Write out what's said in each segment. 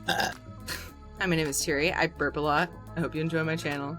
Hi, my name is Terry. I burp a lot. I hope you enjoy my channel.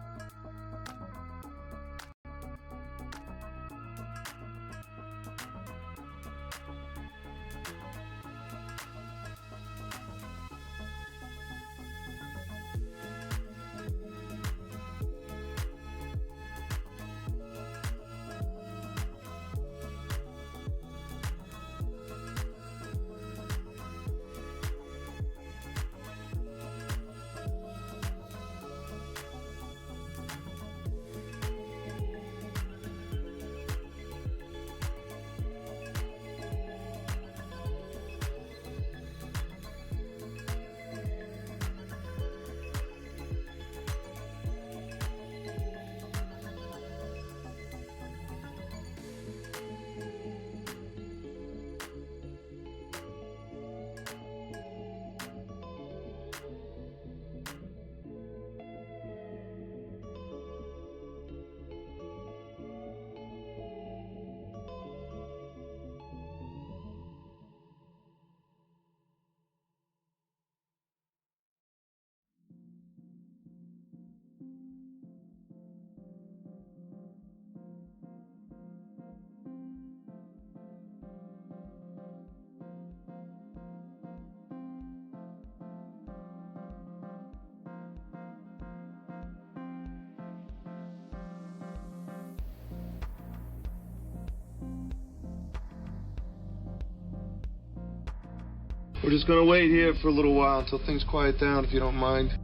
We're just gonna wait here for a little while until things quiet down, if you don't mind.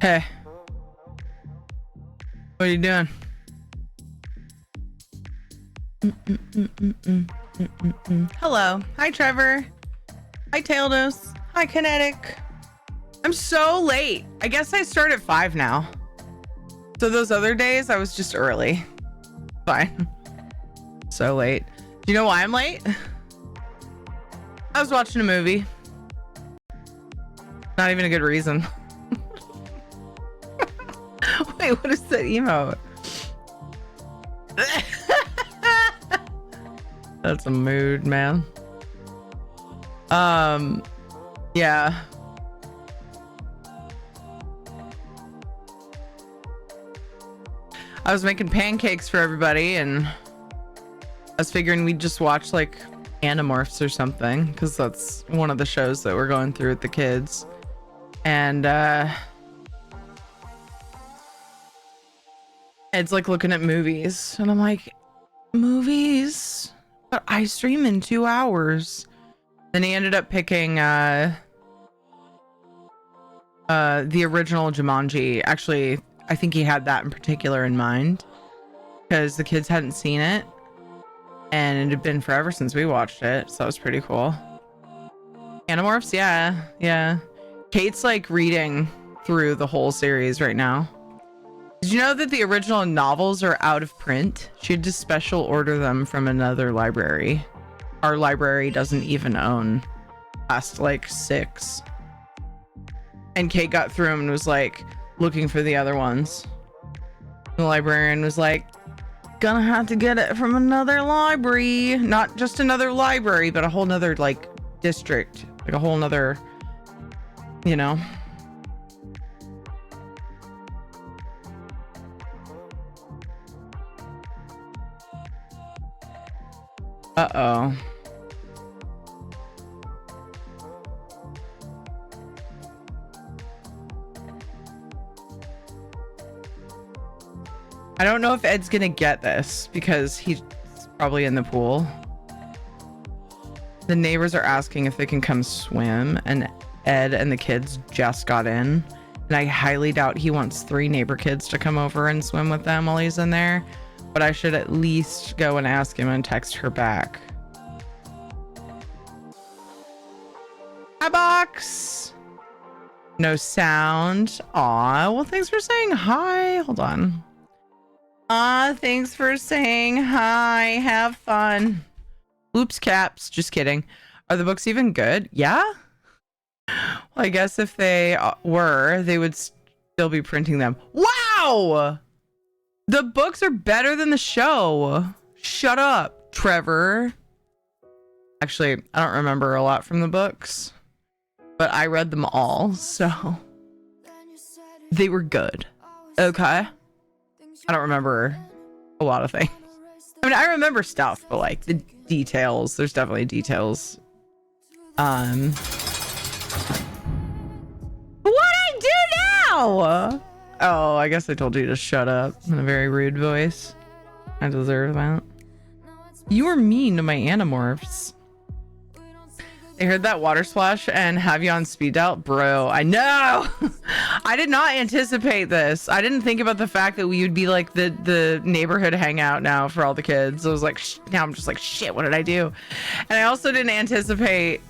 Hey. What are you doing? Hello. Hi, Trevor. Hi, Taildos. Hi, Kinetic. I'm so late. I guess I start at 5 now. So those other days, I was just early. Fine. So late. Do you know why I'm late? I was watching a movie. Not even a good reason. Wait, what is that emote? That's a mood, man. Yeah. I was making pancakes for everybody, and I was figuring we'd just watch like Animorphs or something, because that's one of the shows that we're going through with the kids. And Ed's like looking at movies, and I'm like, movies? But I stream in 2 hours. Then he ended up picking the original Jumanji. Actually, I think he had that in particular in mind, because the kids hadn't seen it, and it had been forever since we watched it, so that was pretty cool. Animorphs, yeah. Kate's like reading through the whole series right now. Did you know that the original novels are out of print? She had to special order them from another library. Our library doesn't even own past like 6. And Kate got through them and was like looking for the other ones. The librarian was like, gonna have to get it from another library. Not just another library, but a whole nother like district. Like a whole nother, you know. Uh-oh. I don't know if Ed's gonna get this because he's probably in the pool. The neighbors are asking if they can come swim, and Ed and the kids just got in. And I highly doubt he wants 3 neighbor kids to come over and swim with them while he's in there. But I should at least go and ask him and text her back. Hi, Box. No sound. Aw, well, thanks for saying hi. Hold on. Thanks for saying hi. Have fun. Oops, caps. Just kidding. Are the books even good? Yeah? Well, I guess if they were, they would still be printing them. Wow! The books are better than the show. Shut up, Trevor. Actually, I don't remember a lot from the books, but I read them all, so they were good. Okay. I don't remember a lot of things. I mean, I remember stuff, but like the details, there's definitely details. What I do now? Oh, I guess I told you to shut up in a very rude voice. I deserve that. You were mean to my Animorphs. They heard that water splash and have you on speed dial? Bro, I know! I did not anticipate this. I didn't think about the fact that we would be like the neighborhood hangout now for all the kids. I was like, now I'm just like, shit, what did I do? And I also didn't anticipate,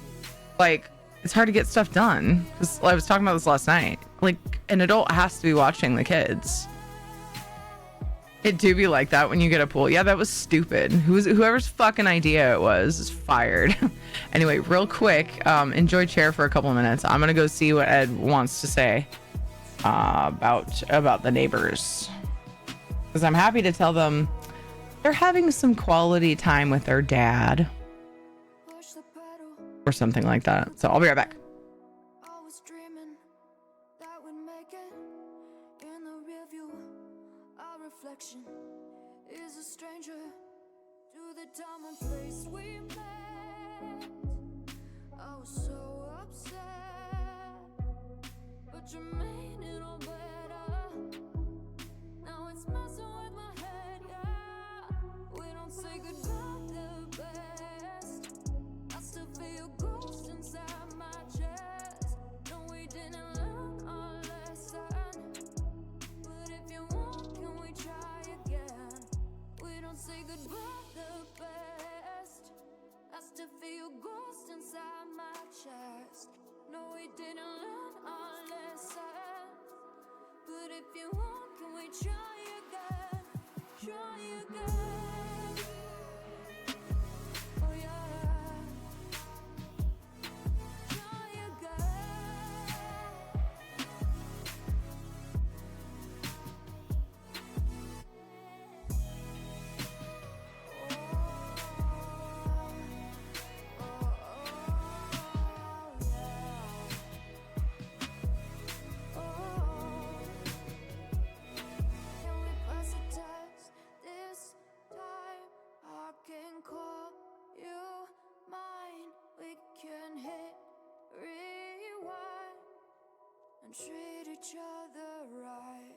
like, it's hard to get stuff done. Because I was talking about this last night. Like, an adult has to be watching the kids. It do be like that when you get a pool. Yeah, that was stupid. Whoever's fucking idea it was is fired. Anyway, real quick, enjoy chair for a couple of minutes. I'm gonna go see what Ed wants to say about the neighbors, because I'm happy to tell them they're having some quality time with their dad. or something like that. So I'll be right back. I was dreaming that we'd make it in the rear view. Our reflection is a stranger to the time and place we met. I was so upset, but you made it all better. Now it's messing with my head, yeah. We don't say goodbye the best. I still feel ghosts inside my chest. No, we didn't learn our lesson, but if you want, can we try again? We don't say goodbye the best. I still feel ghosts inside my chest. No, we didn't learn our lesson, but if you want, can we try again? Try again. Oh yeah. Try again. Can we pass a test this time? I can call you mine. We can hit rewind and treat each other right.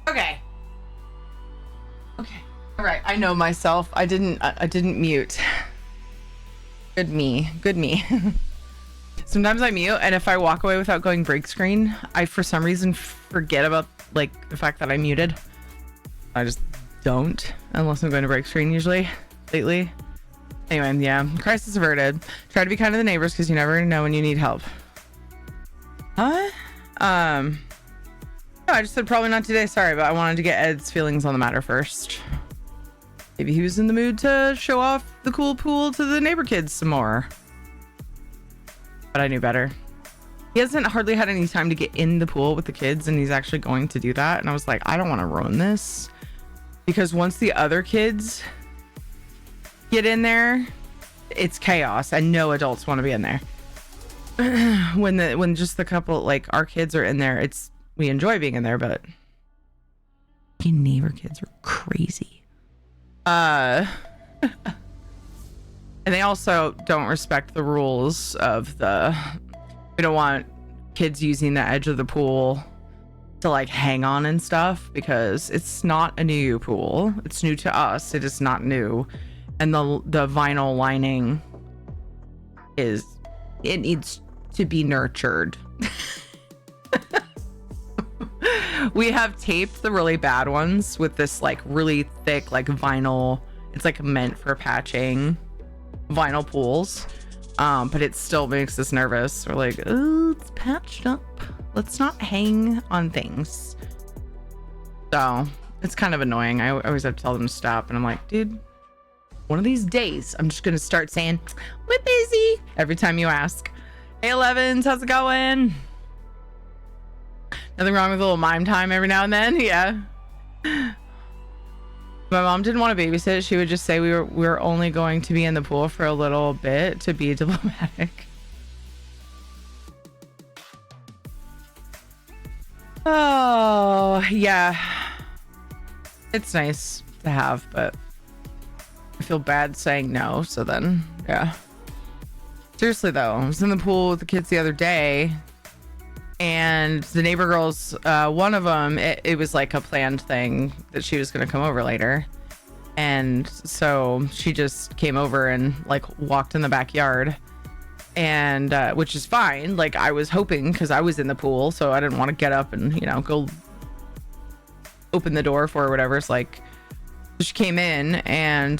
Okay. Okay. All right. I know myself. I didn't mute. Good me. Good me. Sometimes I mute, and if I walk away without going break screen, I for some reason forget about like the fact that I muted. I just don't, unless I'm going to break screen usually lately. Anyway, yeah. Crisis averted. Try to be kind to the neighbors because you never know when you need help. Huh? No, I just said probably not today. Sorry, but I wanted to get Ed's feelings on the matter first. Maybe he was in the mood to show off the cool pool to the neighbor kids some more. But I knew better. He hasn't hardly had any time to get in the pool with the kids, and he's actually going to do that. And I was like, I don't want to ruin this. Because once the other kids get in there, it's chaos, and no adults want to be in there. When just the couple, like our kids are in there, we enjoy being in there, but neighbor kids are crazy. And they also don't respect the rules of we don't want kids using the edge of the pool to like hang on and stuff, because it's not a new pool. It's new to us. It is not new. And the vinyl lining it needs to be nurtured. We have taped the really bad ones with this like really thick like vinyl. It's like meant for patching vinyl pools, but it still makes us nervous. We're like, oh, it's patched up, let's not hang on things. So it's kind of annoying. I always have to tell them to stop, and I'm like, dude, one of these days I'm just gonna start saying we're busy every time you ask. Hey 11s, how's it going? Nothing wrong with a little mime time every now and then. Yeah. My mom didn't want to babysit. She would just say we were only going to be in the pool for a little bit to be diplomatic. Oh, yeah. It's nice to have, but I feel bad saying no. So then, yeah. Seriously though, I was in the pool with the kids the other day, and the neighbor girls, one of them, it was like a planned thing that she was going to come over later. And so she just came over and like walked in the backyard, and which is fine. Like I was hoping, because I was in the pool, so I didn't want to get up and, you know, go open the door for her or whatever. It's like, she came in, and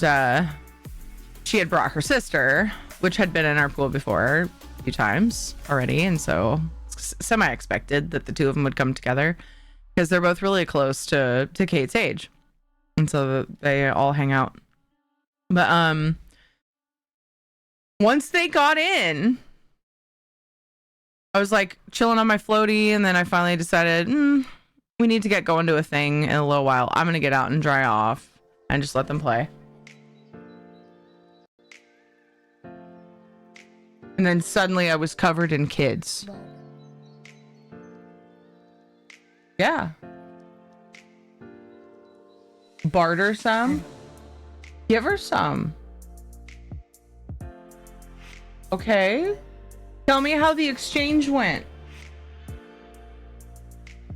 she had brought her sister, which had been in our pool before a few times already. And so it's semi-expected that the two of them would come together, because they're both really close to Kate's age. And so they all hang out. But once they got in, I was like chilling on my floaty, and then I finally decided, we need to get going to a thing in a little while. I'm going to get out and dry off and just let them play. And then suddenly I was covered in kids. Yeah. Barter some. Give her some. Okay. Tell me how the exchange went.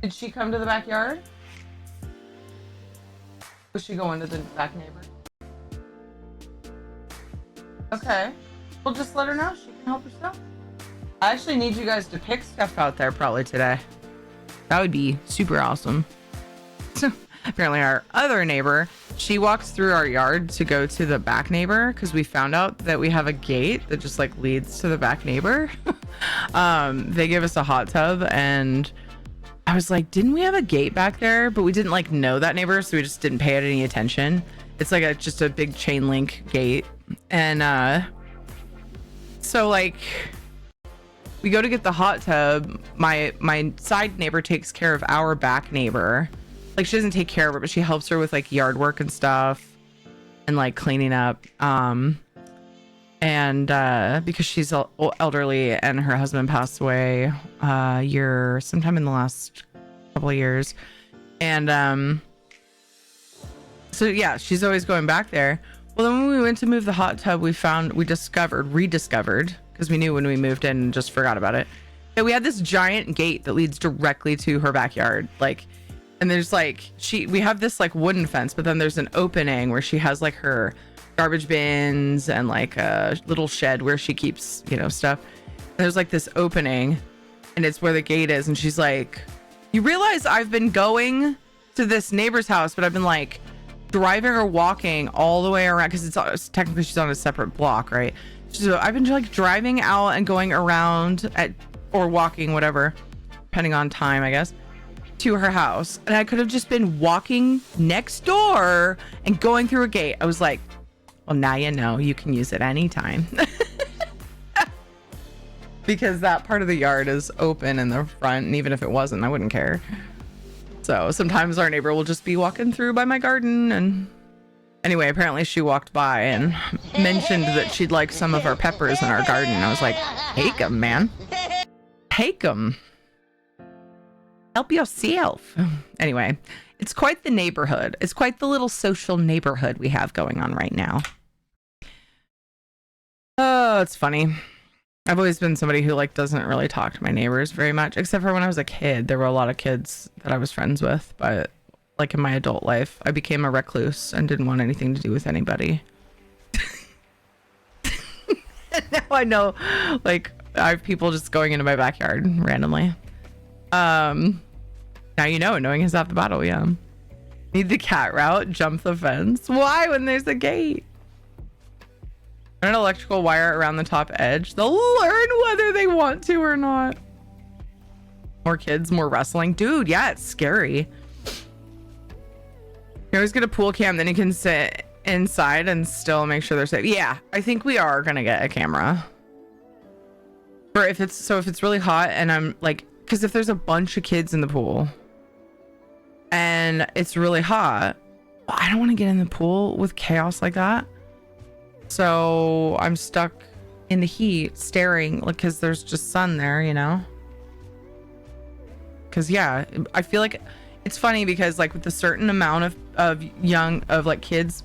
Did she come to the backyard? Was she going to the back neighbor? Okay. Well, just let her know. She can help herself. I actually need you guys to pick stuff out there probably today. That would be super awesome. Apparently our other neighbor, she walks through our yard to go to the back neighbor, because we found out that we have a gate that just like leads to the back neighbor. They give us a hot tub, and I was like, didn't we have a gate back there? But we didn't like know that neighbor, so we just didn't pay it any attention. It's like just a big chain link gate. And so like we go to get the hot tub. My side neighbor takes care of our back neighbor. Like she doesn't take care of her, but she helps her with like yard work and stuff, and like cleaning up. And because she's elderly and her husband passed away sometime in the last couple of years. And so yeah, she's always going back there. Well, then when we went to move the hot tub, we rediscovered, because we knew when we moved in and just forgot about it, that we had this giant gate that leads directly to her backyard. Like, and there's like, we have this like wooden fence, but then there's an opening where she has like her garbage bins and like a little shed where she keeps, you know, stuff. And there's like this opening, and it's where the gate is. And she's like, you realize I've been going to this neighbor's house, but I've been like driving or walking all the way around, because it's technically she's on a separate block, right? So I've been like driving out and going around or walking, whatever, depending on time, I guess, to her house. And I could have just been walking next door and going through a gate. I was like, well, now you know, you can use it anytime. Because that part of the yard is open in the front, and even if it wasn't, I wouldn't care. So sometimes our neighbor will just be walking through by my garden. And anyway, apparently she walked by and mentioned that she'd like some of our peppers in our garden. I was like, take them, man. Take them. Help yourself. Anyway, it's quite the neighborhood. It's quite the little social neighborhood we have going on right now. Oh, it's funny. I've always been somebody who like doesn't really talk to my neighbors very much, except for when I was a kid. There were a lot of kids that I was friends with, but like in my adult life, I became a recluse and didn't want anything to do with anybody. And now I know, like, I have people just going into my backyard randomly. Now you know, knowing is half the battle. Yeah. Need the cat route, jump the fence. Why when there's a gate? Run an electrical wire around the top edge. They'll learn whether they want to or not. More kids, more wrestling. Dude, yeah, it's scary. You always get a pool cam, then you can sit inside and still make sure they're safe. Yeah, I think we are gonna get a camera. For if it's really hot and I'm like, because if there's a bunch of kids in the pool and it's really hot, I don't want to get in the pool with chaos like that. So I'm stuck in the heat staring, like, because there's just sun there, you know? Because yeah, I feel like it's funny because like with a certain amount of kids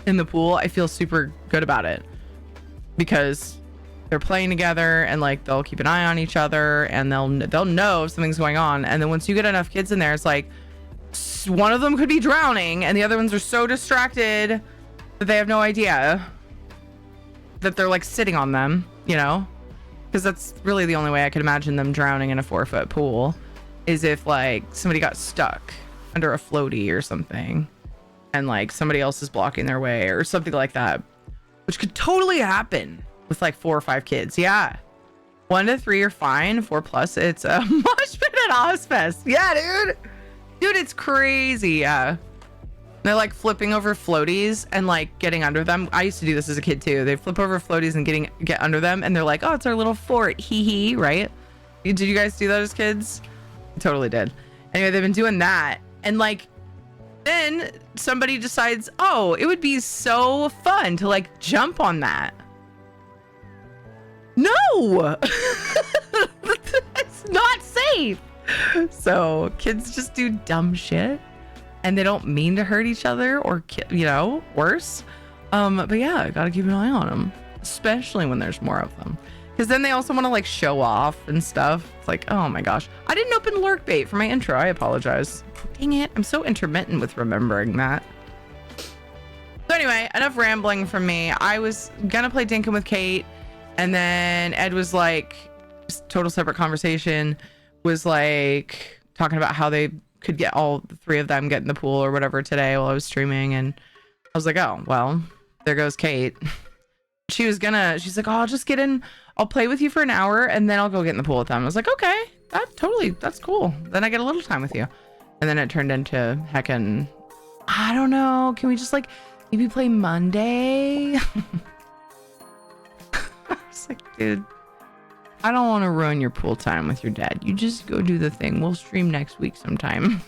in the pool, I feel super good about it because they're playing together, and like they'll keep an eye on each other, and they'll know if something's going on. And then once you get enough kids in there, it's like one of them could be drowning and the other ones are so distracted that they have no idea that they're like sitting on them, you know, because that's really the only way I could imagine them drowning in a 4-foot pool, is if like somebody got stuck under a floaty or something and like somebody else is blocking their way or something like that, which could totally happen with like 4 or 5 kids. Yeah, 1 to 3 are fine. 4+, it's a mosh pit at Ozfest. Yeah, dude, it's crazy. Yeah, they're like flipping over floaties and like getting under them. I used to do this as a kid too. They flip over floaties and get under them, and they're like, oh, it's our little fort, hee hee, right? Did you guys do that as kids? I totally did. Anyway, they've been doing that, and like then somebody decides, oh, it would be so fun to like jump on that. No, it's not safe. So kids just do dumb shit, and they don't mean to hurt each other or, you know, worse. But yeah, gotta keep an eye on them, especially when there's more of them, because then they also want to like show off and stuff. It's like, oh my gosh, I didn't open lurk bait for my intro. I apologize. Dang it, I'm so intermittent with remembering that. So anyway, enough rambling from me. I was gonna play Dinkum with Kate, and then Ed was like, just total separate conversation, was like talking about how they could get all 3 of them get in the pool or whatever today while I was streaming, and I was like, oh well, there goes Kate. She's like, oh, I'll just get in, I'll play with you for an hour and then I'll go get in the pool with them. I was like, okay, that's cool, then I get a little time with you. And then it turned into heckin', I don't know, can we just like maybe play Monday? I was like, dude, I don't want to ruin your pool time with your dad. You just go do the thing. We'll stream next week sometime.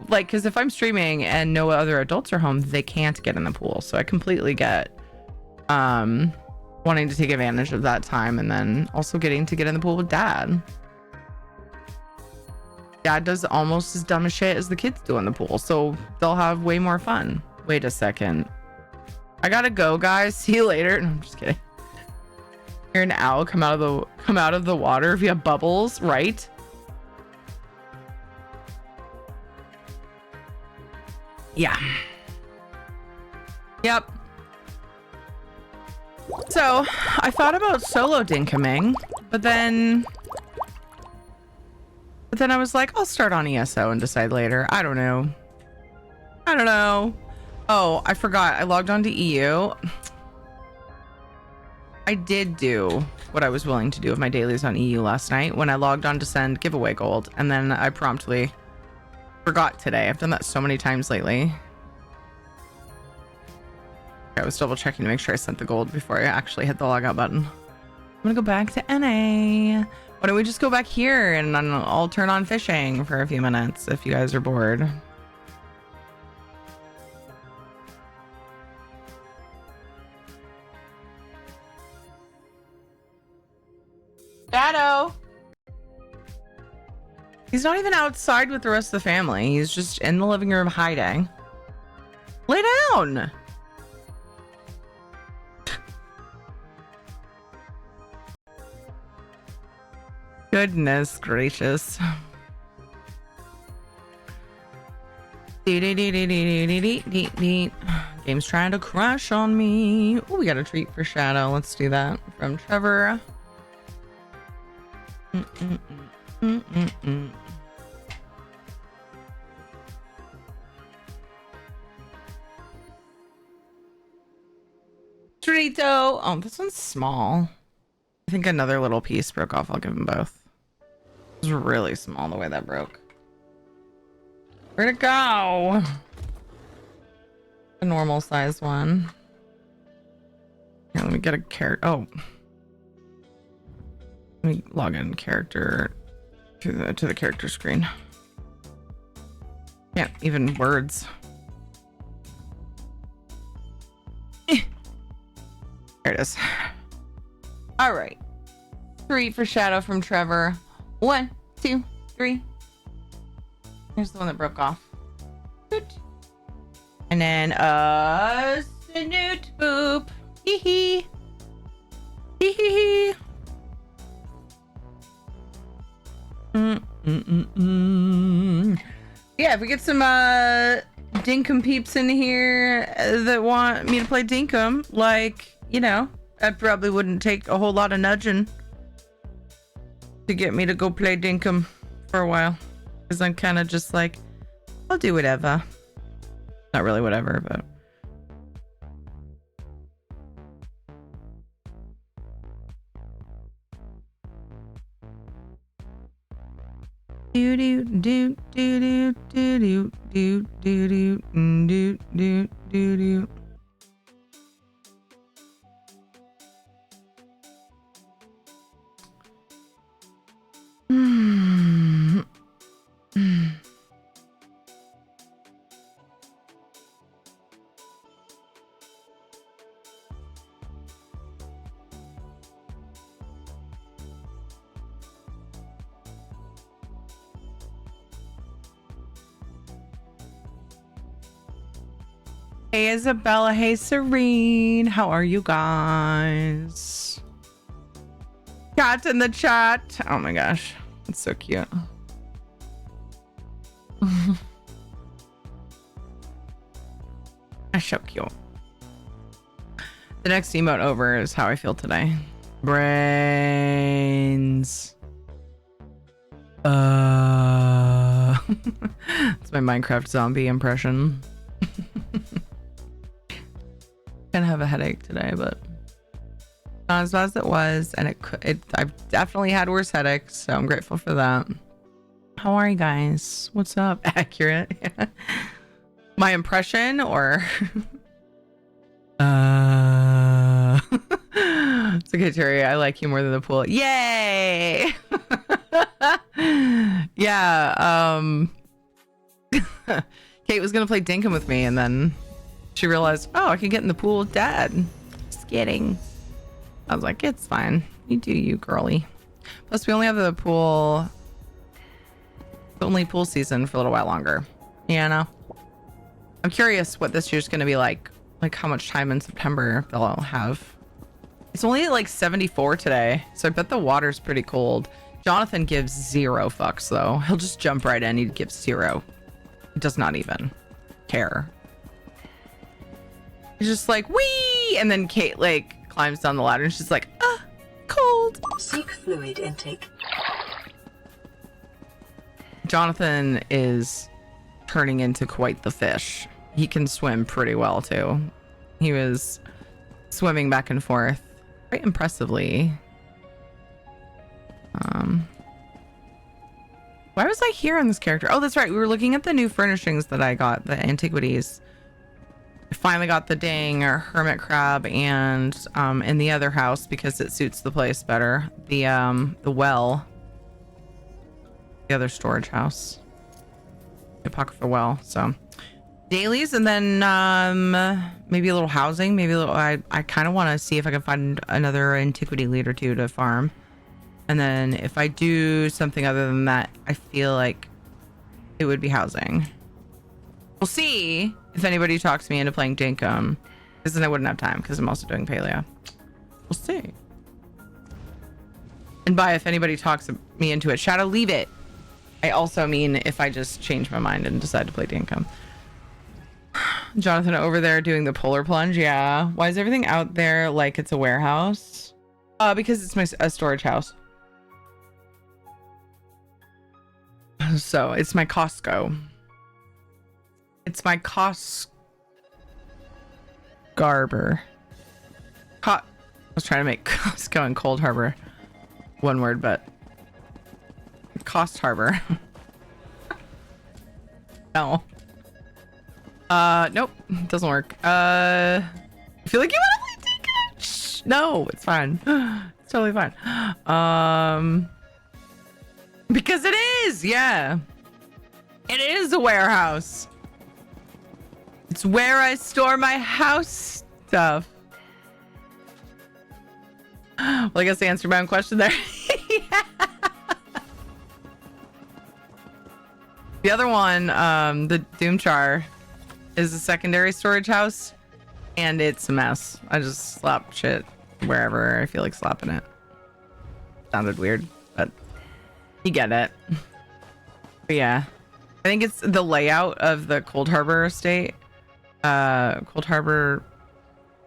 Like, because if I'm streaming and no other adults are home, they can't get in the pool. So I completely get wanting to take advantage of that time, and then also getting to get in the pool with dad. Dad does almost as dumb a shit as the kids do in the pool, so they'll have way more fun. Wait a second. I gotta go, guys. See you later. No, I'm just kidding. Hear an owl come out of the water via bubbles, right? Yeah. Yep. So I thought about solo dinkuming, but then I was like, I'll start on ESO and decide later. I don't know. Oh, I forgot. I logged on to EU. I did do what I was willing to do of my dailies on EU last night when I logged on to send giveaway gold, and then I promptly forgot today. I've done that so many times lately. I was double checking to make sure I sent the gold before I actually hit the logout button. I'm gonna go back to NA. Why don't we just go back here and then I'll turn on fishing for a few minutes if you guys are bored. Shadow! He's not even outside with the rest of the family. He's just in the living room hiding. Lay down! Goodness gracious. Game's trying to crash on me. Oh, we got a treat for Shadow. Let's do that. From Trevor. Treato. Oh, this one's small. I think another little piece broke off. I'll give them both. It was really small the way that broke. Where'd it go? A normal size one. Here, let me get a character. Oh. Let me log in character to the character screen. Can't even words. There it is. All right. 3 for Shadow from Trevor. 1, 2, 3. Here's the one that broke off. Good. And then Snoot Boop. Hee hee. Hee hee hee. Yeah, if we get some dinkum peeps in here that want me to play dinkum, like, you know, that probably wouldn't take a whole lot of nudging to get me to go play dinkum for a while, because I'm kind of just like, I'll do whatever. Not really whatever, but do do do do do do do do do do do do. Hey Isabella, hey Serene, how are you guys? Cat in the chat. Oh my gosh, it's so cute. That's so cute. The next emote over is how I feel today. Brains. It's my Minecraft zombie impression. Gonna have a headache today, but not as bad as it was, and I've definitely had worse headaches, so I'm grateful for that. How are you guys? What's up? Accurate. My impression, or it's okay, Terry. I like you more than the pool. Yay! Yeah. Kate was gonna play Dinkum with me, and then she realized, oh, I can get in the pool with Dad. Just kidding. I was like, it's fine. You do you, girly. Plus, we only have the only pool season for a little while longer. Yeah, no. I'm curious what this year's gonna be like how much time in September they'll have. It's only like 74 today, so I bet the water's pretty cold. Jonathan gives 0 fucks though. He'll just jump right in. He gives 0. He does not even care. He's just like, wee! And then Kate like climbs down the ladder and she's like, cold. Seek fluid intake. Jonathan is turning into quite the fish. He can swim pretty well too. He was swimming back and forth quite impressively. Why was I here on this character? Oh, that's right. We were looking at the new furnishings that I got, the antiquities. I finally got the dang hermit crab and in the other house because it suits the place better. The well. The other storage house. The apocryphal well. So dailies, and then maybe a little housing, maybe a little I kind of want to see if I can find another antiquity lead or two to farm. And then if I do something other than that, I feel like it would be housing. We'll see if anybody talks me into playing Dinkum, because then I wouldn't have time because I'm also doing Paleo. We'll see. And by if anybody talks me into it, Shadow, leave it. I also mean if I just change my mind and decide to play Dinkum. Jonathan over there doing the polar plunge. Yeah. Why is everything out there like it's a warehouse? Because it's a storage house. So it's my Costco. It's my Garber. I was trying to make Costco and Cold Harbor one word, but Cost Harbor. No. Nope, doesn't work. I feel like you want to play Dinkum. Shh, no, it's fine. It's totally fine. Because it is, yeah. It is a warehouse. It's where I store my house stuff. Well, I guess I answered my own question there. Yeah. The other one, the Doomchar, is a secondary storage house, and it's a mess. I just slapped shit wherever I feel like slapping it. Sounded weird, but you get it. But yeah, I think it's the layout of the Cold Harbor estate. Cold Harbor,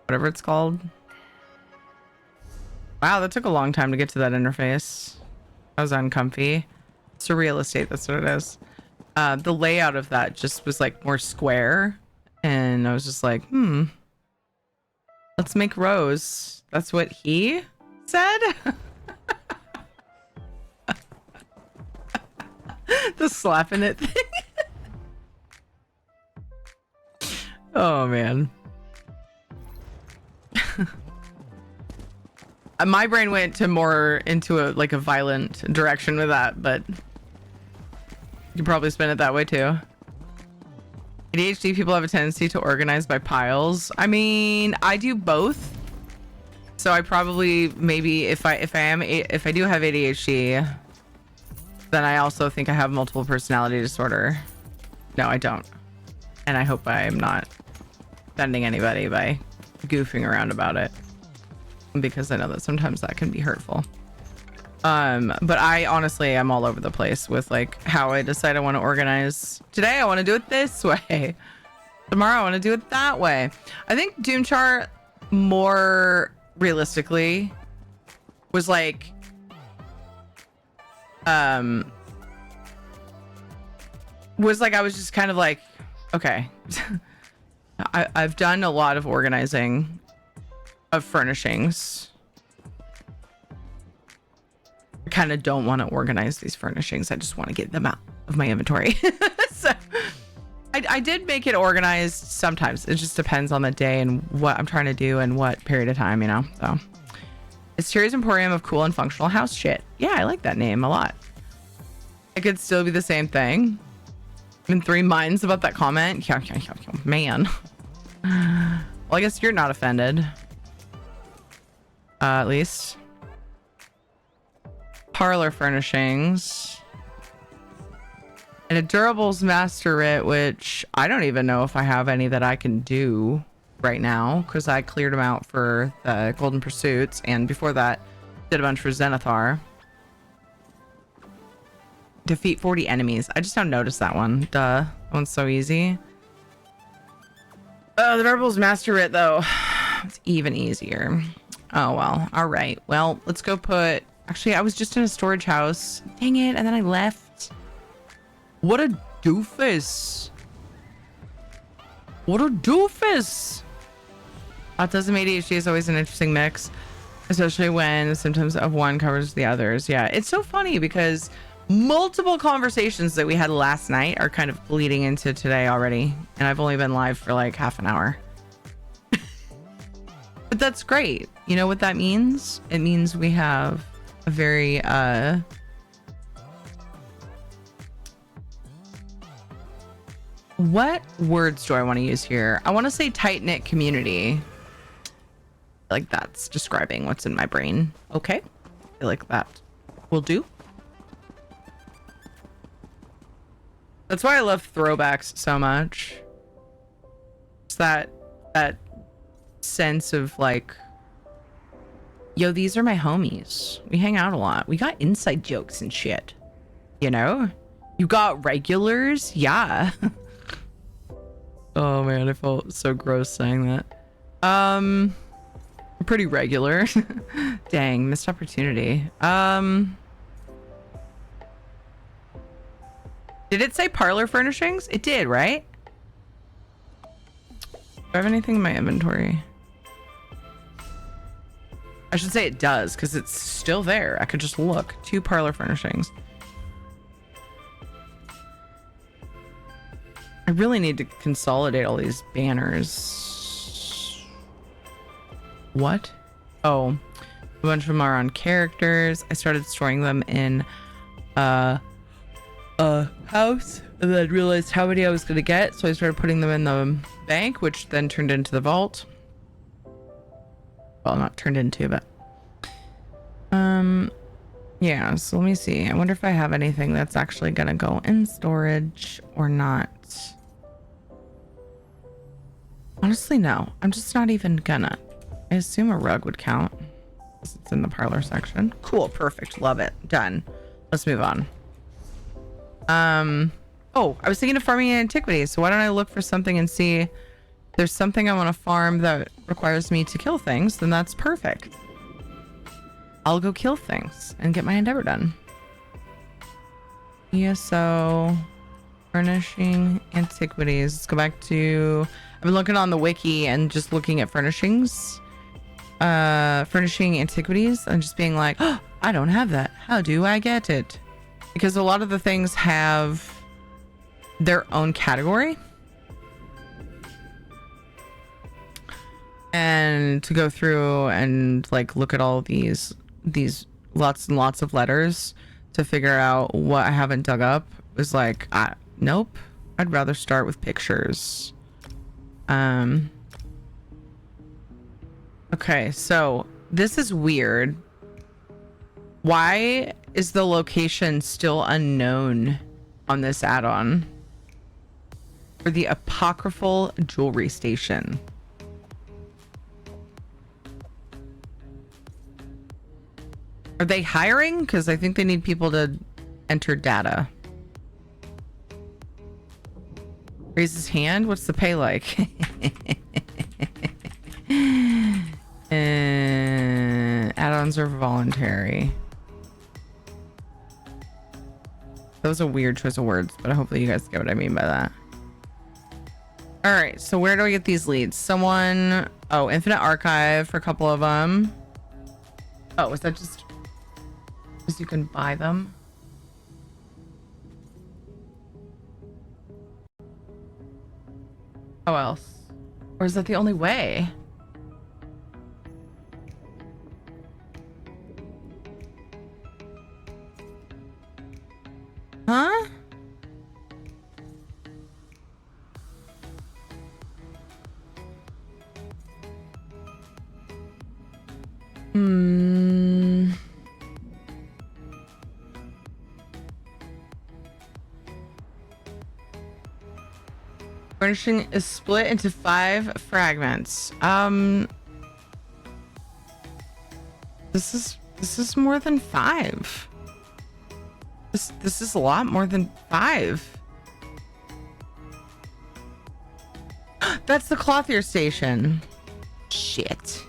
whatever it's called. Wow, that took a long time to get to that interface. I was uncomfy. Surreal estate, that's what it is. The layout of that just was like more square, and I was just like, let's make rows. That's what he said. The slapping it thing. Oh man. My brain went to more into a violent direction with that, but you probably spin it that way too. ADHD people have a tendency to organize by piles. I mean, I do both. So I probably, maybe if I do have ADHD, then I also think I have multiple personality disorder. No, I don't. And I hope I am not offending anybody by goofing around about it, because I know that sometimes that can be hurtful. But I honestly am all over the place with like how I decide I want to organize. Today I want to do it this way. Tomorrow I want to do it that way. I think Doomchart more realistically was like I was just kind of like, okay. I've done a lot of organizing of furnishings. I kind of don't want to organize these furnishings. I just want to get them out of my inventory. So I did make it organized sometimes. It just depends on the day and what I'm trying to do and what period of time, you know. So it's Cherry's Emporium of cool and functional house shit. Yeah, I like that name a lot. It could still be the same thing. I'm in 3 minds about that comment. Yeah, man. Well, I guess you're not offended. At least. Parlor furnishings. And a durables master writ, which I don't even know if I have any that I can do right now, because I cleared them out for the Golden Pursuits, and before that did a bunch for Zenithar. Defeat 40 enemies. I just don't notice that one. Duh. That one's so easy. Oh, the durables master writ though. It's even easier. Oh well. All right. Well, let's go put... Actually, I was just in a storage house. Dang it. And then I left. What a doofus. What a doofus. Autism ADHD is always an interesting mix, especially when the symptoms of one covers the others. Yeah, it's so funny because multiple conversations that we had last night are kind of bleeding into today already. And I've only been live for like half an hour. But that's great. You know what that means? It means we have a very what words do I want to use here? I want to say tight-knit community. Like that's describing what's in my brain. Okay. I feel like that will do. That's why I love throwbacks so much. It's that sense of like, yo, these are my homies. We hang out a lot. We got inside jokes and shit. You know? You got regulars? Yeah. Oh man, I felt so gross saying that. Pretty regular. Dang, missed opportunity. Did it say parlor furnishings? It did, right? Do I have anything in my inventory? I should say it does, because it's still there. I could just look. 2 parlor furnishings. I really need to consolidate all these banners. What? Oh, a bunch of them are on characters. I started storing them in a house, and then realized how many I was going to get, so I started putting them in the bank, which then turned into the vault. Well, not turned into, but yeah, so let me see. I wonder if I have anything that's actually gonna go in storage or not. Honestly, no. I'm just not even gonna. I assume a rug would count. It's in the parlor section. Cool, perfect, love it. Done. Let's move on. Oh, I was thinking of farming antiquities, so why don't I look for something and see if there's something I want to farm that requires me to kill things, then that's perfect. I'll go kill things and get my endeavor done. ESO, furnishing antiquities. Let's go back to, I've been looking on the wiki and just looking at furnishings. Furnishing antiquities and just being like, oh, I don't have that. How do I get it? Because a lot of the things have their own category. And to go through and like look at all these lots and lots of letters to figure out what I haven't dug up was like, nope. I'd rather start with pictures. Okay, so this is weird. Why is the location still unknown on this add-on for the apocryphal jewelry station? Are they hiring? Because I think they need people to enter data. Raise his hand. What's the pay like? Add-ons are voluntary. That was a weird choice of words, but hopefully you guys get what I mean by that. All right, so where do I get these leads? Someone, oh, Infinite Archive for a couple of them. Oh, is that just you can buy them? How else? Or is that the only way? Huh? Furnishing is split into 5 fragments. This is more than 5. This is a lot more than 5. That's the clothier station. Shit.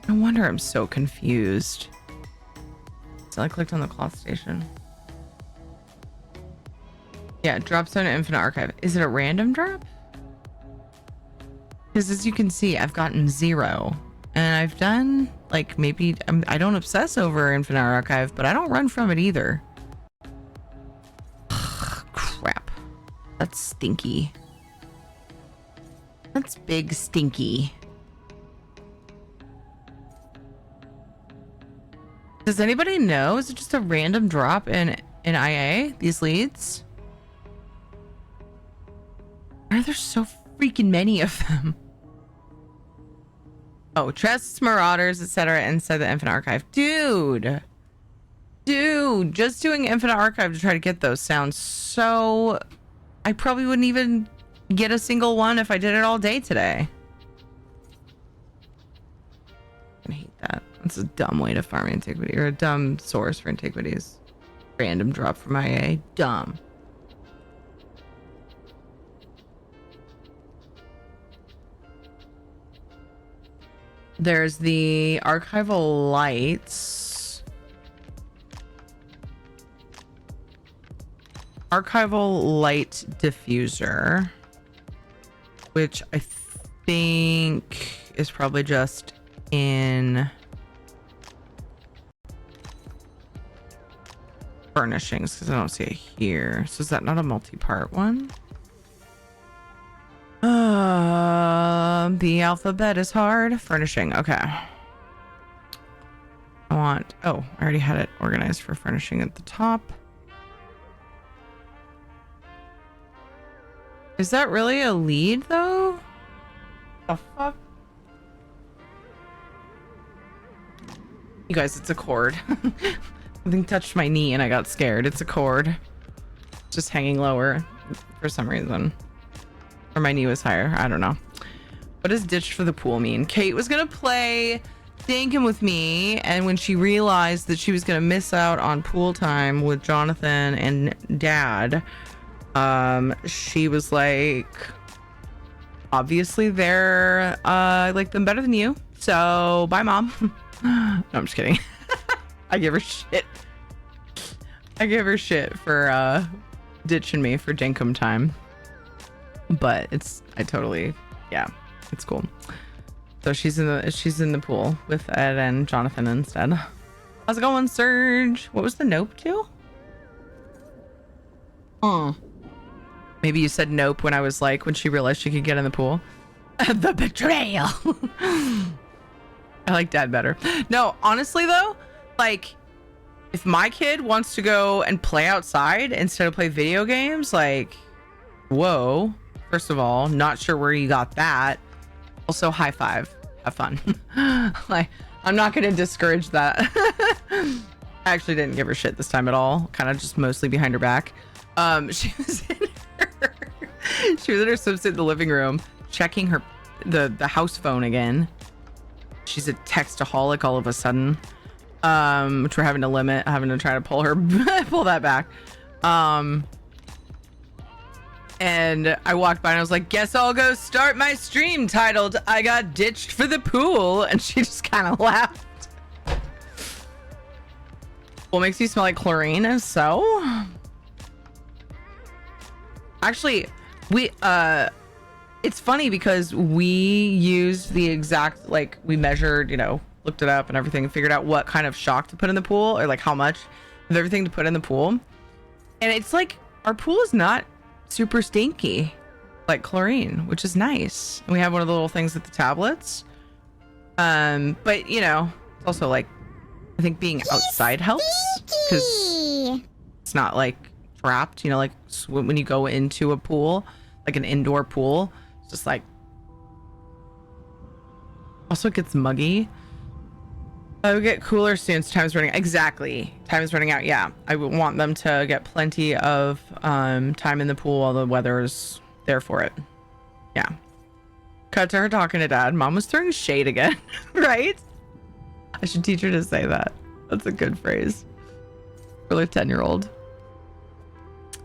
No wonder I'm so confused. So I clicked on the cloth station. Yeah, drop zone Infinite Archive. Is it a random drop? Because as you can see, I've gotten 0. And I've done, like, maybe... I don't obsess over Infinite Archive, but I don't run from it either. Crap. That's stinky. That's big stinky. Does anybody know? Is it just a random drop in IA, these leads? Why are there so freaking many of them? Oh, chests, marauders, etc. inside the Infinite Archive. Dude, just doing Infinite Archive to try to get those sounds so... I probably wouldn't even get a single one if I did it all day today. I hate that. That's a dumb way to farm antiquity, or a dumb source for antiquities. Random drop from IA. Dumb. There's the archival lights. Archival light diffuser, which I think is probably just in furnishings because I don't see it here. So is that not a multi-part one? The alphabet is hard. Furnishing. Okay. I want... Oh, I already had it organized for furnishing at the top. Is that really a lead, though? The fuck? You guys, it's a cord. Something touched my knee and I got scared. It's a cord. Just hanging lower for some reason. Or my knee was higher. I don't know. What does ditched for the pool mean? Kate was gonna play stinking with me, and when she realized that she was gonna miss out on pool time with Jonathan and Dad, she was like, obviously they're I like them better than you, so bye, Mom. No, I'm just kidding. I give her shit. I give her shit for ditching me for Jenkum time, but it's it's cool. So she's in the pool with Ed and Jonathan instead. How's it going, Serge? What was the nope to? Maybe you said nope when I was like, when she realized she could get in the pool. The betrayal. I like Dad better. No, honestly though, like, if my kid wants to go and play outside instead of play video games, like, whoa. First of all, not sure where you got that. Also, high five. Have fun. Like, I'm not going to discourage that. I actually didn't give her shit this time at all. Kind of just mostly behind her back. She was in her swimsuit in the living room, checking the house phone again. She's a textaholic all of a sudden, which we're having to try to pull that back. And I walked by and I was like, guess I'll go start my stream titled I Got Ditched for the Pool. And she just kind of laughed. What makes you smell like chlorine? Is so? Actually, it's funny because we used the exact, like, we measured, looked it up and everything and figured out what kind of shock to put in the pool, or like how much of everything to put in the pool. And it's like, our pool is not super stinky like chlorine, which is nice. And we have one of the little things with the tablets. But it's also like, I think being outside helps because it's not like trapped, like when you go into a pool, like an indoor pool, it's just like, also it gets muggy. I would get cooler soon. Time's running. Exactly. Time is running out. Yeah. I would want them to get plenty of time in the pool while the weather's there for it. Yeah. Cut to her talking to Dad. Mom was throwing shade again. Right? I should teach her to say that. That's a good phrase. For a 10-year-old.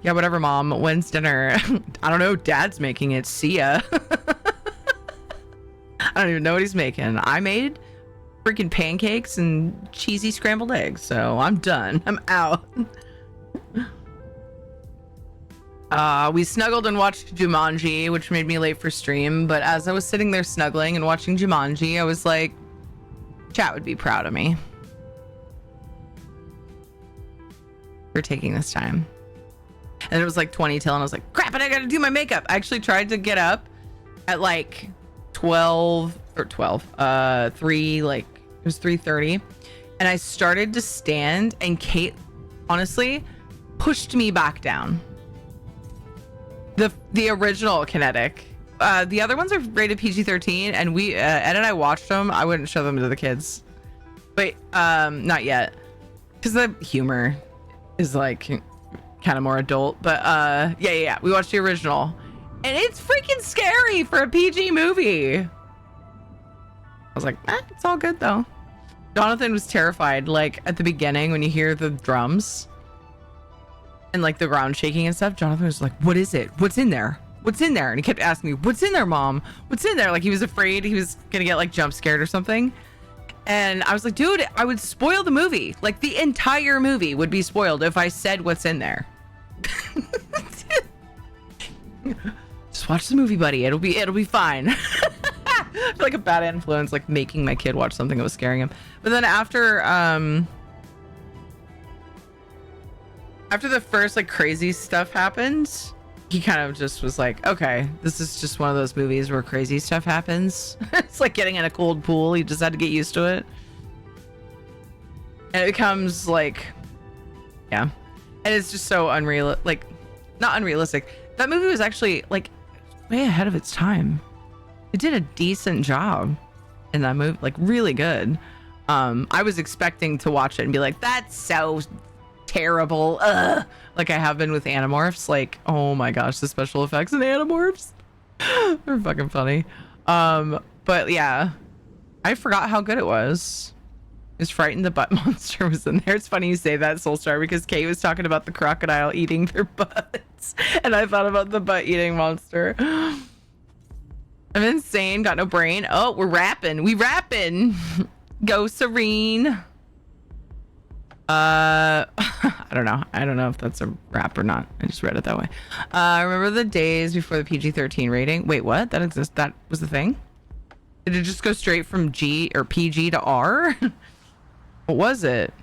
Yeah, whatever, Mom. When's dinner? I don't know. Dad's making it. See ya. I don't even know what he's making. I made freaking pancakes and cheesy scrambled eggs, so I'm done. I'm out. We snuggled and watched Jumanji, which made me late for stream, but as I was sitting there snuggling and watching Jumanji, I was like, chat would be proud of me for taking this time. And it was like 20 till, and I was like, crap, and I gotta do my makeup. I actually tried to get up at like 3, like it was 3:30, and I started to stand, and Kate honestly pushed me back down. The original Kinetic, the other ones are rated PG-13, and we Ed and I watched them. I wouldn't show them to the kids, but not yet, because the humor is like kind of more adult. But yeah, we watched the original, and it's freaking scary for a PG movie. I was like, it's all good though. Jonathan was terrified, like at the beginning when you hear the drums and like the ground shaking and stuff. Jonathan was like, what is it? What's in there? What's in there? And he kept asking me, what's in there, Mom? What's in there? Like he was afraid he was gonna get like jump scared or something. And I was like, dude, I would spoil the movie. Like the entire movie would be spoiled if I said what's in there. Just watch the movie, buddy. It'll be fine. I feel like a bad influence, like making my kid watch something that was scaring him. But then after the first like crazy stuff happened, he kind of just was like, okay, this is just one of those movies where crazy stuff happens. It's like getting in a cold pool. You just had to get used to it. And it becomes like, yeah. And it's just so unreal, like not unrealistic. That movie was actually like way ahead of its time. It did a decent job in that movie, like really good. I was expecting to watch it and be like, that's so terrible. Ugh. Like I have been with Animorphs. Like, oh my gosh, the special effects in Animorphs. They're fucking funny. But yeah, I forgot how good it was. Is Frightened the Butt Monster was in there. It's funny you say that, Soulstar, because Kate was talking about the crocodile eating their butts. And I thought about the butt eating monster. I'm insane. Got no brain. Oh, we're rapping. We rapping. Go Serene. I don't know. I don't know if that's a rap or not. I just read it that way. Remember the days before the PG-13 rating? Wait, what? That exists? That was the thing? Did it just go straight from G or PG to R? What was it?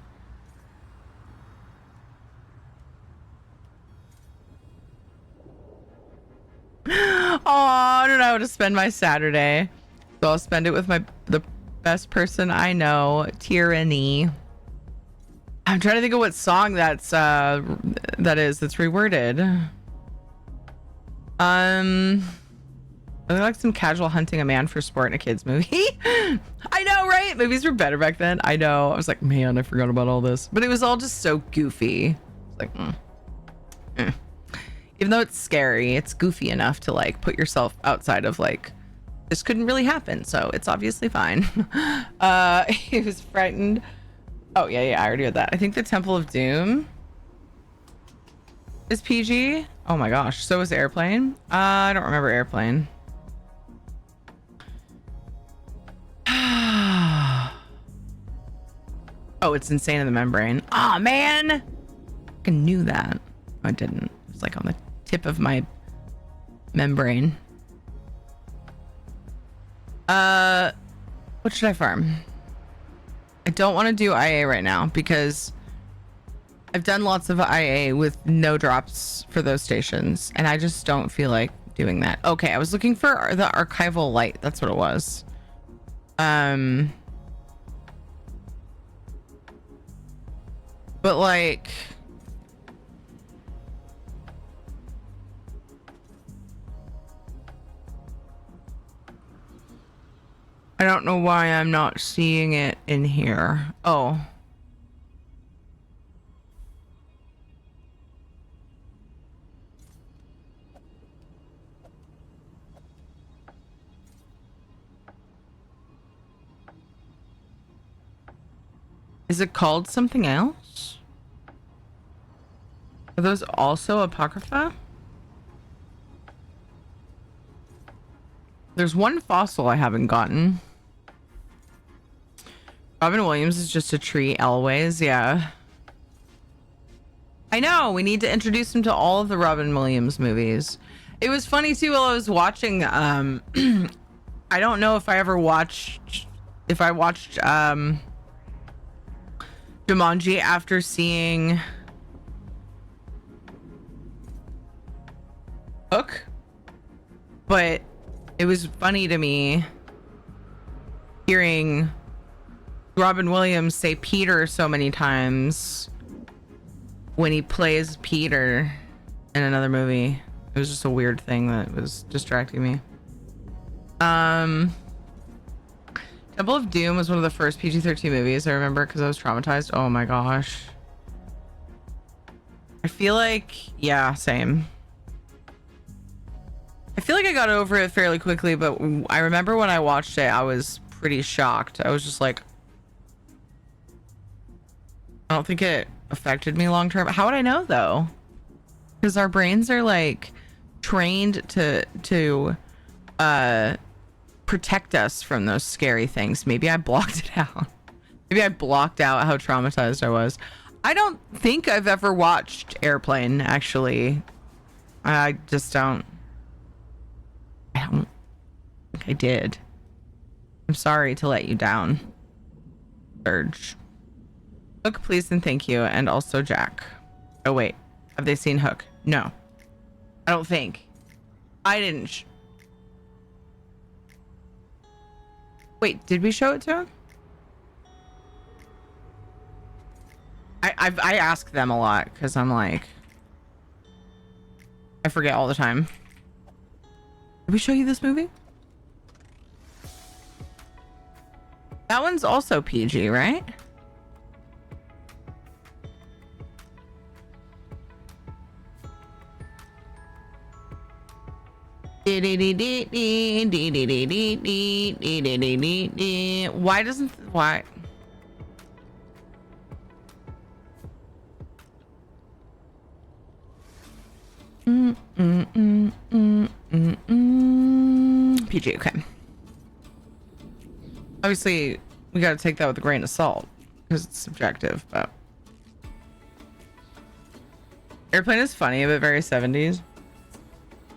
Oh, I don't know how to spend my Saturday. So I'll spend it with the best person I know, Tyranny. I'm trying to think of what song that's reworded. I like some casual hunting a man for sport in a kids movie. I know, right? Movies were better back then. I know. I was like, man, I forgot about all this. But it was all just so goofy. It's like, even though it's scary, it's goofy enough to like put yourself outside of like, this couldn't really happen, so it's obviously fine. He was frightened. Oh yeah, I already read that. I think the Temple of Doom is PG. Oh my gosh, so is Airplane. I don't remember Airplane. Oh, it's Insane in the Membrane. Oh man, I knew that. I didn't. It was like on the tip of my membrane. What should I farm? I don't want to do IA right now because I've done lots of IA with no drops for those stations, and I just don't feel like doing that. Okay, I was looking for the archival light. That's what it was. But like, I don't know why I'm not seeing it in here. Oh. Is it called something else? Are those also Apocrypha? There's one fossil I haven't gotten. Robin Williams is just a tree always, yeah. I know, we need to introduce him to all of the Robin Williams movies. It was funny too while I was watching, I don't know if I watched Jumanji after seeing Hook, but it was funny to me hearing Robin Williams say Peter so many times when he plays Peter in another movie. It was just a weird thing that was distracting me. Temple of Doom was one of the first PG-13 movies I remember because I was traumatized. Oh my gosh. I feel like, yeah, same. I feel like I got over it fairly quickly, but I remember when I watched it, I was pretty shocked. I was just like, I don't think it affected me long term. How would I know though? Because our brains are like trained to protect us from those scary things. Maybe I blocked it out. Maybe I blocked out how traumatized I was. I don't think I've ever watched Airplane, actually. I just don't. I don't think I did. I'm sorry to let you down, Surge. Hook, please and thank you. And also Jack. Oh, wait. Have they seen Hook? No. I don't think. I didn't. Wait, did we show it to him? I ask them a lot because I'm like, I forget all the time. Did we show you this movie? That one's also PG, right? Why doesn't why? PG, okay. Obviously, we got to take that with a grain of salt because it's subjective, but Airplane is funny, but very 70s.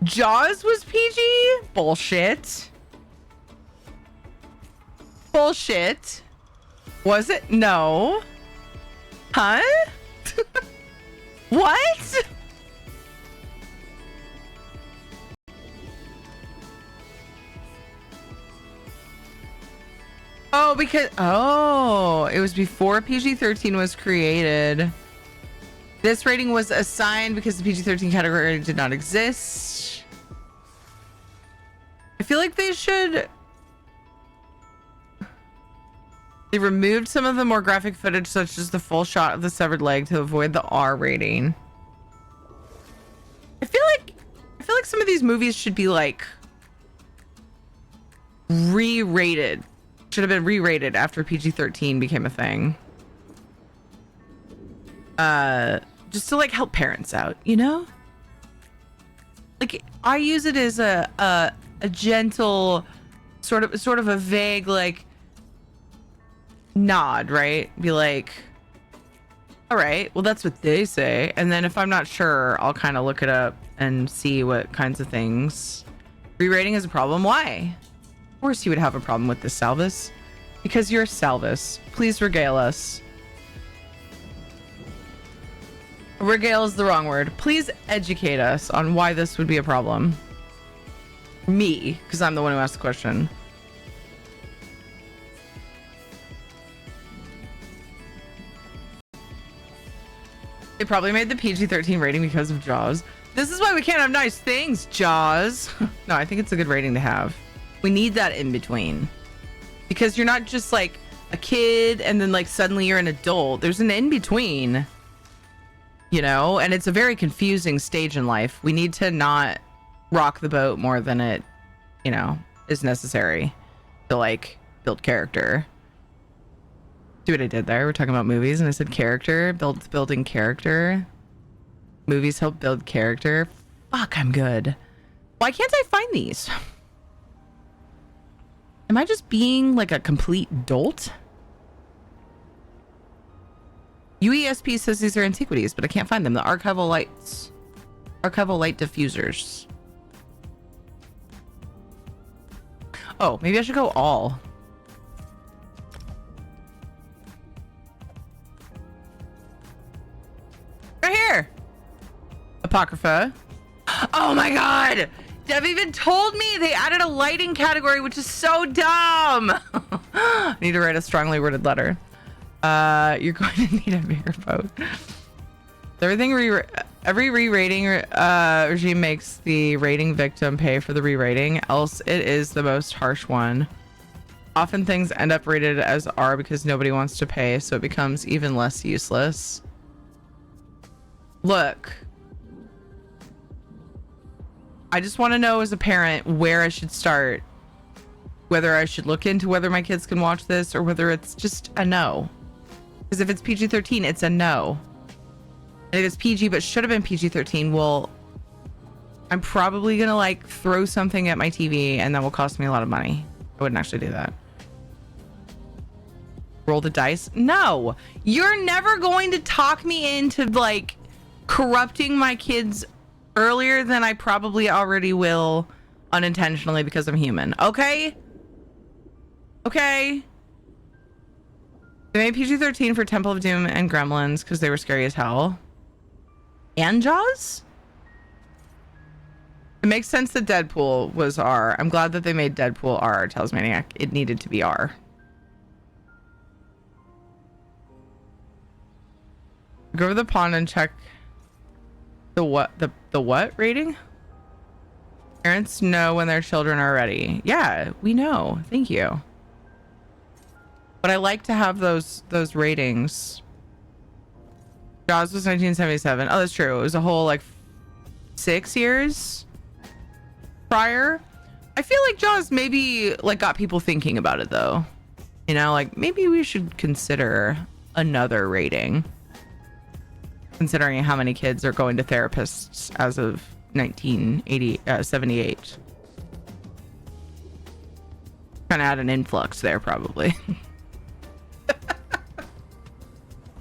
Jaws was PG? Bullshit. Bullshit. Was it? No. Huh? What? Oh, because it was before PG-13 was created. This rating was assigned because the PG-13 category did not exist. I feel like they removed some of the more graphic footage, such as the full shot of the severed leg, to avoid the R rating. I feel like some of these movies should be like re-rated. Should have been re-rated after PG-13 became a thing. Just to like help parents out, you know? Like I use it as a gentle sort of a vague like nod, right? Be like, all right, well that's what they say. And then if I'm not sure, I'll kind of look it up and see what kinds of things. Re-rating is a problem. Why? Of course you would have a problem with this, Salvis. Because you're Salvis. Please regale us. Regale is the wrong word. Please educate us on why this would be a problem. Me, because I'm the one who asked the question. They probably made the PG-13 rating because of Jaws. This is why we can't have nice things, Jaws. No, I think it's a good rating to have. We need that in between. Because you're not just like a kid and then like suddenly you're an adult. There's an in between. You know, and it's a very confusing stage in life. We need to not rock the boat more than it, you know, is necessary to like build character. See what I did there? We're talking about movies and I said character, building character. Movies help build character. Fuck, I'm good. Why can't I find these? Am I just being like a complete dolt? UESP says these are antiquities, but I can't find them. The archival light diffusers. Oh, maybe I should go all. Right here. Apocrypha. Oh my god. Dev even told me they added a lighting category, which is so dumb. I need to write a strongly worded letter. You're going to need a bigger boat. Every re-rating regime makes the rating victim pay for the re-rating, else it is the most harsh one. Often things end up rated as R because nobody wants to pay, so it becomes even less useless. Look, I just want to know as a parent where I should start, whether I should look into whether my kids can watch this or whether it's just a no. Because if it's PG-13, it's a no. And if it's PG but should have been PG-13, well, I'm probably gonna like throw something at my TV and that will cost me a lot of money. I wouldn't actually do that. Roll the dice? No, you're never going to talk me into like corrupting my kids earlier than I probably already will unintentionally because I'm human. Okay? Okay. They made PG-13 for Temple of Doom and Gremlins because they were scary as hell. And Jaws? It makes sense that Deadpool was R. I'm glad that they made Deadpool R, tells Maniac. It needed to be R. Go over the pond and check the what rating? Parents know when their children are ready. Yeah, we know. Thank you. But I like to have those ratings. Jaws was 1977. Oh, that's true. It was a whole like 6 years. prior. I feel like Jaws maybe like got people thinking about it though. You know, like maybe we should consider another rating, considering how many kids are going to therapists as of 78. Kind of had an influx there, probably.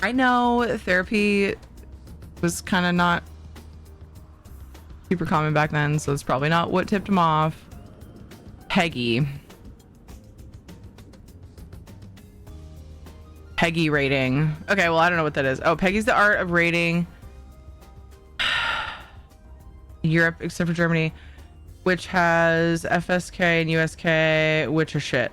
I know therapy was kind of not super common back then, so it's probably not what tipped him off. Peggy rating. Okay, well, I don't know what that is. Oh, Peggy's the art of rating Europe, except for Germany, which has FSK and USK, which are shit.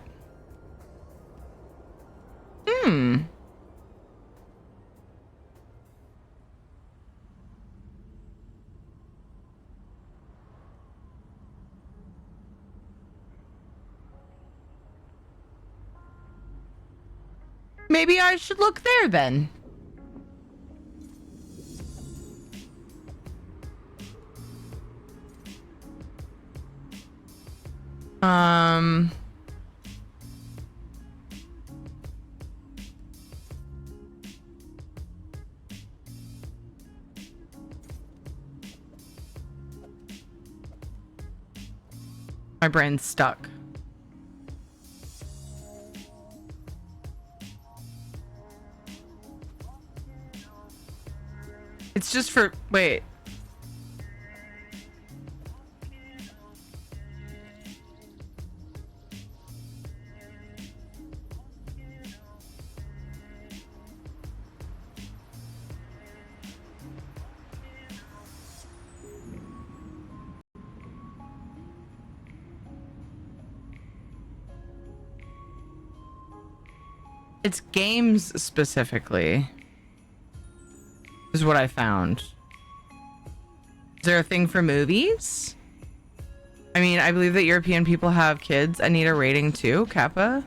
Maybe I should look there then. My brain's stuck. It's just for, wait. It's games specifically, is what I found. Is there a thing for movies? I mean, I believe that European people have kids and need a rating too, Kappa.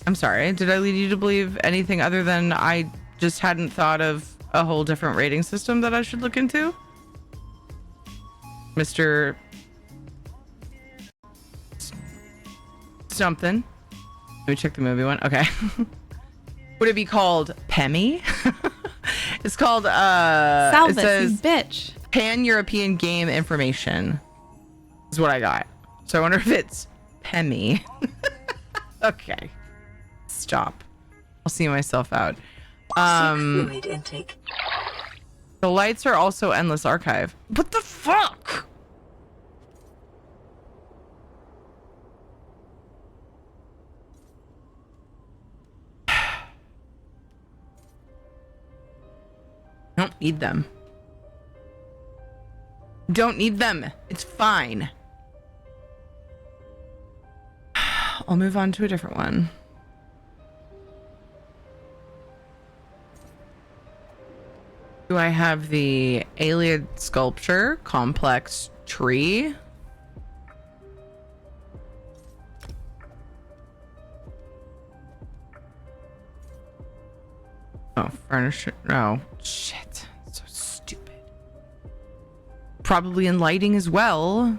I'm sorry, did I lead you to believe anything other than I just hadn't thought of a whole different rating system that I should look into? Mr. Something. Let me check the movie one. Okay. Would it be called PEMI? It's called Salvis, it says you bitch. Pan-European Game Information is what I got. So I wonder if it's PEMI. Okay. Stop. I'll see myself out. Fluid intake. The lights are also endless archive. What the fuck? Don't need them. Don't need them. It's fine. I'll move on to a different one. Do I have the alien sculpture complex tree? Oh, furniture. No. Shit. So stupid. Probably in lighting as well.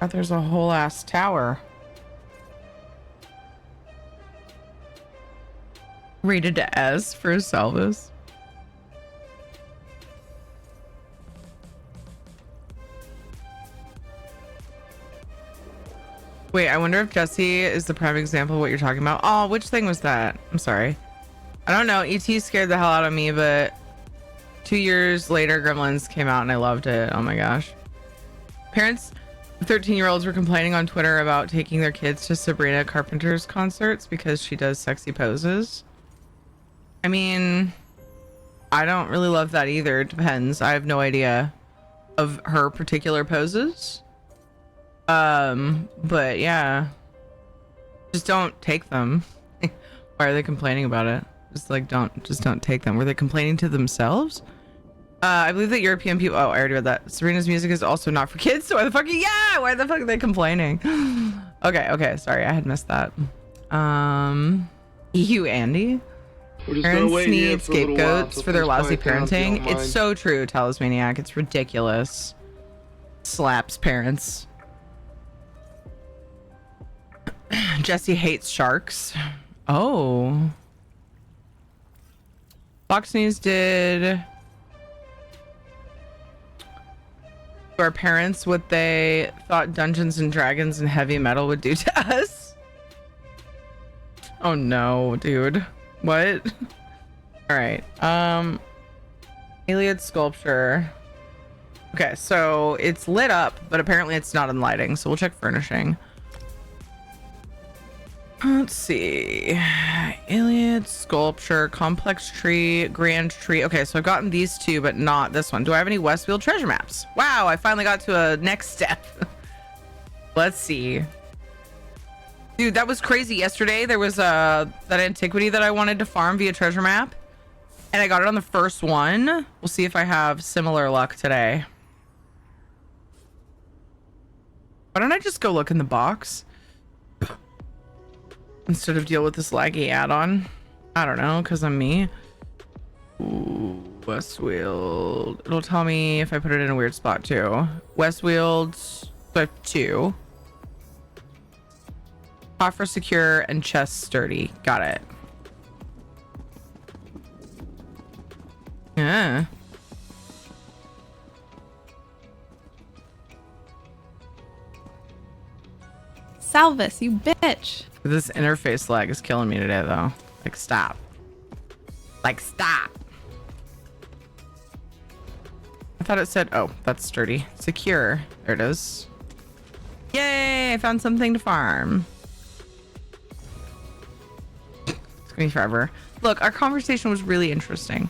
Oh, there's a whole ass tower. Rated S for Salvis. Wait, I wonder if Jesse is the prime example of what you're talking about. Oh, which thing was that? I'm sorry. I don't know. ET scared the hell out of me, but 2 years later, Gremlins came out and I loved it. Oh my gosh. Parents of 13-year-olds were complaining on Twitter about taking their kids to Sabrina Carpenter's concerts because she does sexy poses. I mean, I don't really love that either. It depends. I have no idea of her particular poses. But yeah, just don't take them. Why are they complaining about it? Just don't take them. Were they complaining to themselves? I believe that European people. Oh, I already read that. Serena's music is also not for kids. So why the fuck? Yeah, why the fuck are they complaining? Okay. Sorry, I had missed that. EU Andy. We're just gonna Parents wait here need for a little while scapegoats till for their things lousy quiet down, if you don't parenting. It's mind. so true, Talismaniac. It's ridiculous. Slaps parents. Jesse hates sharks. Oh. Fox News did to our parents what they thought Dungeons and Dragons and heavy metal would do to us. Oh no, dude. What? All right. Iliad sculpture. Okay, so it's lit up, but apparently it's not in lighting, so we'll check furnishing. Let's see. Iliad sculpture, complex tree, grand tree. Okay, so I've gotten these two, but not this one. Do I have any Westfield treasure maps? Wow, I finally got to a next step. Let's see. Dude, that was crazy. Yesterday, there was that antiquity that I wanted to farm via treasure map, and I got it on the first one. We'll see if I have similar luck today. Why don't I just go look in the box instead of deal with this laggy add-on? I don't know, because I'm me. Ooh, Westfield. It'll tell me if I put it in a weird spot too. Westfield, so I have 2. Offer secure and chest sturdy. Got it. Yeah. Salvis, you bitch. This interface lag is killing me today, though. Like, stop. Like, stop. I thought it said, oh, that's sturdy. Secure. There it is. Yay, I found something to farm. It's gonna be forever. Look, our conversation was really interesting.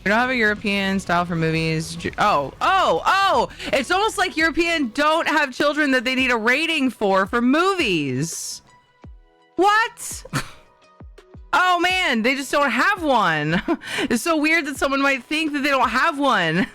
We don't have a European style for movies. Oh! It's almost like European don't have children that they need a rating for movies. What? Oh man, they just don't have one. It's so weird that someone might think that they don't have one.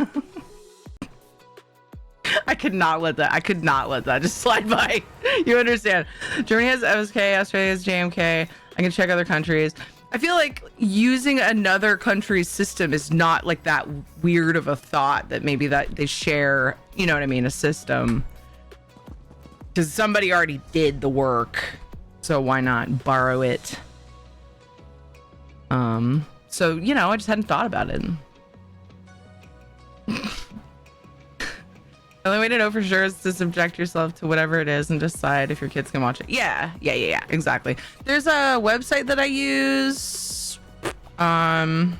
I could not let that just slide by. You understand? Germany has FSK, Australia has JMK. I can check other countries. I feel like using another country's system is not like that weird of a thought that maybe that they share, you know what I mean, a system. Because somebody already did the work. So why not borrow it? So, you know, I just hadn't thought about it. The only way to know for sure is to subject yourself to whatever it is and decide if your kids can watch it. Yeah, exactly. There's a website that I use. Right,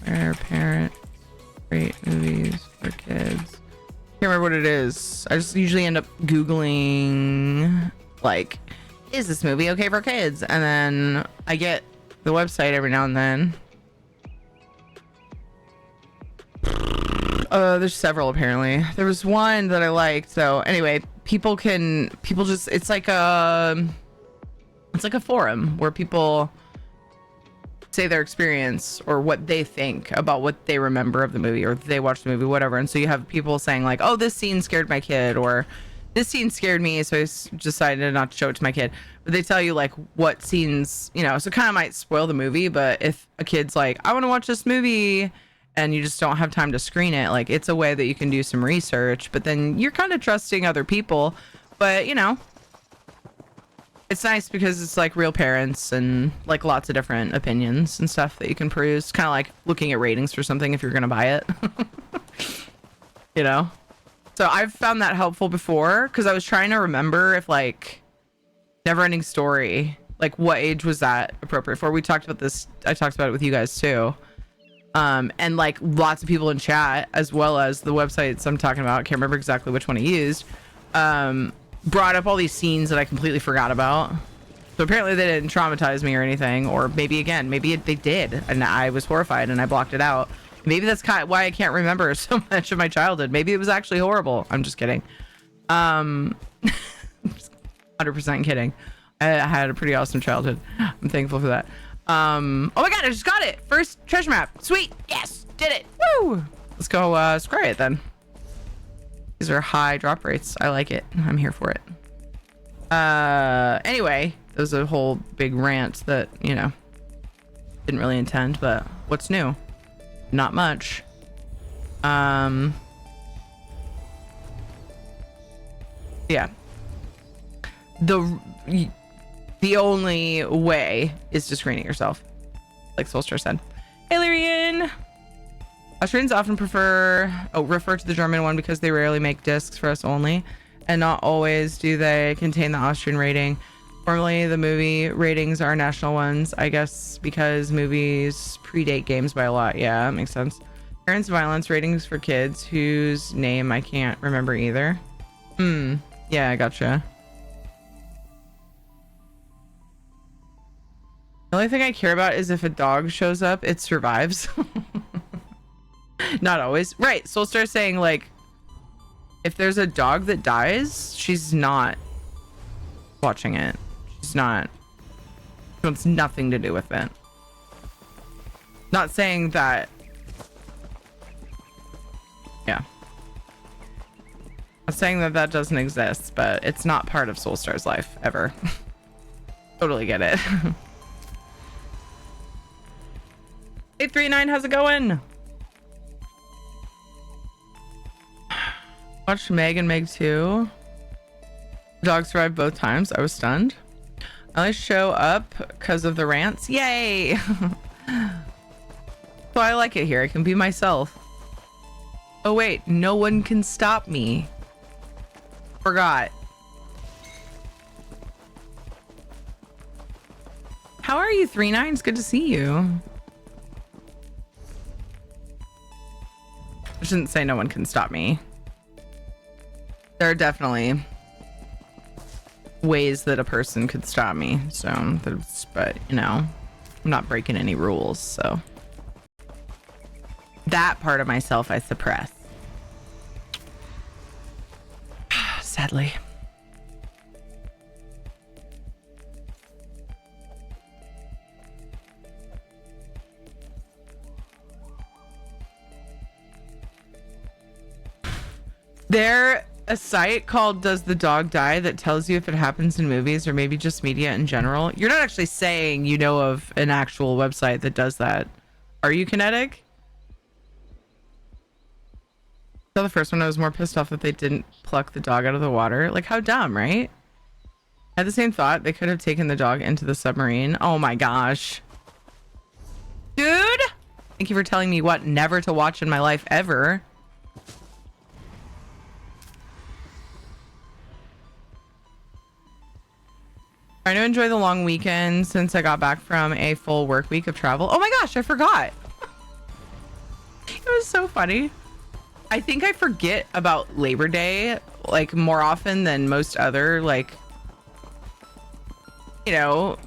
where parents rate movies for kids. Can't remember what it is. I just usually end up Googling, like, is this movie okay for kids? And then I get the website every now and then. There's several apparently. There was one that I liked. So anyway, it's like a forum where people say their experience or what they think about what they remember of the movie, or they watched the movie, whatever. And so you have people saying like, oh, this scene scared my kid, or this scene scared me, so I decided not to show it to my kid. But they tell you like what scenes, you know, so kind of might spoil the movie. But if a kid's like, I want to watch this movie, and you just don't have time to screen it, like, it's a way that you can do some research, but then you're kind of trusting other people. But, you know, it's nice because it's like real parents and like lots of different opinions and stuff that you can peruse. Kind of like looking at ratings for something if you're going to buy it. You know? So I've found that helpful before, because I was trying to remember if like Neverending Story, like what age was that appropriate for? We talked about this. I talked about it with you guys too. And like lots of people in chat, as well as the websites I'm talking about, can't remember exactly which one I used, brought up all these scenes that I completely forgot about. So apparently they didn't traumatize me or anything, or maybe they did, and I was horrified and I blocked it out. Maybe that's kind of why I can't remember so much of my childhood. Maybe it was actually horrible. I'm just kidding. 100% kidding. I had a pretty awesome childhood. I'm thankful for that. Oh my god, I just got it. First treasure map. Sweet. Yes, did it. Woo. Let's go scry it then. These are high drop rates. I like it. I'm here for it. Anyway, there's a whole big rant that, you know, didn't really intend, but what's new? Not much. Yeah. The only way is to screen it yourself, like Soulstar said. Hey, Lyrian. Austrians often refer to the German one because they rarely make discs for us only, and not always do they contain the Austrian rating. Formally, the movie ratings are national ones, I guess, because movies predate games by a lot. Yeah, that makes sense. Parents' violence ratings for kids whose name I can't remember either. Yeah, I gotcha. The only thing I care about is if a dog shows up, it survives. Not always. Right. Soulstar saying, like, if there's a dog that dies, she's not watching it. She's not. She wants nothing to do with it. Not saying that. Yeah. Not saying that that doesn't exist, but it's not part of Soulstar's life ever. Totally get it. 839, how's it going? Watched Meg and Meg 2. The dog survived both times. I was stunned. I only show up because of the rants. Yay! So I like it here. I can be myself. Oh wait, no one can stop me. Forgot. How are you, 39? It's good to see you. I shouldn't say no one can stop me. There are definitely ways that a person could stop me. So, but you know, I'm not breaking any rules. So that part of myself I suppress. Sadly. There a site called Does the Dog Die that tells you if it happens in movies or maybe just media in general. You're not actually saying you know of an actual website that does that. Are you, Kinetic? So the first one, I was more pissed off that they didn't pluck the dog out of the water. Like, how dumb, right? I had the same thought. They could have taken the dog into the submarine. Oh my gosh. Dude! Thank you for telling me what never to watch in my life ever. Trying to enjoy the long weekend since I got back from a full work week of travel. Oh my gosh, I forgot. It was so funny. I think I forget about Labor Day like more often than most other, like, you know,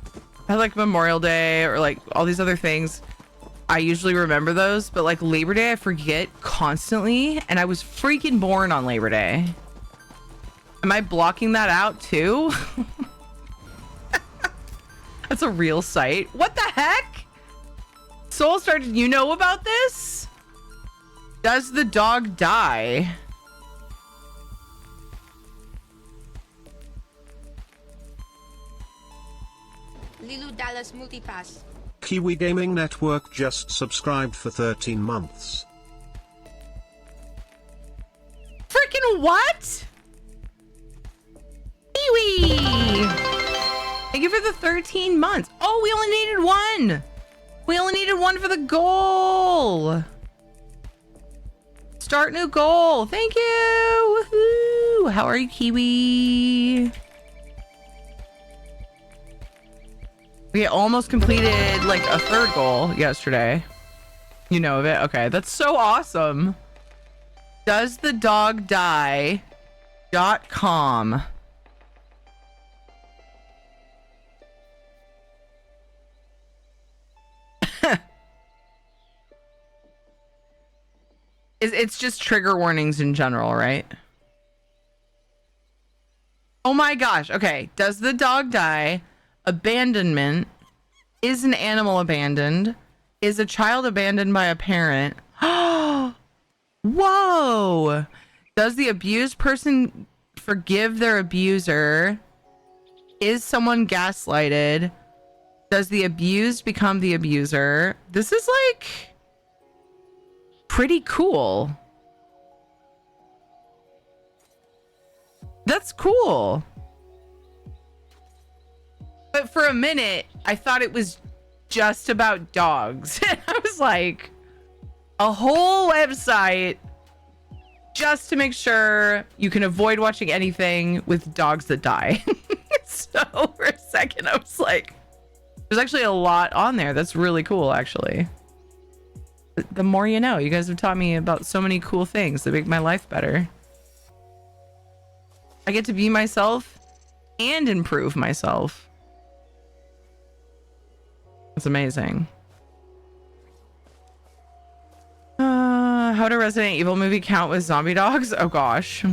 like Memorial Day or like all these other things. I usually remember those, but like Labor Day I forget constantly, and I was freaking born on Labor Day. Am I blocking that out too? That's a real site. What the heck? Soulstar, did you know about this? Does the dog die? Lilu Dallas Multipass. Kiwi Gaming Network just subscribed for 13 months. Freaking what? Kiwi! Thank you for the 13 months. Oh, we only needed one. We only needed one for the goal. Start new goal. Thank you. Woohoo. How are you, Kiwi? We almost completed like a third goal yesterday. You know of it? Okay, that's so awesome. Does the dog die.com. It's just trigger warnings in general, right? Oh my gosh. Okay. Does the dog die? Abandonment. Is an animal abandoned? Is a child abandoned by a parent? Whoa! Does the abused person forgive their abuser? Is someone gaslighted? Does the abused become the abuser? This is like pretty cool. That's cool. But for a minute, I thought it was just about dogs. And I was like, a whole website just to make sure you can avoid watching anything with dogs that die. So for a second, I was like, there's actually a lot on there. That's really cool, actually. The more you know. You guys have taught me about so many cool things that make my life better. I get to be myself and improve myself. It's amazing. How do Resident Evil movie count with zombie dogs? Oh gosh.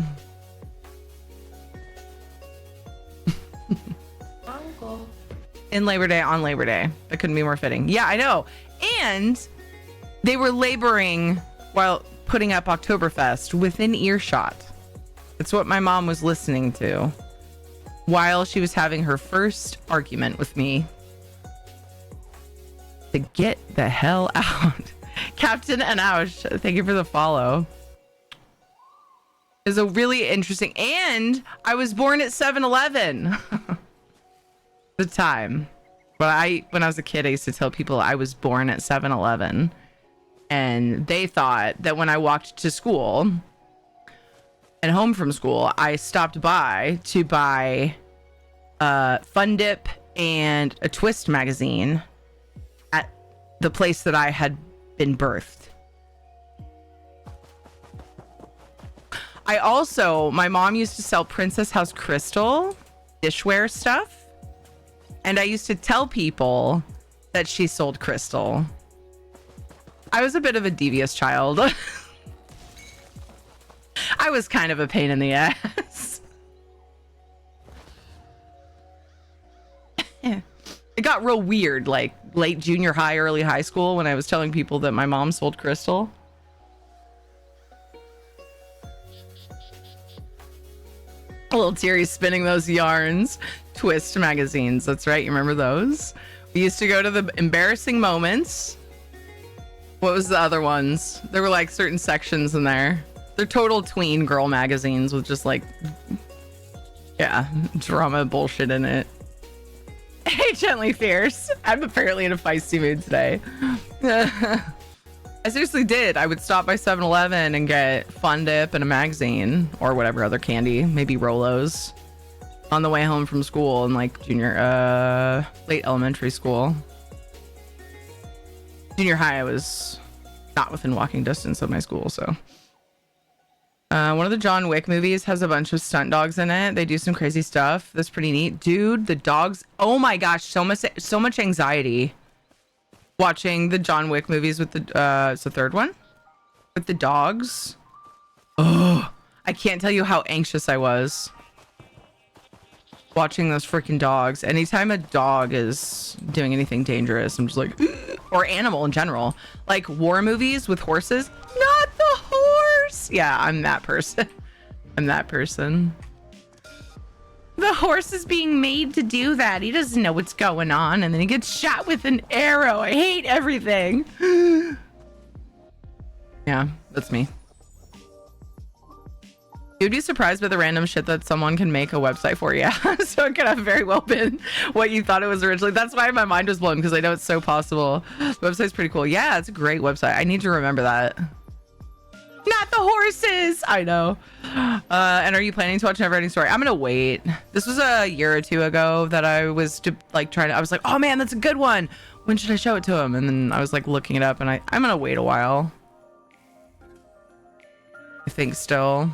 In Labor Day, on Labor Day. That couldn't be more fitting. Yeah, I know. And they were laboring while putting up Oktoberfest within earshot. It's what my mom was listening to while she was having her first argument with me. To get the hell out. Captain Anoush, thank you for the follow. It's a really interesting, and I was born at 7-Eleven. The time. But when I was a kid, I used to tell people I was born at 7-Eleven. And they thought that when I walked to school and home from school, I stopped by to buy Fun Dip and a Twist magazine at the place that I had been birthed. My mom used to sell Princess House Crystal dishware stuff. And I used to tell people that she sold crystal. I was a bit of a devious child. I was kind of a pain in the ass. It got real weird, like late junior high, early high school, when I was telling people that my mom sold crystal. A little teary spinning those yarns. Twist magazines, that's right, you remember those? We used to go to the embarrassing moments. What was the other ones? There were like certain sections in there. They're total tween girl magazines with just like, yeah, drama bullshit in it. Hey, Gently Fierce. I'm apparently in a feisty mood today. I seriously did. I would stop by 7-Eleven and get Fun Dip and a magazine or whatever other candy, maybe Rolos, on the way home from school in like late elementary school. Junior high, I was not within walking distance of my school, so. One of the John Wick movies has a bunch of stunt dogs in it. They do some crazy stuff. That's pretty neat. Dude, the dogs, oh my gosh, so much anxiety watching the John Wick movies with it's the third one? With the dogs. Oh, I can't tell you how anxious I was watching those freaking dogs. Anytime a dog is doing anything dangerous, I'm just like, or animal in general. Like war movies with horses, not the horse. Yeah, I'm that person. I'm that person. The horse is being made to do that. He doesn't know what's going on. And then he gets shot with an arrow. I hate everything. Yeah, that's me. You'd be surprised by the random shit that someone can make a website for. Yeah, so it could have very well been what you thought it was originally. That's why my mind was blown, because I know it's so possible. The website's pretty cool. Yeah, it's a great website. I need to remember that. Not the horses. I know. And are you planning to watch Neverending Story? I'm gonna wait. This was a year or two ago that I was I was like, oh man, that's a good one. When should I show it to him? And then I was like looking it up, and I'm gonna wait a while. I think still.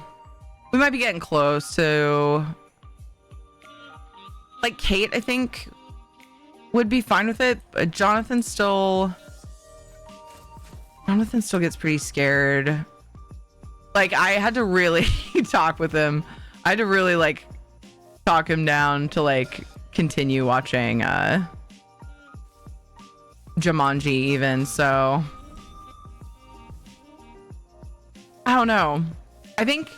We might be getting close to, like, Kate, I think, would be fine with it. But Jonathan still gets pretty scared. Like, I had to really talk with him. I had to really, like, talk him down to, like, continue watching Jumanji even, so I don't know. I think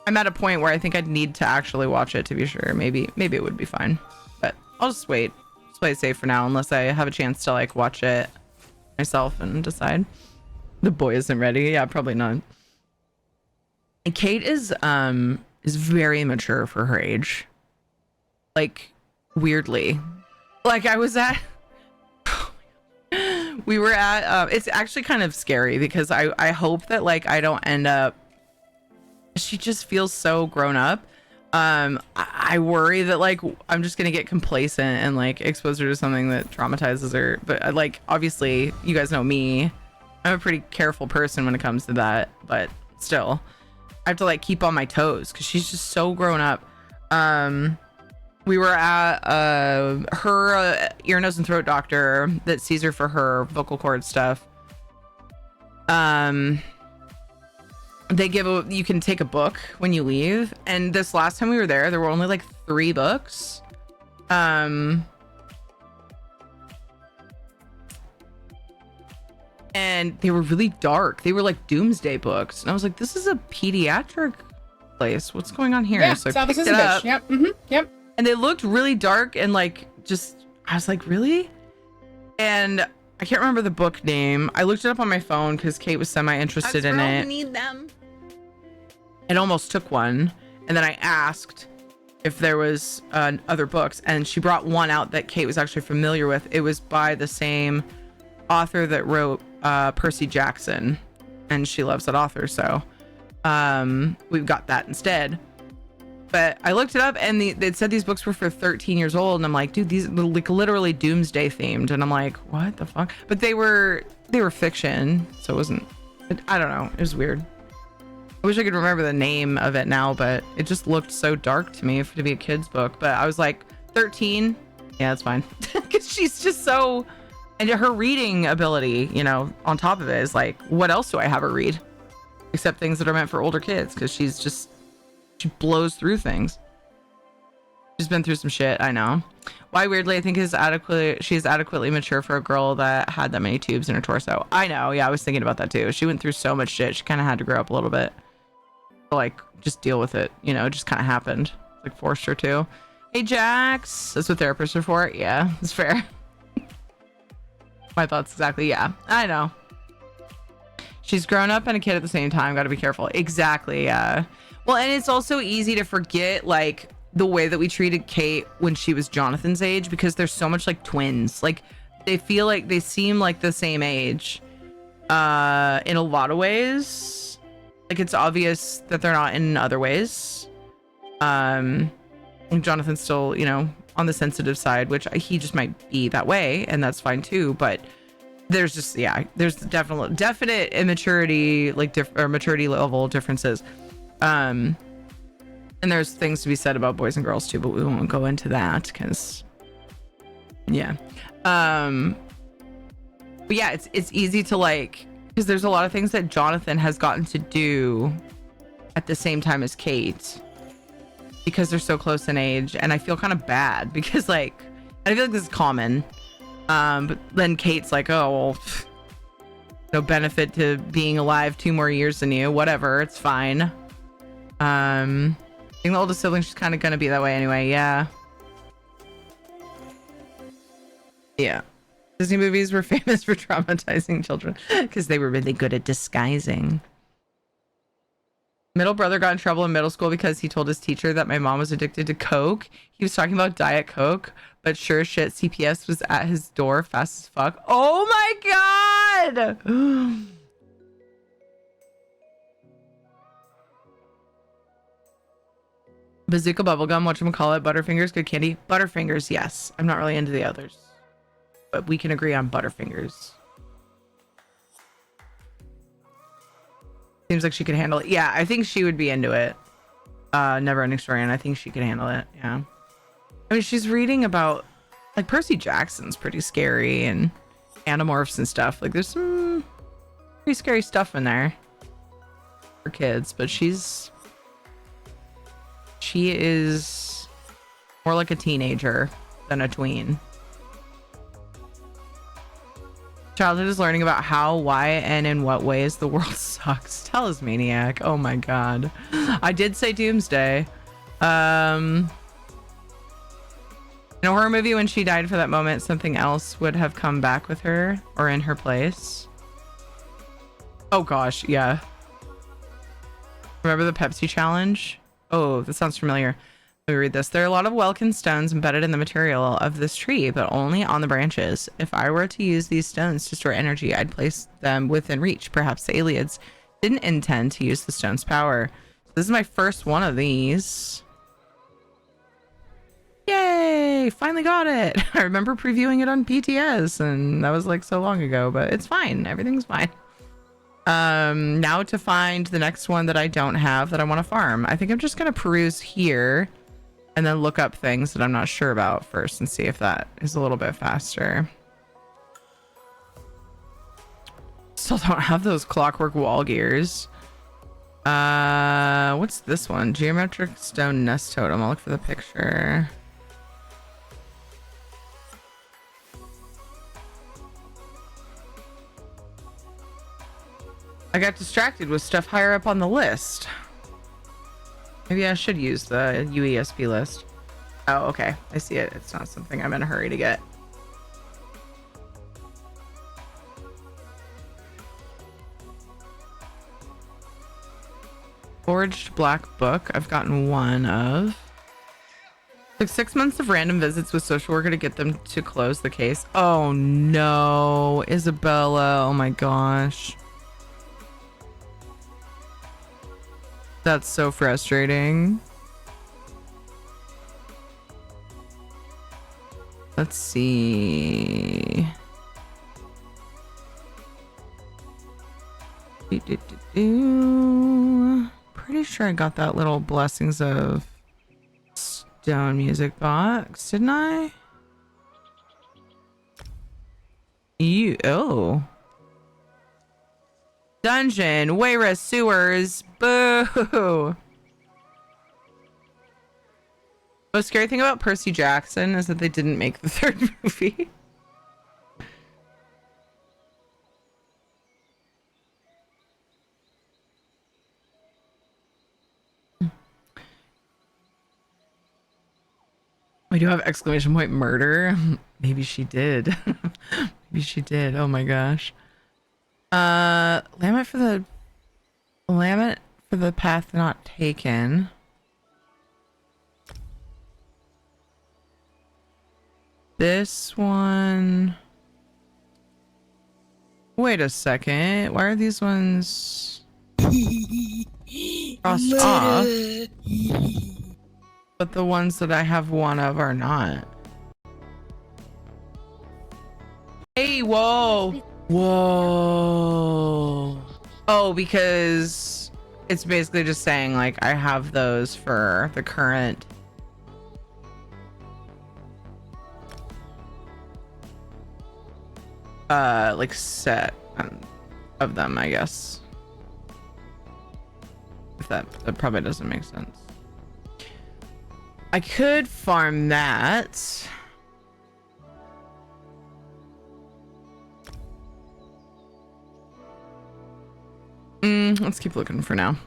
I'm at a point where I think I'd need to actually watch it to be sure. Maybe it would be fine, but I'll just wait. Just play it safe for now, unless I have a chance to like watch it myself and decide. The boy isn't ready. Yeah, probably not. And Kate is very mature for her age. Like weirdly. Like I was at we were at it's actually kind of scary because I hope that like I don't end up, she just feels so grown up. I worry that like I'm just gonna get complacent and like expose her to something that traumatizes her. But like obviously you guys know me, I'm a pretty careful person when it comes to that, but still I have to like keep on my toes because she's just so grown up. We were at her ear, nose, and throat doctor that sees her for her vocal cord stuff. They give you can take a book when you leave, and this last time we were there were only like 3 books. And they were really dark. They were like doomsday books, and I was like, this is a pediatric place. What's going on here? Yeah, so I South picked is it a up. bitch. Yep. Mm-hmm. Yep. And they looked really dark and like just I was like, really? And I can't remember the book name. I looked it up on my phone because Kate was semi-interested in it. Need them. It almost took one, and then I asked if there was other books, and she brought one out that Kate was actually familiar with. It was by the same author that wrote Percy Jackson, and she loves that author, so we've got that instead. But I looked it up, and it said these books were for 13 years old, and I'm like, dude, these are like literally doomsday themed, and I'm like, what the fuck? But they were fiction, so it wasn't. I don't know. It was weird. I wish I could remember the name of it now, but it just looked so dark to me to be a kid's book. But I was like, 13, yeah, that's fine, because she's just so, and her reading ability, you know, on top of it is like, what else do I have her read except things that are meant for older kids? Because she blows through things. She's been through some shit. I know. Why weirdly I think she's adequately mature for a girl that had that many tubes in her torso. I know. Yeah, I was thinking about that too. She went through so much shit. She kind of had to grow up a little bit. Like just deal with it. You know, it just kind of happened. Like forced her to. Hey Jax, that's what therapists are for. Yeah, it's fair. My thoughts exactly. Yeah, I know. She's grown up and a kid at the same time. Got to be careful. Exactly. Yeah. Well, and it's also easy to forget like the way that we treated Kate when she was Jonathan's age, because they're so much like twins. Like they seem like the same age in a lot of ways. Like it's obvious that they're not in other ways. And Jonathan's still, you know, on the sensitive side, which he just might be that way, and that's fine too. But there's just there's definite immaturity, like or maturity level differences. And there's things to be said about boys and girls too, but we won't go into that because yeah. But yeah, it's easy to like, because there's a lot of things that Jonathan has gotten to do at the same time as Kate because they're so close in age, and I feel kind of bad because like I feel like this is common. But then Kate's like, oh well, no benefit to being alive 2 more years than you, whatever, it's fine. Being the oldest sibling, she's kind of gonna be that way anyway. Yeah. Disney movies were famous for traumatizing children because they were really good at disguising. Middle brother got in trouble in middle school because he told his teacher that my mom was addicted to Coke. He was talking about Diet Coke, but sure as shit, CPS was at his door fast as fuck. Oh my god! Bazooka bubblegum, whatchamacallit, Butterfingers, good candy. Butterfingers, yes. I'm not really into the others, but we can agree on Butterfingers. Seems like she could handle it. Yeah, I think she would be into it. Never Ending Story, and I think she could handle it. Yeah. I mean, she's reading about, like, Percy Jackson's pretty scary, and Animorphs and stuff. Like, there's some pretty scary stuff in there for kids, but she is more like a teenager than a tween. Childhood is learning about how, why, and in what ways the world sucks. Tell us, Maniac. Oh my god. I did say Doomsday. In a horror movie, when she died for that moment, something else would have come back with her or in her place. Oh gosh, yeah. Remember the Pepsi challenge? Oh, this sounds familiar. Let me read this. There are a lot of Welkin stones embedded in the material of this tree, but only on the branches. If I were to use these stones to store energy, I'd place them within reach. Perhaps the aliens didn't intend to use the stone's power. So this is my first one of these. Yay! Finally got it. I remember previewing it on PTS, and that was like so long ago, but it's fine. Everything's fine. Now to find the next one that I don't have that I want to farm. I think I'm just gonna peruse here and then look up things that I'm not sure about first and see if that is a little bit faster. Still don't have those clockwork wall gears. What's this one? Geometric stone nest totem. I'll look for the picture. I got distracted with stuff higher up on the list. Maybe I should use the UESP list. Oh, okay. I see it. It's not something I'm in a hurry to get. Forged Black Book. I've gotten one of. Took 6 months of random visits with social worker to get them to close the case. Oh no, Isabella. Oh my gosh. That's so frustrating. Let's see. Pretty sure I got that little Blessings of Stone music box, didn't I? Oh. Dungeon, Wayra sewers, boo! The scary thing about Percy Jackson is that they didn't make the third movie. We do have exclamation point murder. Maybe she did. Maybe she did. Oh my gosh. Lament for the path not taken. This one. Wait a second. Why are these ones crossed off? But the ones that I have one of are not. Hey, whoa. Whoa. Oh, because it's basically just saying like I have those for the current like set of them, I guess. If that probably doesn't make sense. I could farm that. Let's keep looking for now.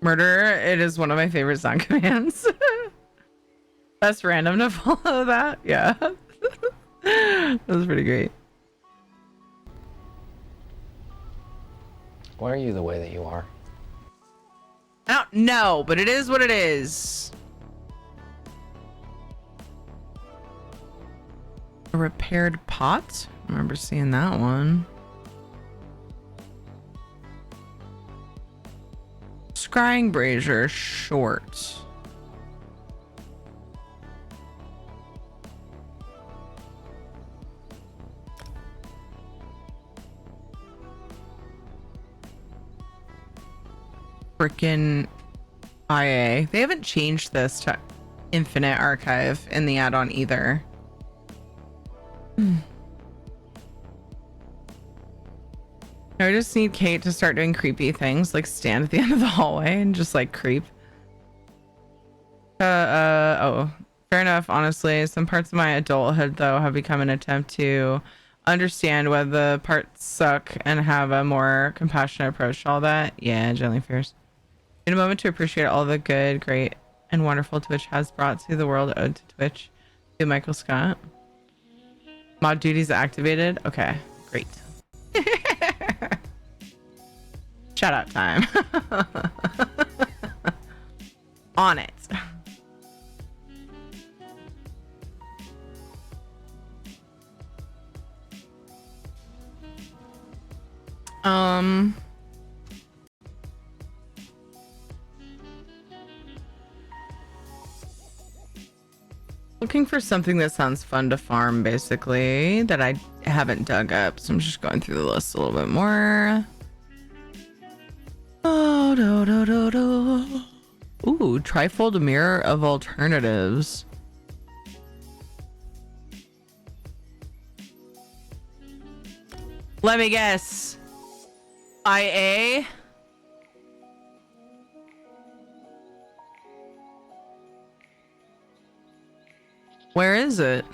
Murder, it is one of my favorite song commands. That's random to follow that. Yeah. That was pretty great. Why are you the way that you are? I don't know, but it is what it is. A repaired pot? I remember seeing that one. Scrying brazier, short. Frickin' IA. They haven't changed this to Infinite Archive in the add-on either. I just need Kate to start doing creepy things, like stand at the end of the hallway and just like creep. Oh, fair enough. Honestly, some parts of my adulthood, though, have become an attempt to understand whether the parts suck and have a more compassionate approach to all that. Yeah, generally fierce. In a moment to appreciate all the good, great, and wonderful Twitch has brought to the world. Ode to Twitch. To Michael Scott. Mod duties activated. Okay, great. Shout out time. On it. Looking for something that sounds fun to farm, basically, that I haven't dug up. So I'm just going through the list a little bit more. Oh, do, do, do, do. Ooh, trifold mirror of alternatives. Let me guess. IA? Where is it?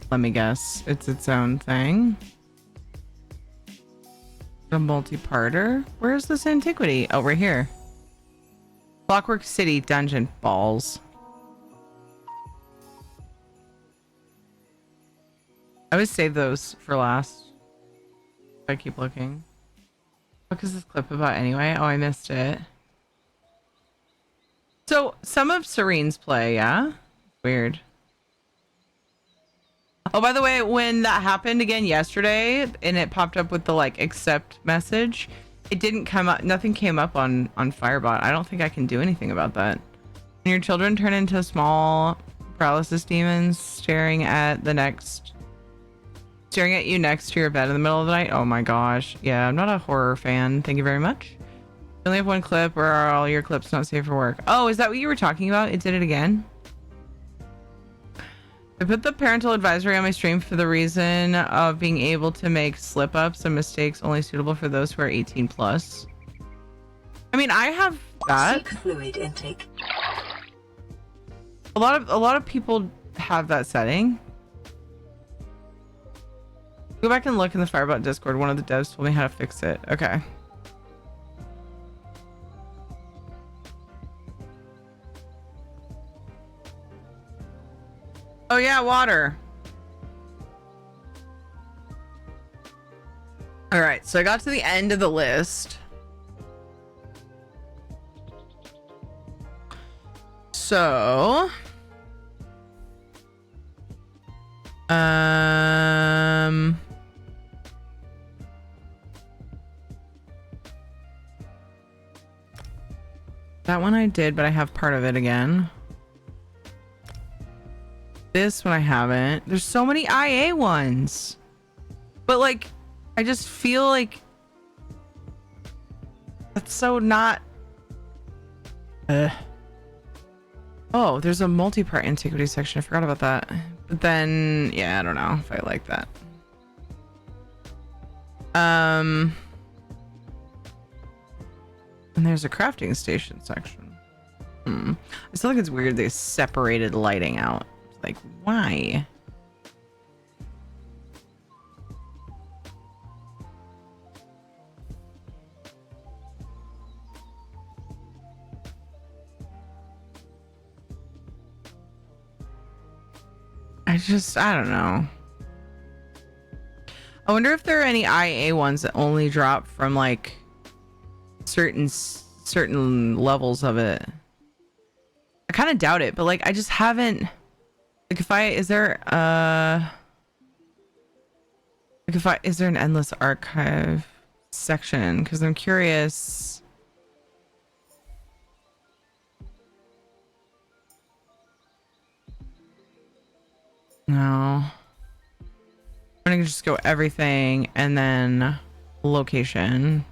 Let me guess. It's its own thing. A multi-parter? Where's this antiquity? Oh, right here. Clockwork City Dungeon Balls. I always save those for last. I keep looking. What is this clip about anyway? Oh, I missed it. So, some of Serene's play, yeah? Weird. Oh, by the way, when that happened again yesterday and it popped up with the like accept message, it didn't come up. Nothing came up on Firebot. I don't think I can do anything about that. When your children turn into small paralysis demons staring at you next to your bed in the middle of the night. Oh my gosh. Yeah, I'm not a horror fan. Thank you very much. You only have one clip, or are all your clips not safe for work? Oh, is that what you were talking about? It did it again. I put the parental advisory on my stream for the reason of being able to make slip-ups and mistakes only suitable for those who are 18 plus. I mean, I have that. Seek fluid intake. A lot of people have that setting. Go back and look in the Firebot Discord. One of the devs told me how to fix it. Okay. Oh yeah, water. All right, so I got to the end of the list. So, that one I did, but I have part of it again. This one I haven't. There's so many IA ones. But like, I just feel like that's so not... Oh, there's a multi-part antiquity section. I forgot about that. But then, yeah, I don't know if I like that. And there's a crafting station section. I still think it's weird they separated lighting out. Like, why? I don't know. I wonder if there are any IA ones that only drop from like certain levels of it. I kind of doubt it, but like I just haven't. Like is there an endless archive section? Because I'm curious. No. I'm gonna just go everything and then location.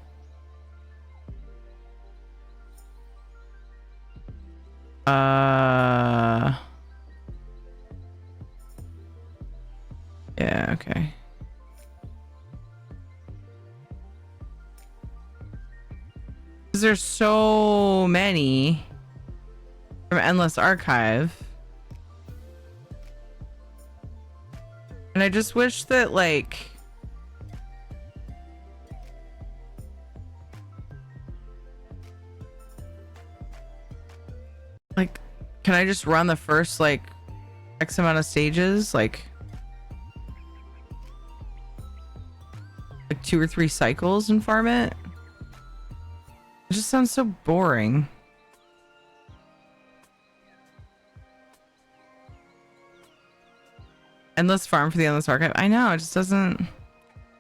Yeah, okay. There's so many from Endless Archive. And I just wish that, like, can I just run the first, like, X amount of stages? Like 2 or 3 cycles and farm it? It just sounds so boring. Endless farm for the Endless Archive. I know, it just doesn't...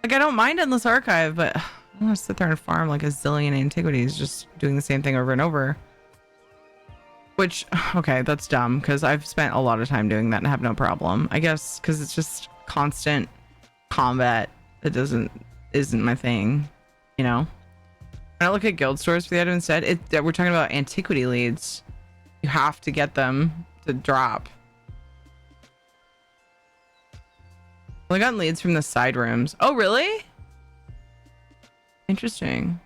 Like, I don't mind Endless Archive, but I don't want to sit there and farm like a zillion antiquities just doing the same thing over and over. Which, okay, that's dumb, because I've spent a lot of time doing that and have no problem. I guess because it's just constant combat that isn't my thing, you know? When I look at guild stores for the item instead, we're talking about antiquity leads. You have to get them to drop. I got leads from the side rooms. Oh, really? Interesting.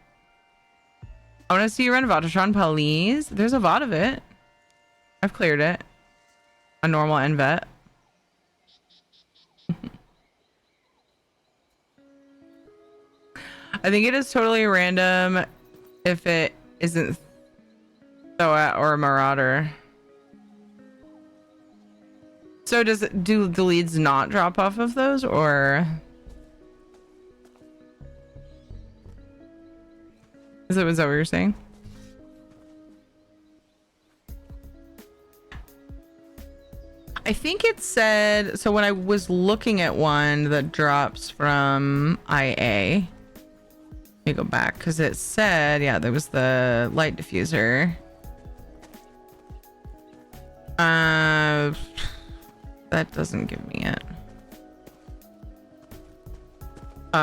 I want to see you run Vatatron, please. There's a VOD of it. I've cleared it. A normal NVET. I think it is totally random if it isn't Thoat or a Marauder. So do the leads not drop off of those, or was that what you're saying? I think it said, so when I was looking at one that drops from IA, let me go back, because it said, yeah, there was the light diffuser. That doesn't give me it.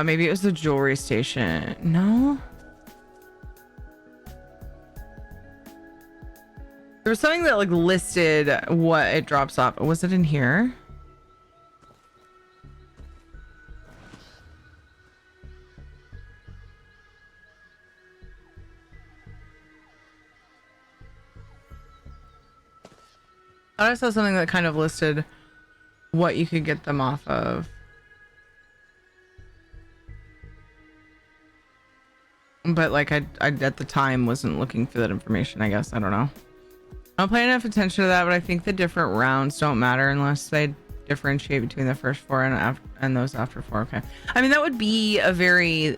Maybe it was the jewelry station. No? There was something that like listed what it drops off. Was it in here? I thought I saw something that kind of listed what you could get them off of. But like I at the time wasn't looking for that information, I guess. I don't know. I don't pay enough attention to that, but I think the different rounds don't matter unless they differentiate between the first 4 and those after 4. Okay. I mean, that would be a very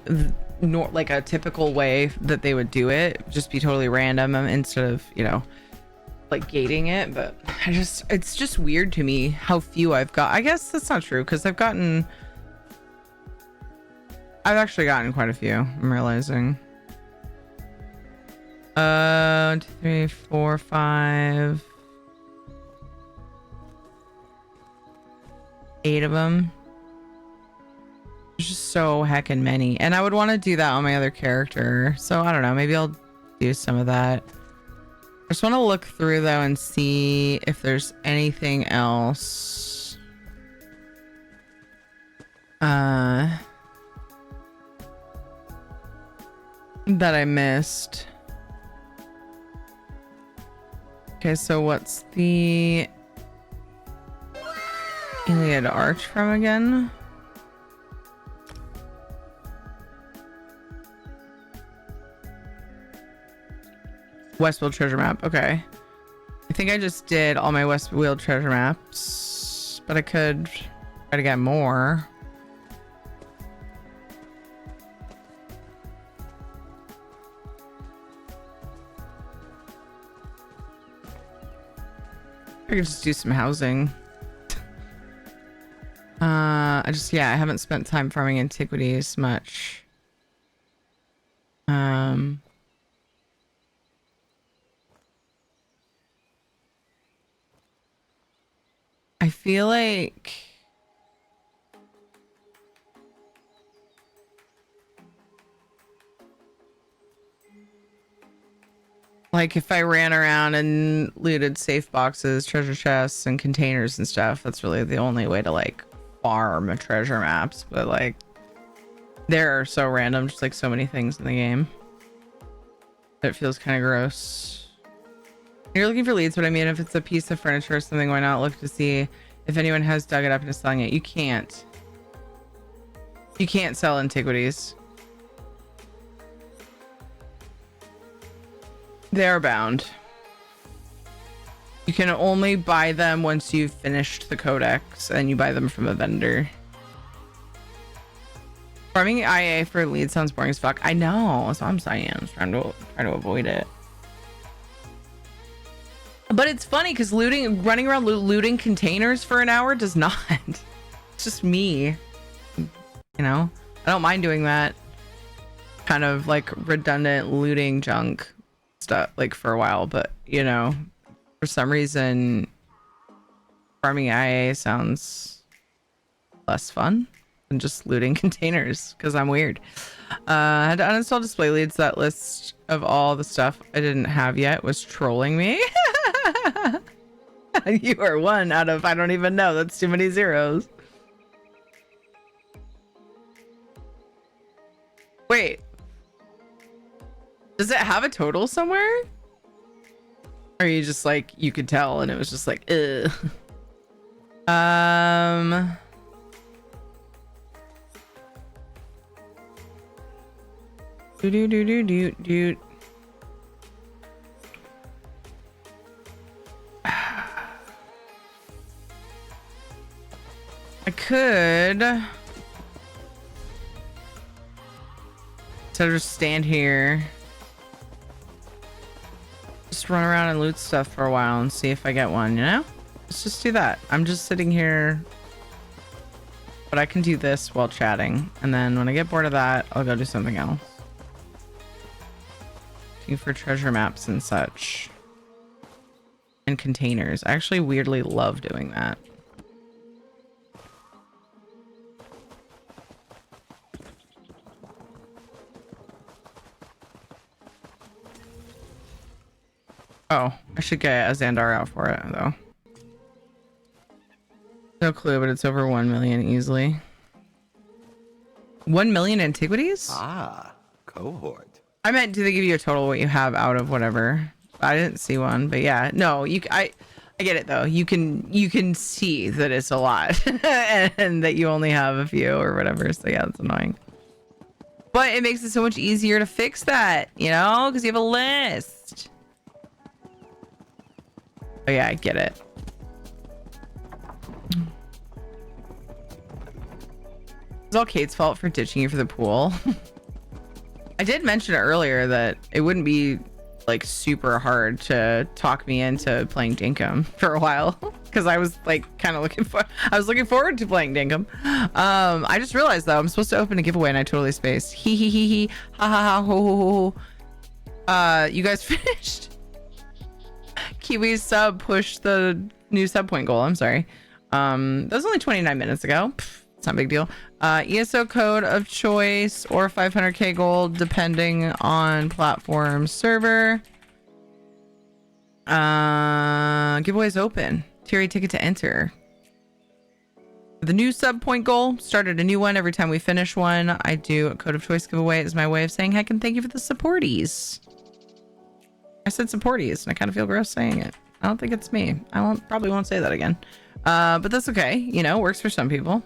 like a typical way that they would do it, just be totally random instead of, you know, like gating it. But it's just weird to me how few I've got. I guess that's not true, because I've actually gotten quite a few, I'm realizing. 1, 2, 3, 4, 5, 8 of them. There's just so heckin' many, and I would want to do that on my other character, so I don't know, maybe I'll do some of that. I just want to look through though and see if there's anything else that I missed. Okay, so what's the Iliad Arch from again? Westfield treasure map. Okay. I think I just did all my Westfield treasure maps, but I could try to get more. I could just do some housing. I haven't spent time farming antiquities much. I feel like if I ran around and looted safe boxes, treasure chests, and containers and stuff, that's really the only way to like farm treasure maps. But like, they're so random, just like so many things in the game. It feels kind of gross. You're looking for leads, but I mean, if it's a piece of furniture or something, why not look to see if anyone has dug it up and is selling it? You can't. You can't sell antiquities. They're bound. You can only buy them once you've finished the codex and you buy them from a vendor. Farming IA for leads sounds boring as fuck. I know, that's what I'm saying. I'm trying to avoid it. But it's funny because running around looting containers for an hour does not. It's just me. You know, I don't mind doing that kind of like redundant looting junk stuff like for a while, but you know, for some reason farming IA sounds less fun than just looting containers because I'm weird. I had to uninstall display leads. That list of all the stuff I didn't have yet was trolling me. You are one out of I don't even know. That's too many zeros. Wait, does it have a total somewhere? Or are you just like, you could tell and it was just like, ugh. Do. I could instead of just stand here, just run around and loot stuff for a while and see if I get one, you know? Let's just do that. I'm just sitting here, but I can do this while chatting, and then when I get bored of that, I'll go do something else. Looking for treasure maps and such, and containers. I actually weirdly love doing that. Oh, I should get a Xandar out for it, though. No clue, but it's over 1 million easily. 1 million antiquities? Ah, cohort. I meant, do they give you a total what you have out of whatever? I didn't see one, but yeah. No, I get it, though. You can see that it's a lot and that you only have a few or whatever. So yeah, it's annoying. But it makes it so much easier to fix that, you know, because you have a list. Oh yeah, I get it. It's all Kate's fault for ditching you for the pool. I did mention earlier that it wouldn't be like super hard to talk me into playing Dinkum for a while because I was like kind of looking forward to playing Dinkum. I just realized though I'm supposed to open a giveaway and I totally spaced. Hee hee hee hee ha ha ha ho ho ho. You guys finished? Kiwi's sub pushed the new sub point goal. I'm sorry. That was only 29 minutes ago. Pff, it's not a big deal. ESO code of choice or 500k gold depending on platform server. Giveaways open. Tier ticket to enter. The new sub point goal started a new one every time we finish one. I do a code of choice giveaway as my way of saying heck and thank you for the supporties. I said supporties and I kind of feel gross saying it. I don't think it's me. Probably won't say that again. But that's okay. You know, works for some people.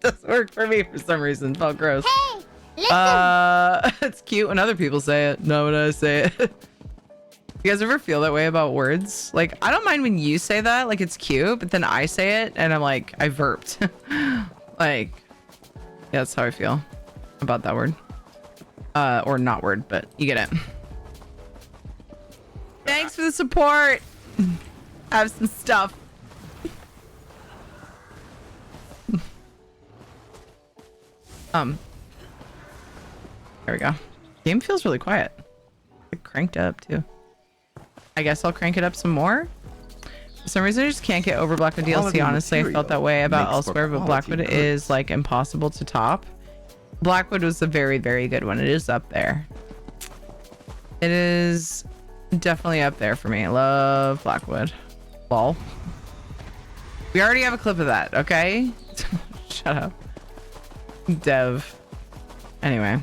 Doesn't work for me for some reason. Felt gross. Hey, listen. It's cute when other people say it. Not when I say it. You guys ever feel that way about words? Like, I don't mind when you say that, like it's cute, but then I say it and I'm like, I verped. Like, yeah, that's how I feel about that word. Or not word, but you get it. Thanks for the support. Have some stuff. There we go. Game feels really quiet. It cranked up too. I guess I'll crank it up some more. some reason I just can't get over Blackwood Quality DLC. Honestly, I felt that way about makes for Elsewhere, but quality Blackwood goods. is like impossible to top. Blackwood was a very, very good one. It is up there. It is definitely up there for me. I love Blackwood. Lol. We already have a clip of that, okay? Shut up. Dev. Anyway.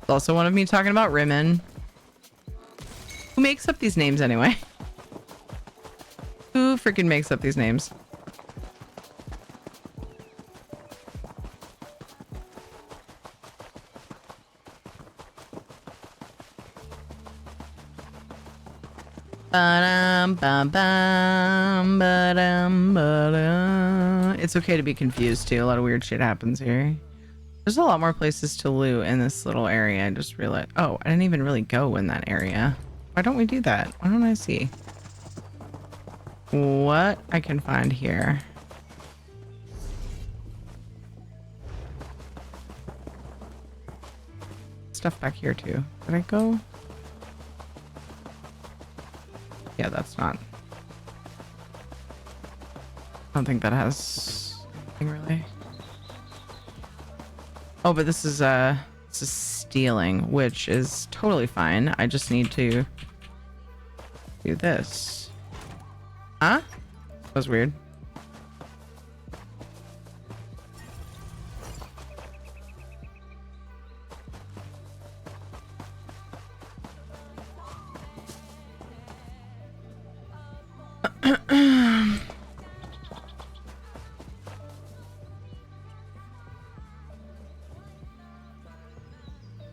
It's also one of me talking about Rimmon. Who makes up these names anyway? Who freaking makes up these names? It's okay to be confused too. A lot of weird shit happens here. There's a lot more places to loot in this little area. I just realized. Oh, I didn't even really go in that area. Why don't we do that? Why don't I see what I can find here? Stuff back here too. Did I go? Yeah, that's not. I don't think that has anything really. Oh, but this is stealing, which is totally fine. I just need to do this. Huh? That was weird.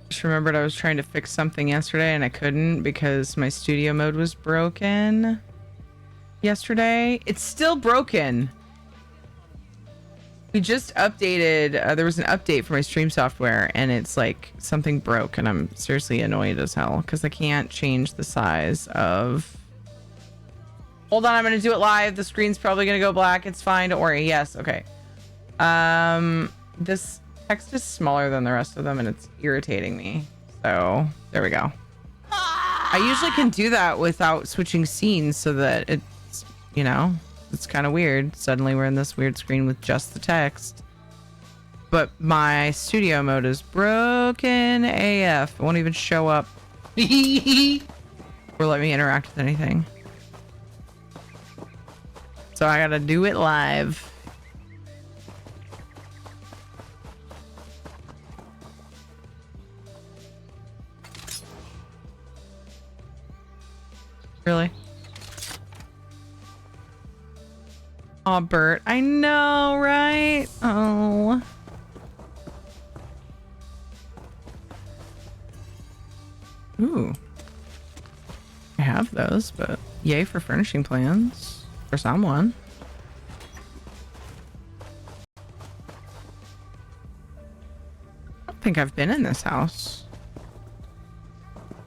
Just remembered I was trying to fix something yesterday and I couldn't because my studio mode was broken yesterday. It's still broken. We just updated. There was an update for my stream software and it's like something broke and I'm seriously annoyed as hell because I can't change the size of... Hold on, I'm going to do it live. The screen's probably going to go black. It's fine. Don't worry. Yes. Okay. This text is smaller than the rest of them and it's irritating me. So there we go. I usually can do that without switching scenes so that it's, you know, it's kind of weird. Suddenly we're in this weird screen with just the text. But my studio mode is broken AF. It won't even show up or let me interact with anything. So I gotta do it live. Really? Aw, Bert. I know, right? Oh. Ooh. I have those, but yay for furnishing plans. For someone. I don't think I've been in this house.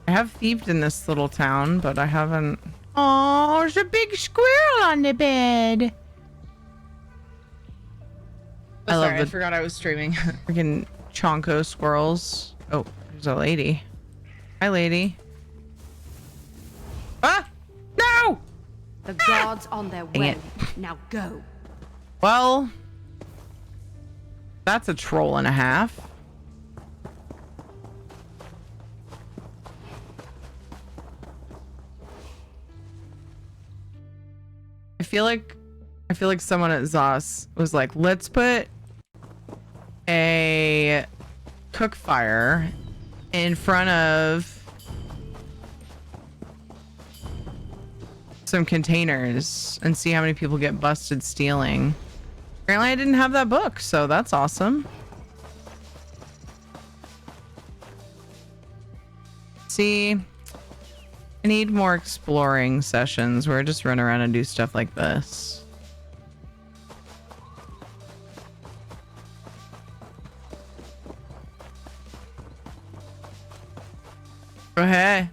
I have thieved in this little town, but I haven't. Oh, there's a big squirrel on the bed. I love I forgot I was streaming. Freaking chonko squirrels. Oh, there's a lady. Hi, lady. Ah! No! The guards on their Dang way. it. Now go. Well, that's a troll and a half. I feel like someone at Zos was like, let's put a cook fire in front of some containers and see how many people get busted stealing. Apparently I didn't have that book, so that's awesome. See, I need more exploring sessions where I just run around and do stuff like this. Oh, hey.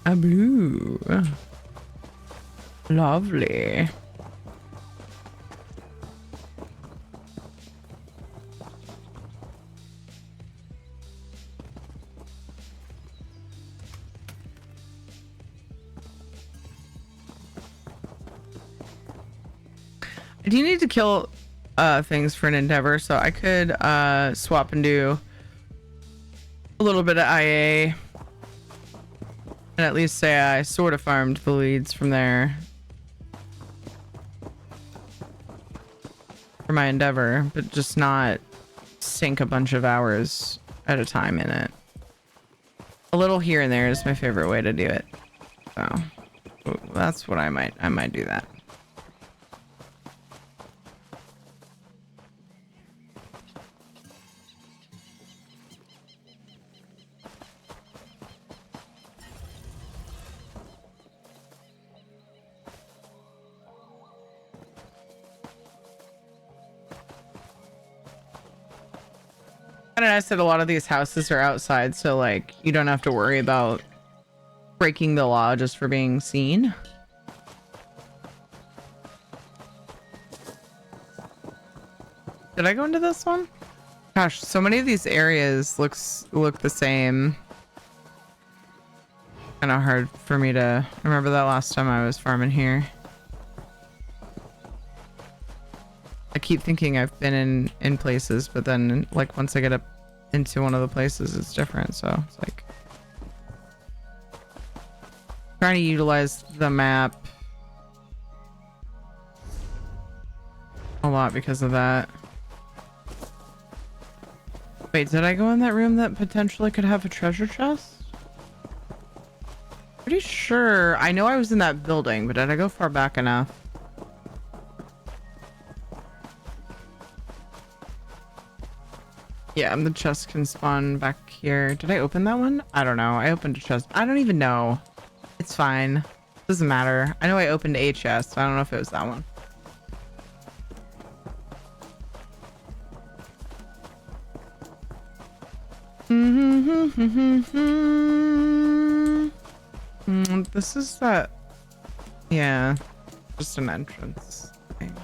A blue. Lovely. I do need to kill things for an endeavor, so I could swap and do a little bit of IA and at least say I sort of farmed the leads from there for my endeavor, but just not sink a bunch of hours at a time in it. A little here and there is my favorite way to do it, so that's what I might do that. Kind of nice that a lot of these houses are outside, so like you don't have to worry about breaking the law just for being seen. Did I go into this one? Gosh, so many of these areas look the same. Kind of hard for me to remember that last time I was farming here. I keep thinking I've been in places, but then like once I get up into one of the places, it's different. So it's like trying to utilize the map a lot because of that. Wait, did I go in that room that potentially could have a treasure chest? Pretty sure. I know I was in that building, but did I go far back enough? Yeah, the chest can spawn back here. Did I open that one? I don't know. I opened a chest. I don't even know. It's fine. Doesn't matter. I know I opened a chest. I don't know if it was that one. This is that. Yeah, just an entrance thing.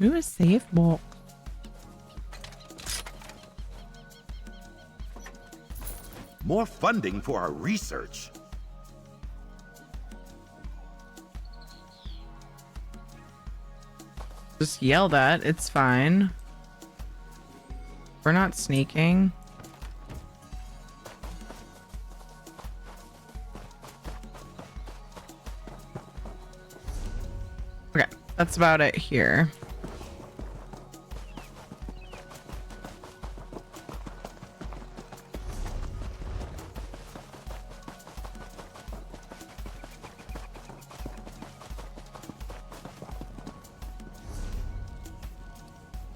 Ooh, a safe box. More funding for our research. Just yell that. It's fine. We're not sneaking. Okay, that's about it here.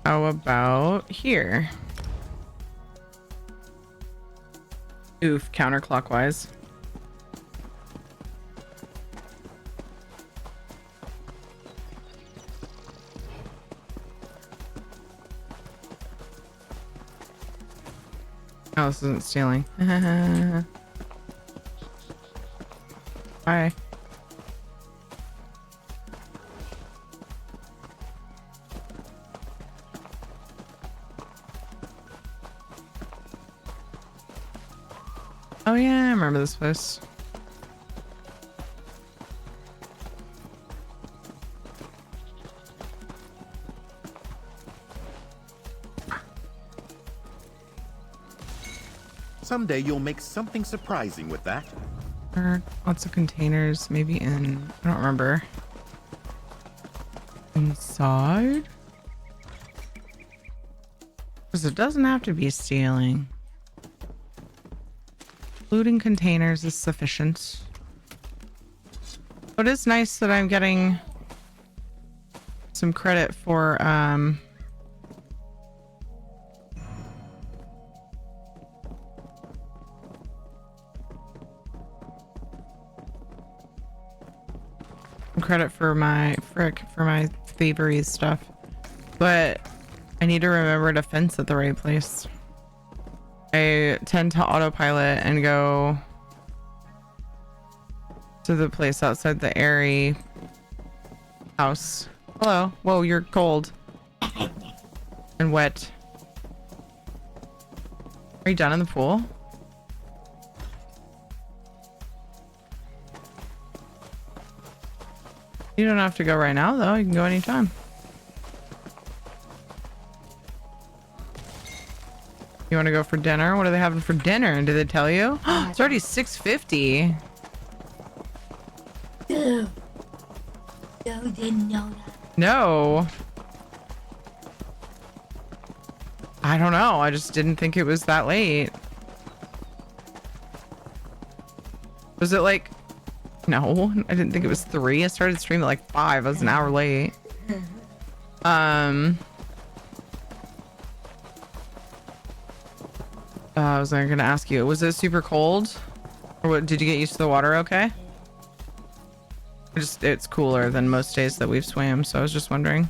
How about here? Oof, counterclockwise. Oh, this isn't stealing. Bye. Oh yeah, I remember this place. Someday you'll make something surprising with that. There are lots of containers, maybe in, I don't remember. Inside? Because it doesn't have to be stealing. Looting containers is sufficient. But it's nice that I'm getting some credit for credit for my thievery stuff, but I need to remember to fence at the right place. I tend to autopilot and go to the place outside the Airy house. Hello. Whoa, you're cold and wet. Are you done in the pool? You don't have to go right now, though. You can go anytime. You want to go for dinner? What are they having for dinner? Did they tell you? It's already 6:50. No, didn't know that. No. I don't know. I just didn't think it was that late. Was it like... No, I didn't think it was 3. I started streaming at like 5. I was an hour late. I was gonna ask you, was it super cold? Or what, did you get used to the water okay? It's cooler than most days that we've swam, so I was just wondering.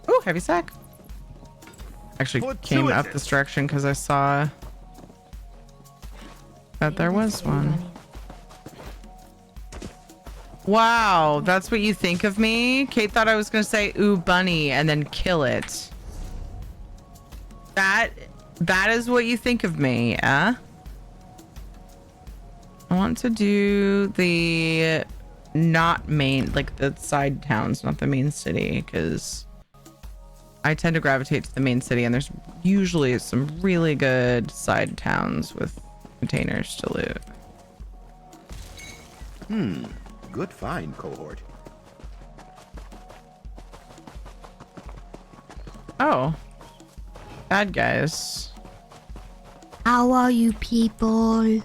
Oh, heavy sack. Actually came up this direction because I saw that there was one. Wow, that's what you think of me? Kate thought I was gonna say ooh bunny and then kill it. That is what you think of me, I want to do the not main, like the side towns, not the main city, because I tend to gravitate to the main city and there's usually some really good side towns with containers to loot. Good find, cohort. Oh. Bad guys. How are you people?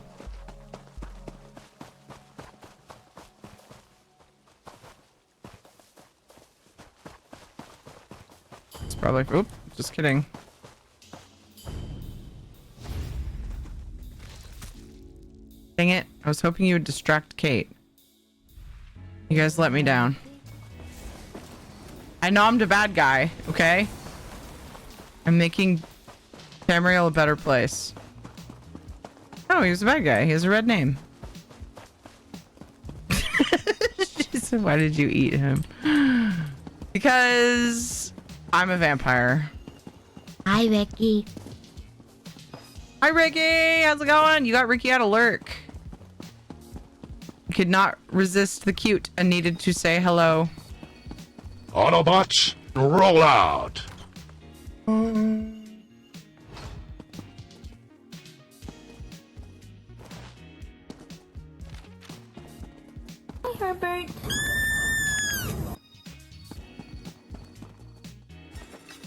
It's probably... Oop, just kidding. Dang it. I was hoping you would distract Kate. You guys let me down. I know I'm the bad guy, okay? I'm making Tamriel a better place. Oh, he was a bad guy. He has a red name. She said, why did you eat him? Because I'm a vampire. Hi, Ricky. Hi, Ricky. How's it going? You got Ricky out of lurk. Could not resist the cute and needed to say hello. Autobots, roll out. Herbert.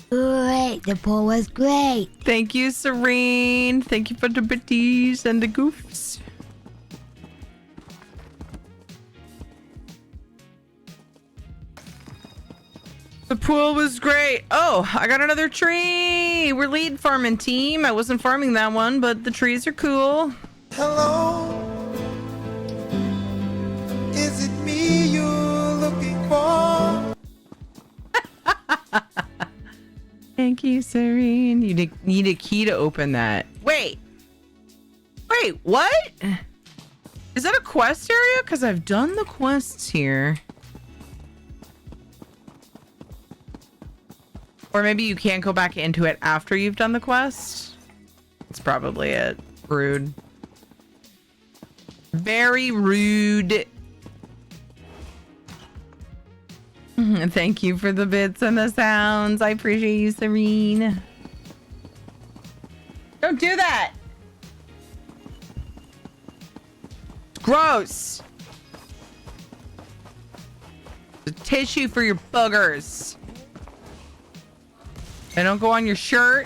Great. The poll was great. Thank you, Serene. Thank you for the bitties and the goofs. The pool was great. Oh, I got another tree. We're lead farming team. I wasn't farming that one, but the trees are cool. Hello, is it me you're looking for? Thank you, Serene. You need a key to open that. Wait, what? Is that a quest area? Because I've done the quests here. Or maybe you can't go back into it after you've done the quest. That's probably it. Rude. Very rude. Thank you for the bits and the sounds. I appreciate you, Serene. Don't do that. It's gross. The tissue for your boogers. They don't go on your shirt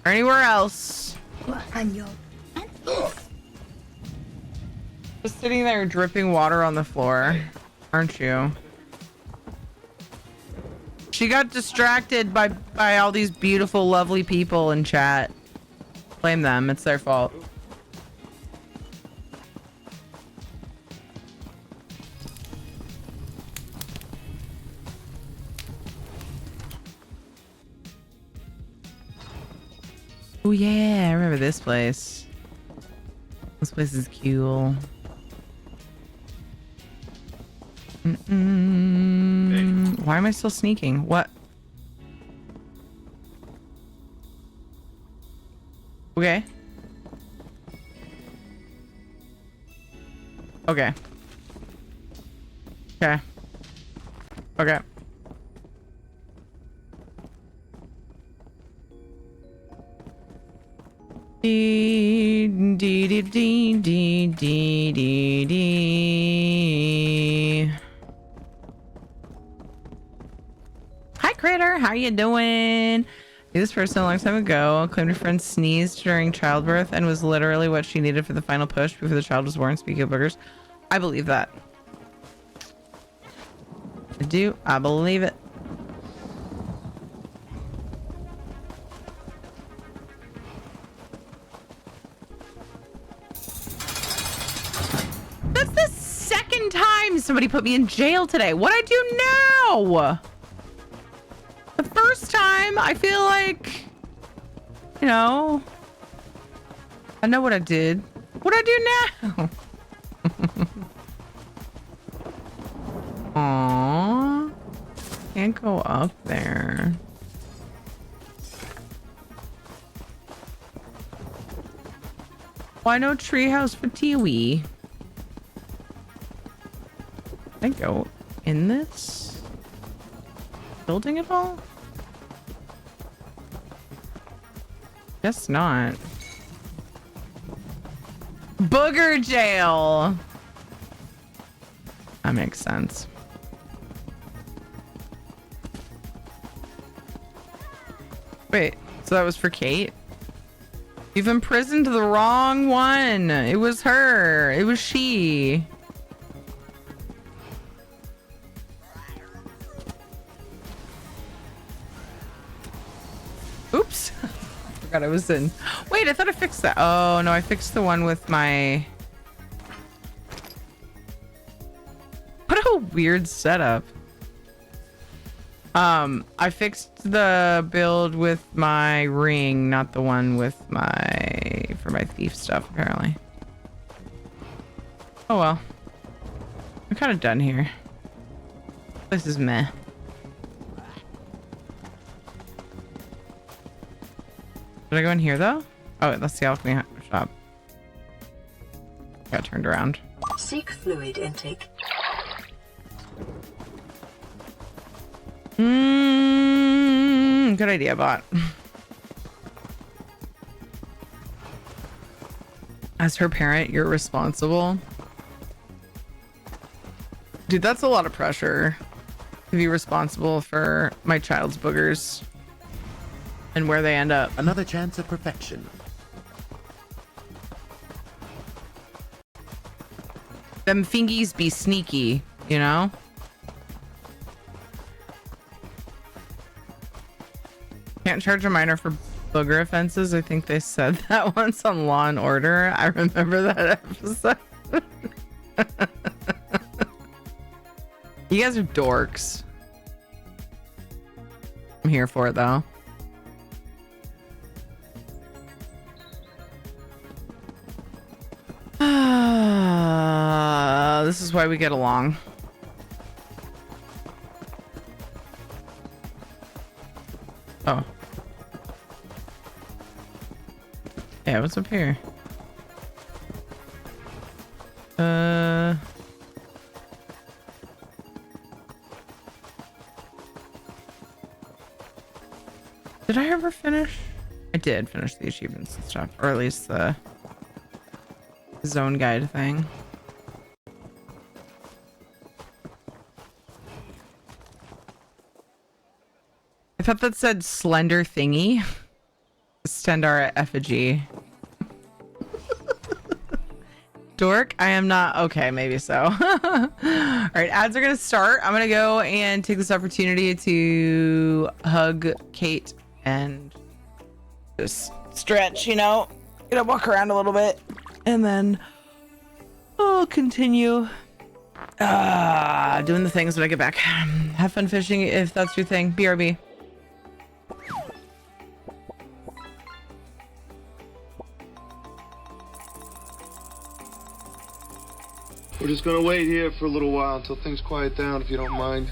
or anywhere else. Just sitting there dripping water on the floor, aren't you? She got distracted by all these beautiful, lovely people in chat. Blame them. It's their fault. Oh yeah, I remember this place. This place is cool. Why am I still sneaking? What? Okay. Okay. Okay. Okay. Dee dee dee dee dee dee dee dee. Hi Critter, how you doing? This person a long time ago claimed her friend sneezed during childbirth and was literally what she needed for the final push before the child was born. Speaking of boogers, I believe that. I do. I believe it. That's the second time somebody put me in jail today. What'd I do now? The first time, I feel like, you know, I know what I did. What'd I do now? Aww. Can't go up there. Why no treehouse for Tiwi? Can I go in this building at all? Guess not. Booger jail. That makes sense. Wait, so that was for Kate? You've imprisoned the wrong one. It was her. It was she. Oops. I forgot I was in. Wait, I thought I fixed that. Oh, no, I fixed the one with my... What a weird setup. I fixed the build with my ring, not the one with my... for my thief stuff, apparently. Oh, well. I'm kind of done here. This is meh. Did I go in here, though? Oh, that's the alchemy shop. Got turned around. Seek fluid intake. Good idea, bot. As her parent, you're responsible. Dude, that's a lot of pressure to be responsible for my child's boogers and where they end up. Another chance at perfection. Them fingies be sneaky, you know? Can't charge a minor for booger offenses. I think they said that once on Law and Order. I remember that episode. You guys are dorks. I'm here for it, though. This is why we get along. Oh. Yeah, what's up here? Did I ever finish? I did finish the achievements and stuff, or at least the zone guide thing. I thought that said slender thingy. Send our effigy. Dork, I am not. Okay, maybe so. All right, ads are gonna start. I'm gonna go and take this opportunity to hug Kate and just stretch, you know, gonna walk around a little bit and then I'll continue doing the things when I get back. Have fun fishing if that's your thing. BRB. We're just gonna wait here for a little while until things quiet down, if you don't mind.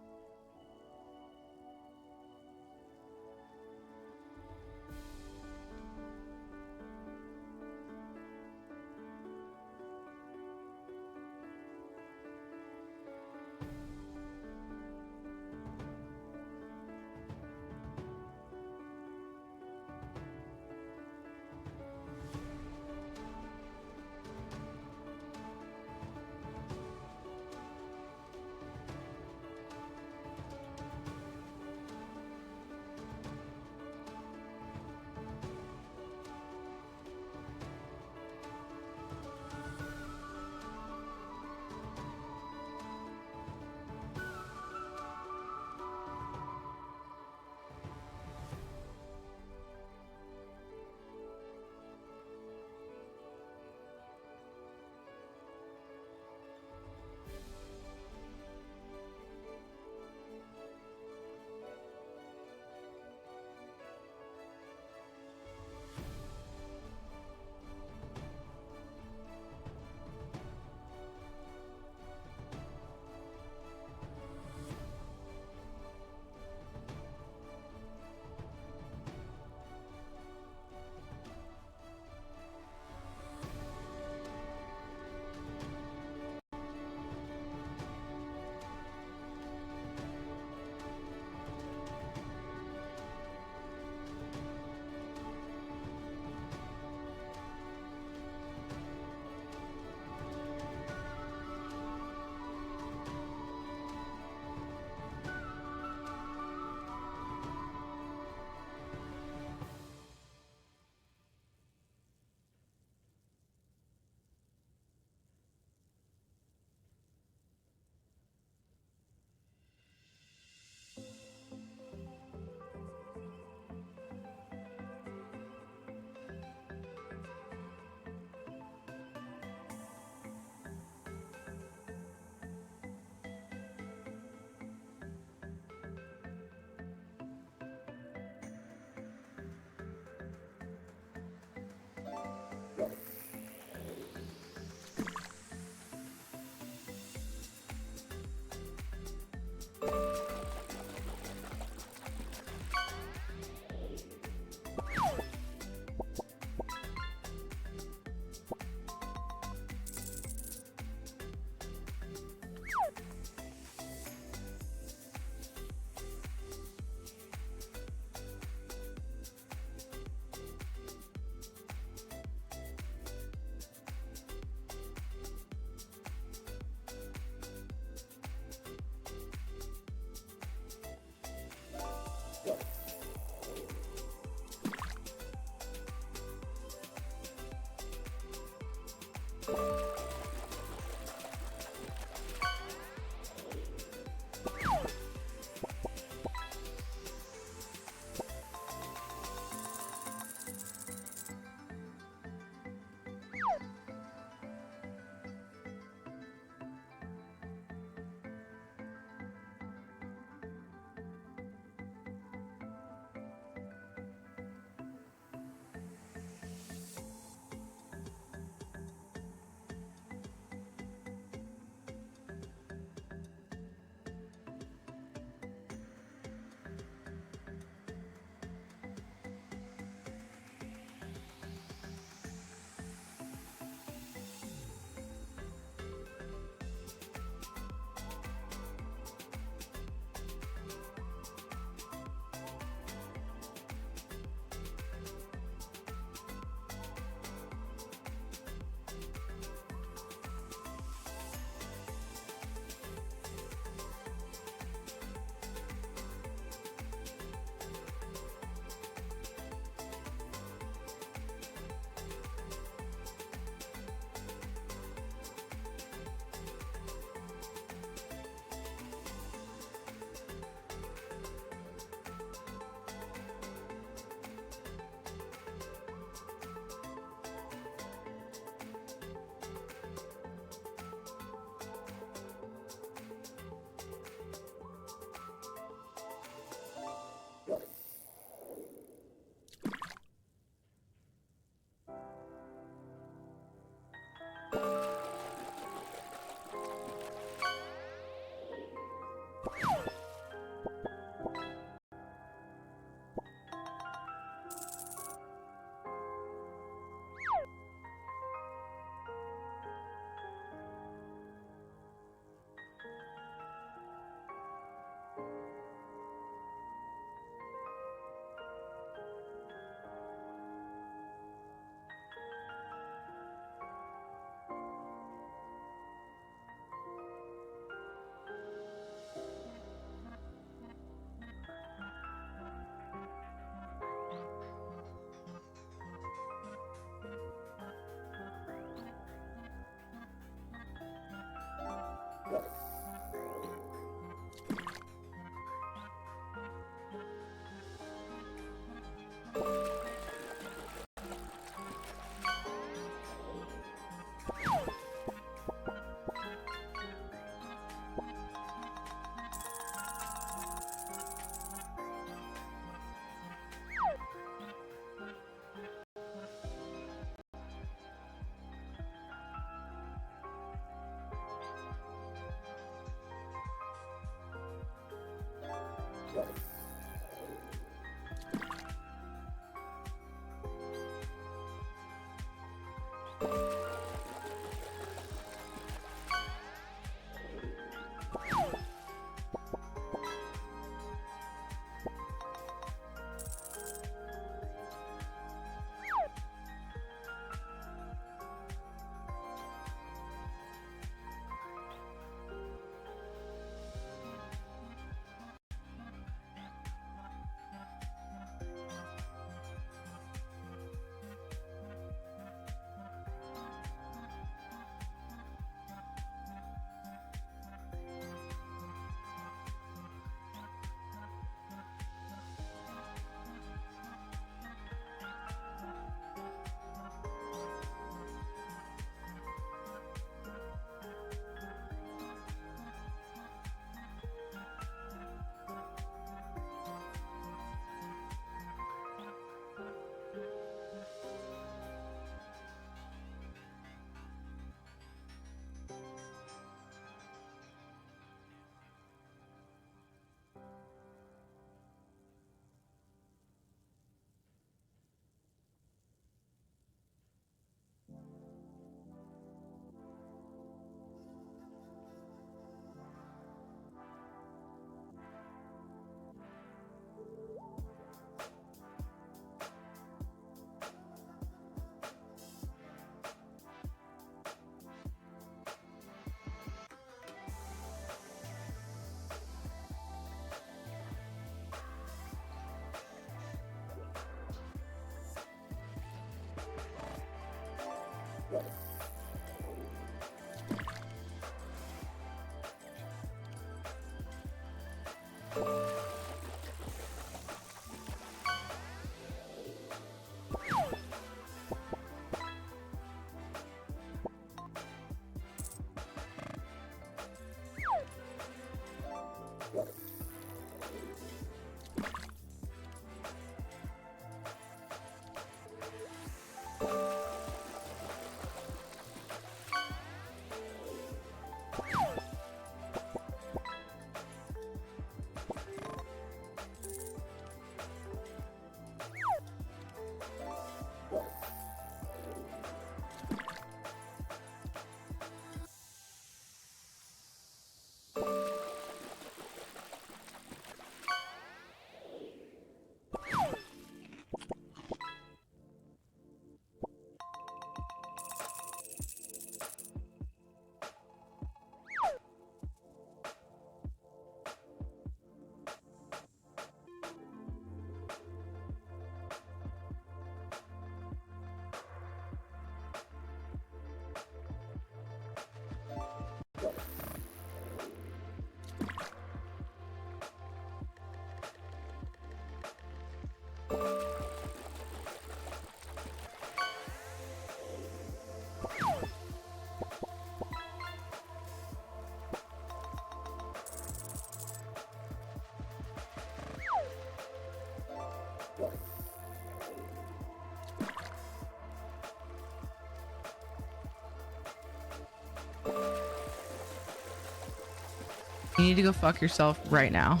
You need to go fuck yourself right now.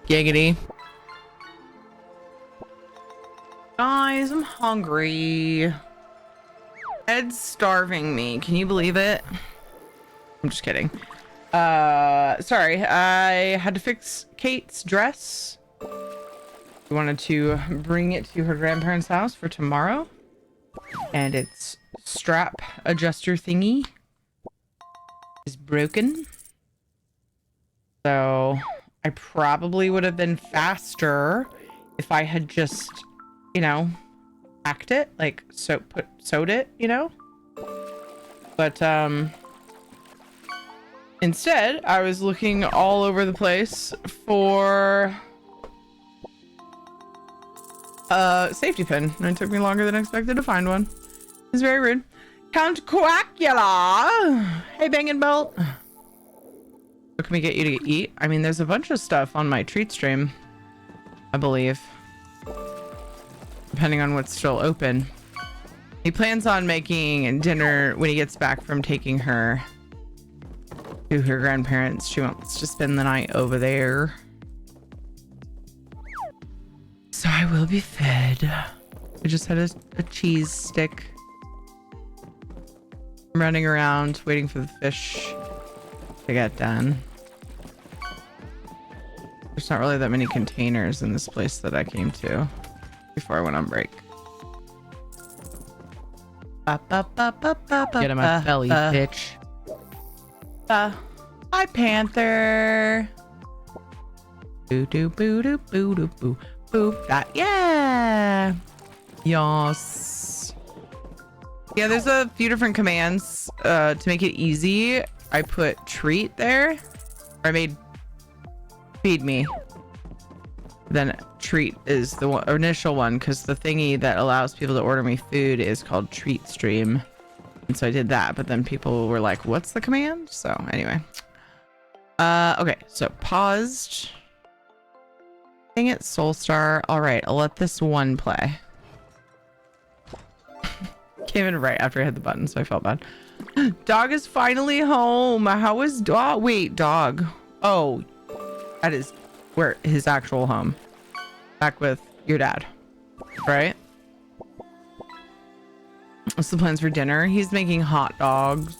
Giggity. Guys, I'm hungry. Ed's starving me. Can you believe it? I'm just kidding. Sorry. I had to fix Kate's dress. We wanted to bring it to her grandparents' house for tomorrow. And its strap adjuster thingy is broken. So I probably would have been faster if I had just, you know, packed it, like sewed it, you know. But instead, I was looking all over the place for a safety pin, and it took me longer than expected to find one. It's very rude. Count Coacula. Hey, Bangin' Bolt. What can we get you to eat? I mean, there's a bunch of stuff on my treat stream, I believe. Depending on what's still open. He plans on making dinner when he gets back from taking her to her grandparents. She wants to spend the night over there. So I will be fed. I just had a cheese stick. I'm running around waiting for the fish to get done. There's not really that many containers in this place that I came to before I went on break. Get in my belly, bitch. Hi, Panther. Boo doo boo doo boo doo boo boo. That, yeah. Yes. Yeah, there's a few different commands to make it easy. I put treat there. I made feed me. Then treat is the initial one, because the thingy that allows people to order me food is called treat stream. And so I did that, but then people were like, what's the command? So anyway. Okay, so paused. Dang it, Soulstar. All right, I'll let this one play. Came in right after I hit the button, so I felt bad. Dog is finally home. How is dog? Wait, dog. Oh, that is where his actual home. Back with your dad, right? What's the plans for dinner? He's making hot dogs.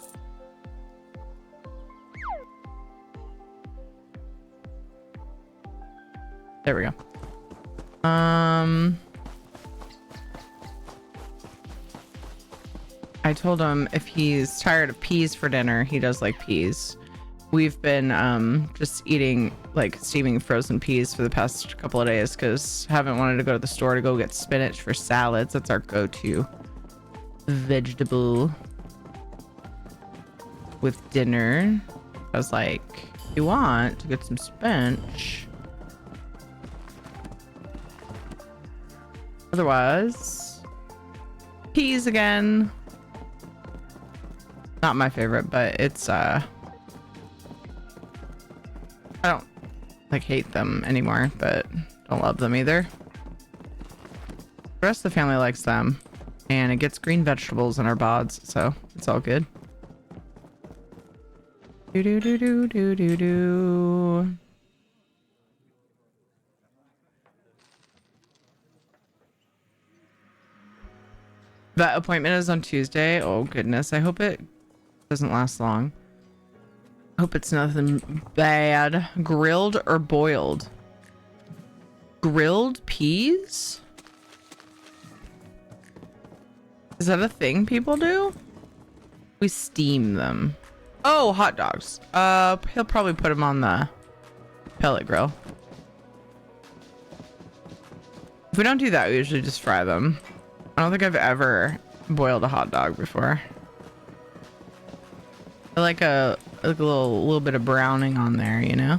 There we go. I told him if he's tired of peas for dinner, he does like peas. We've been just eating like steaming frozen peas for the past couple of days because haven't wanted to go to the store to go get spinach for salads. That's our go-to vegetable with dinner. I was like, you want to get some spinach? Otherwise, peas again. Not my favorite, but it's I don't like hate them anymore, but don't love them either. The rest of the family likes them, and it gets green vegetables in our bods, so it's all good. Do do do do do do do. That appointment is on Tuesday. Oh goodness, I hope it doesn't last long. Hope it's nothing bad. Grilled or boiled? Grilled peas? Is that a thing people do? We steam them. Oh, hot dogs. He'll probably put them on the pellet grill. If we don't do that, we usually just fry them. I don't think I've ever boiled a hot dog before. I like a little bit of browning on there, you know?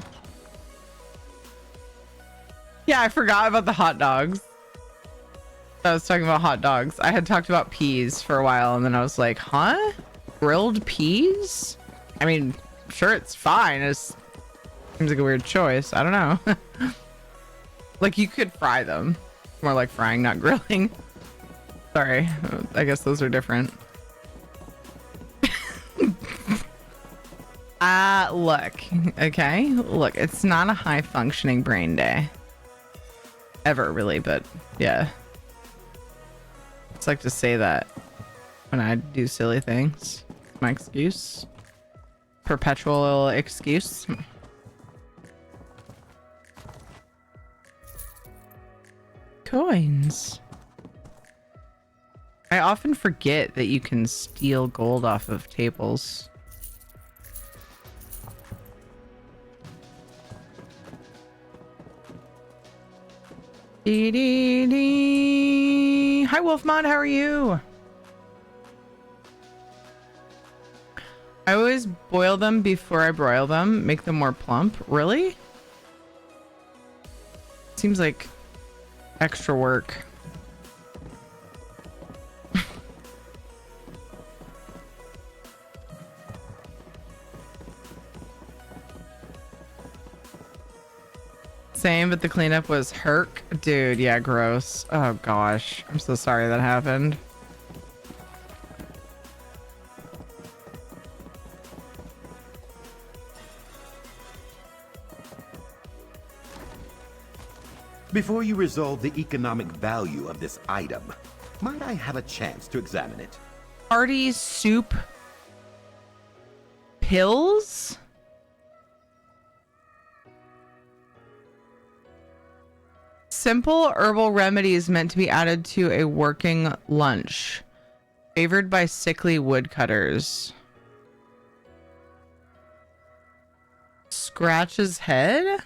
Yeah, I forgot about the hot dogs. I was talking about hot dogs. I had talked about peas for a while, and then I was like, huh? Grilled peas? I mean, sure, it's fine. It seems like a weird choice. I don't know. Like, you could fry them. More like frying, not grilling. Sorry. I guess those are different. Look. Okay? Look, it's not a high-functioning brain day. Ever, really, but yeah. It's like to say that when I do silly things. My excuse. Perpetual excuse. Coins. I often forget that you can steal gold off of tables. Dee dee dee. Hi Wolfmon, how are you? I always boil them before I broil them, make them more plump. Really? Seems like extra work. Same, but the cleanup was herc. Dude, yeah, gross. Oh gosh. I'm so sorry that happened. Before you resolve the economic value of this item, might I have a chance to examine it? Party soup pills? Simple herbal remedies meant to be added to a working lunch. Favored by sickly woodcutters. Scratch's head?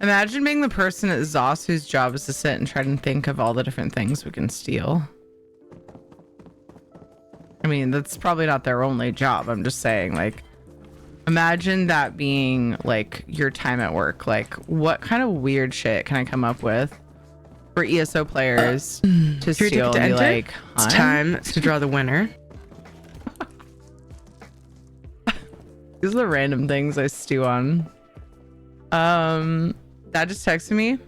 Imagine being the person at ZOS whose job is to sit and try and think of all the different things we can steal. I mean, that's probably not their only job. I'm just saying, like, imagine that being, like, your time at work. Like, what kind of weird shit can I come up with for ESO players to steal and be like, huh? It's time to draw the winner. These are the random things I stew on. Dad just texted me.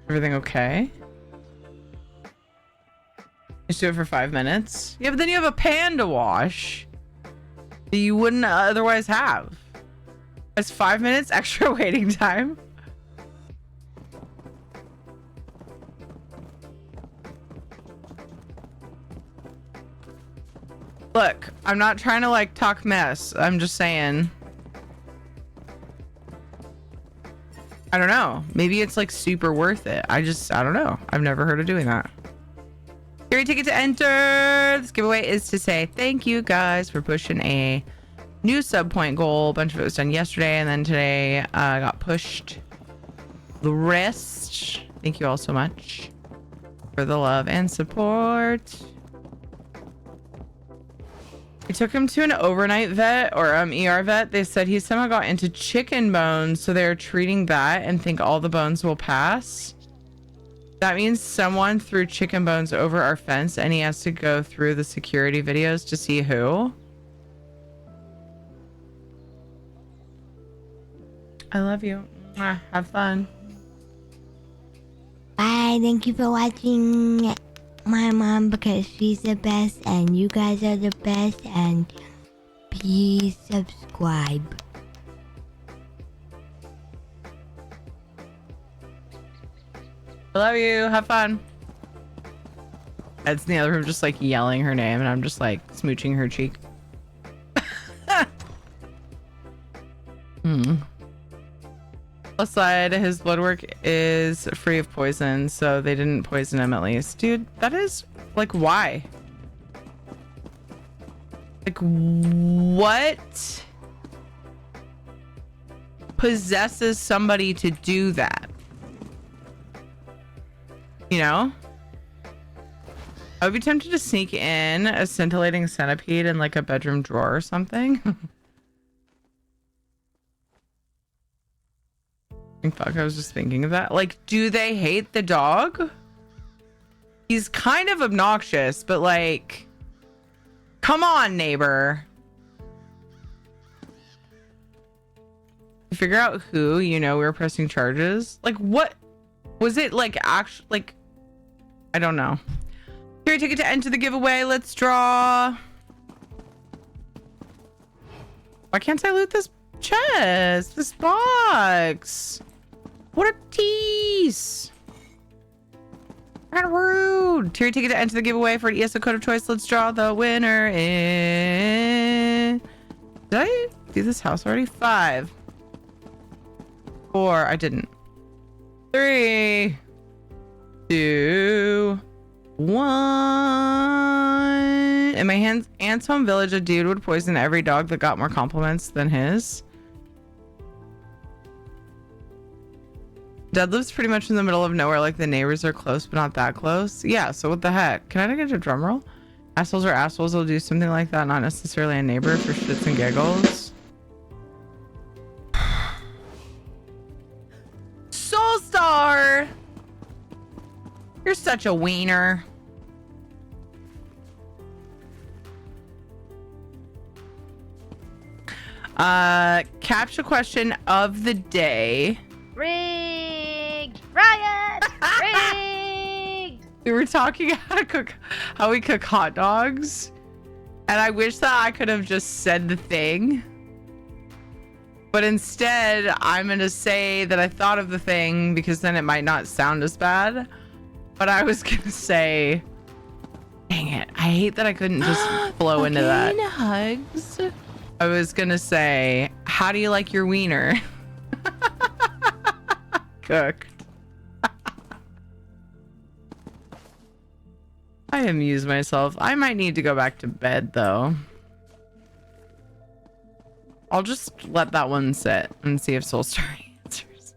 Everything okay? Just do it for 5 minutes. Yeah, but then you have a pan to wash that you wouldn't otherwise have. That's 5 minutes extra waiting time. Look, I'm not trying to like talk mess. I'm just saying. I don't know. Maybe it's like super worth it. I don't know. I've never heard of doing that. Here, ticket to enter. This giveaway is to say thank you guys for pushing a new sub point goal. A bunch of it was done yesterday, and then today got pushed the rest. Thank you all so much for the love and support. We took him to an overnight vet or ER vet. They said he somehow got into chicken bones, so they're treating that and think all the bones will pass. That means someone threw chicken bones over our fence and he has to go through the security videos to see who. I love you. Have fun. Bye. Thank you for watching my mom because she's the best and you guys are the best, and please subscribe. I love you. Have fun. Ed's in the other room just like yelling her name, and I'm just like smooching her cheek. Plus side, his blood work is free of poison, so they didn't poison him at least. Dude, that is like, why? Like, what possesses somebody to do that? You know? I would be tempted to sneak in a scintillating centipede in like a bedroom drawer or something. Fuck, I was just thinking of that. Like, do they hate the dog? He's kind of obnoxious, but like, come on, neighbor. Figure out who, we were pressing charges. Like, what was it like? Actually, like, I don't know. Here, ticket to enter the giveaway. Let's draw. Why can't I loot this chest? This box? What a tease. Kind of rude. Tier ticket to enter the giveaway for an ESO code of choice. Let's draw the winner in. Did I do this house already? 5, 4. I didn't. 3, 2, 1. In my aunt's home village, a dude would poison every dog that got more compliments than his. Dad lives pretty much in the middle of nowhere, like the neighbors are close but not that close. Yeah, so what the heck? Can I get a drum roll? Assholes are assholes will do something like that, not necessarily a neighbor for shits and giggles. Soulstar! You're such a wiener. Captcha question of the day. Rigged! Riot! Rigged! We were talking how we cook hot dogs, and I wish that I could have just said the thing, but instead I'm gonna say that I thought of the thing because then it might not sound as bad. But I was gonna say, dang it, I hate that I couldn't just flow into that. Hugs. I was gonna say, how do you like your wiener? Cooked. I amuse myself. I might need to go back to bed though. I'll just let that one sit and see if Soulstar answers.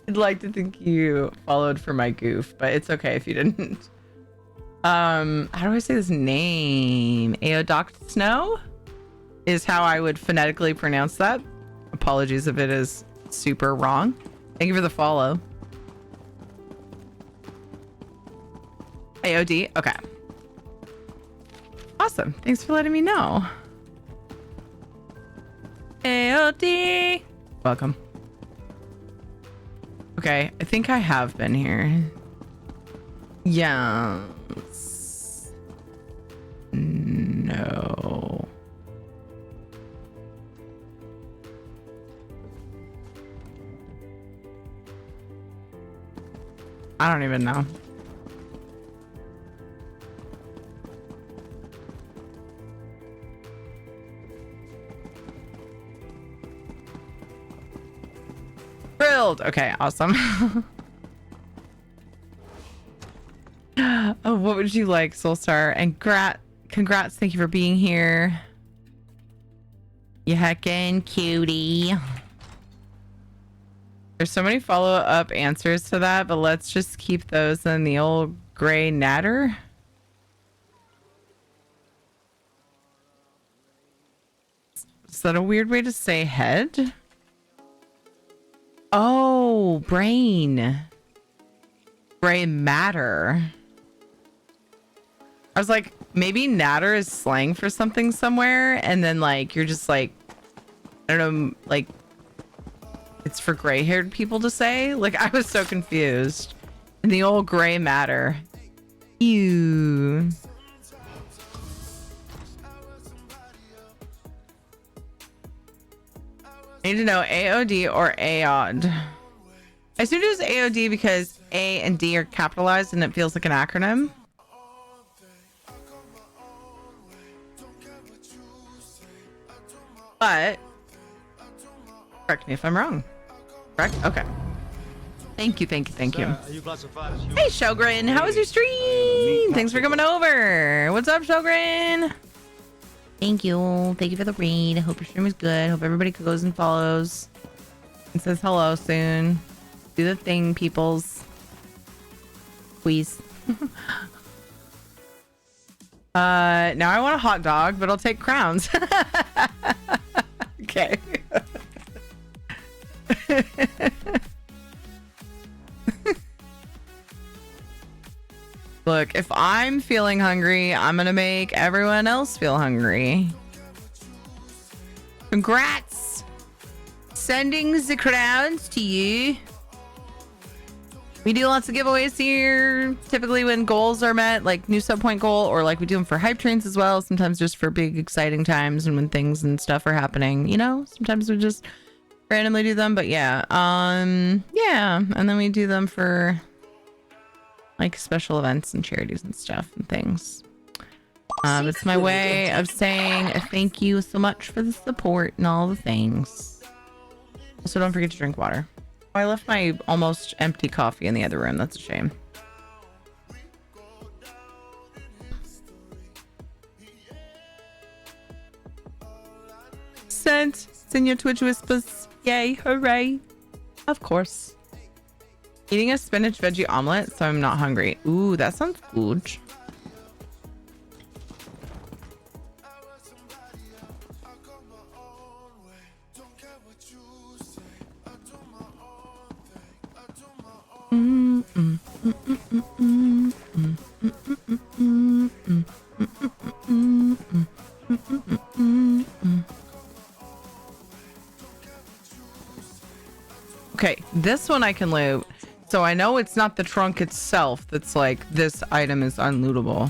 I'd like to think you followed for my goof, but it's okay if you didn't. How do I say this name? Aodoct Snow is how I would phonetically pronounce that. Apologies if it is super wrong. Thank you for the follow. AOD, okay. Awesome, thanks for letting me know. AOD, welcome. Okay, I think I have been here. Yes. No. I don't even know. Thrilled. Okay, awesome. Oh, what would you like, Soulstar? And congrats, thank you for being here. You heckin' cutie. There's so many follow-up answers to that, but let's just keep those in the old gray natter. Is that a weird way to say head? Oh, brain. Gray matter. I was like, maybe natter is slang for something somewhere, and then like you're just like, I don't know, like it's for gray-haired people to say. Like I was so confused. In the old gray matter. Ew. I need to know AOD or AOD. I assumed it was AOD because A and D are capitalized and it feels like an acronym. But correct me if I'm wrong. Correct? Okay. Thank you. Hey Shogren, how was your stream? Thanks for coming over. What's up, Shogren? Thank you. Thank you for the raid. I hope your stream is good. Hope everybody goes and follows and says hello soon. Do the thing, peoples. Please. Now I want a hot dog, but I'll take crowns. Okay. Look, if I'm feeling hungry, I'm gonna make everyone else feel hungry. Congrats! Sending the crowns to you. We do lots of giveaways here. Typically when goals are met, like new sub point goal, or like we do them for hype trains as well. Sometimes just for big exciting times and when things and stuff are happening, you know, sometimes we just randomly do them. But yeah, yeah. And then we do them for like special events and charities and stuff and things. It's my way of saying thank you so much for the support and all the things. Also, don't forget to drink water. I left my almost empty coffee in the other room. That's a shame. Sent. Senior Twitch Whispers. Yay, hooray. Of course. Eating a spinach veggie omelet, so I'm not hungry. Ooh, that sounds good. Okay, this one I can loot. So I know it's not the trunk itself that's like, this item is unlootable.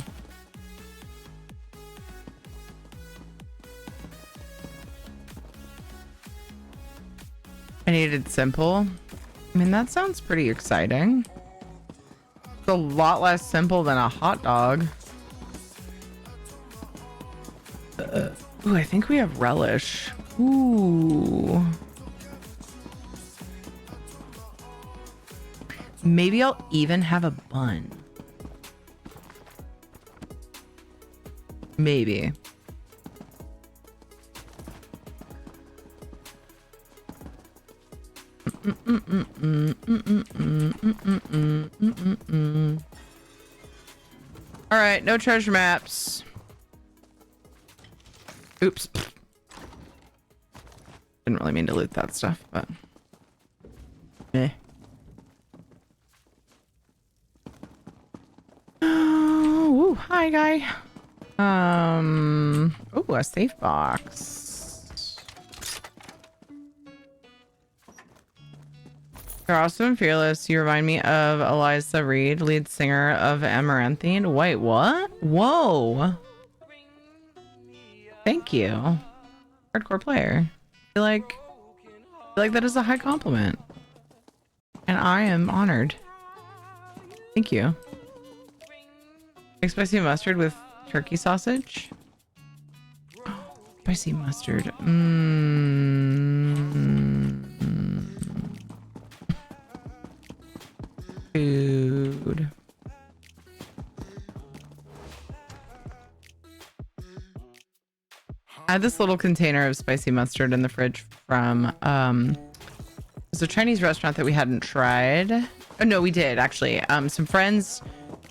I needed simple. I mean, that sounds pretty exciting. It's a lot less simple than a hot dog. Ooh, I think we have relish. Ooh. Maybe I'll even have a bun. Maybe. All right, no treasure maps. Oops. Didn't really mean to loot that stuff, but meh. Oh, ooh, hi guy. Ooh, a safe box. You're awesome and fearless. You remind me of Eliza Reed, lead singer of Amaranthine. Wait, what? Whoa. Thank you. Hardcore player. I feel like that is a high compliment. And I am honored. Thank you. Spicy mustard with turkey sausage. Spicy mustard. Food. I had this little container of spicy mustard in the fridge from it's a Chinese restaurant that we hadn't tried. Oh no, we did actually. Some friends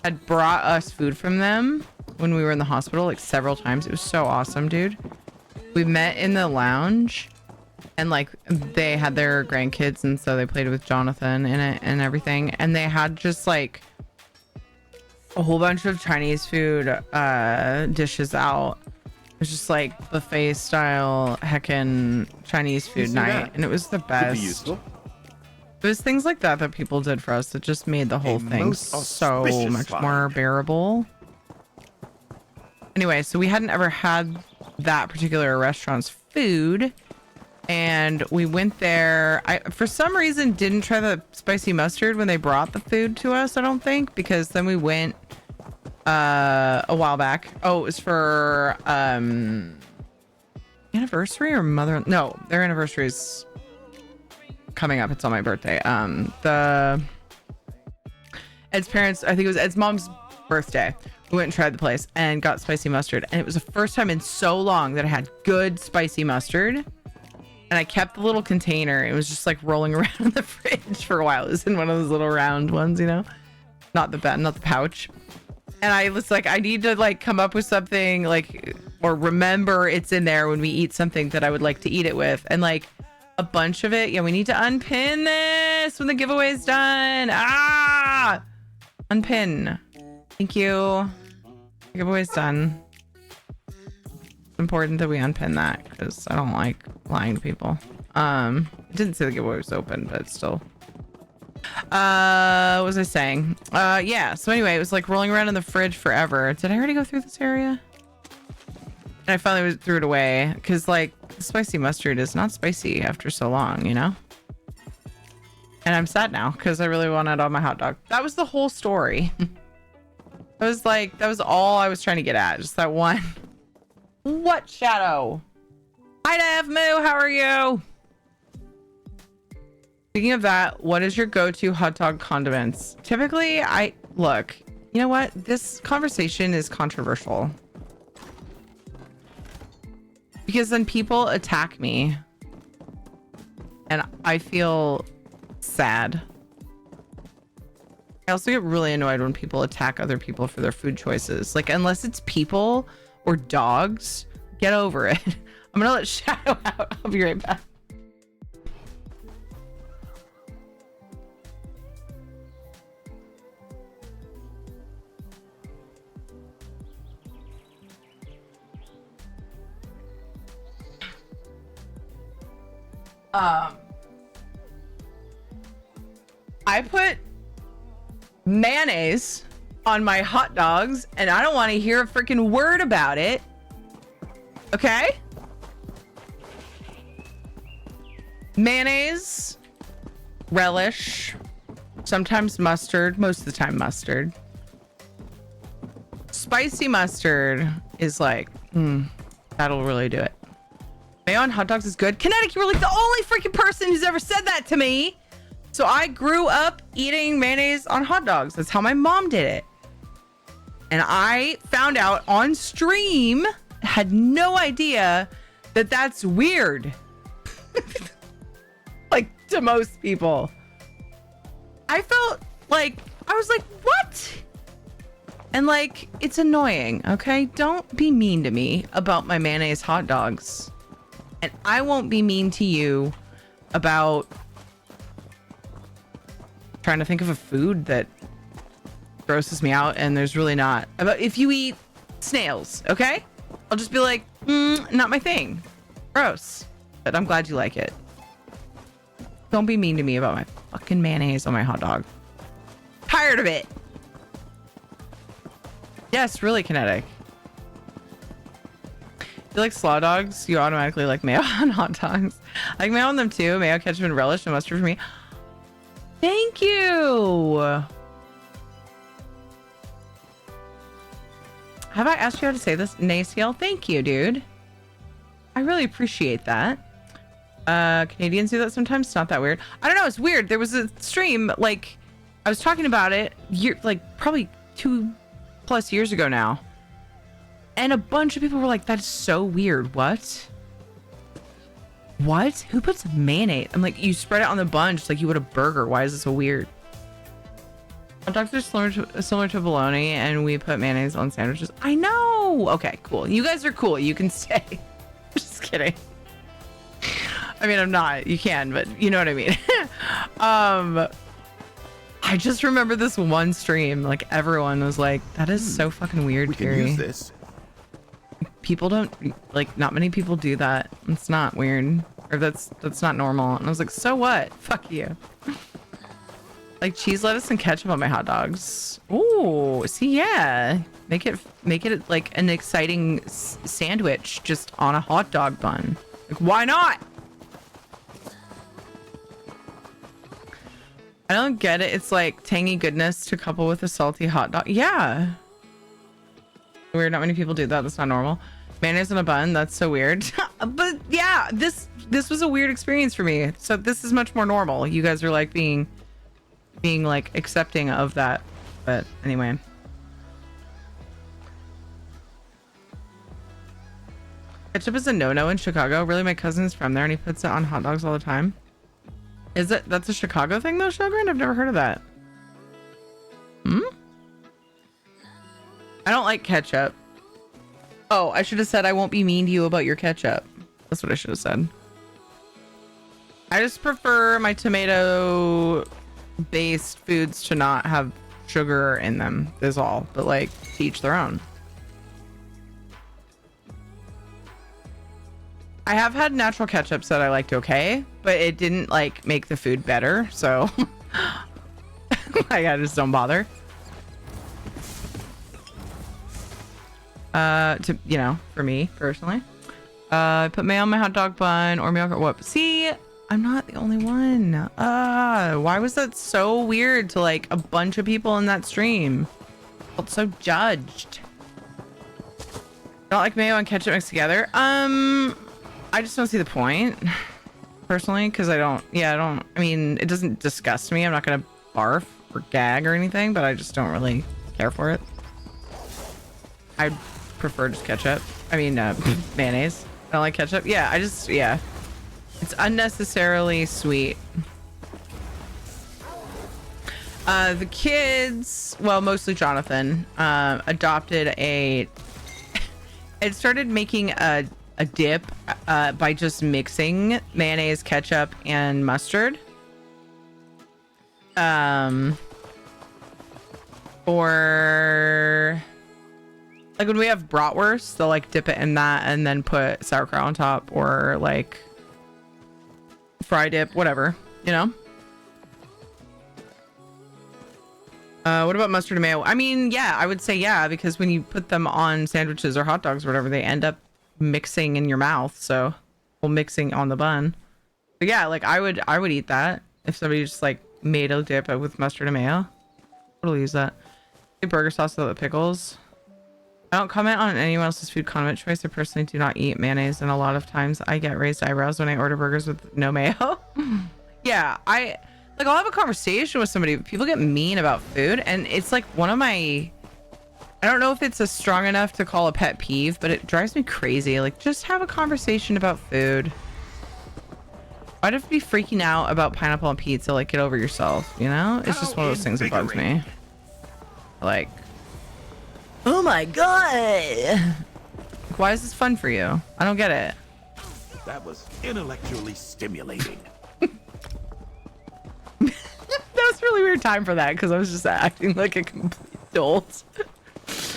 had brought us food from them when we were in the hospital like several times. It was so awesome, dude. We met in the lounge and like they had their grandkids and so they played with Jonathan in it and everything, and they had just like a whole bunch of Chinese food dishes out. It was just like buffet style heckin' Chinese food night, and it was the best. It was things like that that people did for us that just made the whole thing so much more bearable. Anyway, so we hadn't ever had that particular restaurant's food, and we went there. I, for some reason, didn't try the spicy mustard when they brought the food to us, I don't think, because then we went a while back. Oh, it was for anniversary or mother? No, their anniversary is coming up. It's on my birthday. Ed's parents, I think it was Ed's mom's birthday. We went and tried the place and got spicy mustard. And it was the first time in so long that I had good spicy mustard. And I kept the little container. It was just like rolling around in the fridge for a while. It was in one of those little round ones, you know, not the pouch. And I was like, I need to like come up with something like, or remember it's in there when we eat something that I would like to eat it with. And like a bunch of it. Yeah, we need to unpin this when the giveaway's done. Unpin. Thank you. The giveaway's done. It's important that we unpin that because I don't like lying to people. It didn't say the giveaway was open, but still. What was I saying? Yeah, so anyway, it was like rolling around in the fridge forever. Did I already go through this area? And I finally threw it away because like the spicy mustard is not spicy after so long, you know? And I'm sad now because I really wanted on my hot dog. That was the whole story. That was all I was trying to get at. Just that one. What shadow? Hi, Dev Moo. How are you? Speaking of that, what is your go-to hot dog condiments? Typically, look, you know what? This conversation is controversial. Because then people attack me. And I feel sad. I also get really annoyed when people attack other people for their food choices. Like, unless it's people or dogs, get over it. I'm gonna let Shadow out. I'll be right back. I put mayonnaise on my hot dogs and I don't want to hear a freaking word about it. Okay? Mayonnaise, relish, sometimes mustard, most of the time mustard. Spicy mustard is like, that'll really do it. Mayo on hot dogs is good. Kinetic, you were like the only freaking person who's ever said that to me. So I grew up eating mayonnaise on hot dogs. That's how my mom did it. And I found out on stream, had no idea that that's weird. Like to most people. I felt like, I was like, what? And like, it's annoying, okay? Don't be mean to me about my mayonnaise hot dogs. And I won't be mean to you about trying to think of a food that grosses me out, and there's really not. About if you eat snails, okay? I'll just be like, not my thing. Gross. But I'm glad you like it. Don't be mean to me about my fucking mayonnaise on my hot dog. Tired of it. Yes, really, Kinetic. If you like slaw dogs, you automatically like mayo on hot dogs. I like mayo on them too. Mayo, ketchup, and relish, and mustard for me. Thank you. Have I asked you how to say this? Naciel? Thank you, dude. I really appreciate that. Canadians do that sometimes. It's not that weird. I don't know. It's weird. There was a stream, like, I was talking about it, probably 2+ years ago now. And a bunch of people were like, that is so weird. What? What? Who puts mayonnaise? I'm like, you spread it on the bun just like you would a burger. Why is it so weird? Hot dogs are similar to bologna, and we put mayonnaise on sandwiches. I know. Okay, cool. You guys are cool. You can stay. Just kidding. I mean, I'm not. You can, but you know what I mean. I just remember this one stream. Like everyone was like, "That is so fucking weird." We can Gary. use this. People don't like. Not many people do that. It's not weird, or that's not normal. And I was like, "So what? Fuck you." Like cheese, lettuce, and ketchup on my hot dogs. Ooh, see, yeah. Make it like an exciting sandwich just on a hot dog bun. Like, why not? I don't get it. It's like tangy goodness to couple with a salty hot dog. Yeah. Weird. Not many people do that. That's not normal. Mayonnaise on a bun. That's so weird. But yeah, this was a weird experience for me. So this is much more normal. You guys are like being like accepting of that. But anyway, Ketchup is a no-no in Chicago. Really, my cousin's from there and he puts it on hot dogs all the time. Is it? That's a Chicago thing though, Sugar? I've never heard of that. I don't like ketchup. Oh, I should have said I won't be mean to you about your ketchup. That's what I should have said. I just prefer my tomato-based foods to not have sugar in them, is all. But like, to each their own. I have had natural ketchups that I liked okay, but it didn't like make the food better, so like, I just don't bother. For me personally, put mayo on my hot dog bun or mayo. What? See, I'm not the only one. Why was that so weird to like a bunch of people in that stream? Felt so judged. Not like mayo and ketchup mixed together. I just don't see the point personally, because I mean, it doesn't disgust me. I'm not gonna barf or gag or anything, but I just don't really care for it. I prefer just ketchup. I mean, mayonnaise. I don't like ketchup. Yeah, it's unnecessarily sweet. The kids, well, mostly Jonathan, adopted it started making a dip by just mixing mayonnaise, ketchup, and mustard. Or like when we have bratwurst, they'll like dip it in that and then put sauerkraut on top, or like fry dip, whatever, you know. What about mustard and mayo? I mean, yeah, I would say yeah, because when you put them on sandwiches or hot dogs or whatever, they end up mixing in your mouth. So, well, mixing on the bun. But yeah, like I would eat that if somebody just like made a dip with mustard and mayo. Totally use that. Burger sauce without the pickles. I don't comment on anyone else's food condiment choice. I personally do not eat mayonnaise, and a lot of times I get raised eyebrows when I order burgers with no mayo. Yeah, I'll have a conversation with somebody. People get mean about food, and it's like one of my, I don't know if it's a strong enough to call a pet peeve, but it drives me crazy. Like, just have a conversation about food. Why'd have to be freaking out about pineapple on pizza? Like, get over yourself, you know? It's just one of those things that bugs me. Like, oh my god, why is this fun for you? I don't get it. That was intellectually stimulating. That was a really weird time for that, because I was just acting like a complete dolt.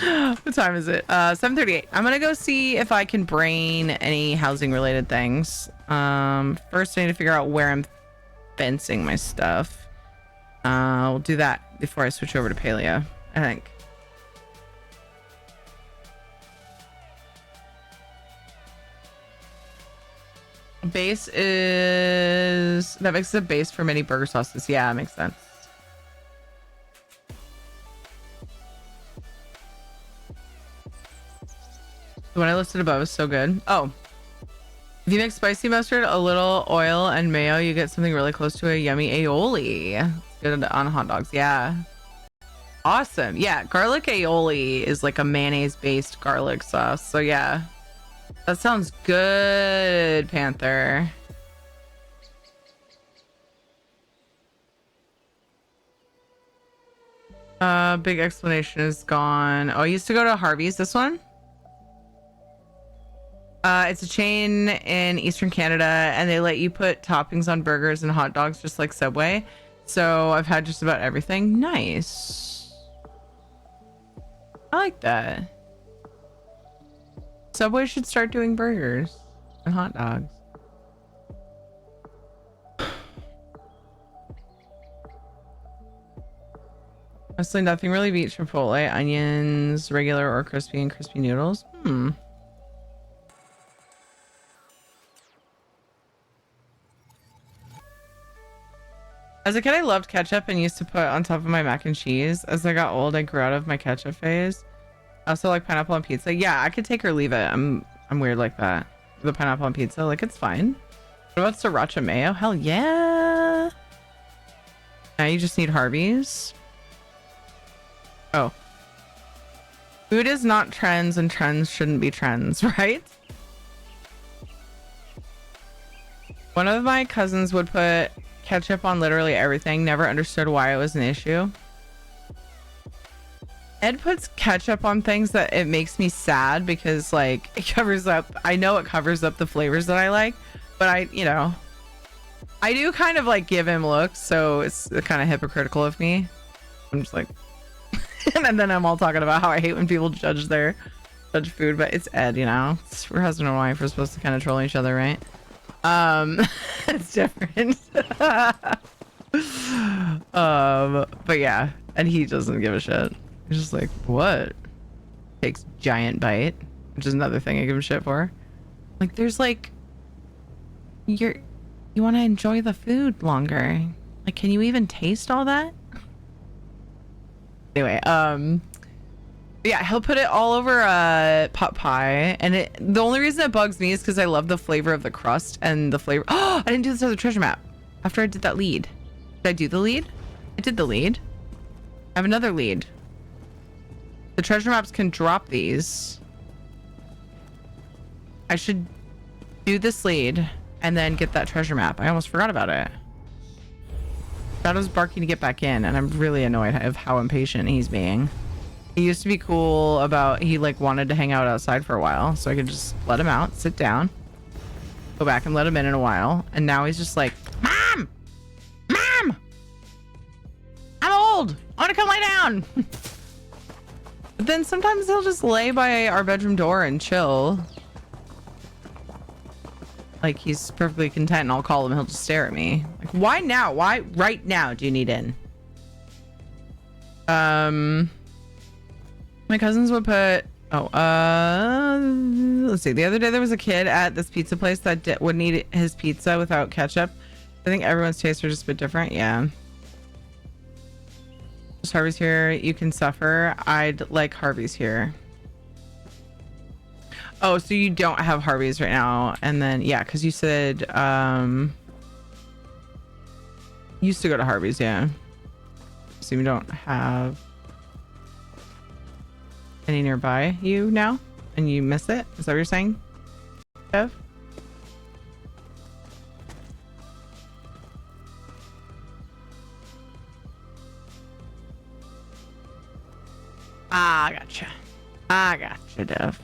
What time is it? 7:38. I'm gonna go see if I can brain any housing related things. First I need to figure out where I'm fencing my stuff. We'll do that before I switch over to paleo, I think. Base is, that makes a base for many burger sauces. Yeah, it makes sense. The one I listed above is so good. Oh, if you mix spicy mustard, a little oil, and mayo, you get something really close to a yummy aioli. It's good on hot dogs. Yeah. Awesome. Yeah, garlic aioli is like a mayonnaise based garlic sauce. So yeah, that sounds good, Panther. Big explanation is gone. Oh, I used to go to Harvey's. This one? It's a chain in Eastern Canada, and they let you put toppings on burgers and hot dogs just like Subway. So I've had just about everything. Nice. I like that. Subway should start doing burgers and hot dogs. Honestly, nothing really beats Chipotle. Onions, regular or crispy, and crispy noodles. As a kid, I loved ketchup and used to put on top of my mac and cheese. As I got old, I grew out of my ketchup phase. I also like pineapple on pizza. Yeah, I could take or leave it. I'm weird like that. The pineapple on pizza, like, it's fine. What about sriracha mayo? Hell yeah. Now you just need Harvey's. Oh. Food is not trends, and trends shouldn't be trends, right? One of my cousins would put ketchup on literally everything. Never understood why it was an issue. Ed puts ketchup on things that it makes me sad because like it covers up. I know it covers up the flavors that I like, but I do kind of like give him looks, so it's kind of hypocritical of me. I'm just like, and then I'm all talking about how I hate when people judge food, but it's Ed, we're husband and wife. We're supposed to kind of troll each other, right? It's different. But yeah, and he doesn't give a shit. He's just like, what? Takes giant bite, which is another thing I give him shit for. Like, there's like, you want to enjoy the food longer. Like, can you even taste all that? Anyway, yeah, he'll put it all over pot pie, and the only reason it bugs me is because I love the flavor of the crust and the flavor. Oh, I didn't do this other treasure map after I did that lead. Did I do the lead? I did the lead. I have another lead. The treasure maps can drop these. I should do this lead and then get that treasure map. I almost forgot about it. Shadow's barking to get back in, and I'm really annoyed of how impatient he's being. He used to be cool about, he like wanted to hang out outside for a while, so I could just let him out, sit down, go back and let him in a while. And now he's just like, Mom! Mom! I'm old! I want to come lay down! But then sometimes he'll just lay by our bedroom door and chill. Like he's perfectly content, and I'll call him, he'll just stare at me. Like, why now? Why right now do you need in? My cousins would put, let's see. The other day there was a kid at this pizza place that wouldn't eat his pizza without ketchup. I think everyone's tastes are just a bit different. Yeah. Just Harvey's here. You can suffer. I'd like Harvey's here. Oh, so you don't have Harvey's right now. And then, yeah, because you said, used to go to Harvey's, yeah. So you don't have any nearby you now? And you miss it? Is that what you're saying, Kev? I gotcha, Dev.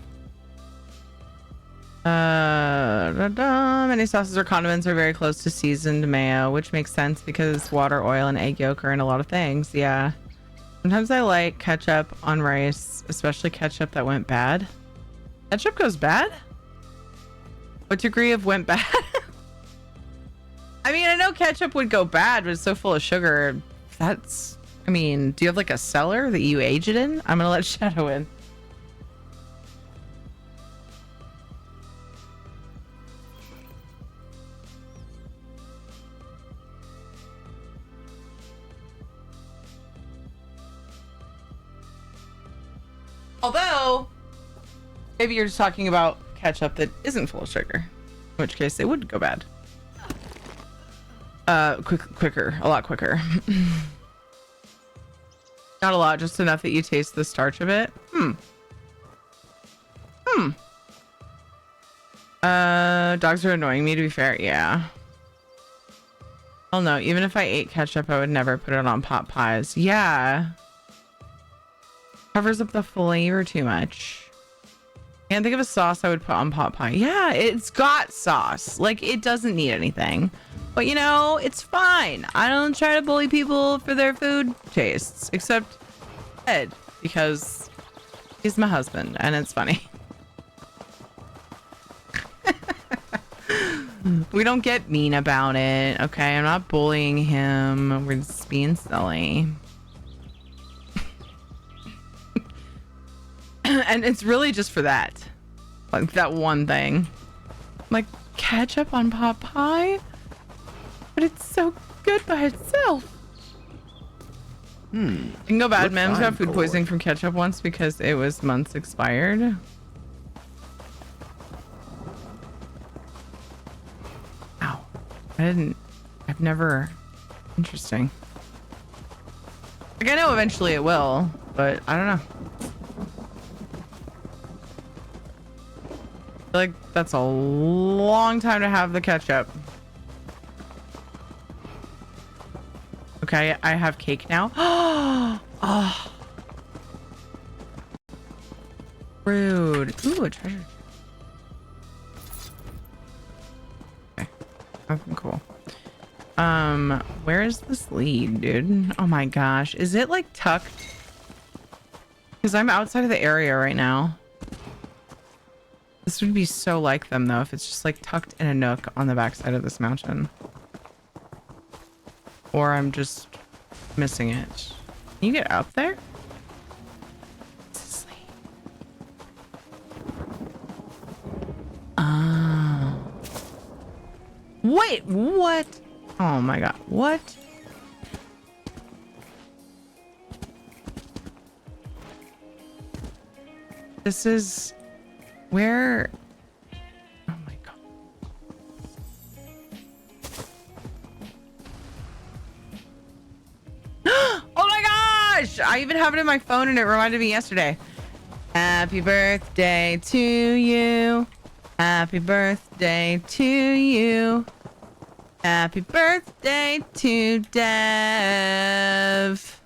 Many sauces or condiments are very close to seasoned mayo, which makes sense because water, oil, and egg yolk are in a lot of things. Yeah. Sometimes I like ketchup on rice, especially ketchup that went bad. Ketchup goes bad? What degree of went bad? I mean, I know ketchup would go bad, but it's so full of sugar. I mean, do you have like a cellar that you age it in? I'm gonna let Shadow in. Although, maybe you're just talking about ketchup that isn't full of sugar, in which case it would go bad. Quicker, a lot quicker. Not a lot, just enough that you taste the starch of it. Dogs are annoying me, to be fair. Yeah. Oh no, even if I ate ketchup, I would never put it on pot pies. Yeah. Covers up the flavor too much. Can't think of a sauce I would put on pot pie. Yeah, it's got sauce. Like, it doesn't need anything. But, you know, it's fine. I don't try to bully people for their food tastes. Except Ed, because he's my husband, and it's funny. We don't get mean about it, okay? I'm not bullying him. We're just being silly. And it's really just for that. Like, that one thing. Like, ketchup on pot pie? But it's so good by itself. You can go bad. Mem's got food poisoning from ketchup once because it was months expired. Ow. I've never... Interesting. Like, I know eventually it will, but I don't know. I feel like that's a long time to have the ketchup. Okay, I have cake now. Oh. Rude. Ooh, a treasure. Okay. Okay, cool. Where is this lead, dude? Oh my gosh. Is it like tucked? Because I'm outside of the area right now. This would be so like them though if it's just like tucked in a nook on the backside of this mountain. Or I'm just missing it. Can you get up there? Oh. Wait, what? Oh my god, what? This is where? Oh my god. Oh my gosh! I even have it in my phone and it reminded me yesterday. Happy birthday to you. Happy birthday to you. Happy birthday to Dev.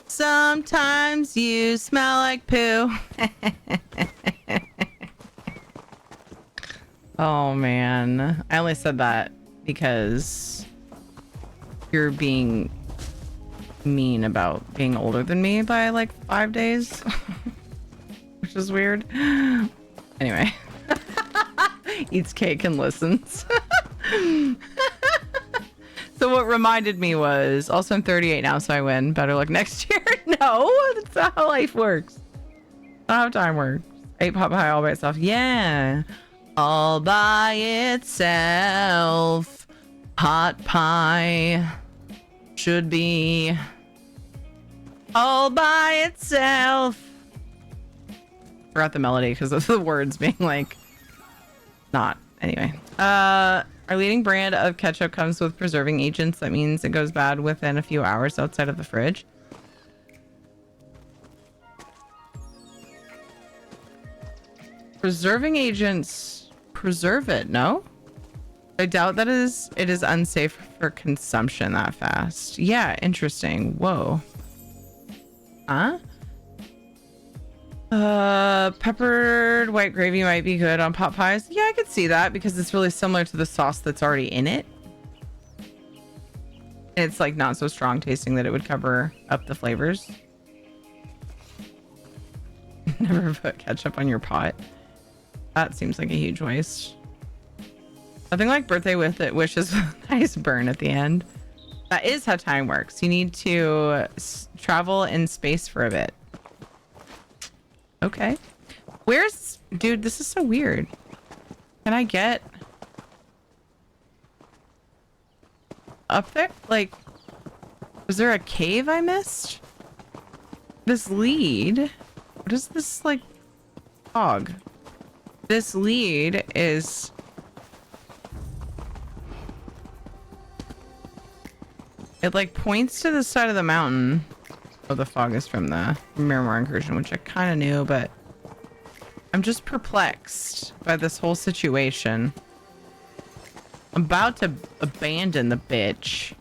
Sometimes you smell like poo. Oh man. I only said that because you're being mean about being older than me by like 5 days. Which is weird. Anyway. Eats cake and listens. So what reminded me was, also I'm 38 now, so I win. Better luck next year. No, that's not how life works. Not how time works. 8 pot pie all by itself. Yeah. All by itself. Pot pie should be all by itself. Forgot the melody because of the words being like not. Anyway. Our leading brand of ketchup comes with preserving agents. That means it goes bad within a few hours outside of the fridge. Preserving agents preserve it, no? I doubt that it is unsafe for consumption that fast. Yeah, interesting. Whoa. Huh? Peppered white gravy might be good on pot pies. Yeah, I could see that because it's really similar to the sauce that's already in it. It's like not so strong tasting that it would cover up the flavors. Never put ketchup on your pot. That seems like a huge waste. Nothing like birthday with it wishes with a nice burn at the end. That is how time works. You need to travel in space for a bit. Okay. Where's... Dude, this is so weird. Can I get... up there? Like... Was there a cave I missed? This lead... What is this, like... fog? This lead is... It, like, points to the side of the mountain. Oh, the fog is from the Miramar incursion, which I kind of knew, but I'm just perplexed by this whole situation. I'm about to abandon the bitch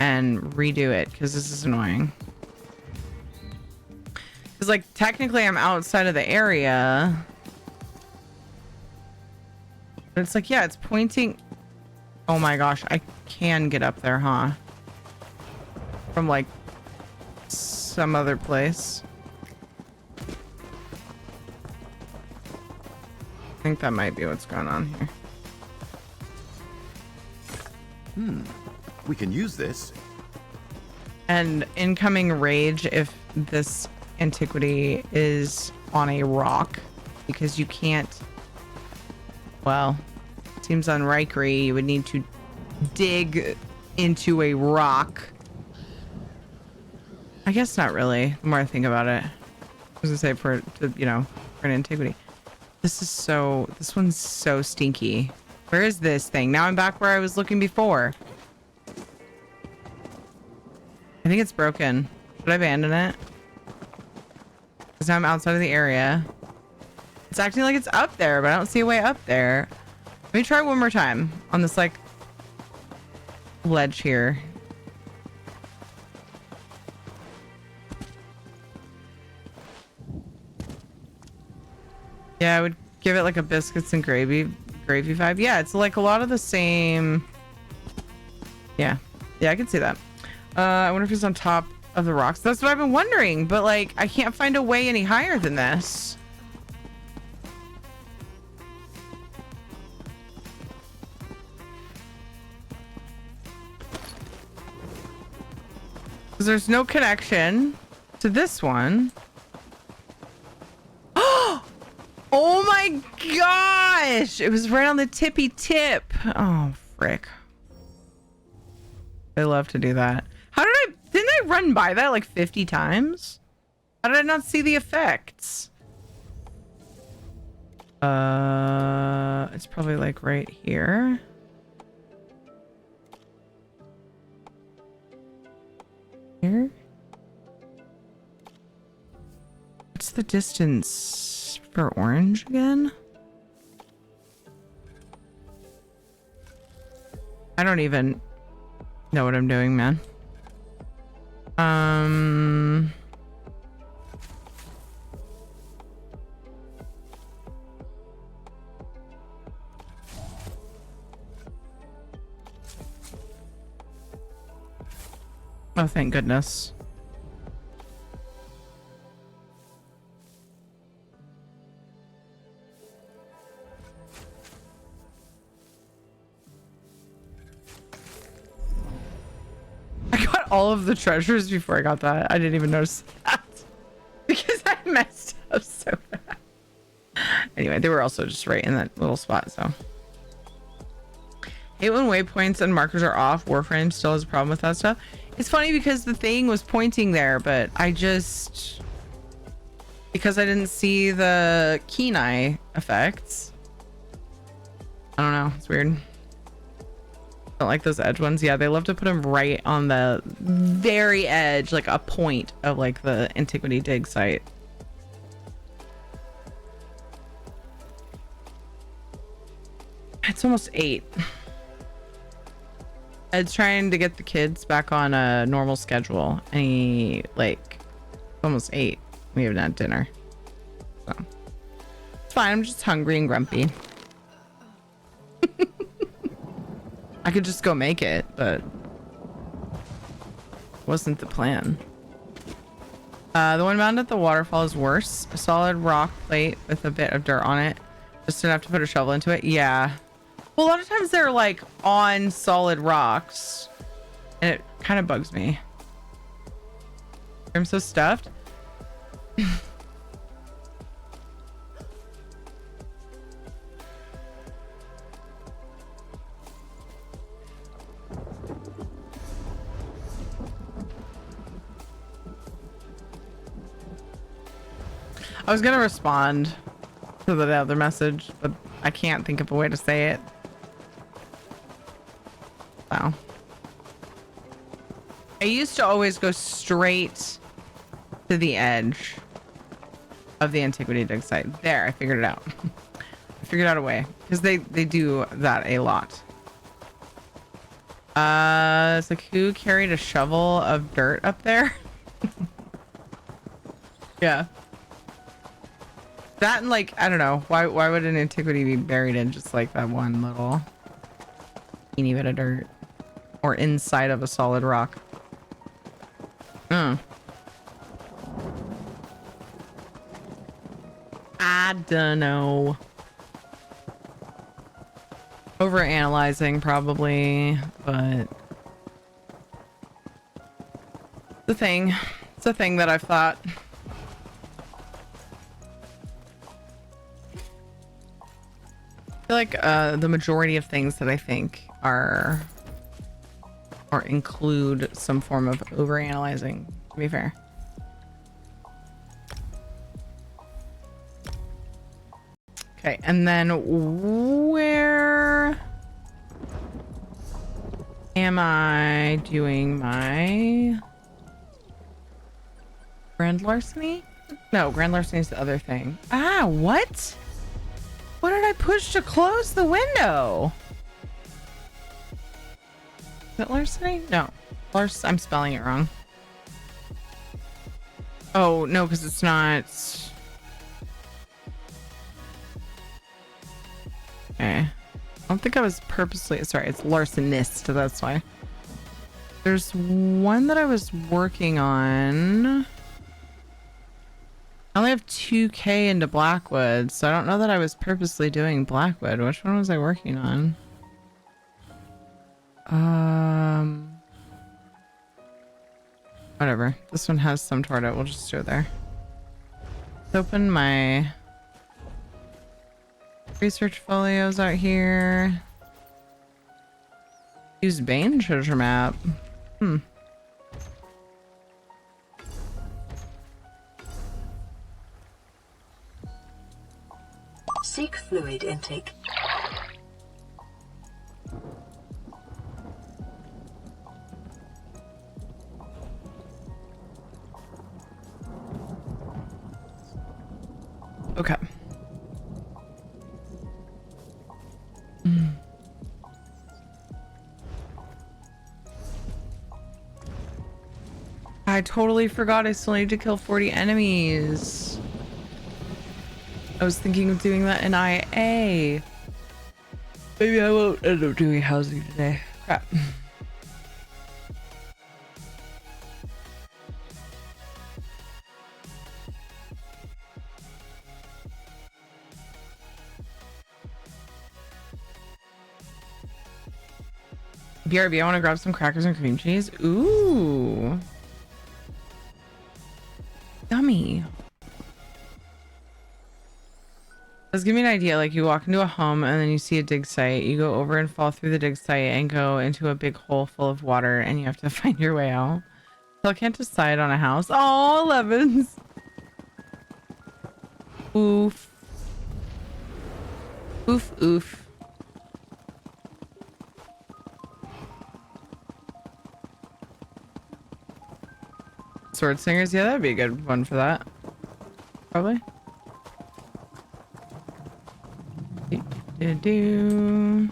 and redo it because this is annoying. Because, like, technically I'm outside of the area. But it's like, yeah, it's pointing... Oh my gosh, I can get up there, huh? From, like, some other place. I think that might be what's going on here. We can use this. And incoming rage if this antiquity is on a rock, because you can't... Well, seems unlikely you would need to dig into a rock. I guess not really, the more I think about it. I was gonna say for an antiquity. This one's so stinky. Where is this thing? Now I'm back where I was looking before. I think it's broken. Should I abandon it? Because now I'm outside of the area. It's acting like it's up there, but I don't see a way up there. Let me try one more time on this, like, ledge here. Yeah, I would give it like a biscuits and gravy vibe. Yeah, it's like a lot of the same. Yeah, I can see that. I wonder if it's on top of the rocks. That's what I've been wondering, but like I can't find a way any higher than this. Because there's no connection to this one. Oh my gosh! It was right on the tippy tip. Oh, frick. They love to do that. Didn't I run by that like 50 times? How did I not see the effects? It's probably like right here. Here? What's the distance for orange again? I don't even know what I'm doing, man. Oh, thank goodness. I got all of the treasures before I got that. I didn't even notice that because I messed up so bad. Anyway, they were also just right in that little spot, so. Hate when waypoints and markers are off. Warframe still has a problem with that stuff. It's funny because the thing was pointing there, but because I didn't see the keen eye effects. I don't know. It's weird. Don't like those edge ones. Yeah, they love to put them right on the very edge, like a point of like the antiquity dig site. It's almost 8. Ed's trying to get the kids back on a normal schedule, and he like almost 8. We haven't had dinner, so it's fine. I'm just hungry and grumpy. I could just go make it, but wasn't the plan. The one mounted at the waterfall is worse. A solid rock plate with a bit of dirt on it. Just enough to put a shovel into it. Yeah. Well, a lot of times they're like on solid rocks, and it kind of bugs me. I'm so stuffed. I was gonna respond to the other message, but I can't think of a way to say it. Wow. I used to always go straight to the edge of the antiquity dig site. There, I figured it out. I figured out a way, because they do that a lot. It's like, who carried a shovel of dirt up there? Yeah. That and like, I don't know, why would an antiquity be buried in just like that one little teeny bit of dirt, or inside of a solid rock? I don't know. Overanalyzing probably, but it's a thing that I've thought. I feel like the majority of things that I think are or include some form of overanalyzing, to be fair. Okay, and then where am I doing my grand larceny? No, grand larceny is the other thing. Ah, what? What did I push to close the window? Is it larceny? No. I'm spelling it wrong. Oh, no, because it's not. don't think I was purposely, sorry, it's larcenist, that's why. There's one that I was working on. I only have 2K into Blackwood, so I don't know that I was purposely doing Blackwood. Which one was I working on? Whatever. This one has some toward it. We'll just do it there. Let's open my research folios out here. Use Bane treasure map. Seek fluid intake. Okay. I totally forgot I still need to kill 40 enemies. I was thinking of doing that in IA. Maybe I won't end up doing housing today. Crap. BRB, I want to grab some crackers and cream cheese. Ooh. Yummy. Let's give me an idea. Like, you walk into a home and then you see a dig site. You go over and fall through the dig site and go into a big hole full of water and you have to find your way out. So I can't decide on a house. Oh, lemons. Oof. Oof, oof. Sword Singers, yeah, that'd be a good one for that. Probably. Do.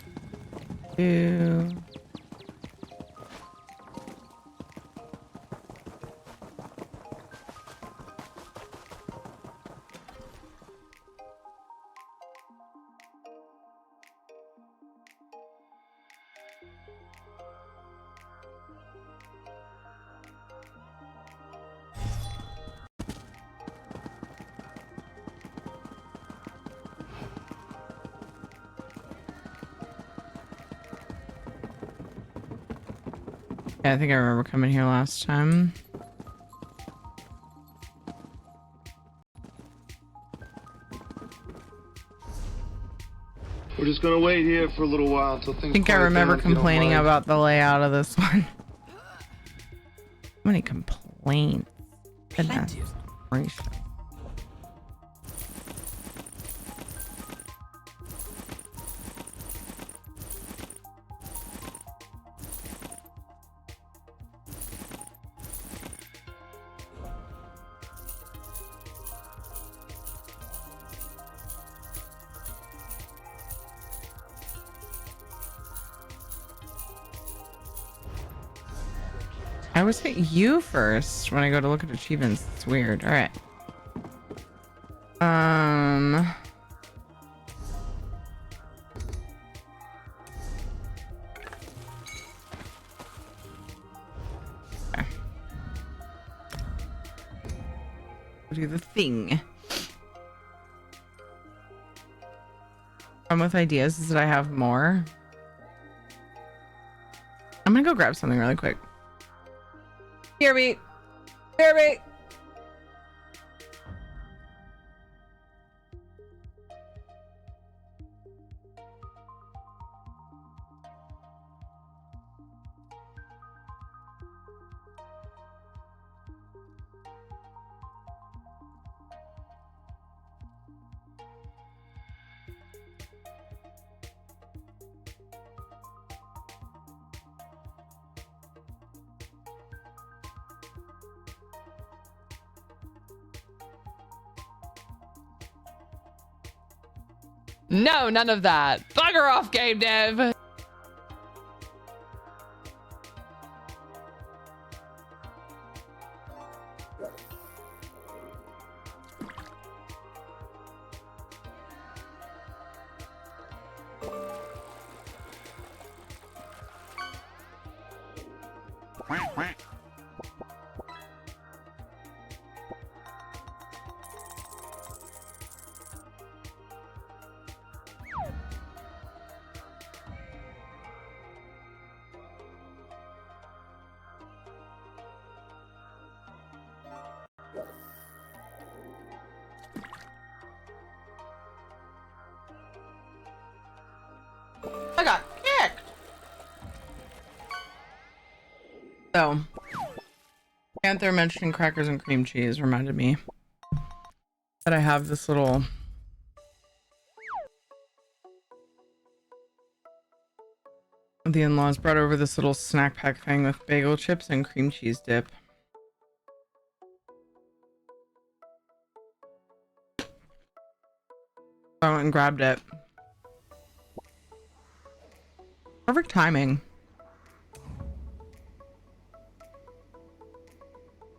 Yeah, I think I remember coming here last time. We're just gonna wait here for a little while until things. I think I remember complaining about the layout of this one. So many complaints. Goodness gracious. I always hit you first when I go to look at achievements. It's weird. All right. Okay. Do the thing. With ideas is that I have more. I'm gonna go grab something really quick. Hear me. Hear me. No, none of that. Bugger off, game dev. I got kicked. So, Panther mentioning crackers and cream cheese reminded me that I have this little the in-laws brought over this little snack pack thing with bagel chips and cream cheese dip. I went and grabbed it. Perfect timing.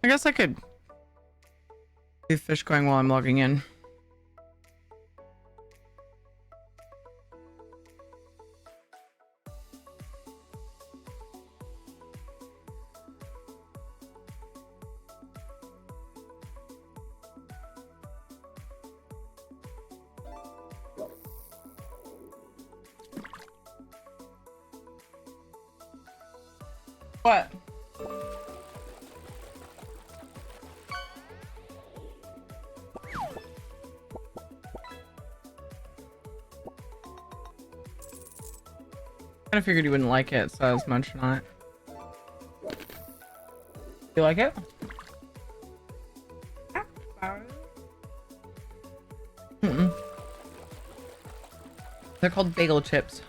I guess I could do fish going while I'm logging in. What? I figured you wouldn't like it, so I was munching on it. You like it? Mm-mm. They're called bagel chips.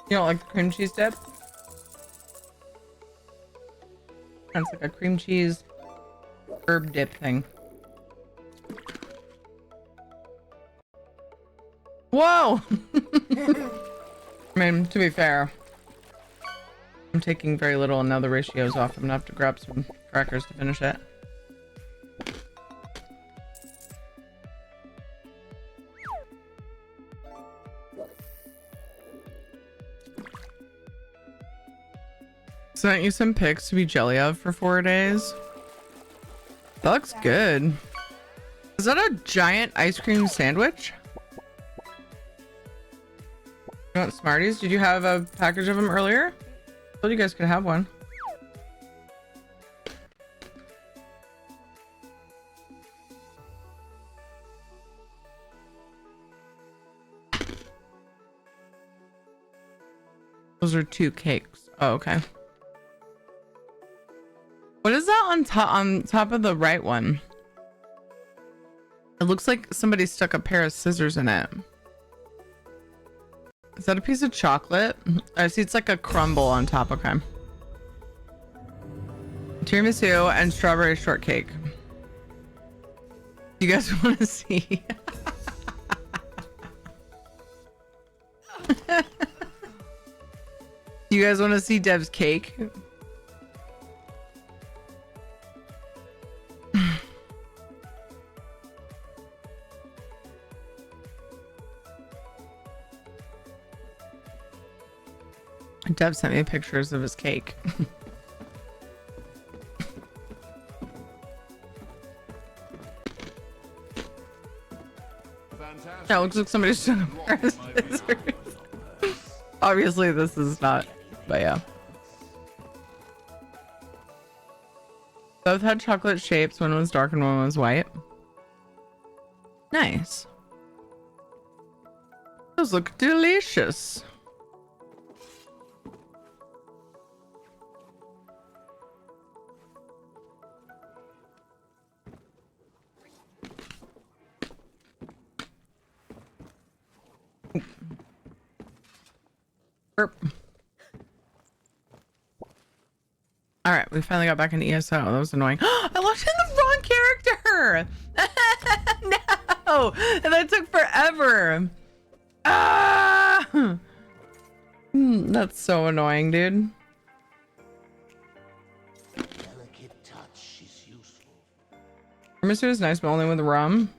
You don't like the cream cheese dip? It's like a cream cheese herb dip thing. Whoa! I mean, to be fair, I'm taking very little and now the ratio's off. I'm gonna have to grab some crackers to finish it. Sent you some pics to be jelly of for 4 days. That looks good. Is that a giant ice cream sandwich? You want Smarties? Did you have a package of them earlier? I thought you guys could have one. Those are 2 cakes. Oh, okay. What is that on top of the right one? It looks like somebody stuck a pair of scissors in it. Is that a piece of chocolate? I see it's like a crumble on top. Okay. Tiramisu and strawberry shortcake. You guys want to see? You guys want to see Dev's cake? Dev sent me pictures of his cake. Yeah, it looks like somebody's trying to pair of scissors. Obviously, this is not, but yeah. Both had chocolate shapes. One was dark and one was white. Nice. Those look delicious. Burp. All right, we finally got back into ESO. That was annoying. I logged in the wrong character. No, and that took forever. Ah, that's so annoying, dude. Delicate touch is useful. Tiramisu is nice, but only with rum.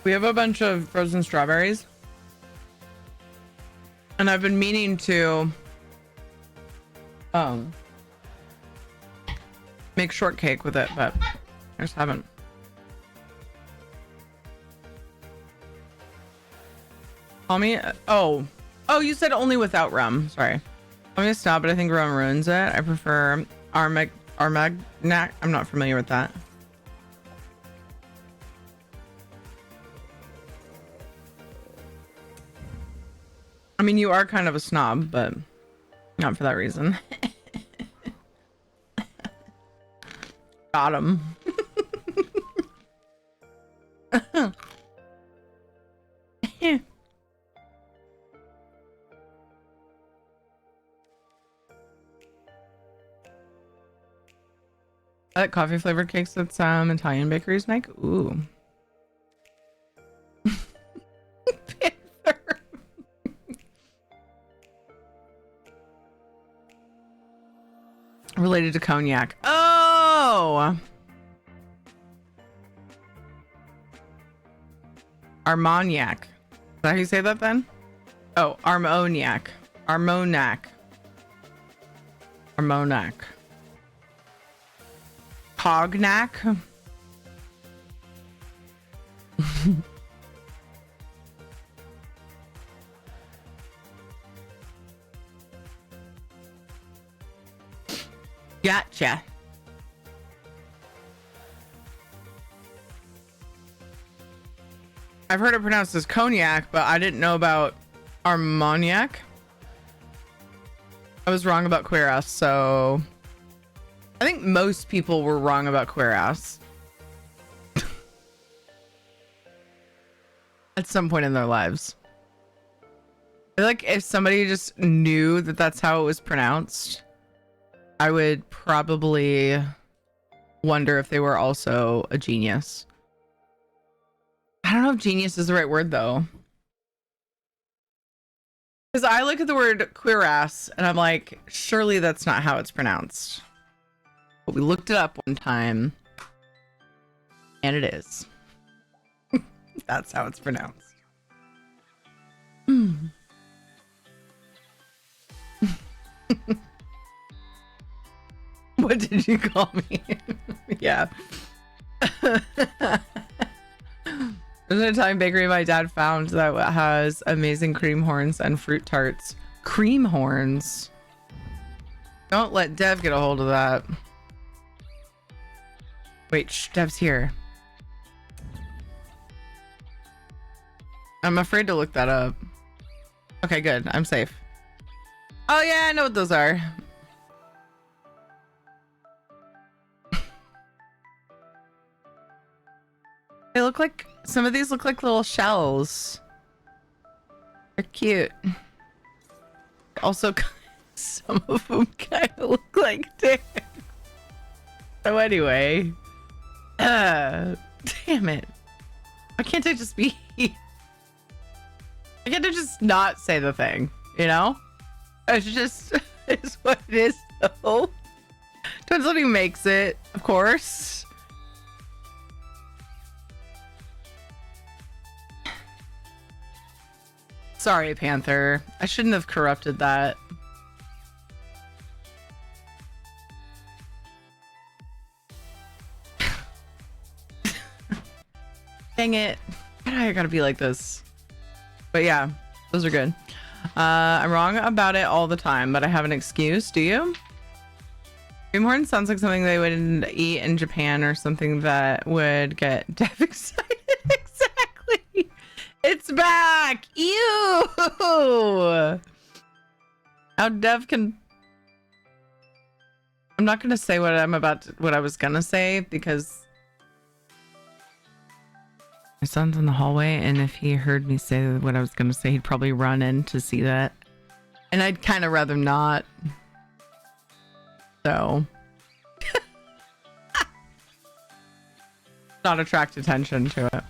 We have a bunch of frozen strawberries. And I've been meaning to make shortcake with it, but I just haven't. Call me. Oh, you said only without rum. Sorry. Call me a snob, but I think rum ruins it. I prefer Armagnac. I'm not familiar with that. I mean, you are kind of a snob, but not for that reason. Got him. I like coffee flavored cakes at some Italian bakeries, Mike. Ooh. Panther. Related to cognac. Oh. Armagnac. Is that how you say that then? Oh, Armagnac. Armagnac. Armagnac. Cognac. Gotcha. I've heard it pronounced as cognac, but I didn't know about Armagnac. I was wrong about queer ass, so I think most people were wrong about queer ass at some point in their lives. I feel like if somebody just knew that that's how it was pronounced, I would probably wonder if they were also a genius. I don't know if genius is the right word though. Because I look at the word queer ass and I'm like, surely that's not how it's pronounced. But we looked it up one time and it is. That's how it's pronounced. What did you call me? Yeah. There's an Italian bakery my dad found that has amazing cream horns and fruit tarts. Cream horns? Don't let Dev get a hold of that. Wait, shh, Dev's here. I'm afraid to look that up. Okay, good. I'm safe. Oh yeah, I know what those are. They look like, some of these look like little shells. They're cute. Also, some of them kind of look like dicks. So anyway, damn it. Why can't I just be, I can't I just not say the thing, you know? It's just, it's what it is though. Depends on who makes it, of course. Sorry, Panther. I shouldn't have corrupted that. Dang it. Why do I gotta be like this? But yeah, those are good. I'm wrong about it all the time, but I have an excuse. Do you? Creamhorn sounds like something they would eat in Japan or something that would get Dev excited. Exactly. It's back. Ew. How Dev can. I'm not gonna say what I was gonna say because my son's in the hallway, and if he heard me say what I was gonna say, he'd probably run in to see that, and I'd kind of rather not. So, not attract attention to it.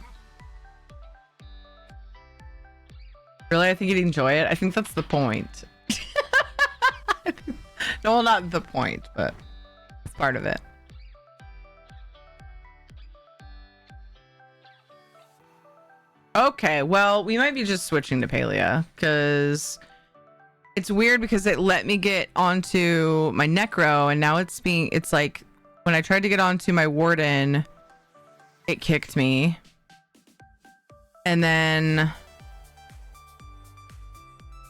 Really, I think he'd enjoy it. I think that's the point. No, well, not the point, but it's part of it. Okay, well, we might be just switching to Palea because it's weird because it let me get onto my Necro and now it's like when I tried to get onto my Warden, it kicked me. And then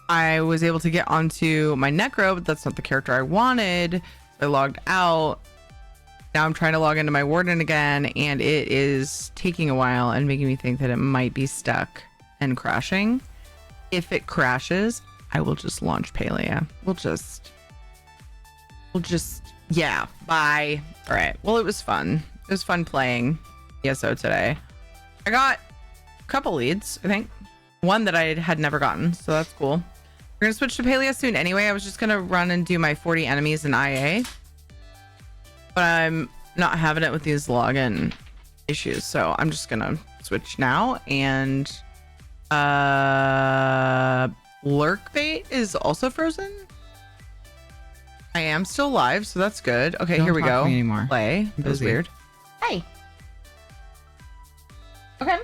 I was able to get onto my Necro, but that's not the character I wanted. So I logged out. Now I'm trying to log into my Warden again, and it is taking a while and making me think that it might be stuck and crashing. If it crashes, I will just launch Palea. We'll just, yeah, bye. All right. Well, it was fun. It was fun playing ESO today. I got a couple leads, I think. One that I had never gotten, so that's cool. We're going to switch to Palea soon anyway. I was just going to run and do my 40 enemies in IA. But I'm not having it with these login issues, so I'm just gonna switch now. And lurk bait is also frozen. I am still live, so that's good. Okay, Don't here we talk go. to me anymore. Play. That was Busy. weird. Hey. Okay.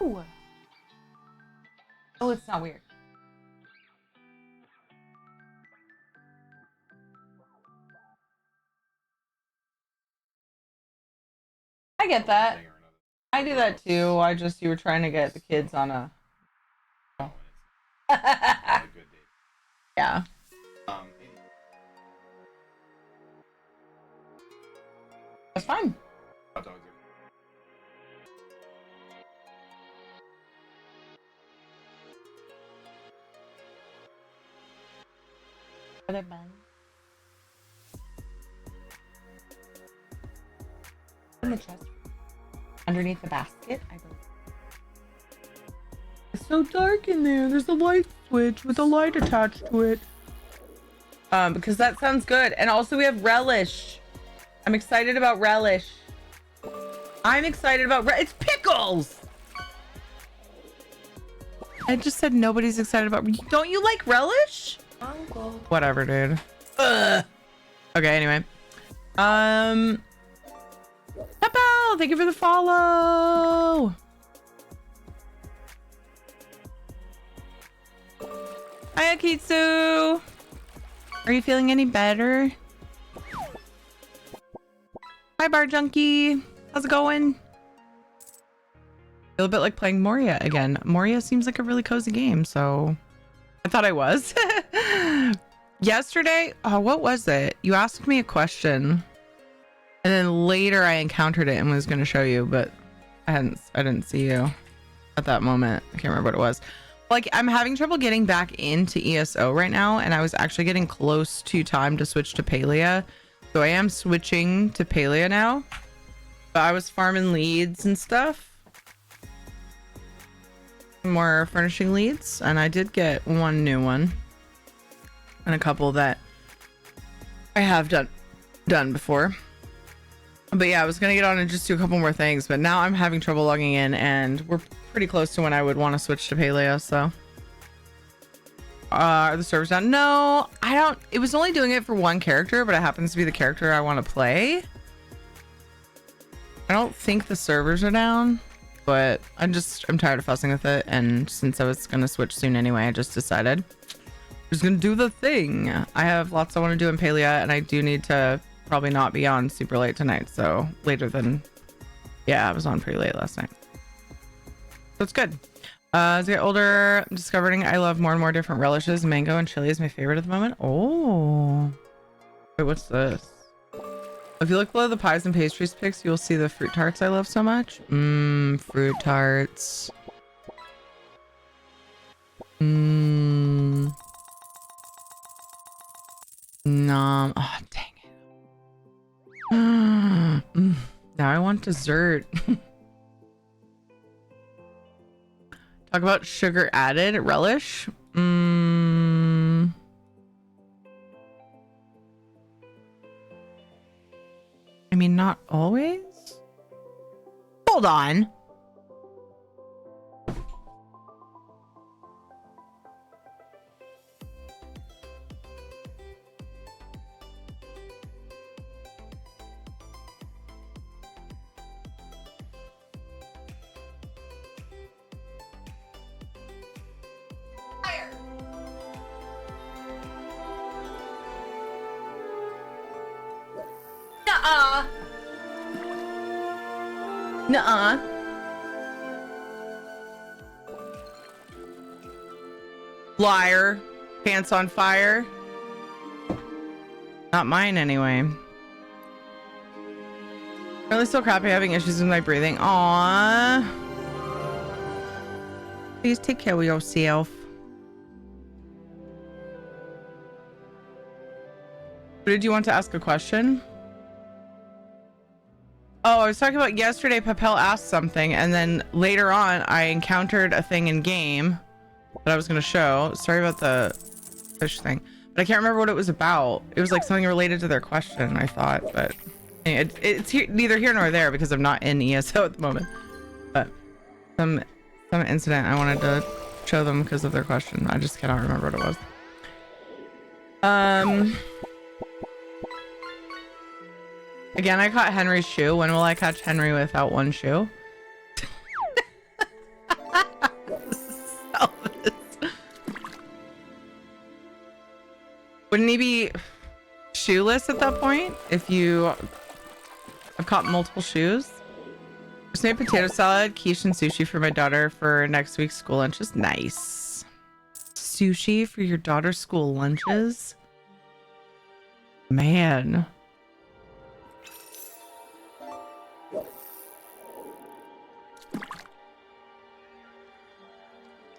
Ooh. Oh, it's not weird. I get that. I do that too. You were trying to get the kids on a. Yeah. That's fine. Are they buns? In the chest. Underneath the basket, I believe. It's so dark in there. There's a light switch with a light attached to it. Because that sounds good. And also we have Relish. I'm excited about Relish. It's Pickles! I just said nobody's excited about. Don't you like Relish? Uncle. Whatever, dude. Ugh. Okay, anyway. Peppo, thank you for the follow. Hi, Akitsu. Are you feeling any better? Hi, Bar Junkie. How's it going? Feel a bit like playing Moria again. Moria seems like a really cozy game, so I thought I was. Yesterday, what was it? You asked me a question, and then later I encountered it and was going to show you, but I didn't see you at that moment. I can't remember what it was. Like, I'm having trouble getting back into ESO right now, and I was actually getting close to time to switch to Palea. So I am switching to Palea now. But I was farming leads and stuff. More furnishing leads, and I did get one new one. And a couple that I have done before. But yeah, I was gonna get on and just do a couple more things, but now I'm having trouble logging in, and we're pretty close to when I would want to switch to Palea, so. Are the servers down? No, I don't. It was only doing it for one character, but it happens to be the character I want to play. I don't think the servers are down, but I'm tired of fussing with it, and since I was gonna switch soon anyway, I just decided I'm just gonna do the thing. I have lots I want to do in Palea, and I do need to probably not be on super late tonight, so later than, yeah, I was on pretty late last night, so it's good. As I get older, I'm discovering I love more and more different relishes. Mango and chili is my favorite at the moment. Oh, wait, what's this? If you look below the pies and pastries pics, you'll see the fruit tarts I love so much. Fruit tarts. Nom. Oh, dang it. Now I want dessert. Talk about sugar added relish. I mean, not always. Hold on. Nuh-uh. Liar. Pants on fire. Not mine anyway. Really still crappy, having issues with my breathing. Aww. Please take care of yourself. Did you want to ask a question? Oh, I was talking about yesterday. Papel asked something, and then later on, I encountered a thing in game that I was going to show. Sorry about the fish thing, but I can't remember what it was about. It was like something related to their question, I thought, but it's neither here nor there because I'm not in ESO at the moment. But some incident I wanted to show them because of their question. I just cannot remember what it was. Again, I caught Henry's shoe. When will I catch Henry without one shoe? Wouldn't he be shoeless at that point if you have caught multiple shoes? Just made potato salad, quiche, and sushi for my daughter for next week's school lunches. Nice. Sushi for your daughter's school lunches? Man.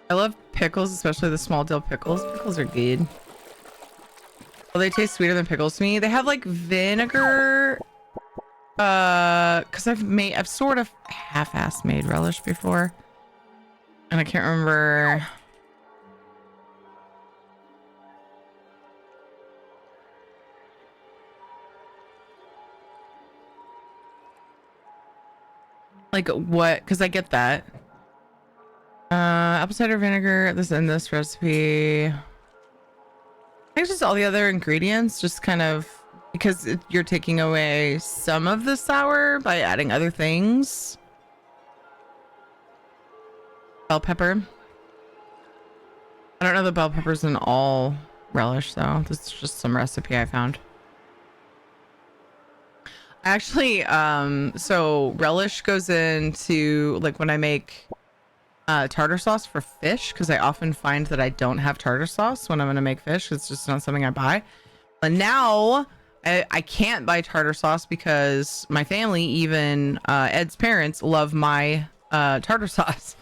I love pickles, especially the small dill pickles. Pickles are good. Well, they taste sweeter than pickles to me. They have like vinegar. Because I've sort of half-assed made relish before. And I can't remember. Like what? Because I get that. Apple cider vinegar, this in this recipe. I think just all the other ingredients, just kind of because you're taking away some of the sour by adding other things. Bell pepper. I don't know the bell pepper's in all relish though. This is just some recipe I found. Actually, so relish goes into like when I make tartar sauce for fish, because I often find that I don't have tartar sauce when I'm going to make fish. It's just not something I buy. But now I can't buy tartar sauce because my family, even Ed's parents, love my tartar sauce.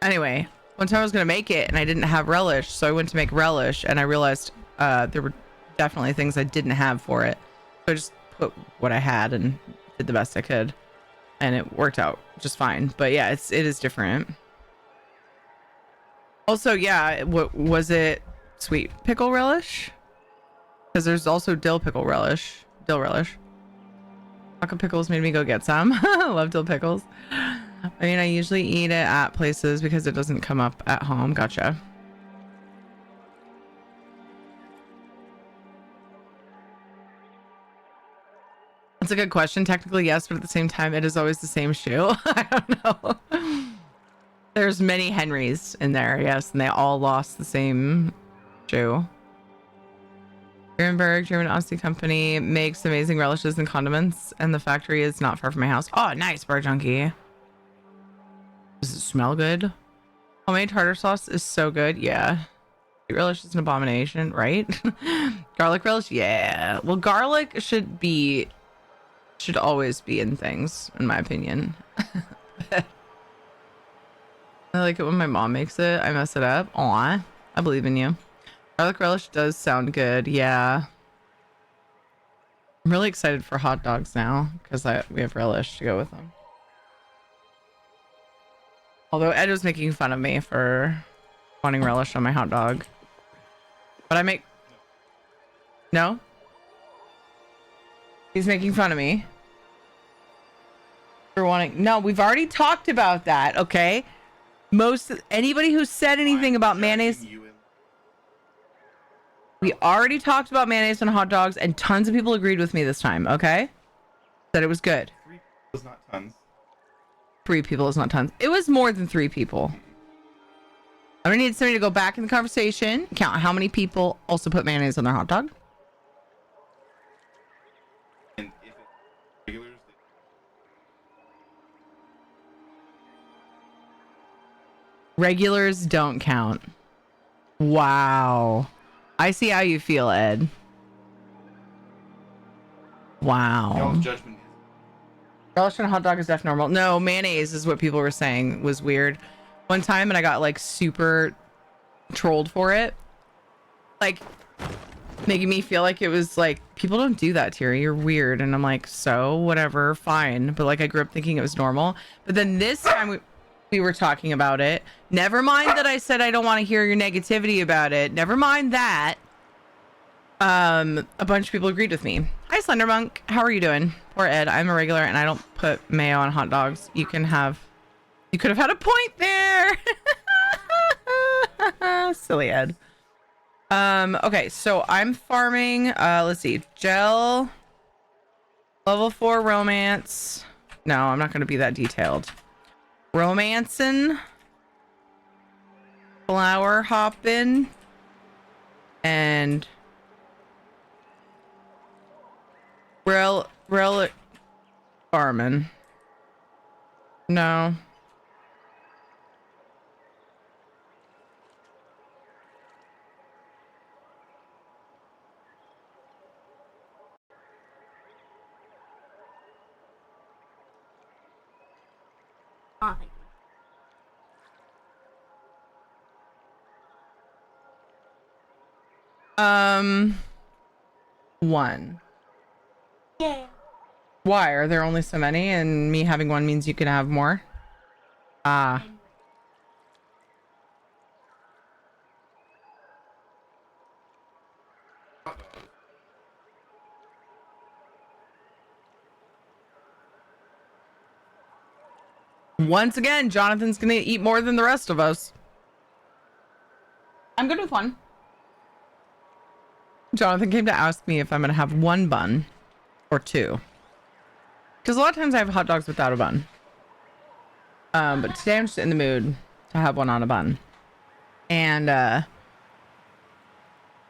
Anyway, one time I was going to make it and I didn't have relish. So I went to make relish and I realized there were definitely things I didn't have for it. So I just put what I had and did the best I could. And it worked out just fine. But yeah, it is different. Also, yeah, what was it? Sweet pickle relish? Because there's also dill pickle relish. Dill relish. Taco pickles made me go get some. I love dill pickles. I mean, I usually eat it at places because it doesn't come up at home. Gotcha. That's a good question. Technically, yes, but at the same time, it is always the same shoe. I don't know. There's many Henrys in there, yes, and they all lost the same shoe. Nuremberg, German Aussie company, makes amazing relishes and condiments, and the factory is not far from my house. Oh, nice, Bar Junkie. Does it smell good? Homemade tartar sauce is so good, yeah. Sweet relish is an abomination, right? Garlic relish, yeah. Well, garlic should always be in things, in my opinion. I like it when my mom makes it. I mess it up. Aw, I believe in you. Garlic relish does sound good. Yeah. I'm really excited for hot dogs now because we have relish to go with them. Although Ed was making fun of me for wanting relish on my hot dog. But I make... No? He's making fun of me for wanting... No, we've already talked about that, okay? Anybody who said anything about mayonnaise, we already talked about mayonnaise on hot dogs and tons of people agreed with me this time, okay? That it was good. 3 people is not tons. 3 people is not tons. It was more than 3 people. I'm gonna need somebody to go back in the conversation, count how many people also put mayonnaise on their hot dog. And if it's regulars, Regulars don't count. Wow. I see how you feel, Ed. Wow. Y'all's judgment. Relish on a hot dog is def normal. No, mayonnaise is what people were saying was weird. One time, and I got like super trolled for it. Like, making me feel like it was like, people don't do that, Terry. You're weird. And I'm like, so whatever, fine. But like, I grew up thinking it was normal. But then this time we were talking about it. Never mind that I said I don't want to hear your negativity about it. Never mind that. A bunch of people agreed with me. Hi, Slendermonk. How are you doing? Poor Ed. I'm a regular and I don't put mayo on hot dogs. You could have had a point there. Silly Ed. Okay, so I'm farming, let's see, gel, level 4 romance. No, I'm not going to be that detailed. Romancing, flower hopping, and relic farming. No. One. Yeah. Why? Are there only so many and me having one means you can have more? Ah. Once again, Jonathan's gonna eat more than the rest of us. I'm good with one. Jonathan came to ask me if I'm gonna have one bun or two. Because a lot of times I have hot dogs without a bun. But today I'm just in the mood to have one on a bun. And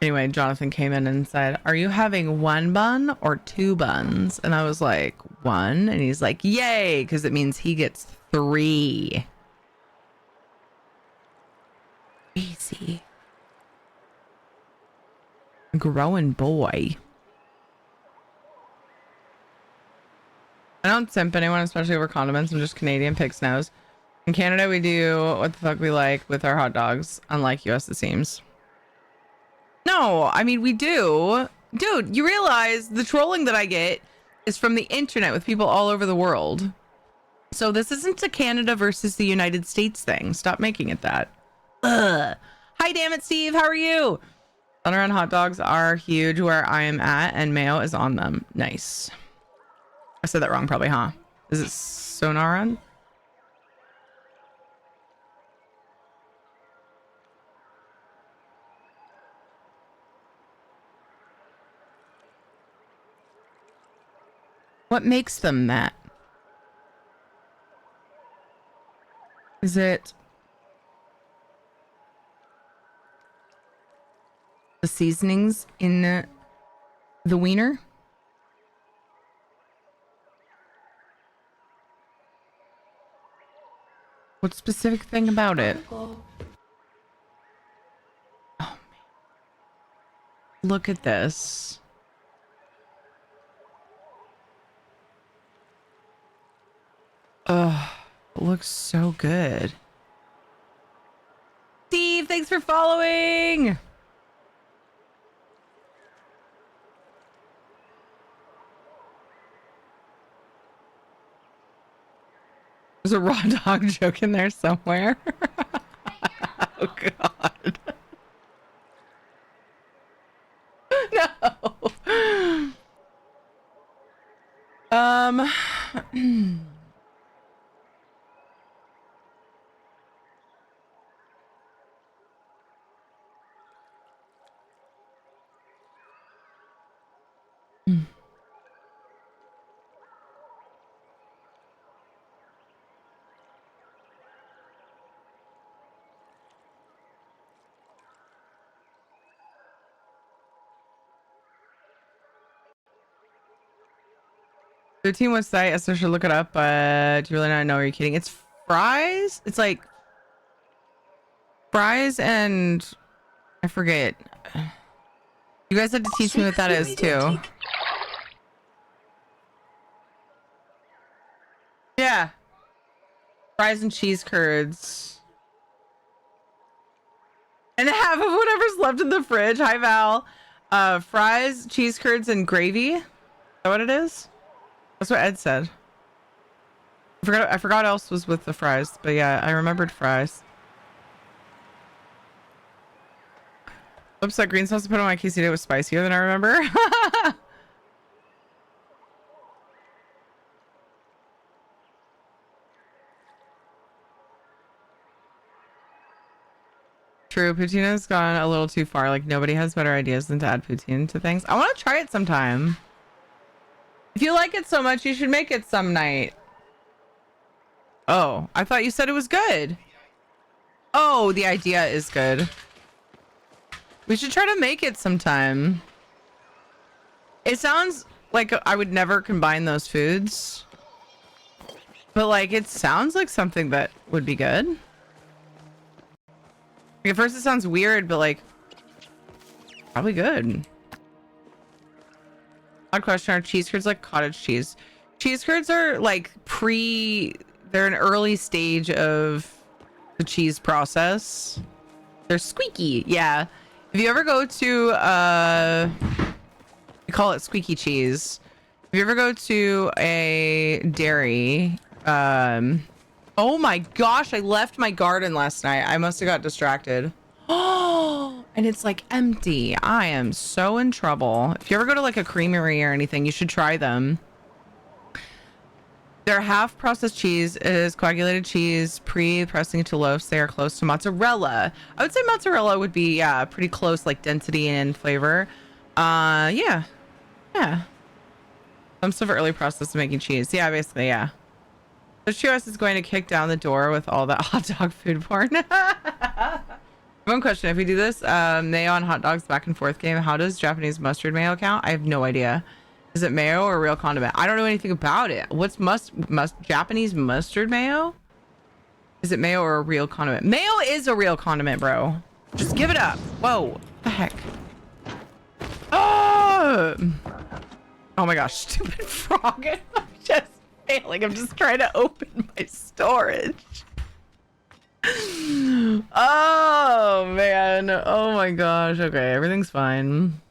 anyway, Jonathan came in and said, "Are you having one bun or two buns?" And I was like, "One." And he's like, "Yay," because it means he gets 3. Easy. Growing boy. I don't simp anyone, especially over condiments. I'm just Canadian pig's nose. In Canada, we do what the fuck we like with our hot dogs, unlike US, it seems. No, I mean, we do. Dude, you realize the trolling that I get is from the internet with people all over the world. So this isn't a Canada versus the United States thing. Stop making it that. Ugh. Hi, damn it, Steve. How are you? Thunder and hot dogs are huge where I am at, and mayo is on them. Nice. I said that wrong, probably, huh? Is it Sonaran? What makes them that? Is it the seasonings in the wiener? What specific thing about it? Oh, man. Look at this. Oh, it looks so good. Steve, thanks for following. There's a raw dog joke in there somewhere. Oh, God. No. The team website, I should look it up, but do you really not know? Are you kidding? It's fries. It's like Fries and I forget. You guys had to teach me what that is too. Yeah. Fries and cheese curds. And half of whatever's left in the fridge. Hi, Val. Fries, cheese curds, and gravy. Is that what it is? That's what Ed said. I forgot what else was with the fries, but yeah, I remembered fries. Oops, that green sauce I put on my quesadilla was spicier than I remember. True, poutine has gone a little too far. Like, nobody has better ideas than to add poutine to things. I want to try it sometime. If you like it so much, you should make it some night. Oh, I thought you said it was good. Oh, the idea is good. We should try to make it sometime. It sounds like I would never combine those foods. But, like, it sounds like something that would be good. Like, at first it sounds weird, but, like, probably good. Odd question, are cheese curds like cottage cheese? Cheese curds are, like, they're an early stage of the cheese process. They're squeaky, yeah. If you ever go to, we call it squeaky cheese. If you ever go to a dairy, oh my gosh, I left my garden last night. I must have got distracted. Oh, and it's like empty. I am so in trouble. If you ever go to like a creamery or anything, you should try them. They're half processed cheese. It is coagulated cheese, pre-pressing into loaves. They are close to mozzarella. I would say mozzarella would be, yeah, pretty close, like density and flavor. Yeah. Some stuff early process of making cheese. Yeah, basically, yeah. So Shiros is going to kick down the door with all that hot dog food porn. One question: if we do this mayo on hot dogs back and forth game, how does Japanese mustard mayo count? I have no idea. Is it mayo or real condiment? I don't know anything about it. What's Japanese mustard mayo? Is it mayo or a real condiment? Mayo is a real condiment, bro. Just give it up. Whoa, what the heck? Oh my gosh, stupid frog. I'm just failing. I'm just trying to open my storage. Oh man. Oh my gosh. Okay, everything's fine.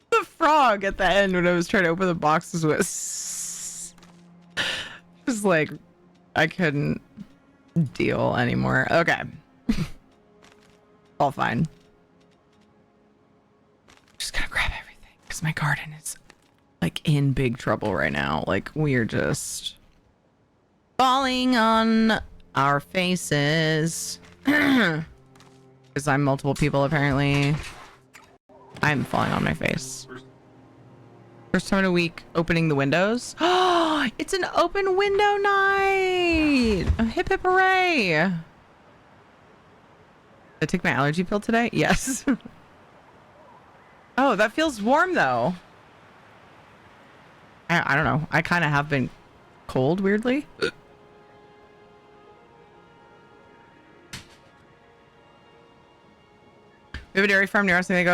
The frog at the end when I was trying to open the boxes was just like I couldn't deal anymore. Okay. All fine. Just gonna grab everything because my garden is like in big trouble right now. Like we're just falling on our faces. Because I'm multiple people apparently. I'm falling on my face. First time in a week opening the windows. Oh, it's an open window night. Hip hip hooray. Did I take my allergy pill today? Yes. Oh, that feels warm though. I don't know. I kind of have been cold weirdly. We have a dairy farm near us and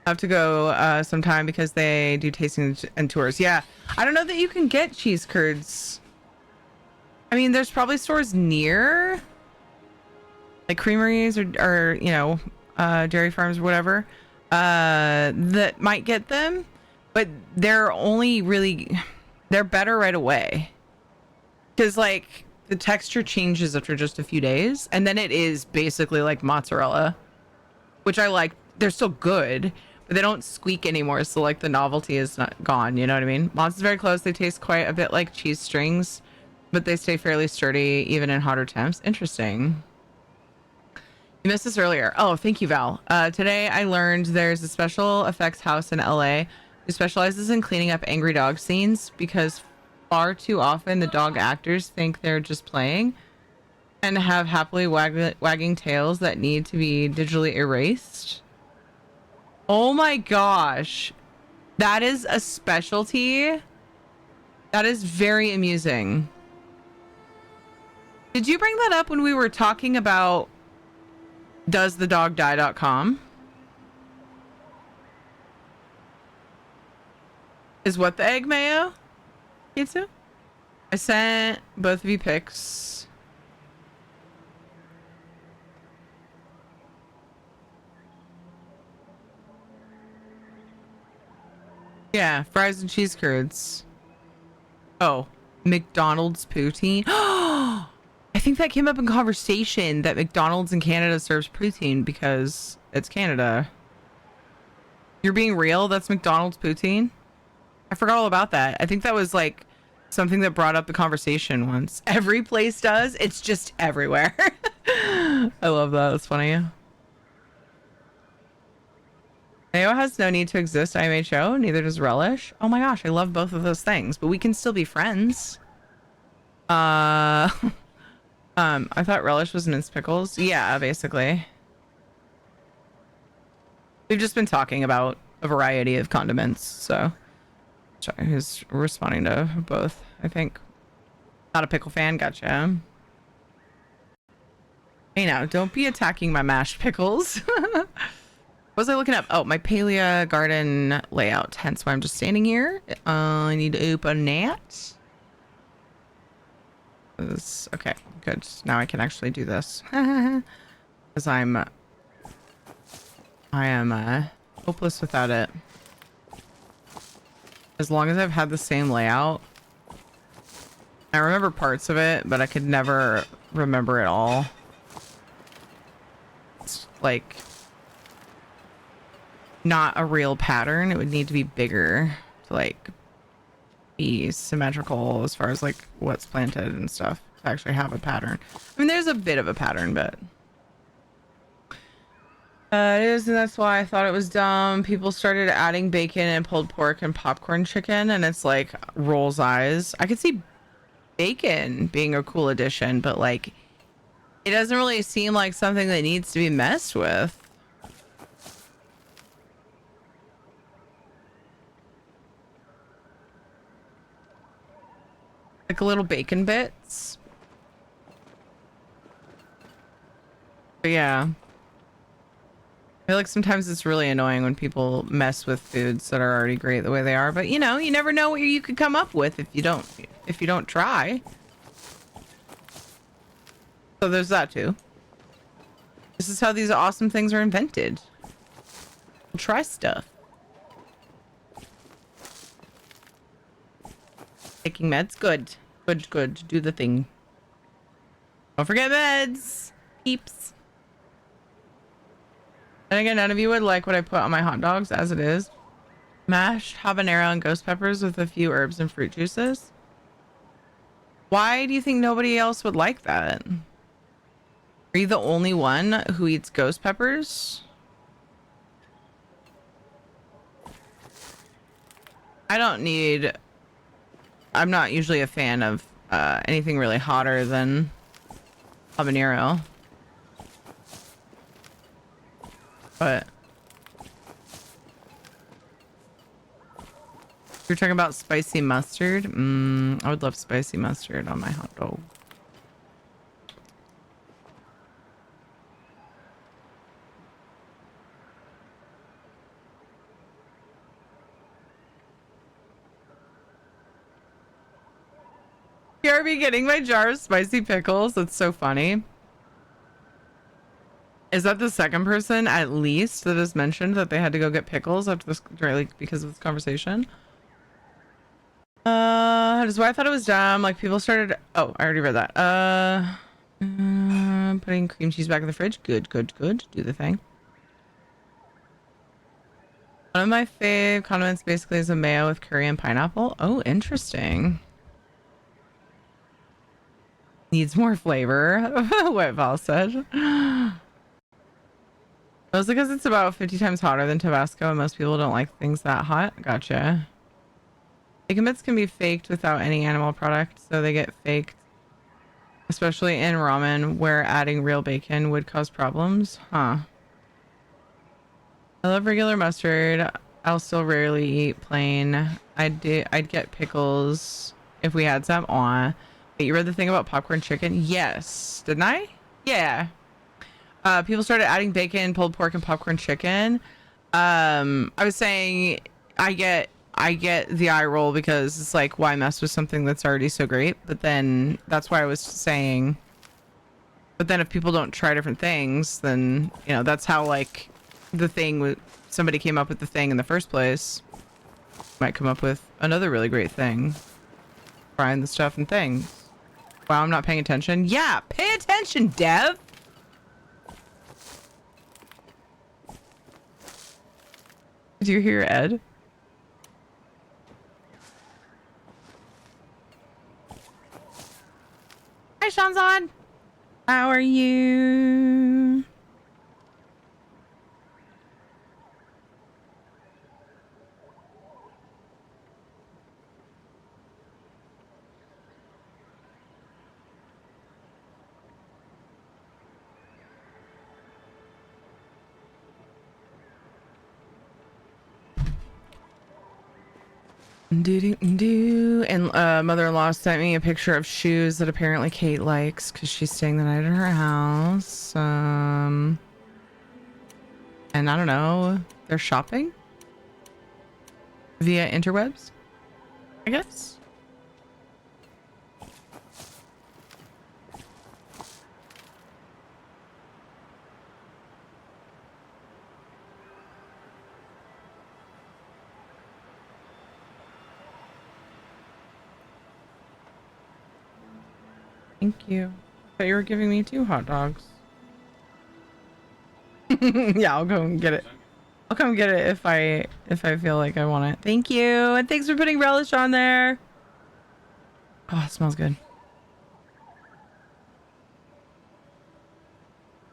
have to go sometime because they do tasting and tours. Yeah. I don't know that you can get cheese curds. I mean, there's probably stores near like creameries or you know, dairy farms or whatever, that might get them, but they're better right away. Cause like the texture changes after just a few days and then it is basically like mozzarella. Which I like. They're still good, but they don't squeak anymore. So like the novelty is not gone. You know what I mean? Mott's is very close. They taste quite a bit like cheese strings, but they stay fairly sturdy even in hotter temps. Interesting. You missed this earlier. Oh, thank you, Val. Today I learned there's a special effects house in LA who specializes in cleaning up angry dog scenes because far too often the dog actors think they're just playing and have happily wagging tails that need to be digitally erased. Oh my gosh. That is a specialty That is very amusing. Did you bring that up when we were talking about doesthedogdie.com? Is what the egg mayo? Pizza? I sent both of you pics. Yeah, fries and cheese curds. Oh, McDonald's poutine. I think that came up in conversation that McDonald's in Canada serves poutine because it's Canada. You're being real? That's McDonald's poutine? I forgot all about that. I think that was like something that brought up the conversation once. Every place does. It's just everywhere. I love that. That's funny. Mayo has no need to exist, IMHO. Neither does relish. Oh my gosh, I love both of those things, but we can still be friends. I thought relish was minced pickles. Yeah, basically. We've just been talking about a variety of condiments, so sorry, who's responding to both, I think. Not a pickle fan, gotcha. Hey now, don't be attacking my mashed pickles. What was I looking up? Oh, my Palea garden layout. Hence why I'm just standing here. I need to open that. Okay, good. Now I can actually do this. Because I am hopeless without it. As long as I've had the same layout. I remember parts of it, but I could never remember it all. It's like not a real pattern. It would need to be bigger to like be symmetrical as far as like what's planted and stuff to actually have a pattern. I mean, there's a bit of a pattern, but it is, and that's why I thought it was dumb. People started adding bacon and pulled pork and popcorn chicken, and it's like rolls eyes. I could see bacon being a cool addition, but like it doesn't really seem like something that needs to be messed with. Like little bacon bits. But yeah. I feel like sometimes it's really annoying when people mess with foods that are already great the way they are. But you know, you never know what you could come up with if you don't try. So there's that too. This is how these awesome things are invented. We'll try stuff. Taking meds? Good. Good. Do the thing. Don't forget meds. Peeps. And again, none of you would like what I put on my hot dogs as it is. Mashed habanero and ghost peppers with a few herbs and fruit juices. Why do you think nobody else would like that? Are you the only one who eats ghost peppers? I'm not usually a fan of anything really hotter than habanero. But you're talking about spicy mustard? I would love spicy mustard on my hot dog. You are be getting my jar of spicy pickles. That's so funny. Is that the second person at least that has mentioned that they had to go get pickles after this, like because of this conversation? That's why I thought it was dumb. Like people started. Oh, I already read that. Putting cream cheese back in the fridge. Good. Do the thing. One of my fave condiments basically is a mayo with curry and pineapple. Oh, interesting. Needs more flavor. What Val said. Mostly because it's about 50 times hotter than Tabasco and most people don't like things that hot. Gotcha. Bacon bits can be faked without any animal product, so they get faked. Especially in ramen where adding real bacon would cause problems. Huh. I love regular mustard. I'll still rarely eat plain. I'd get pickles if we had some. Aw. Wait, you read the thing about popcorn chicken? Yes. Didn't I? Yeah. People started adding bacon, pulled pork, and popcorn chicken. I was saying I get the eye roll because it's like, why mess with something that's already so great? But then that's why I was saying, but then if people don't try different things, then, you know, that's how like the thing somebody came up with the thing in the first place. Might come up with another really great thing. Trying the stuff and things. Wow, I'm not paying attention. Yeah, pay attention, Dev. Did you hear Ed? Hi, Shanzon. How are you? And mother-in-law sent me a picture of shoes that apparently Kate likes because she's staying the night at her house. And I don't know, they're shopping via interwebs, I guess. Thank you. But you were giving me 2 hot dogs. Yeah, I'll go and get it. I'll come get it if I feel like I want it. Thank you. And thanks for putting relish on there. Oh, it smells good.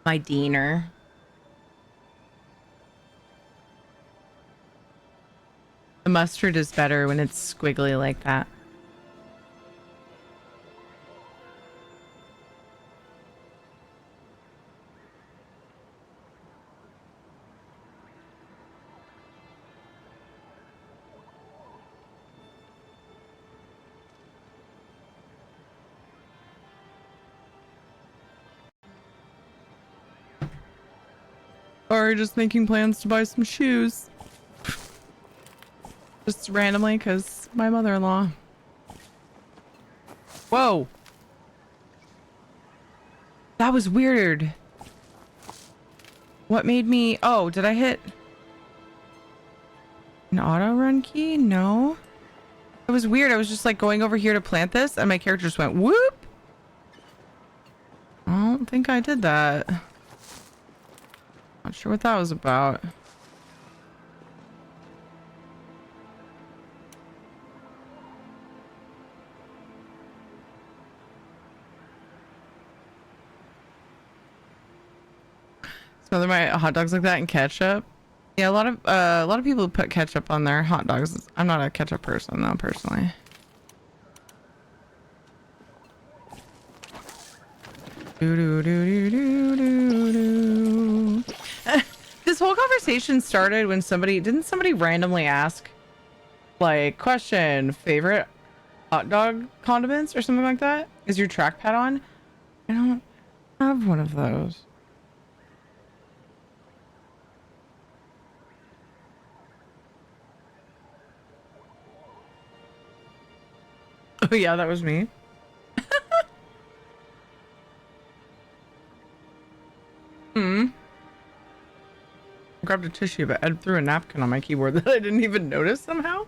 My diener. The mustard is better when it's squiggly like that. Or just making plans to buy some shoes. Just randomly, because my mother-in-law. Whoa. That was weird. What made me... Oh, did I hit an auto run key? No. It was weird. I was just like going over here to plant this and my character just went whoop. I don't think I did that. Not sure what that was about. Smother my hot dogs like that in ketchup. Yeah, a lot of people put ketchup on their hot dogs. I'm not a ketchup person though, personally. This whole conversation started when didn't somebody randomly ask, like, question, favorite hot dog condiments or something like that? Is your trackpad on? I don't have one of those. Oh yeah, that was me. I grabbed a tissue, but Ed threw a napkin on my keyboard that I didn't even notice somehow.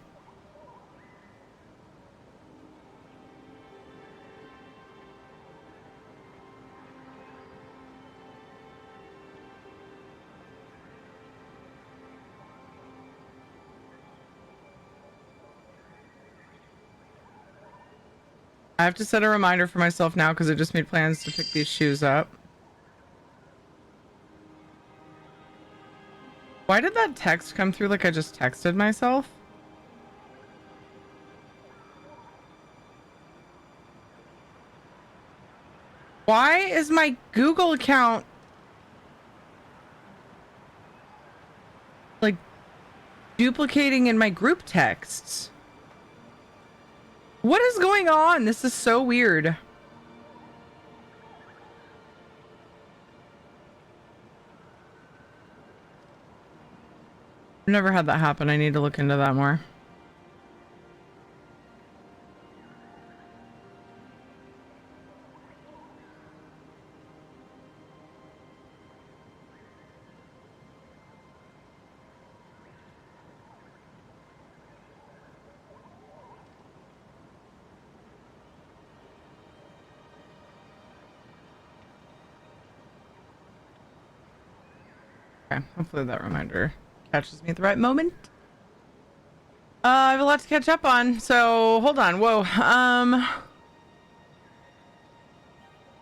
I have to set a reminder for myself now because I just made plans to pick these shoes up. Why did that text come through like I just texted myself? Why is my Google account like duplicating in my group texts? What is going on? This is so weird. I've never had that happen. I need to look into that more. Okay, hopefully that reminder catches me at the right moment. I have a lot to catch up on, so hold on. Whoa.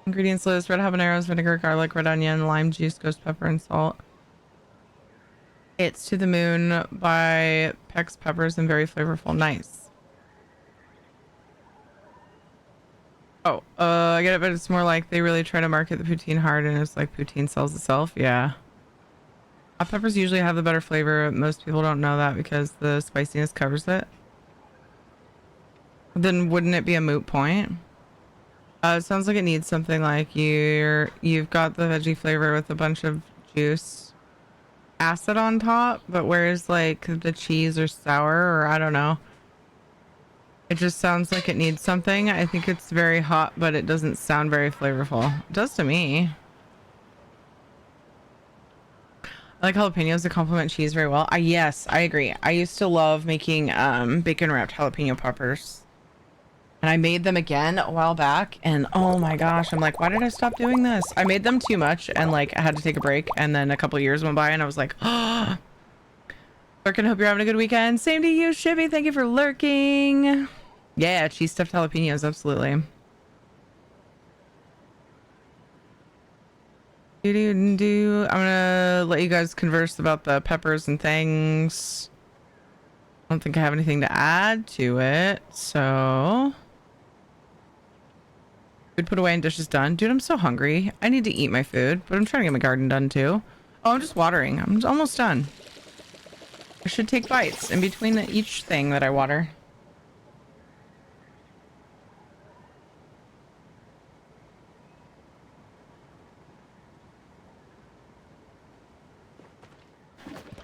Ingredients list: red habaneros, vinegar, garlic, red onion, lime juice, ghost pepper, and salt. It's to the moon by Peck's Peppers and very flavorful. Nice. Oh, I get it, but it's more like they really try to market the poutine hard, and it's like poutine sells itself. Yeah. Hot peppers usually have the better flavor. Most people don't know that because the spiciness covers it. Then wouldn't it be a moot point? It sounds like it needs something like you've got the veggie flavor with a bunch of juice acid on top, but whereas like the cheese or sour, or I don't know. It just sounds like it needs something. I think it's very hot, but it doesn't sound very flavorful. It does to me. I like jalapenos to complement cheese very well. Yes, I agree. I used to love making bacon wrapped jalapeno poppers. And I made them again a while back, and oh my gosh, I'm like, why did I stop doing this? I made them too much, and like I had to take a break, and then a couple of years went by, and I was like, oh. Lurkin, hope you're having a good weekend. Same to you, Shibby. Thank you for lurking. Yeah, cheese stuffed jalapenos, absolutely. I'm gonna let you guys converse about the peppers and things. I don't think I have anything to add to it, so food put away and dishes done. Dude, I'm so hungry. I need to eat my food, but I'm trying to get my garden done too. Oh, I'm just watering. I'm almost done. I should take bites in between each thing that I water.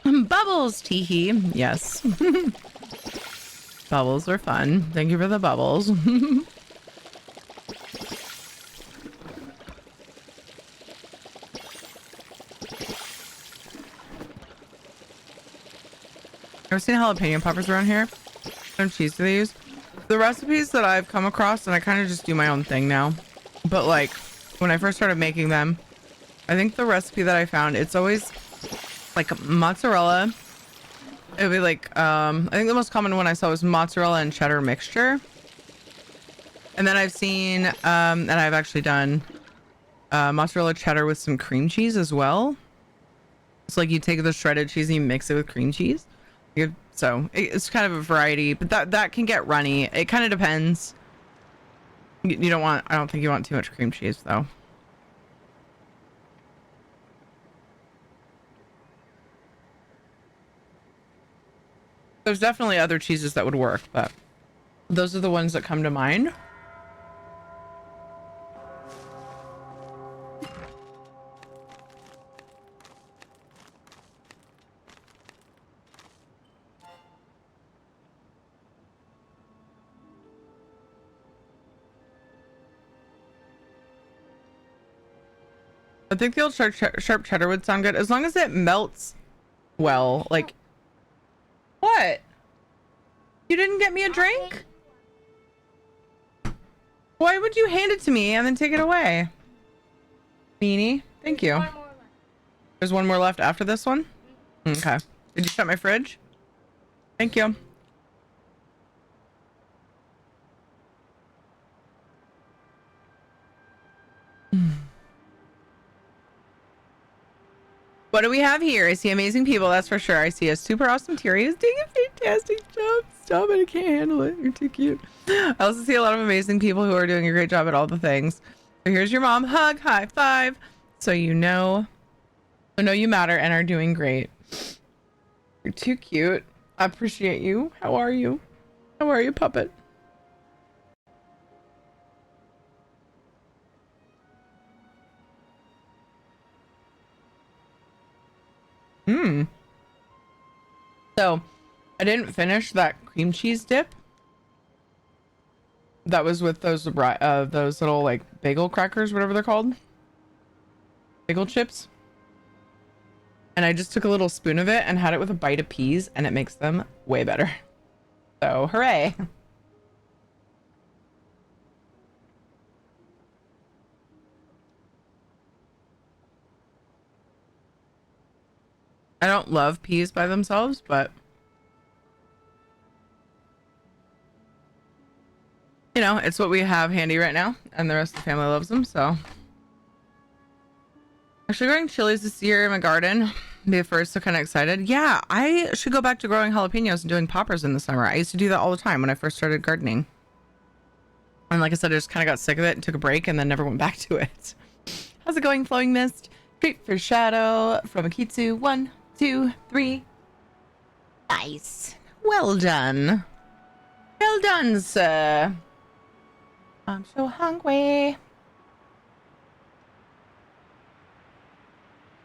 Bubbles, teehee. Yes. Bubbles are fun. Thank you for the bubbles. Ever seen jalapeno poppers around here? What kind of cheese do they use? The recipes that I've come across, and I kind of just do my own thing now. But like, when I first started making them, I think the recipe that I found, it's always like mozzarella. It would be like, I think the most common one I saw was mozzarella and cheddar mixture. And then I've seen, and I've actually done mozzarella cheddar with some cream cheese as well. It's like you take the shredded cheese and you mix it with cream cheese. So it's kind of a variety, but that can get runny. It kind of depends. You don't want, I don't think you want too much cream cheese though. There's definitely other cheeses that would work, but those are the ones that come to mind. I think the old sharp cheddar would sound good as long as it melts well. Like, what? You didn't get me a drink? Why would you hand it to me and then take it away? Meanie, thank you. There's one more left after this one? Okay. Did you shut my fridge? Thank you. What do we have here? I see amazing people, that's for sure. I see a super awesome Terry is doing a fantastic job. Stop it, I can't handle it. You're too cute. I also see a lot of amazing people who are doing a great job at all the things. So here's your mom. Hug, high five. So you know you matter and are doing great. You're too cute. I appreciate you. How are you? How are you, puppet? So I didn't finish that cream cheese dip. That was with those little like bagel crackers, whatever they're called. Bagel chips. And I just took a little spoon of it and had it with a bite of peas, and it makes them way better. So hooray. I don't love peas by themselves, but you know, it's what we have handy right now, and the rest of the family loves them, so. Actually growing chilies this year in my garden. Be the first, so kind of excited. Yeah, I should go back to growing jalapenos and doing poppers in the summer. I used to do that all the time when I first started gardening. And like I said, I just kind of got sick of it and took a break and then never went back to it. How's it going, Flowing Mist? Street for Shadow from Akitsu. 1, 2, 3. Nice. Well done. Well done, sir. I'm so hungry.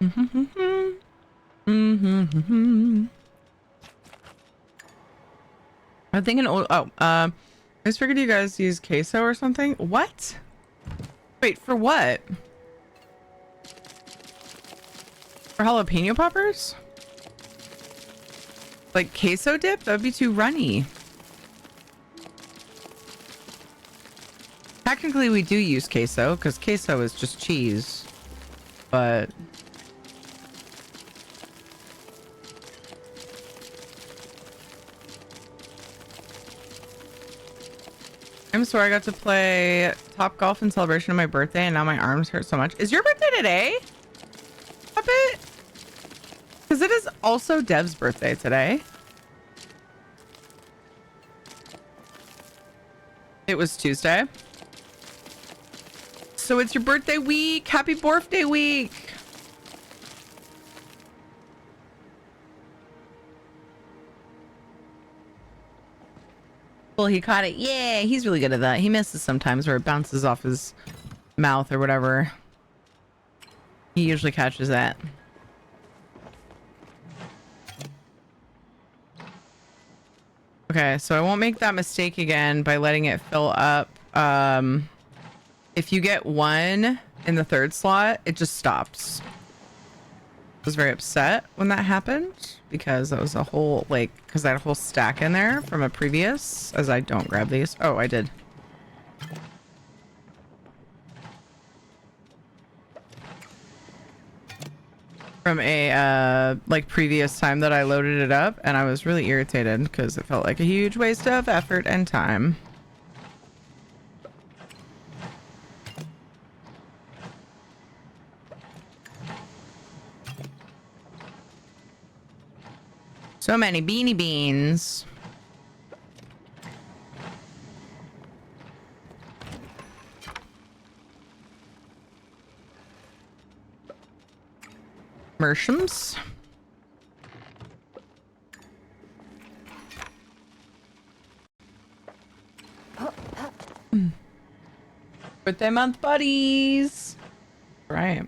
I'm thinking, I just figured you guys use queso or something. What? Wait, for what? For jalapeno poppers? Like queso dip? That would be too runny. Technically, we do use queso because queso is just cheese, but I'm sorry I got to play Top Golf in celebration of my birthday and now my arms hurt so much. Is your birthday today? Puppet? Because it is also Dev's birthday today. It was Tuesday. So it's your birthday week. Happy birthday week. Well, he caught it. Yeah, he's really good at that. He misses sometimes where it bounces off his mouth or whatever. He usually catches that. Okay, so I won't make that mistake again by letting it fill up. If you get one in the third slot, it just stops. I was very upset when that happened because that was a whole, like, because I had a whole stack in there from a previous, as I don't grab these. Oh, I did. From a, like, previous time that I loaded it up, and I was really irritated because it felt like a huge waste of effort and time. So many beanie beans. Mershams. Birthday month buddies. Right.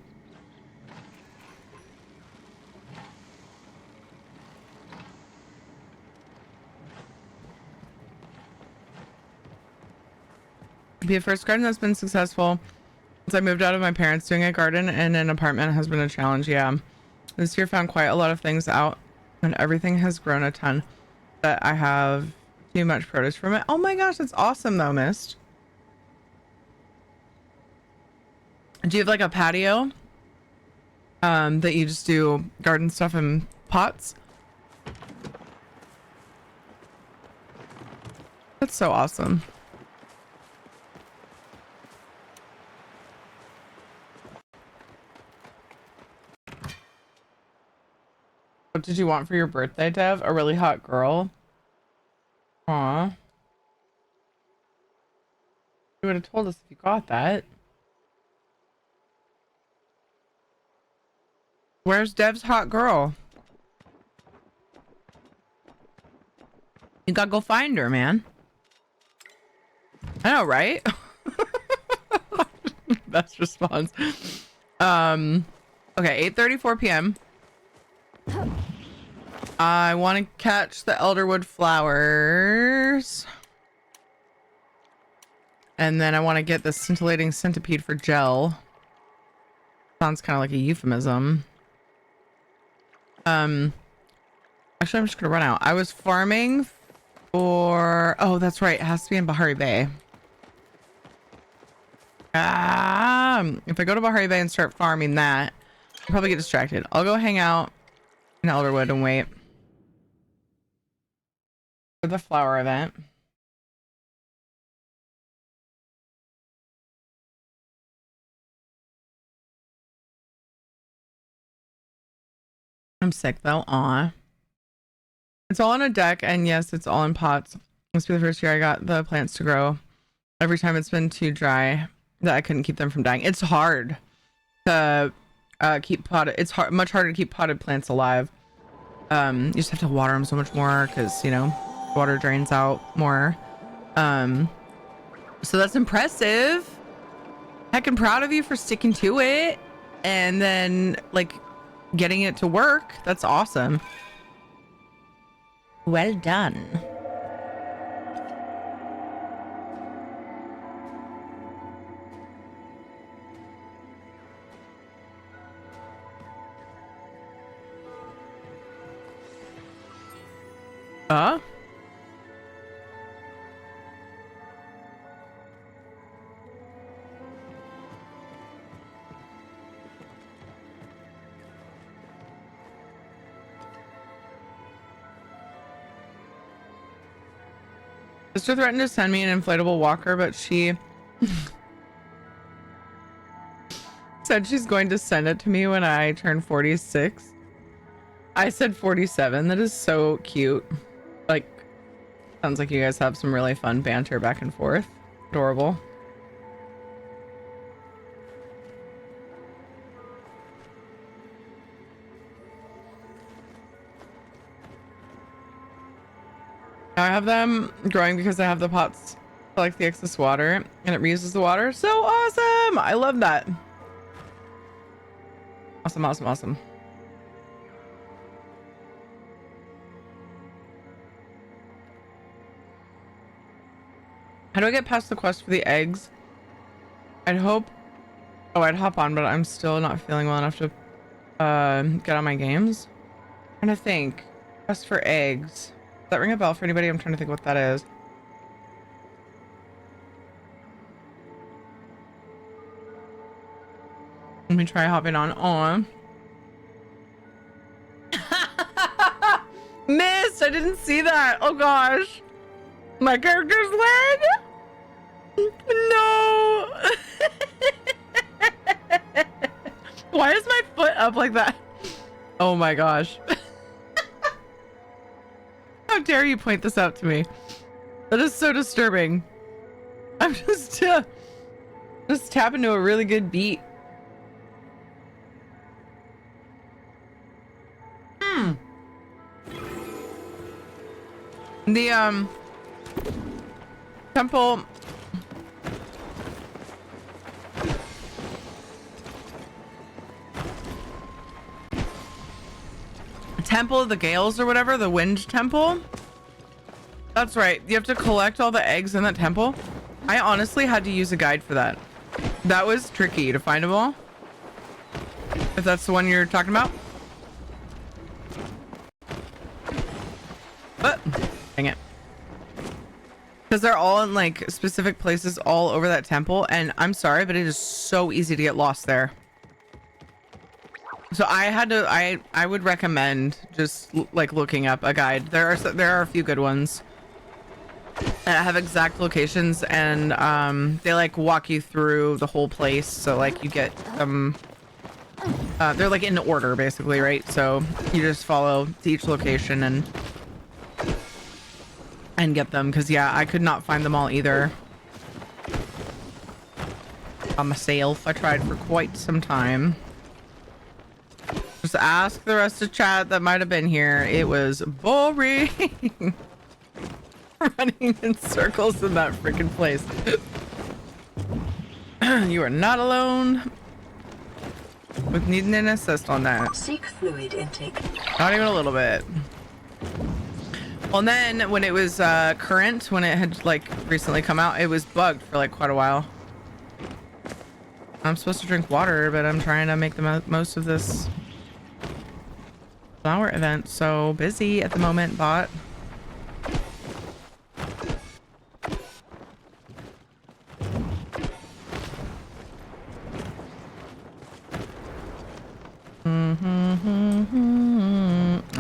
Be a first garden that's been successful since I moved out of my parents. Doing a garden in an apartment has been a challenge. Yeah, this year found quite a lot of things out and everything has grown a ton, but I have too much produce from it. Oh my gosh, that's awesome though, Mist. Do you have like a patio that you just do garden stuff in pots? That's so awesome. What did you want for your birthday, Dev? A really hot girl? Aw. You would have told us if you got that. Where's Dev's hot girl? You gotta go find her, man. I know, right? Best response. Okay, 8:34 p.m. I want to catch the elderwood flowers. And then I want to get the scintillating centipede for gel. Sounds kind of like a euphemism. Actually, I'm just gonna run out. I was farming for... Oh, that's right. It has to be in Bahari Bay. If I go to Bahari Bay and start farming that, I'll probably get distracted. I'll go hang out in Elderwood and wait for the flower event. I'm sick though. Aw. It's all on a deck, and yes, it's all in pots. This will be the first year I got the plants to grow. Every time it's been too dry that I couldn't keep them from dying. It's hard to keep potted. It's much harder to keep potted plants alive. You just have to water them so much more because, you know, water drains out more. So that's impressive. Heckin' proud of you for sticking to it and then like getting it to work. That's awesome. Well done. Sister threatened to send me an inflatable walker, but she said she's going to send it to me when I turn 46. I said 47. That is so cute. Like, sounds like you guys have some really fun banter back and forth. Adorable. I have them growing because I have the pots to collect the excess water and it reuses the water. So awesome! I love that. Awesome, awesome, awesome. How do I get past the quest for the eggs? I'd hope... Oh, I'd hop on, but I'm still not feeling well enough to get on my games. I'm trying to think. Quest for eggs. Does that ring a bell for anybody? I'm trying to think what that is. Let me try hopping on. Missed! I didn't see that. Oh gosh. My character's leg? No. Why is my foot up like that? Oh my gosh. How dare you point this out to me? That is so disturbing. I'm just tapping to a really good beat. The temple of the Gales or whatever, the Wind Temple. That's right. You have to collect all the eggs in that temple. I honestly had to use a guide for that. That was tricky to find them all. If that's the one you're talking about. But dang it. Because they're all in like specific places all over that temple, and I'm sorry, but it is so easy to get lost there. So I would recommend just like looking up a guide. There are a few good ones that have exact locations, and they like walk you through the whole place. So like you get them. They're like in order basically, right? So you just follow to each location and get them. Because yeah, I could not find them all either. On myself, I tried for quite some time. Just ask the rest of chat that might have been here. It was boring. Running in circles in that freaking place. You are not alone with needing an assist on that. Seek fluid intake. Not even a little bit. Well, and then when it was current, when it had like recently come out, it was bugged for like quite a while. I'm supposed to drink water, but I'm trying to make the most of this flower event. So busy at the moment, bot.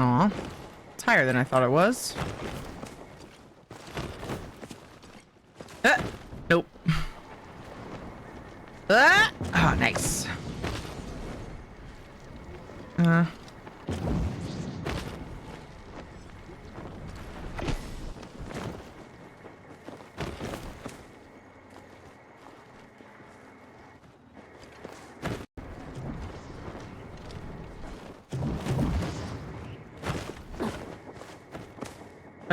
Aw, it's higher than I thought it was. Nope. Oh, nice.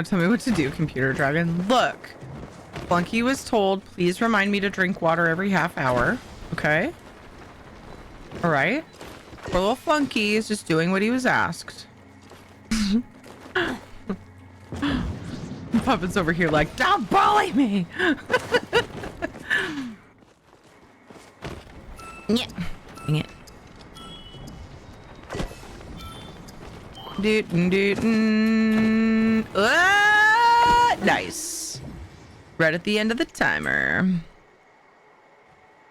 Tell me what to do, computer dragon. Look, Flunky was told, please remind me to drink water every half hour. Okay. All right. Poor little Flunky is just doing what he was asked. Puppet's over here like, don't bully me. Yeah. Dang it. Nice. Right at the end of the timer.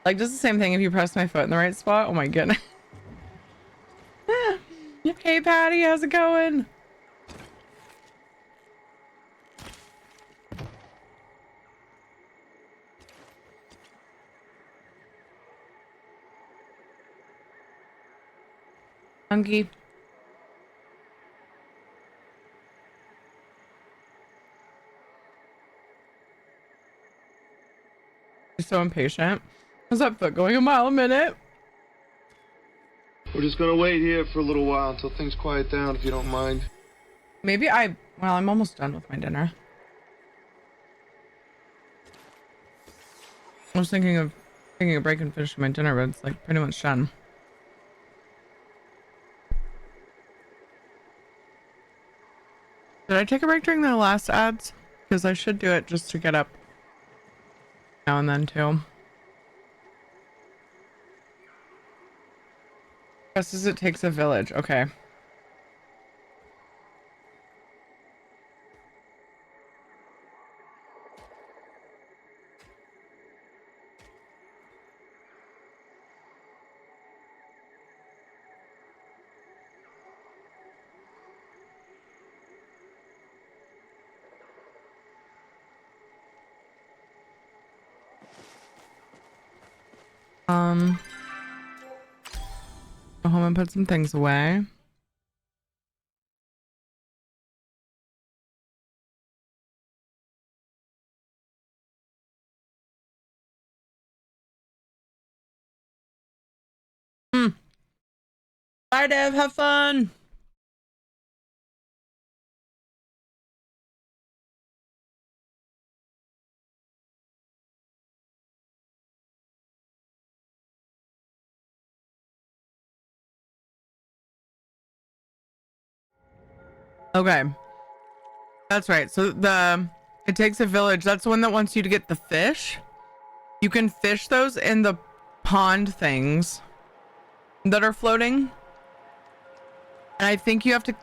Like, just the same thing if you press my foot in the right spot. Oh my goodness. Hey Patty, how's it going? Funky. You're so impatient. How's that foot going a mile a minute? We're just gonna wait here for a little while until things quiet down, if you don't mind. Maybe well, I'm almost done with my dinner. I was thinking of taking a break and finishing my dinner, but it's like pretty much done. Did I take a break during the last ads? Because I should do it just to get up now and then too. Just as it takes a village. Okay. Go home and put some things away. Bye, Dev. Have fun. Okay. That's right. So it takes a village. That's the one that wants you to get the fish. You can fish those in the pond things that are floating. And I think you have to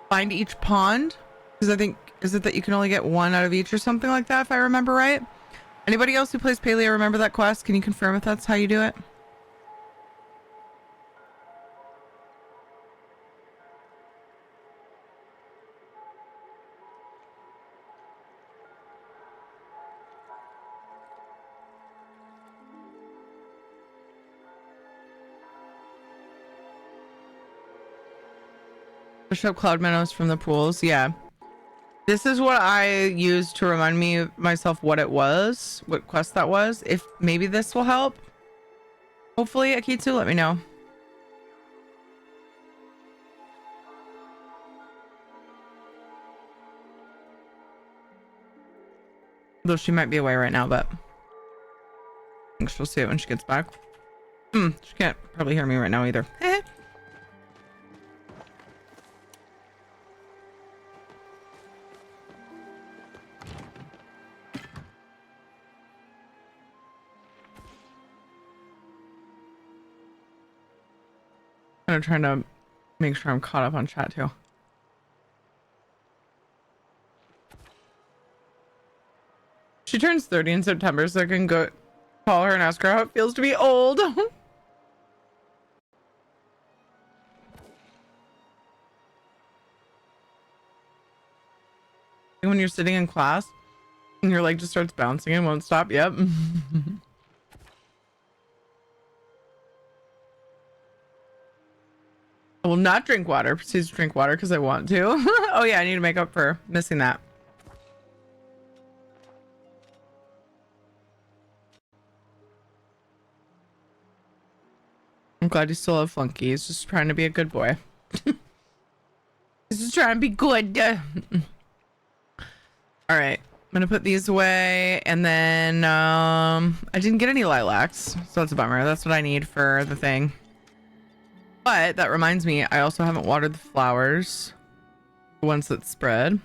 find each pond. Because I think, is it that you can only get one out of each or something like that, if I remember right? Anybody else who plays Paleo remember that quest? Can you confirm if that's how you do it? Fish up cloud minnows from the pools. Yeah. This is what I used to remind myself what it was, what quest that was. If maybe this will help. Hopefully, Akitsu, let me know. Though she might be away right now, but I think she'll see it when she gets back. She can't probably hear me right now either. kind of trying to make sure I'm caught up on chat too. She turns 30 in September, so I can go call her and ask her how it feels to be old. When you're sitting in class and your leg just starts bouncing and won't stop. Yep. I will not drink water. Proceed to drink water because I want to. Oh yeah, I need to make up for missing that. I'm glad you still have Flunky. He's just trying to be a good boy. He's just trying to be good. All right, I'm gonna put these away, and then I didn't get any lilacs, so that's a bummer. That's what I need for the thing. But that reminds me, I also haven't watered the flowers once it's spread.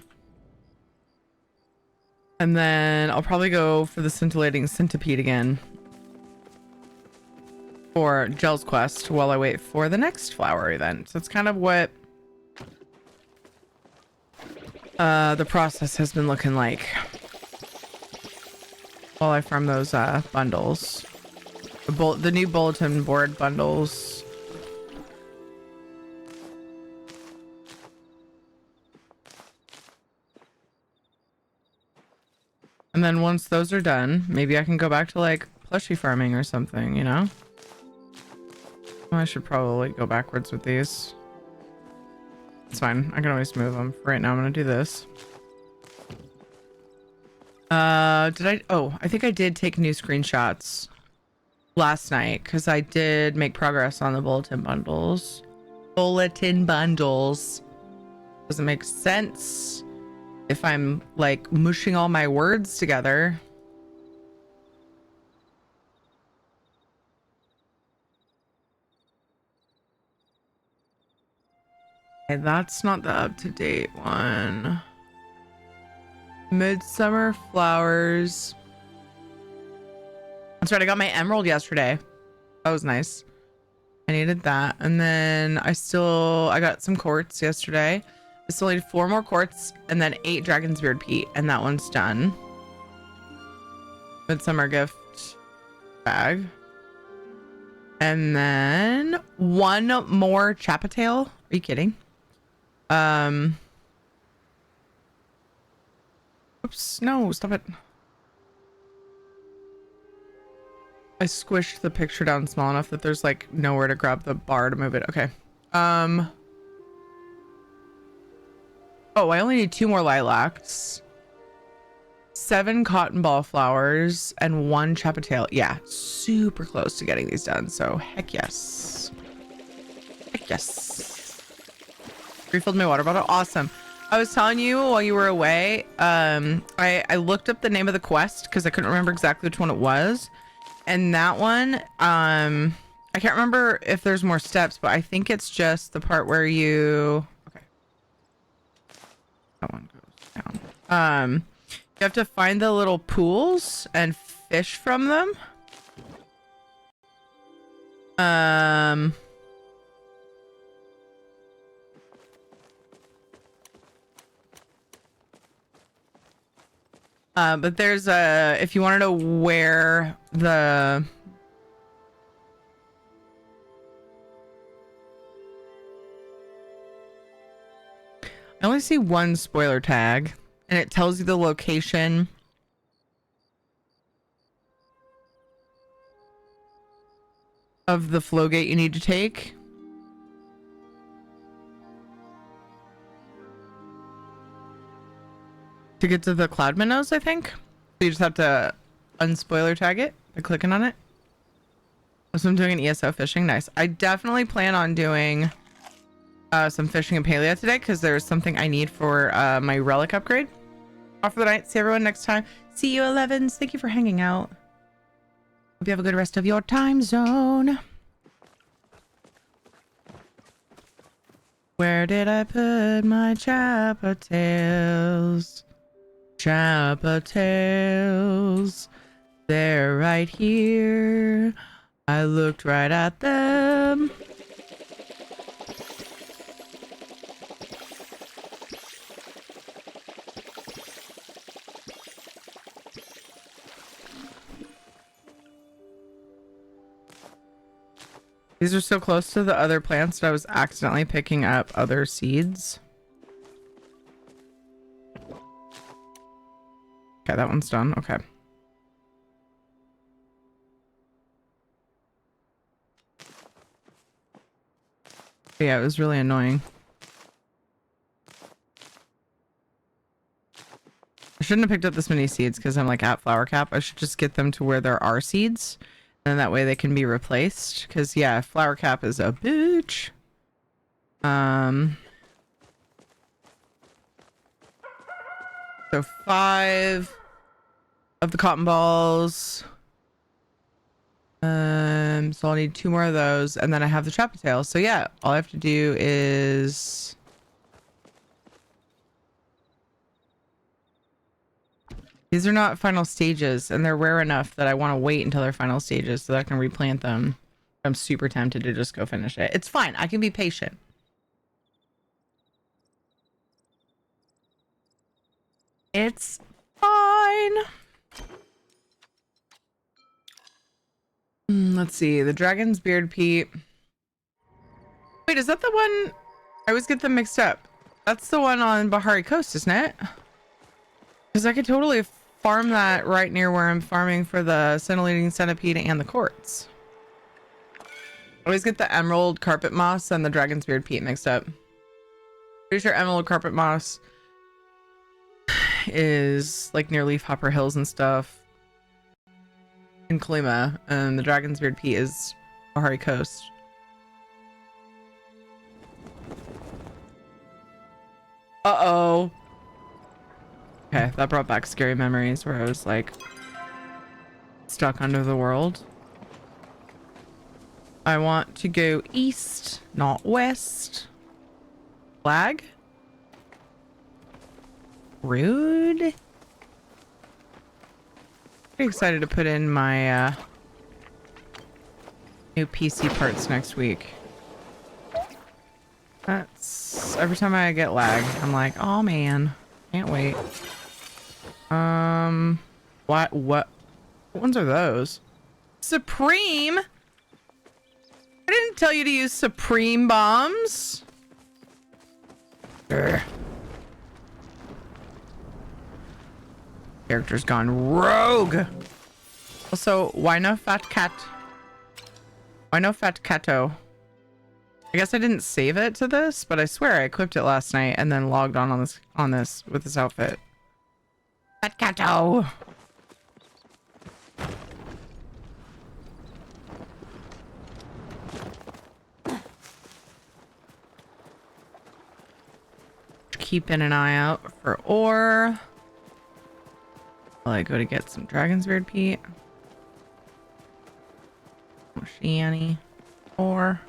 And then I'll probably go for the scintillating centipede again for Gel's quest while I wait for the next flower event. So it's kind of what the process has been looking like while I farm those bundles, the new bulletin board bundles. And then once those are done, maybe I can go back to like plushie farming or something, you know? Well, I should probably go backwards with these. It's fine. I can always move them. For right now, I'm going to do this. I think I did take new screenshots last night because I did make progress on the bulletin bundles. Bulletin bundles. Doesn't make sense if I'm like mushing all my words together. Okay, that's not the up-to-date one. Midsummer flowers. That's right, I got my emerald yesterday. That was nice. I needed that. And then I got some quartz yesterday. I still need 4 more quartz and then 8 dragon's beard peat, and that one's done. Midsummer gift bag. And then 1 more chapatail. Are you kidding? Oops, no, stop it. I squished the picture down small enough that there's like nowhere to grab the bar to move it. Okay. Oh, I only need 2 more lilacs, 7 cotton ball flowers, and 1 chapatail. Yeah, super close to getting these done. So heck yes. Heck yes. Refilled my water bottle. Awesome. I was telling you while you were away, I looked up the name of the quest because I couldn't remember exactly which one it was. And that one, I can't remember if there's more steps, but I think it's just the part where you... Okay. That one goes down. You have to find the little pools and fish from them. But there's if you want to know where the I only see 1 spoiler tag, and it tells you the location of the flow gate you need to take. To get to the cloud minnows, I think. So you just have to unspoiler tag it by clicking on it. So I'm doing an ESO fishing. Nice. I definitely plan on doing some fishing in Palea today because there's something I need for my relic upgrade. Off for the night. See everyone next time. See you, 11s. Thank you for hanging out. Hope you have a good rest of your time zone. Where did I put my chapatails? Chapatails, they're right here. I looked right at them. These are so close to the other plants that I was accidentally picking up other seeds. Okay, that one's done. Okay. Yeah, it was really annoying. I shouldn't have picked up this many seeds because I'm like at flower cap. I should just get them to where there are seeds. And that way they can be replaced. Because yeah, flower cap is a bitch. So 5 of the cotton balls. So I'll need 2 more of those, and then I have the trapatail. So yeah, all I have to do is these are not final stages, and they're rare enough that I want to wait until they're final stages so that I can replant them. I'm super tempted to just go finish it. It's fine. I can be patient. It's fine. Let's see. The Dragon's Beard Peat. Wait, is that the one? I always get them mixed up. That's the one on Bahari Coast, isn't it? Because I could totally farm that right near where I'm farming for the scintillating centipede and the quartz. I always get the emerald carpet moss and the Dragon's Beard Peat mixed up. Pretty sure emerald carpet moss is like near Leafhopper Hills and stuff in Kalima, and the Dragon's Beard Peat is Bahari Coast. Uh-oh. Okay, that brought back scary memories where I was like stuck under the world. I want to go east, not west. Flag? Rude. Pretty excited to put in my new PC parts next week. That's every time I get lag, I'm like, oh man, can't wait. What ones are those? Supreme? I didn't tell you to use Supreme bombs. Urgh. Character's gone rogue. Also, why no fat cat? Why no fat catto? I guess I didn't save it to this, but I swear I equipped it last night and then logged on this with this outfit. Fat catto. Keeping an eye out for ore. While I go to get some Dragon's Beard Peat. Shanny. Ore.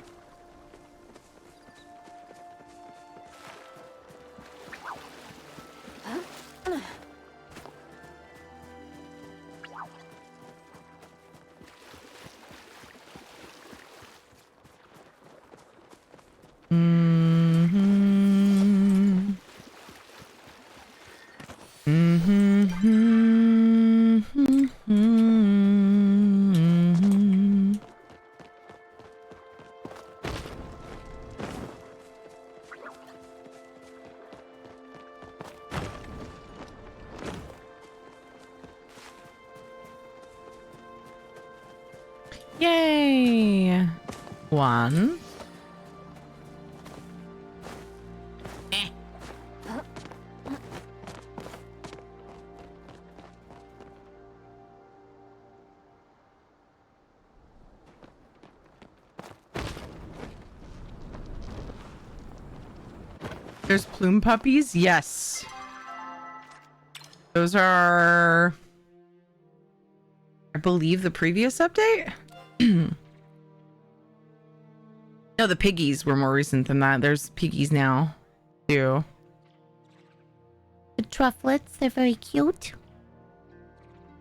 Yay! 1. There's plume puppies? Yes. Those are, I believe, the previous update? No, the piggies were more recent than that. There's piggies now, too. The trufflets, they're very cute.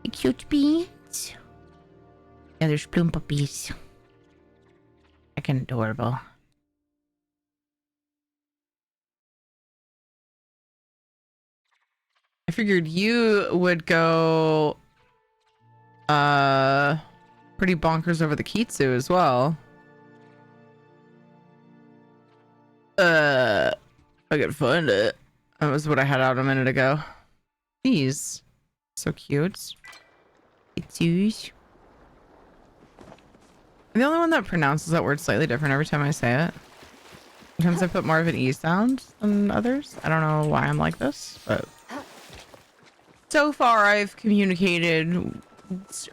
The cute beans. Yeah, there's plume puppies. Fucking adorable. I figured you would go pretty bonkers over the Kitsu as well. I could find it. That was what I had out a minute ago. Jeez. So cute. It's huge. I'm the only one that pronounces that word slightly different every time I say it. Sometimes I put more of an E sound than others. I don't know why I'm like this, but so far I've communicated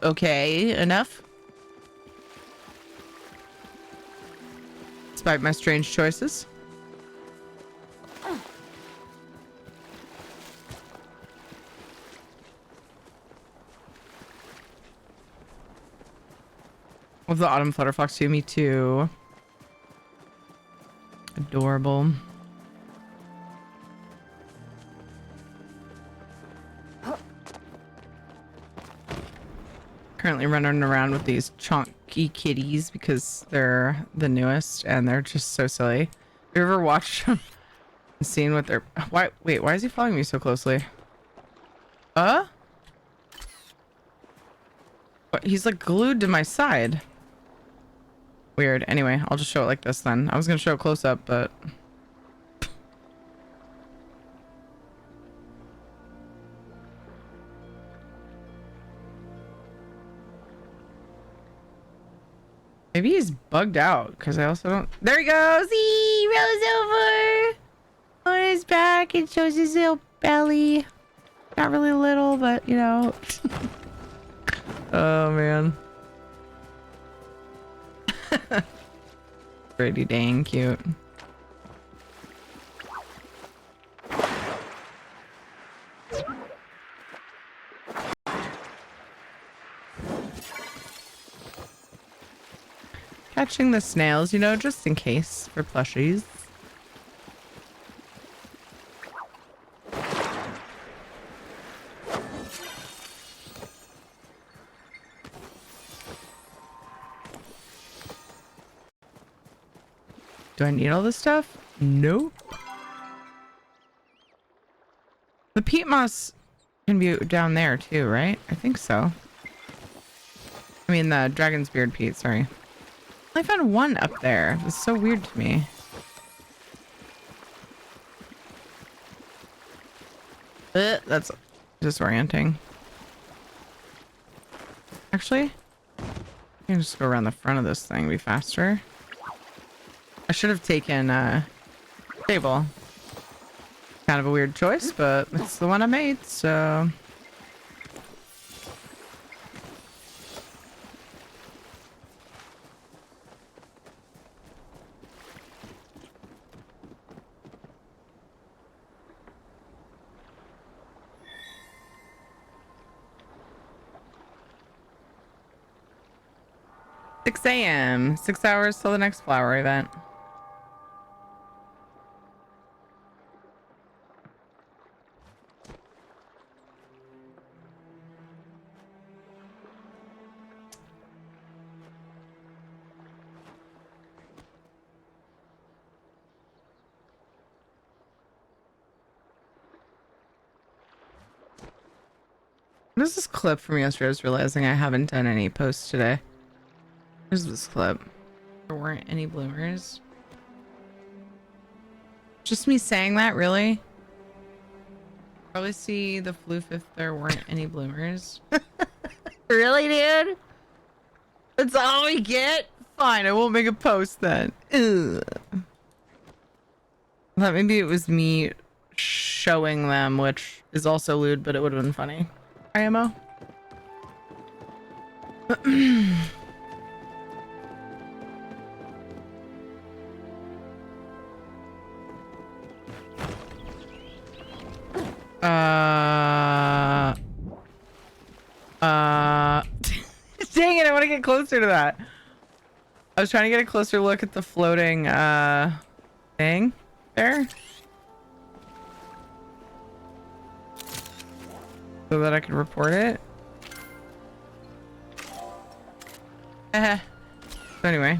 okay enough. Despite my strange choices. Love the autumn flutterfox too. Me too. Adorable. Currently running around with these chunky kitties because they're the newest and they're just so silly. Have you ever watched them? Seen what they're... Wait, why is he following me so closely? What? He's like glued to my side. Weird. Anyway, I'll just show it like this then. I was gonna show it close up, but... Maybe he's bugged out because I also don't... There he goes! He rolls over on his back and shows his little belly. Not really little, but you know. Oh man. Pretty dang cute. Catching the snails, you know, just in case for plushies. Do I need all this stuff? Nope. The peat moss can be down there too, right? I think so. I mean the dragon's beard peat, sorry. I found one up there. It's so weird to me. That's disorienting. Actually, I can just go around the front of this thing, be faster. I should have taken table. Kind of a weird choice, but it's the one I made, so... 6 a.m. 6 hours till the next flower event. What is this clip from yesterday? I was realizing I haven't done any posts today. Here's this clip. There weren't any bloomers. Just me saying that, really? Probably see the floof if there weren't any bloomers. Really, dude? That's all we get? Fine, I won't make a post then. Ugh. I thought maybe it was me showing them, which is also lewd, but it would have been funny. IMO. Dang it, I want to get closer to that. I was trying to get a closer look at the floating thing there, so that I could report it. So anyway.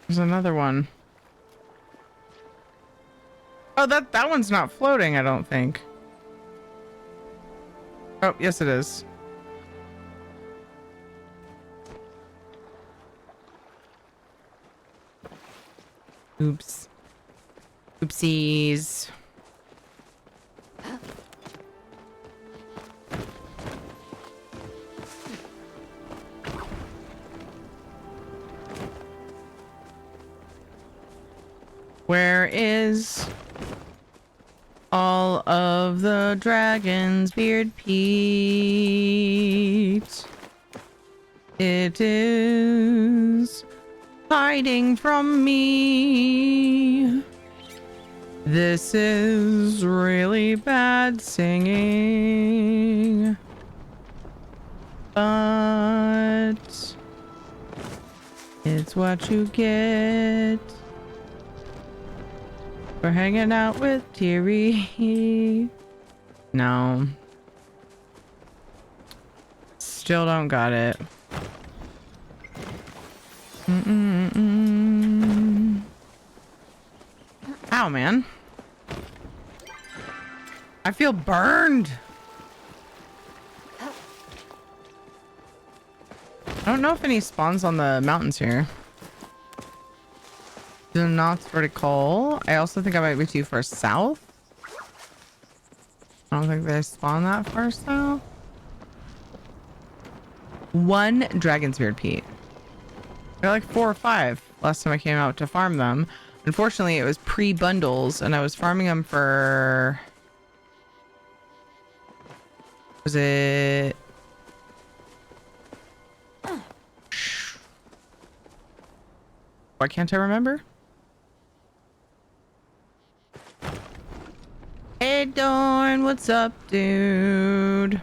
There's another one. Oh, that one's not floating, I don't think. Oh, yes it is. Oops. Oopsies. Where is all of the dragon's beard Pete? It is hiding from me. This is really bad singing. But it's what you get for hanging out with Teary. No. Still don't got it. Ow, man. I feel burned. I don't know if any spawns on the mountains here. Do not vertical. I also think I might be too far south. I don't think they spawn that far south. One dragon's beard Pete. They're like 4 or 5 last time I came out to farm them. Unfortunately, it was pre-bundles and I was farming them for... Was it... Why can't I remember? Hey, Dorn, what's up, dude?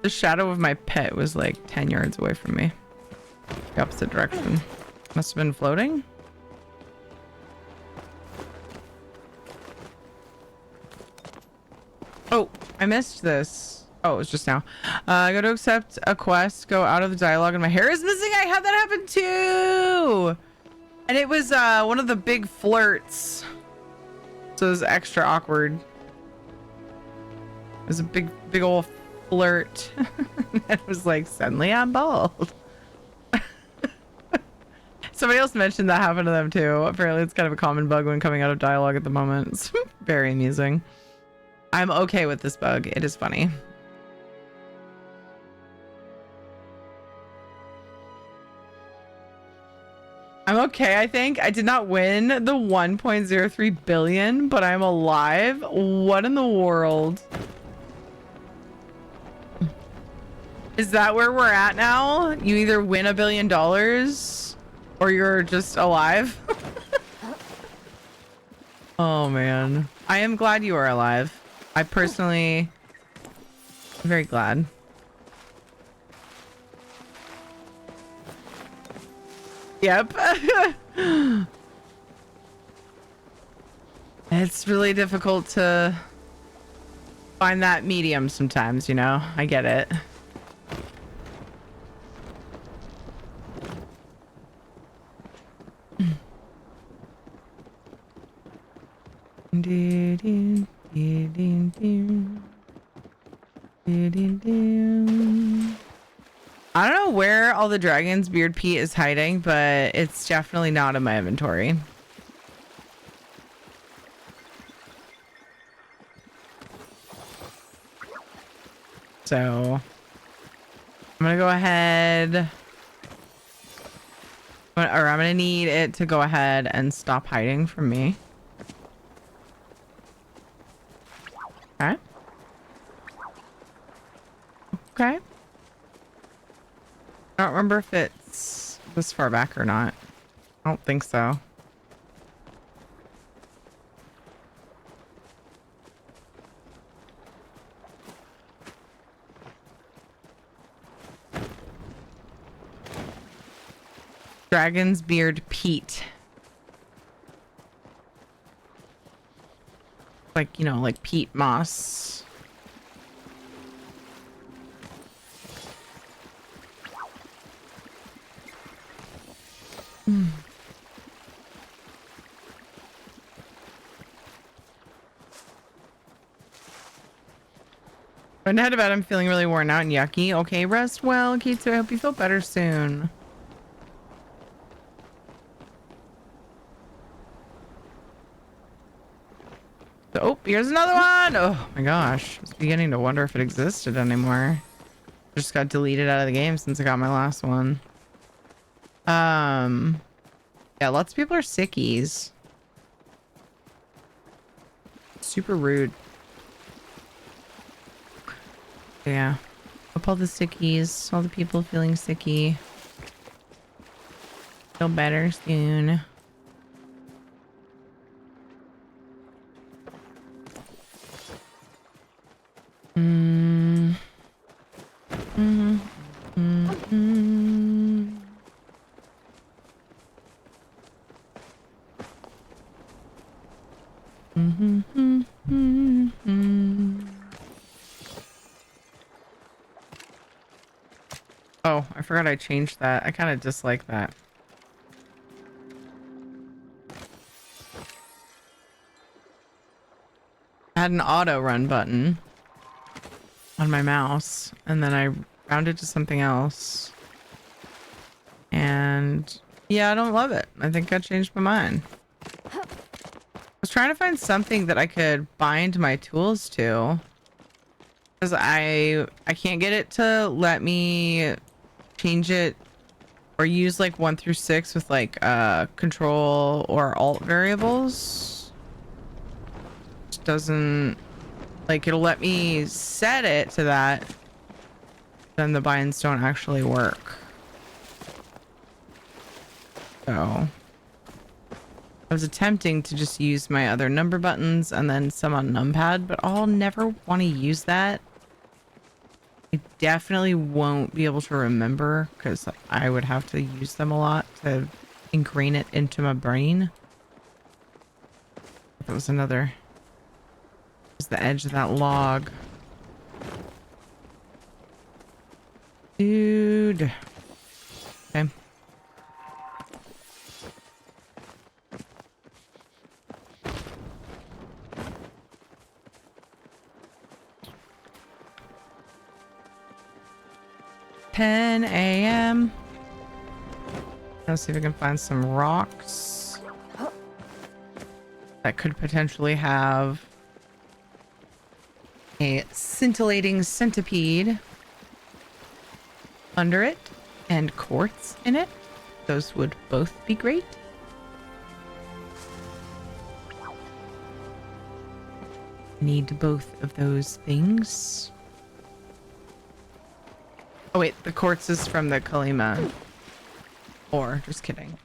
The shadow of my pet was like 10 yards away from me. The opposite direction. Must have been floating. Oh, I missed this. Oh, it was just now. Go to accept a quest. Go out of the dialogue and my hair is missing. I had that happen too. And it was one of the big flirts. So it was extra awkward. It was a big old flirt. It was like, suddenly I'm bald. Somebody else mentioned that happened to them too. Apparently it's kind of a common bug when coming out of dialogue at the moment. It's very amusing. I'm okay with this bug. It is funny. I'm okay, I think. I did not win the 1.03 billion, but I'm alive. What in the world? Is that where we're at now? You either win $1 billion or you're just alive? Oh man. I am glad you are alive. I personally am very glad. Yep. It's really difficult to find that medium sometimes, you know? I get it. I don't know where all the dragon's beard Pete is hiding, but it's definitely not in my inventory. So I'm gonna go ahead, or I'm gonna need it to go ahead and stop hiding from me. Okay. Okay. I don't remember if it's this far back or not. I don't think so. Dragon's Beard Pete. Like, you know, like peat moss. When I head to bed, I'm feeling really worn out and yucky. Okay, rest well, Kate. So I hope you feel better soon. Oh, here's another one. Oh my gosh. I was beginning to wonder if it existed anymore. Just got deleted out of the game since I got my last one. Yeah, lots of people are sickies. Super rude. Yeah. Hope all the sickies, all the people feeling sicky, feel better soon. Oh, I forgot I changed that. I kind of dislike that. I had an auto run button on my mouse, and then I rounded to something else. And yeah, I don't love it. I think I changed my mind. I was trying to find something that I could bind my tools to, because I can't get it to let me change it or use like 1 through 6 with like control or alt variables. It doesn't, like, it'll let me set it to that, then the binds don't actually work. So I was attempting to just use my other number buttons and then some on numpad, but I'll never want to use that. I definitely won't be able to remember because I would have to use them a lot to ingrain it into my brain. That was another. It was the edge of that log. Dude. Okay. $10 a.m. Let's see if we can find some rocks that could potentially have a scintillating centipede under it and quartz in it. Those would both be great. Need both of those things. Oh wait, the quartz is from the Kalima. Or, just kidding.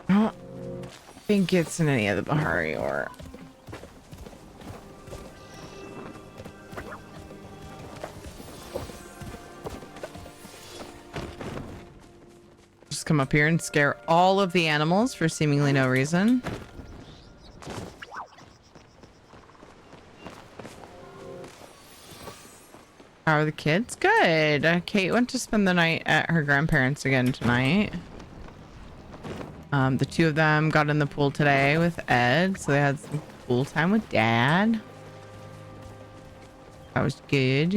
I don't think it's in any of the Bahari ore. Just come up here and scare all of the animals for seemingly no reason. How are the kids? Good. Kate went to spend the night at her grandparents again tonight. The two of them got in the pool today with Ed, so they had some pool time with Dad. That was good.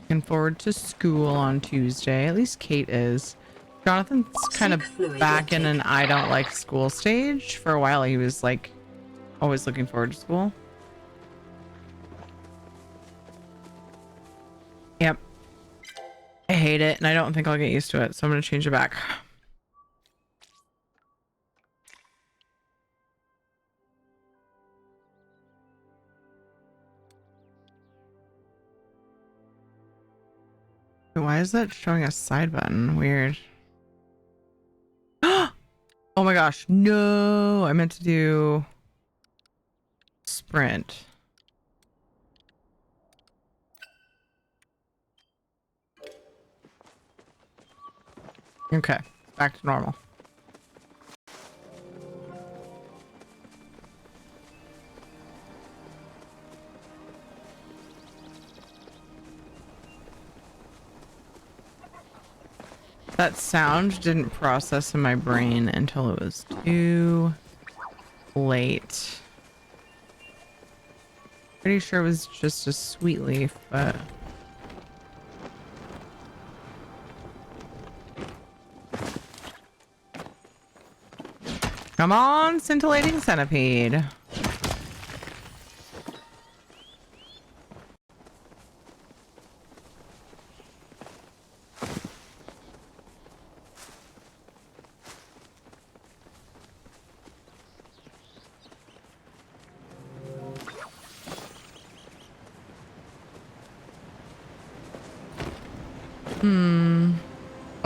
Looking forward to school on Tuesday. At least Kate is. Jonathan's kind of back in an I don't like school stage. For a while he was like always looking forward to school. Yep. I hate it and I don't think I'll get used to it, so I'm gonna change it back. Why is that showing a side button? Weird. Oh my gosh, no, I meant to do Sprint. Okay, back to normal. That sound didn't process in my brain until it was too late. Pretty sure it was just a sweet leaf, but... Come on, scintillating centipede.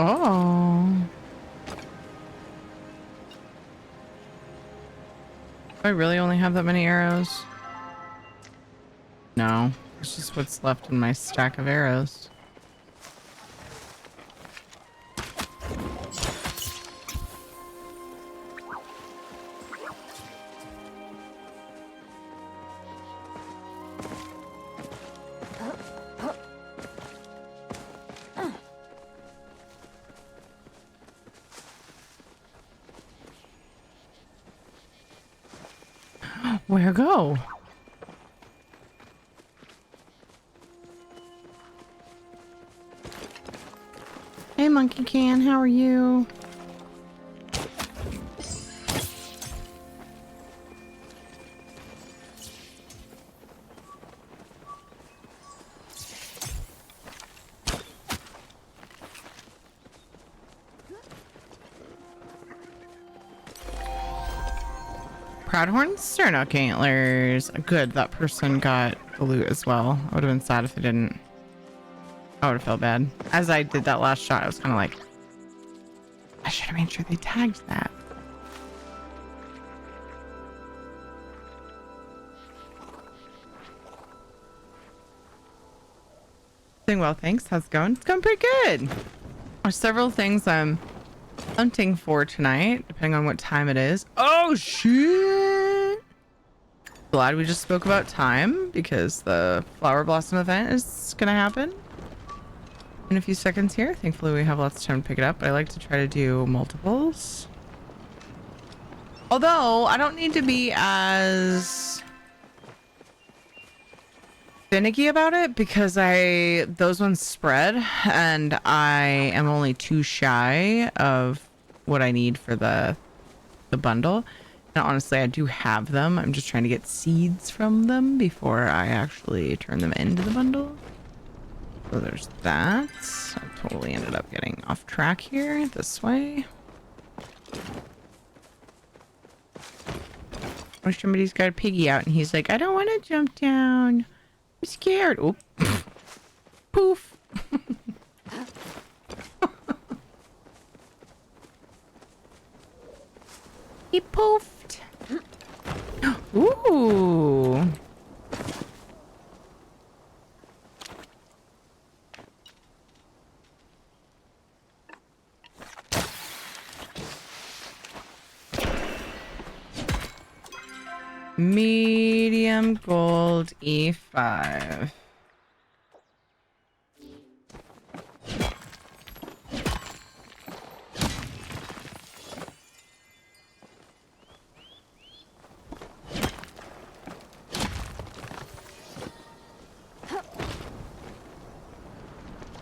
Oh. Do I really only have that many arrows? No, it's just what's left in my stack of arrows. Where go? Hey, Monkey Can, how are you? Proudhorn Sternock antlers. Good, that person got the loot as well. I would have been sad if they didn't. I would have felt bad. As I did that last shot, I was kind of like, I should have made sure they tagged that. Doing well, thanks. How's it going? It's going pretty good. There's several things I'm hunting for tonight, depending on what time it is. Oh, shit. Glad we just spoke about time because the Flower Blossom event is going to happen in a few seconds here. Thankfully, we have lots of time to pick it up, but I like to try to do multiples. Although, I don't need to be as finicky about it because those ones spread and I am only 2 shy of what I need for the bundle. And honestly, I do have them. I'm just trying to get seeds from them before I actually turn them into the bundle. So there's that. I totally ended up getting off track here this way. Or somebody's got a piggy out and he's like, I don't want to jump down. I'm scared. Oh, poof. He poofed. Ooh. Medium gold E5.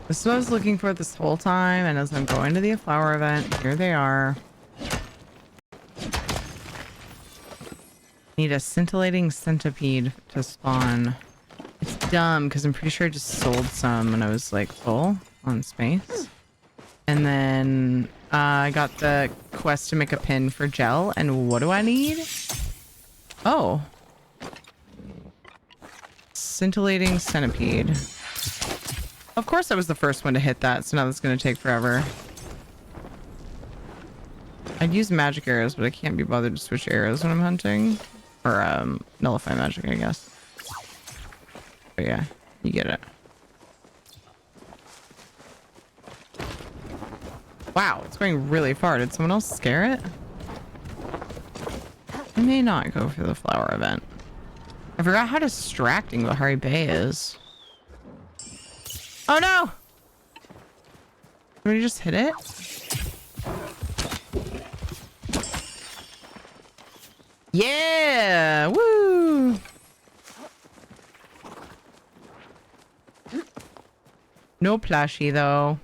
This is what I was looking for this whole time, and as I'm going to the flower event, here they are. Need a scintillating centipede to spawn. It's dumb because I'm pretty sure I just sold some when I was like full on space. And then I got the quest to make a pin for gel. And what do I need? Oh. Scintillating centipede. Of course I was the first one to hit that, so now that's going to take forever. I'd use magic arrows, but I can't be bothered to switch arrows when I'm hunting. Or nullify magic, I guess. But yeah, you get it. Wow, it's going really far. Did someone else scare it? I may not go for the flower event. I forgot how distracting Bahari Bay is. Oh no! Did we just hit it? Yeah! Woo! No plushie though.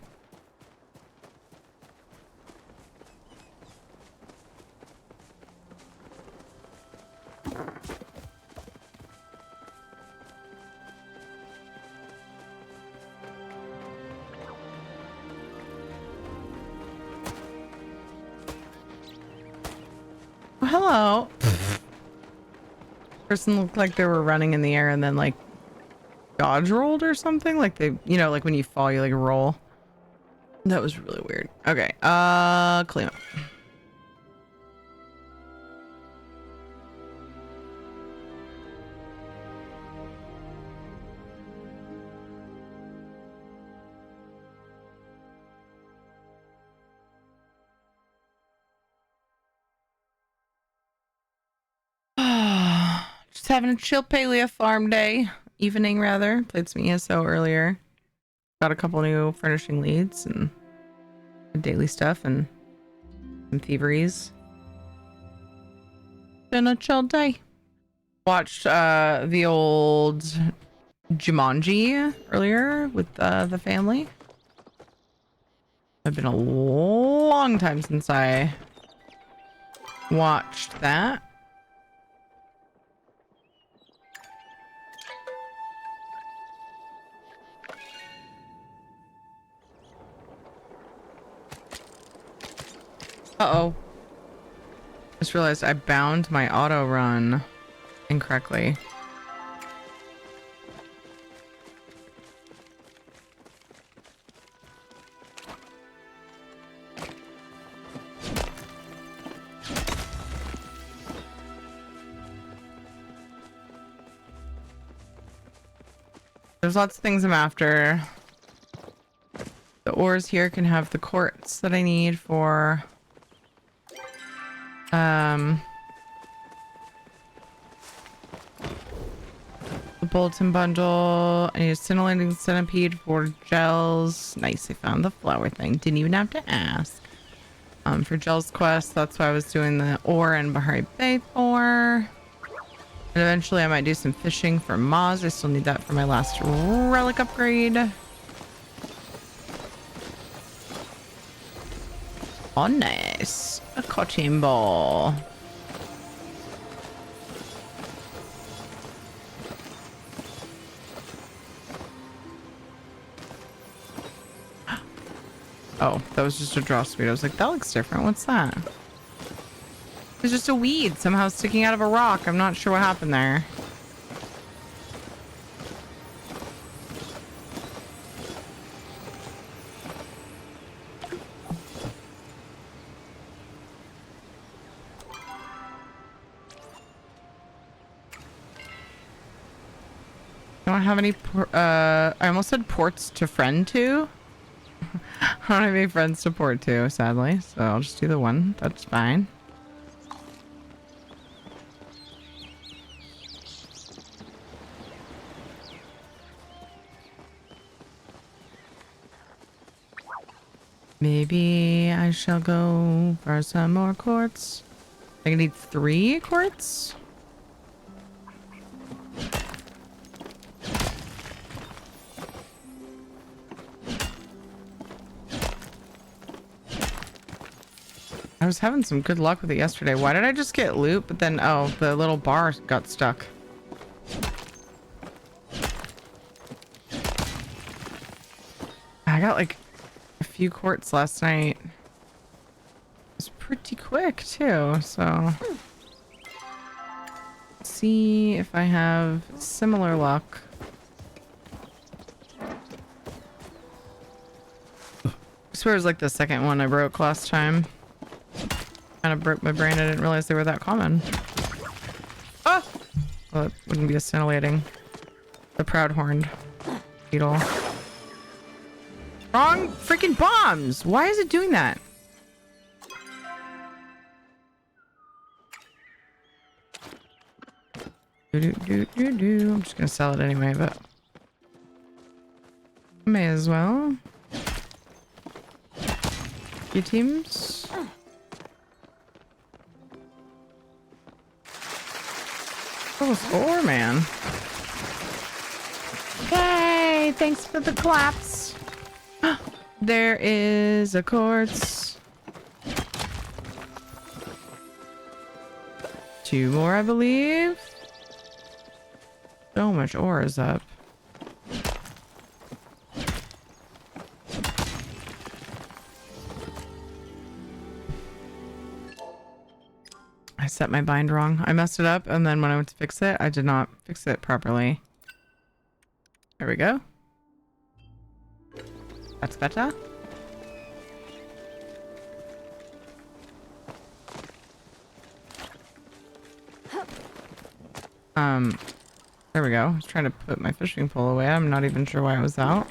Oh, hello. Person looked like they were running in the air and then like dodge rolled or something. Like they, you know, like when you fall, you like roll. That was really weird. Okay. Clean up. Just having a chill paleo farm day. Evening, rather. Played some ESO earlier. Got a couple new furnishing leads and daily stuff and some thieveries. Been a chill day. Watched the old Jumanji earlier with the family. It's been a long time since I watched that. Uh-oh. Just realized I bound my auto run incorrectly. There's lots of things I'm after. The ores here can have the quartz that I need for the bulletin bundle. I need a scintillating centipede for gels. Nice, I found the flower thing. Didn't even have to ask. For gels quest, that's why I was doing the ore and Bahari Bay for. And eventually I might do some fishing for Maz. I still need that for my last relic upgrade. Oh, nice. A cotton ball. Oh, that was just a draw speed. I was like, that looks different. What's that? It's just a weed somehow sticking out of a rock. I'm not sure what happened there. I don't have any, I almost said ports to friend to. I don't have any friends to port to, sadly. So I'll just do the one. That's fine. Maybe I shall go for some more quartz. I need 3 quartz. I was having some good luck with it yesterday. Why did I just get loot? But then, oh, the little bar got stuck. I got like a few quartz last night. It was pretty quick too, so. Let's see if I have similar luck. I swear it was like the second one I broke last time. Kind of broke my brain. I didn't realize they were that common. Oh! Well, it wouldn't be a scintillating. The proud horned beetle. Wrong freaking bombs! Why is it doing that? I'm just gonna sell it anyway, but may as well. Your teams. Oh, ore man. Yay! Thanks for the claps. There is a quartz. 2 more, I believe. So much ore is up. I set my bind wrong. I messed it up, and then when I went to fix it, I did not fix it properly. There we go. That's better. There we go. I was trying to put my fishing pole away. I'm not even sure why I was out.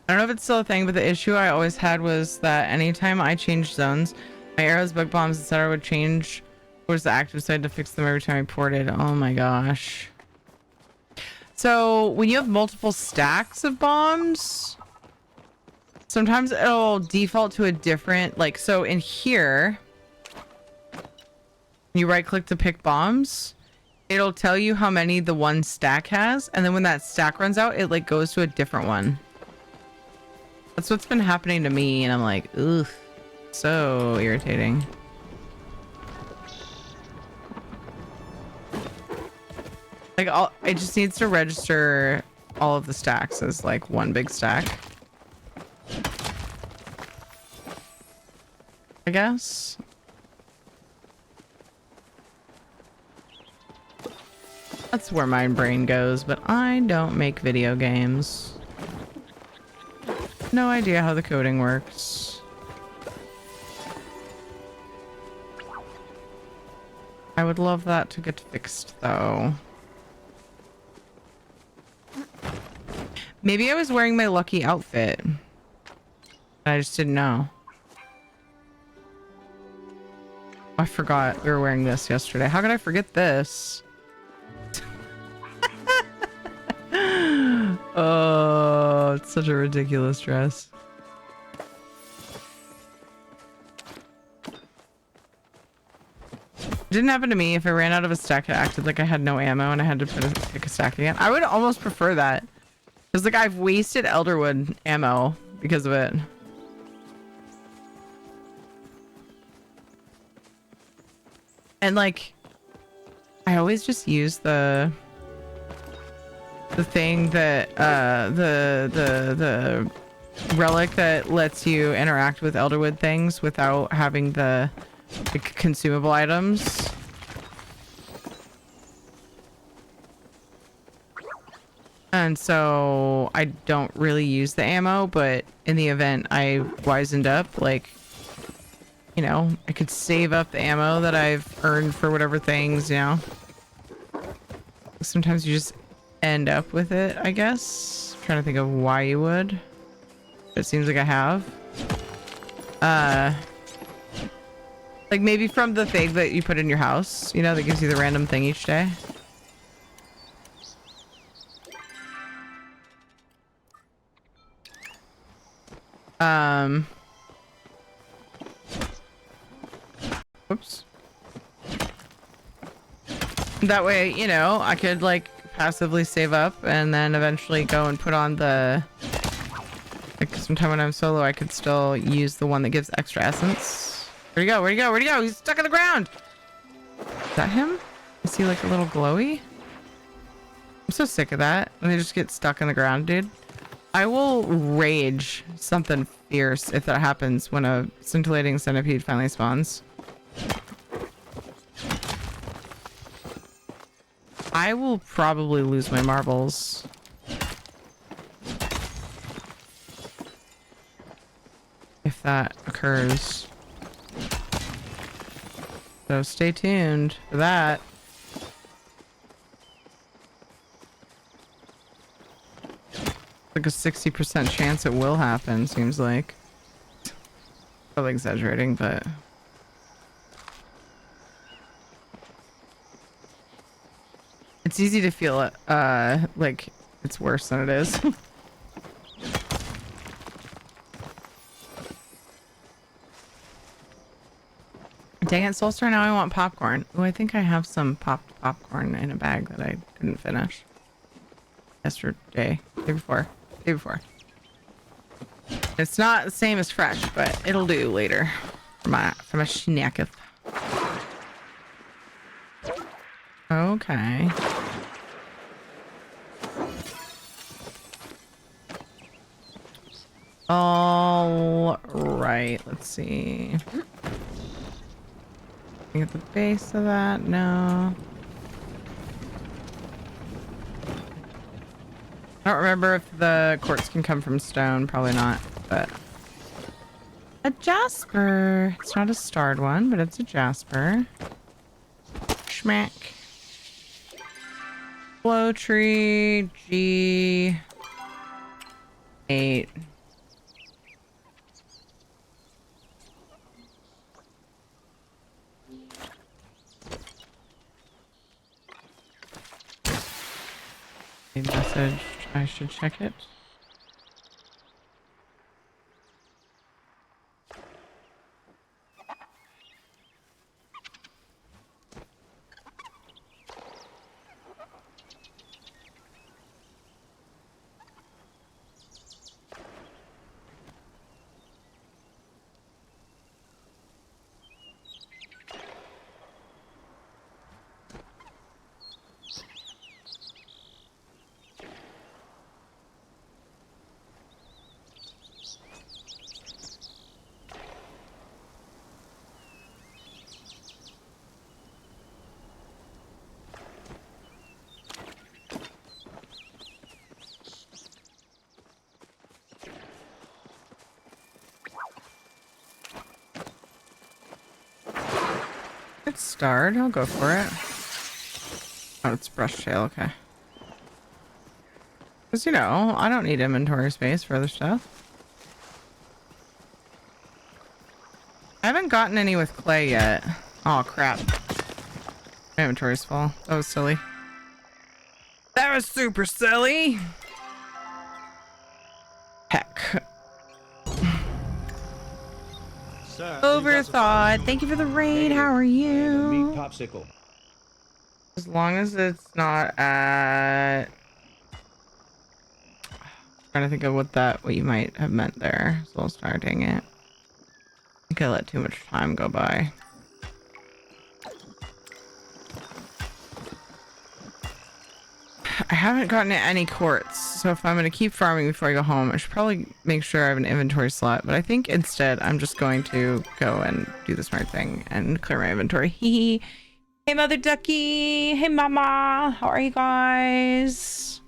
I don't know if it's still a thing, but the issue I always had was that anytime I changed zones, my arrows, bug bombs, etc. would change towards the active side to fix them every time I ported. Oh my gosh. So when you have multiple stacks of bombs, sometimes it'll default to a different, like, so in here, you right click to pick bombs, it'll tell you how many the one stack has, and then when that stack runs out, it like goes to a different one. That's what's been happening to me, and I'm like, ugh, so irritating. Like, it just needs to register all of the stacks as like one big stack, I guess. That's where my brain goes, but I don't make video games. No idea how the coding works. I would love that to get fixed, though. Maybe I was wearing my lucky outfit. I just didn't know. I forgot we were wearing this yesterday. How could I forget this? Oh, it's such a ridiculous dress. It didn't happen to me. If I ran out of a stack, it acted like I had no ammo and I had to pick a stack again. I would almost prefer that. Because, like, I've wasted Elderwood ammo because of it. And, like, I always just use the thing that the relic that lets you interact with Elderwood things without having the consumable items. And so I don't really use the ammo, but in the event I wisened up, like, you know, I could save up the ammo that I've earned for whatever things, you know. Sometimes you just end up with it, I guess. I'm trying to think of why you would. It seems like I have. Like maybe from the thing that you put in your house, you know, that gives you the random thing each day. Whoops. That way, you know, I could like passively save up and then eventually go and put on the, like, sometime when I'm solo, I could still use the one that gives extra essence. Where'd he go? Where'd he go? Where'd he go? He's stuck in the ground. Is that him? Is he like a little glowy? I'm so sick of that. And they just get stuck in the ground, dude. I will rage something fierce if that happens when a scintillating centipede finally spawns. I will probably lose my marbles. If that occurs. So stay tuned for that. Like a 60% chance it will happen, seems like. Probably exaggerating, but... It's easy to feel it, like it's worse than it is. Dang it, Soulstar, now I want popcorn. Oh, I think I have some popped popcorn in a bag that I couldn't finish. Yesterday. Day before. Day before. It's not the same as fresh, but it'll do later. For my snacketh. Okay. All right, let's see. At the base of that, no. I don't remember if the quartz can come from stone, probably not, but a jasper. It's not a starred one, but it's a jasper. Schmack. Flow tree G8. Message. I should check it. It's starred. I'll go for it. Oh, it's brush tail. Okay. Because, you know, I don't need inventory space for other stuff. I haven't gotten any with clay yet. Oh, crap. My inventory's full. That was silly. That was super silly. Heck. Overthought. Thank you for the raid. How are you? Meat popsicle. As long as it's not at... trying to think of what you might have meant there. So I'll start, dang it. I think I let too much time go by. I haven't gotten any quartz, so if I'm going to keep farming before I go home, I should probably make sure I have an inventory slot. But I think instead I'm just going to go and do the smart thing and clear my inventory. Hee. Hey, Mother Ducky. Hey, Mama. How are you guys?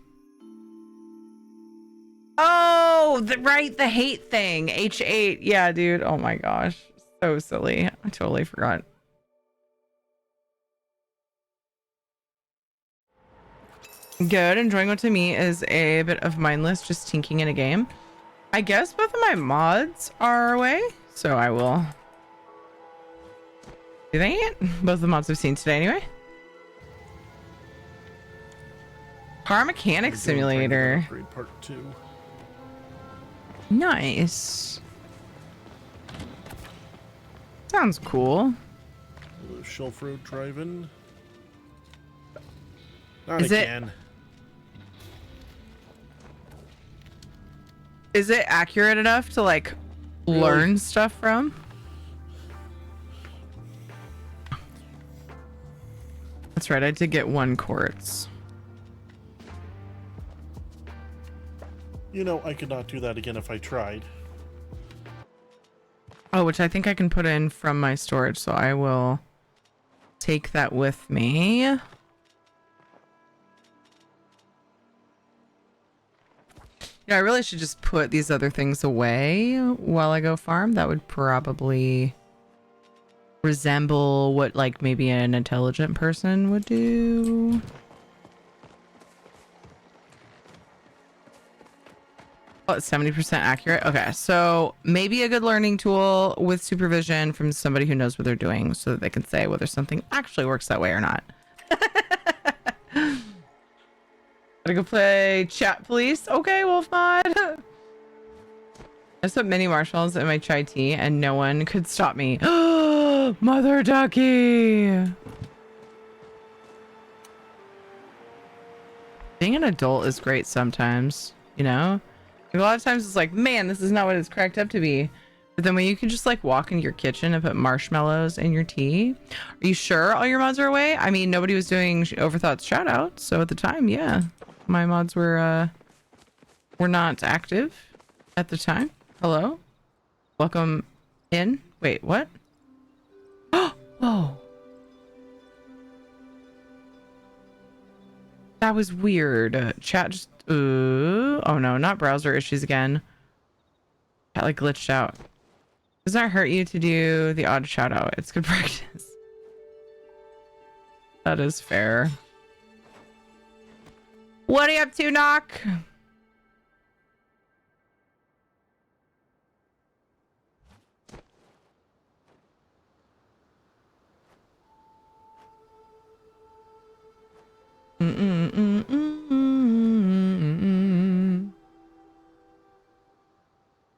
Oh, the hate thing. H8. Yeah, dude. Oh my gosh. So silly. I totally forgot. Good. Enjoying what to me is a bit of mindless just tinking in a game. I guess both of my mods are away, so I will do that. Both the mods I've seen today anyway. Car Mechanic Simulator. Part 2. Nice. Sounds cool. Shelf Road Drive-In. Not Is it? again. Is it accurate enough to like learn stuff from? That's right. I did get 1 quartz. You know, I could not do that again if I tried. Oh, which I think I can put in from my storage, so I will take that with me. I really should just put these other things away while I go farm. That would probably resemble what like maybe an intelligent person would do. Oh, 70% accurate. Okay, so maybe a good learning tool with supervision from somebody who knows what they're doing so that they can say whether something actually works that way or not. Gotta go play chat police. Okay, Wolf Mod. I just put mini marshmallows in my chai tea and no one could stop me. Mother ducky. Being an adult is great sometimes, you know? Like, a lot of times it's like, man, this is not what it's cracked up to be. But then when you can just like walk into your kitchen and put marshmallows in your tea. Are you sure all your mods are away? I mean, nobody was doing Overthought's shout out. So at the time, yeah, my mods were not active at the time. Hello? Welcome in. Wait, what? Oh. That was weird. Chat just oh no, not browser issues again. Chat like glitched out. Does that hurt you to do the odd shout out? It's good practice. That is fair. What are you up to, Knock?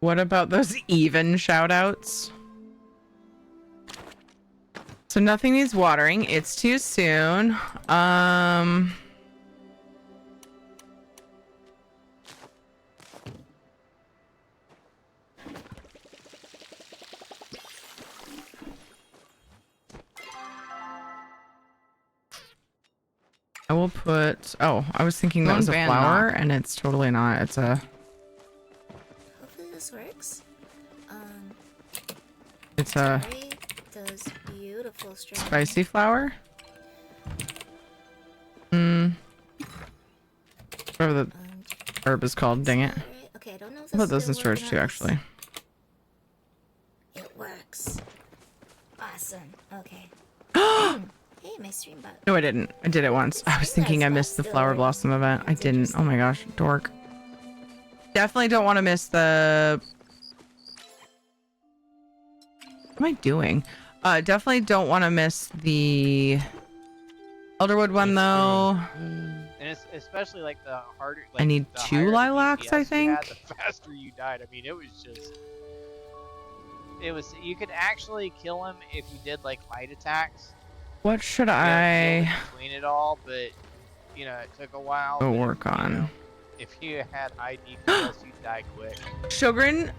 What about those even shout outs? So nothing needs watering. It's too soon. I will put, oh, I was thinking that was a flower and it's totally not. It's a, hopefully this works. it's a those beautiful spicy flower. Whatever the herb is called, dang it. Okay, I don't know if I'll put those in storage too, actually. It works. Awesome. Okay. Hey, my stream bot. No, I didn't. I did it once. I was thinking I missed the flower blossom event. I didn't. Oh my gosh, dork. Definitely don't want to miss the... What am I doing? Definitely don't want to miss the Elderwood one though. And it's especially like the harder. Like, I need the 2 higher the lilacs, DPS I you think. had, the faster you died. I mean, it was just. It was. You could actually kill him if you did like light attacks. What should You know, I between it all, but you know it took a while. go but work if, on? You know, if you had high DPS, you'd die quick. Shogren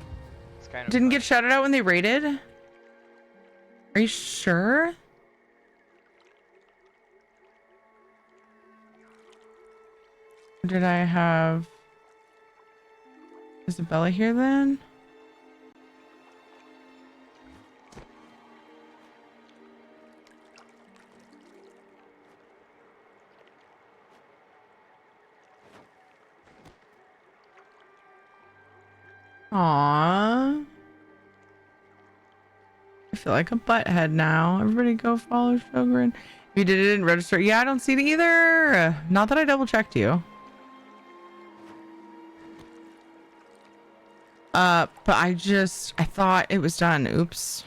It's kind of didn't get shouted out when they raided. Are you sure? Did I have Isabella here then? Aww. I feel like a butthead now. Everybody go follow Shogren. If you didn't register. Yeah, I don't see it either. Not that I double checked you. But I thought it was done. Oops.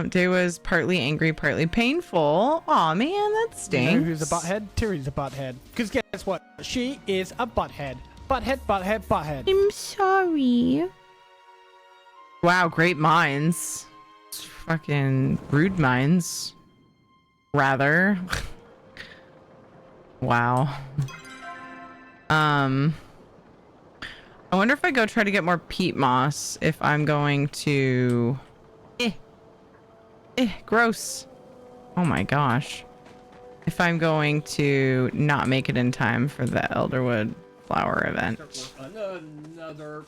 Day was partly angry, partly painful. Aw, man, that stinks. You know who's a butthead? Tyrion's a butthead. Because guess what? She is a butthead. Butthead, butthead, butthead. I'm sorry. Wow, great minds. Fucking rude minds. Rather. Wow. I wonder if I go try to get more peat moss if I'm going to... gross. Oh my gosh. If I'm going to not make it in time for the Elderwood flower event. Another.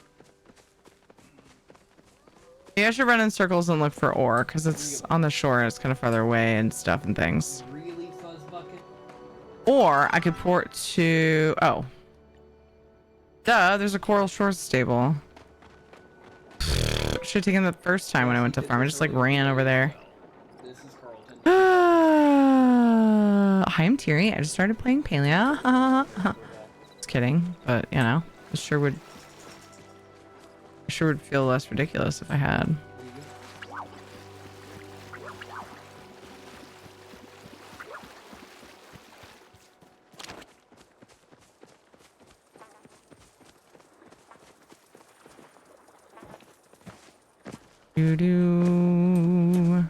Maybe I should run in circles and look for ore because it's on the shore. It's kind of farther away and stuff and things. Really, fuzz bucket? Or I could port to... Oh. Duh, there's a Coral Shores stable. Should have taken the first time when I went to farm. I just like ran over there. Hi, I'm Teary. I just started playing Paleo. Just kidding, but you know, it sure would feel less ridiculous if I had. Doo-doo.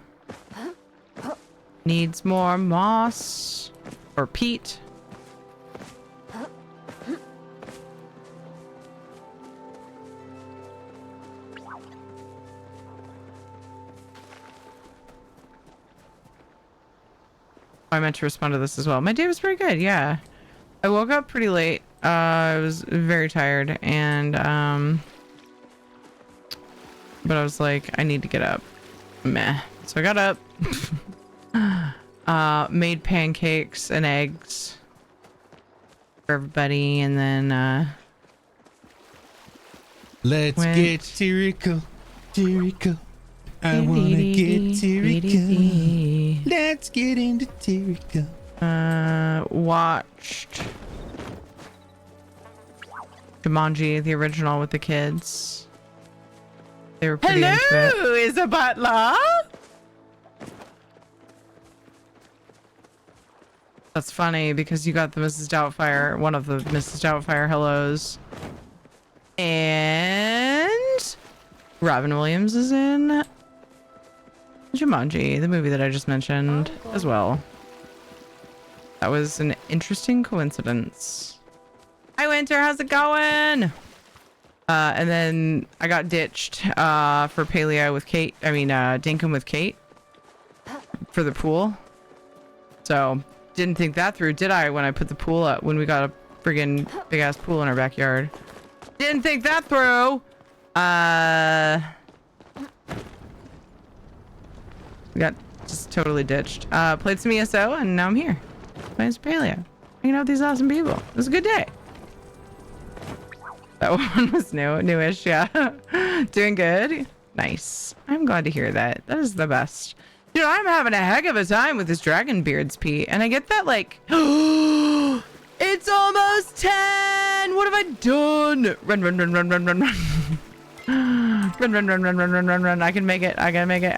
Needs more moss or peat. I meant to respond to this as well. My day was pretty good, yeah. I woke up pretty late. I was very tired and but I was like, I need to get up. Meh. So I got up. Made pancakes and eggs for everybody, and then let's get Tirico. I wanna get Tirico. Let's get into Tirico. Watched Jumanji, the original, with the kids. They were pretty into it. Hello, is a butler? That's funny because you got the Mrs. Doubtfire, one of the Mrs. Doubtfire hellos. And Robin Williams is in Jumanji, the movie that I just mentioned, as well. That was an interesting coincidence. Hi, Winter. How's it going? And then I got ditched for Paleo with Kate. I mean, Dinkum with Kate for the pool. So didn't think that through, did I? When I put the pool up, when we got a friggin' big ass pool in our backyard. Didn't think that through. We got just totally ditched. Played some ESO and now I'm here. Playing some Paleo. Hanging out with these awesome people. It was a good day. That one was newish, yeah. Doing good. Nice. I'm glad to hear that. That is the best. Dude, I'm having a heck of a time with this Dragon Beards, Pete. And I get that, like, it's almost 10. What have I done? Run. Run. I can make it. I gotta make it.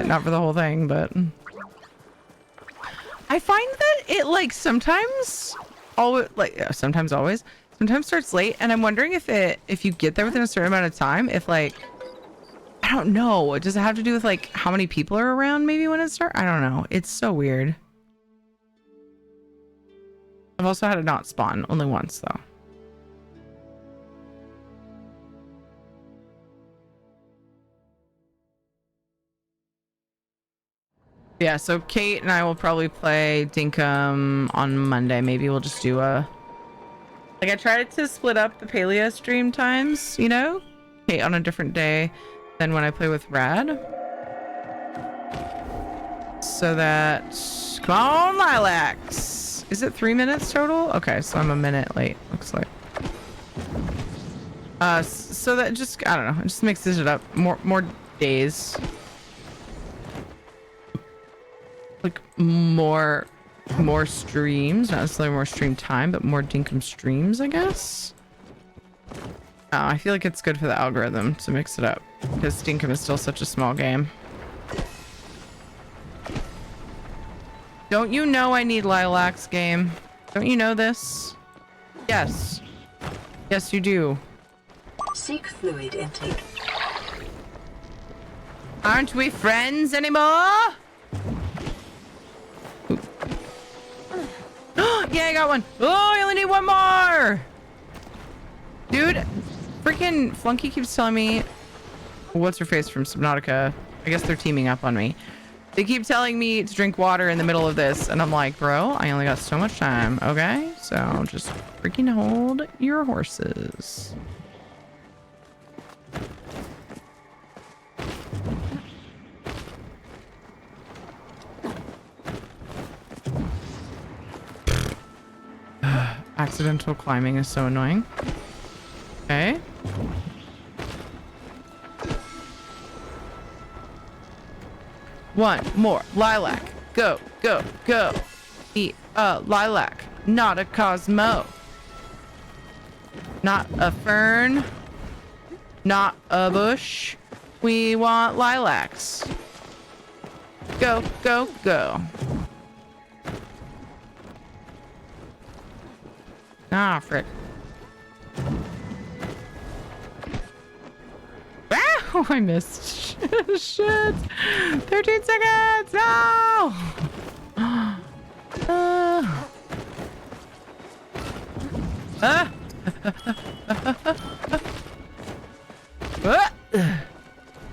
Not for the whole thing, but I find that it, like, sometimes starts late, and I'm wondering if you get there within a certain amount of time, if, like, I don't know, does it have to do with, like, how many people are around maybe when it starts? I don't know. It's so weird. I've also had it not spawn only once though. Yeah, so Kate and I will probably play Dinkum on Monday. Maybe we'll just do a... Like, I tried to split up the Paleo stream times, you know? Kate on a different day than when I play with Rad. So that... Come on, Lilacs! Is it 3 minutes total? Okay, so I'm a minute late, looks like. So that just... I don't know. It just mixes it up. More days. Like, more streams, not necessarily more stream time, but more Dinkum streams, I guess. I feel like it's good for the algorithm to mix it up because Dinkum is still such a small game. Don't you know I need Lilac's game? Don't you know this? Yes. Yes, you do. Seek fluid intake. Aren't we friends anymore? Yeah, I got one. Oh, I only need one more. Dude, freaking Flunky keeps telling me, what's her face from Subnautica? I guess they're teaming up on me. They keep telling me to drink water in the middle of this, and I'm like, bro, I only got so much time, okay? So just freaking hold your horses. Accidental climbing is so annoying. Okay. One more lilac. Go, go, go. Eat a lilac, not a Cosmo. Not a fern. Not a bush. We want lilacs. Go, go, go. Ah, frick. Oh, I missed. Shit. 13 seconds. No.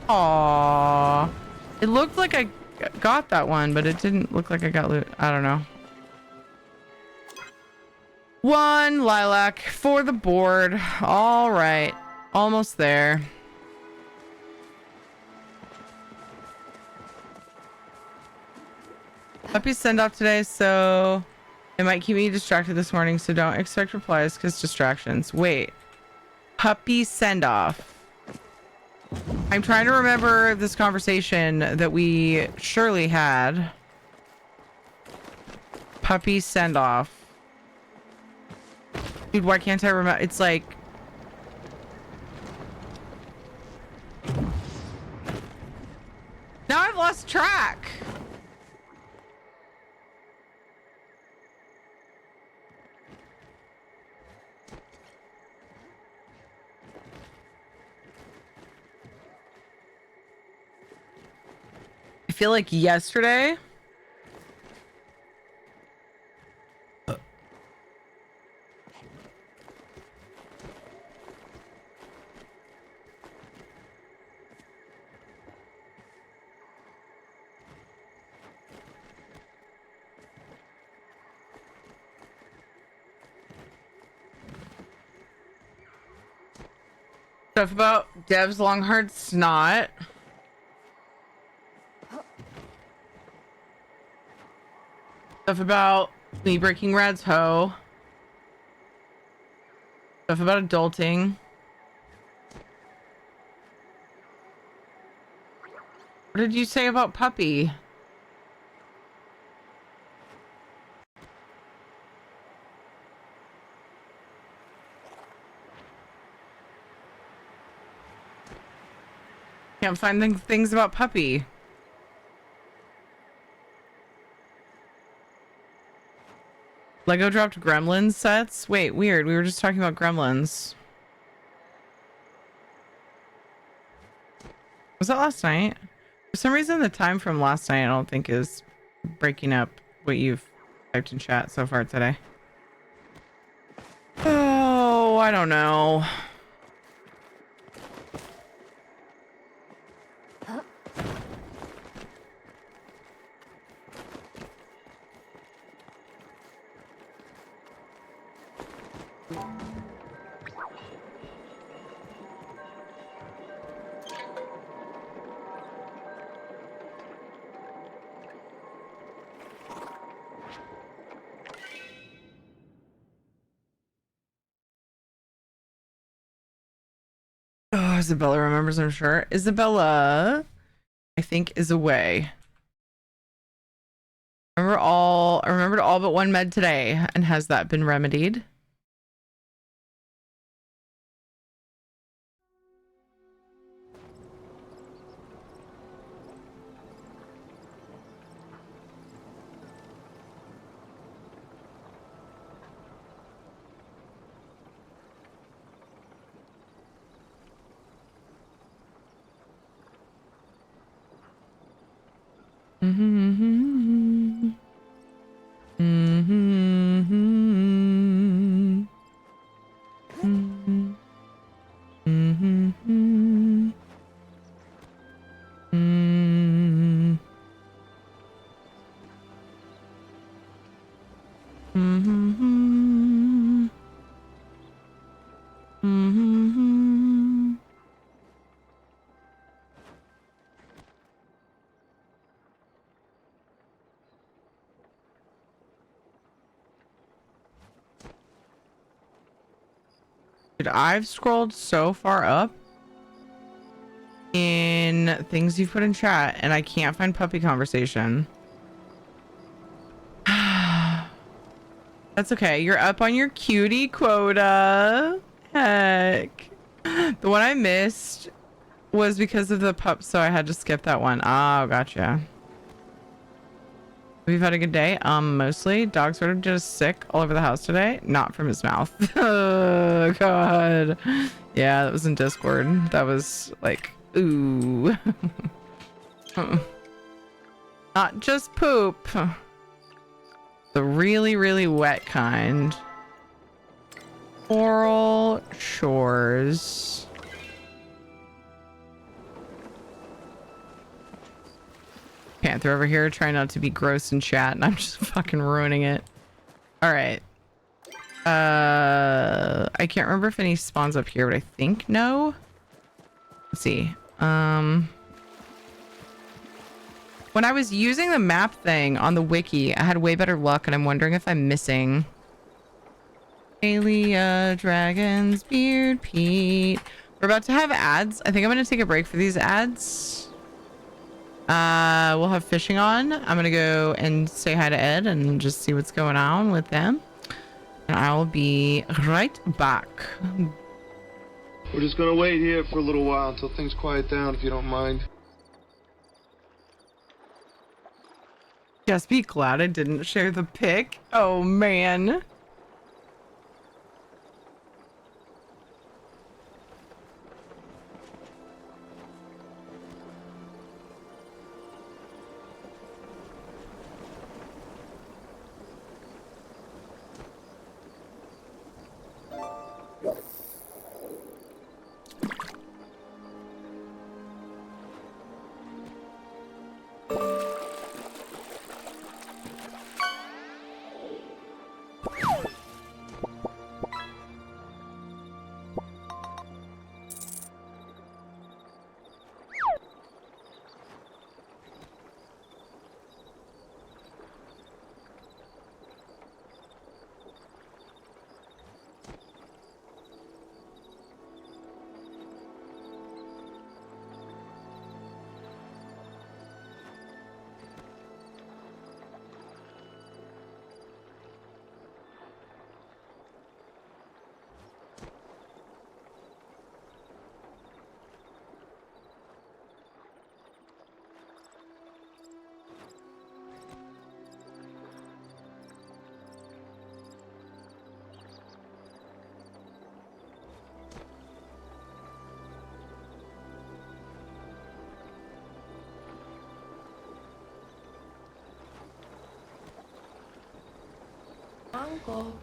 Aww. It looked like I got that one, but it didn't look like I got loot. I don't know. One lilac for the board. All right. Almost there. Puppy send off today, so it might keep me distracted this morning, so don't expect replies because distractions. Wait. Puppy send off. I'm trying to remember this conversation that we surely had. Puppy send off. Dude, why can't I remember? It's like... Now I've lost track. I feel like yesterday... Stuff about Dev's long hard snot. Stuff about me breaking Rad's hoe. Stuff about adulting. What did you say about Puppy? Can't find things about Puppy. Lego dropped Gremlins sets? Wait, weird. We were just talking about Gremlins. Was that last night? For some reason, the time from last night I don't think is breaking up what you've typed in chat so far today. Oh, I don't know. Oh, Isabella remembers, I'm sure. Isabella, I think, is away. I remembered all but one med today. And has that been remedied? Mm-hmm. Mm-hmm. Mm-hmm. Mm-hmm. Mm-hmm. Mm-hmm. Mm-hmm. Dude, I've scrolled so far up in things you've put in chat and I can't find puppy conversation. That's okay. You're up on your cutie quota. Heck. The one I missed was because of the pup, so I had to skip that one. Oh, gotcha. We've had a good day. Mostly. Dog sort of just sick all over the house today. Not from his mouth. Oh, God. Yeah, that was in Discord. That was like, ooh. Not just poop. The really, really wet kind. Oral Shores. Panther over here trying not to be gross in chat, and I'm just fucking ruining it. All right. I can't remember if any spawns up here, but I think no. Let's see. When I was using the map thing on the wiki, I had way better luck, and I'm wondering if I'm missing. Alia, Dragon's Beard, Pete. We're about to have ads. I think I'm going to take a break for these ads. We'll have fishing on. I'm going to go and say hi to Ed and just see what's going on with them. And I'll be right back. We're just gonna wait here for a little while until things quiet down, if you don't mind. Just be glad I didn't share the pic. Oh, man. Uncle.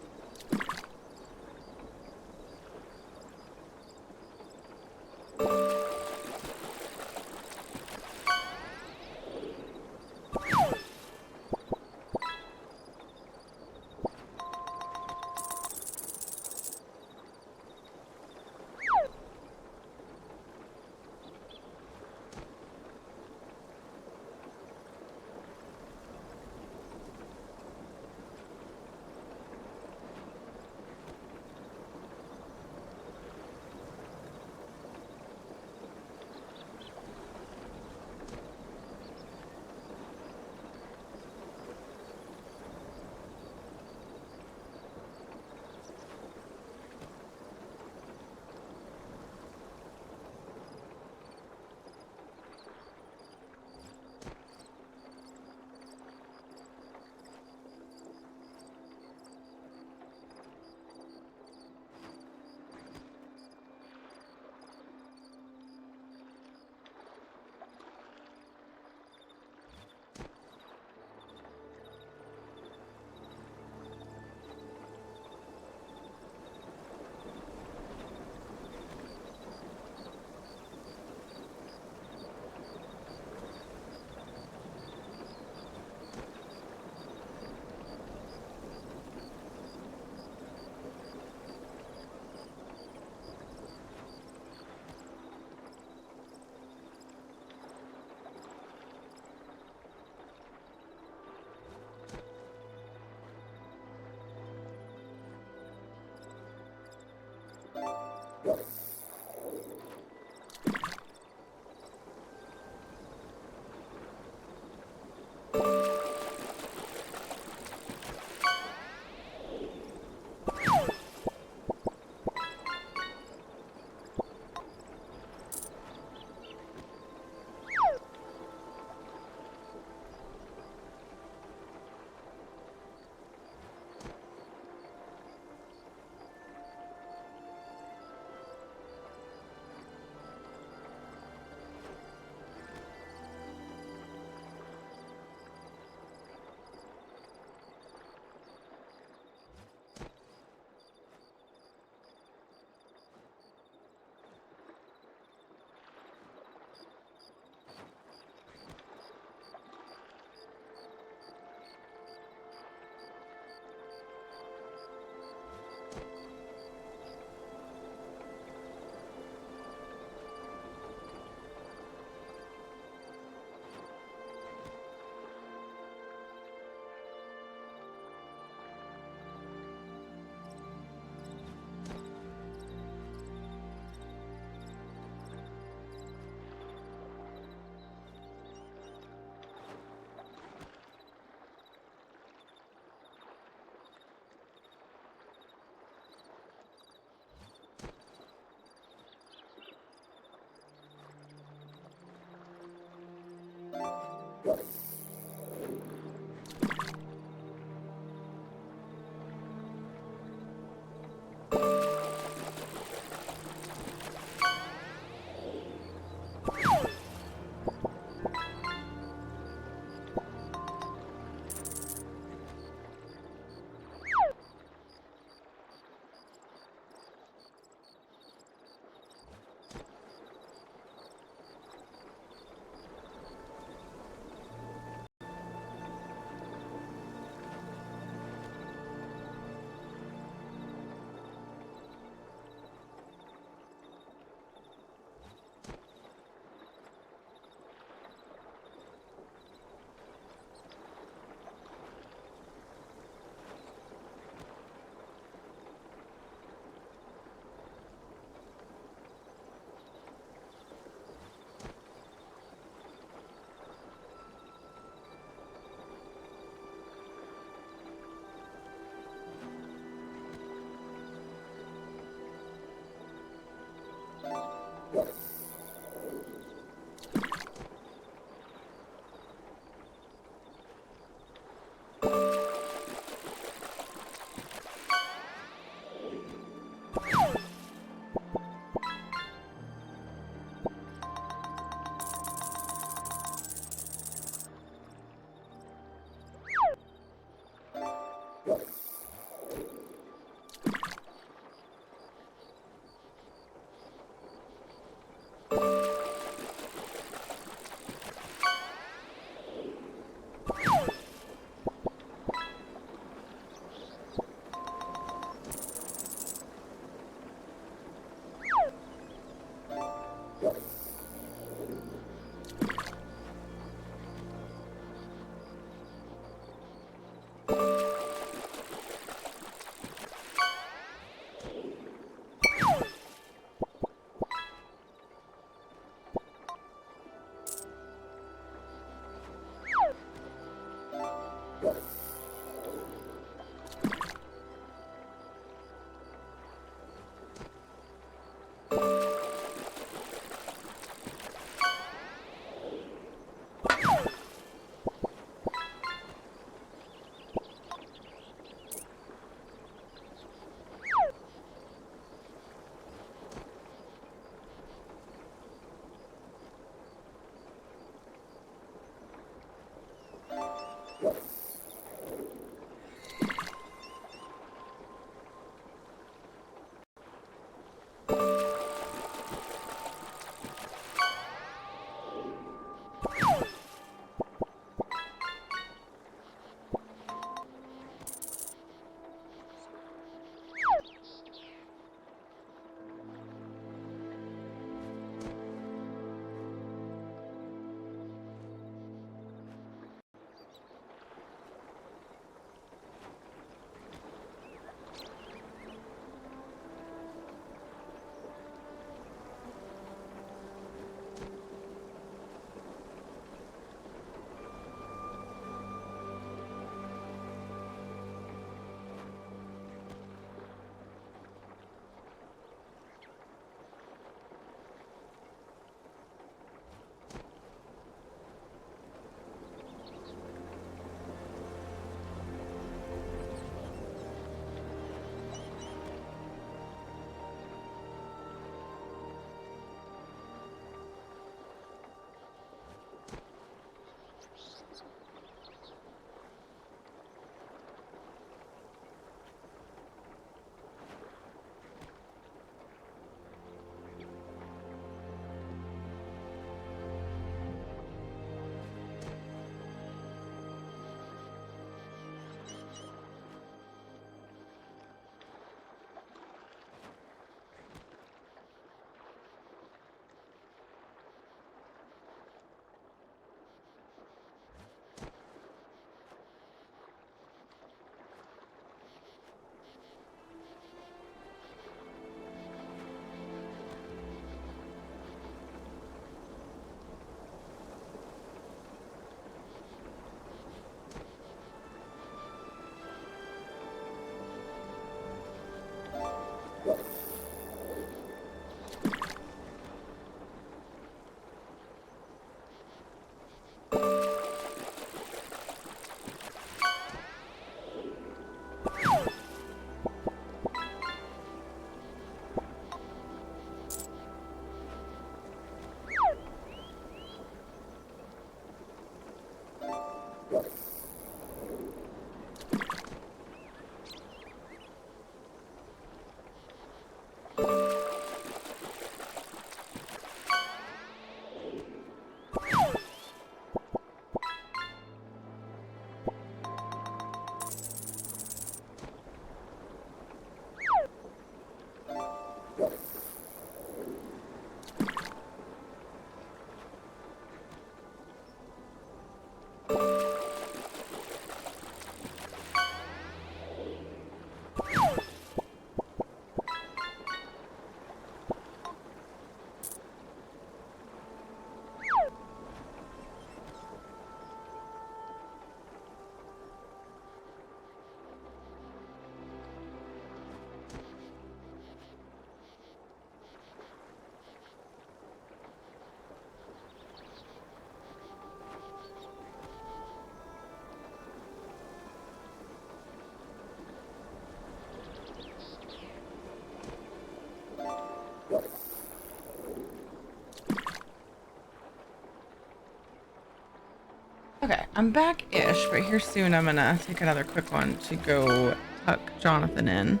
I'm back-ish, but here soon I'm gonna take another quick one to go tuck Jonathan in.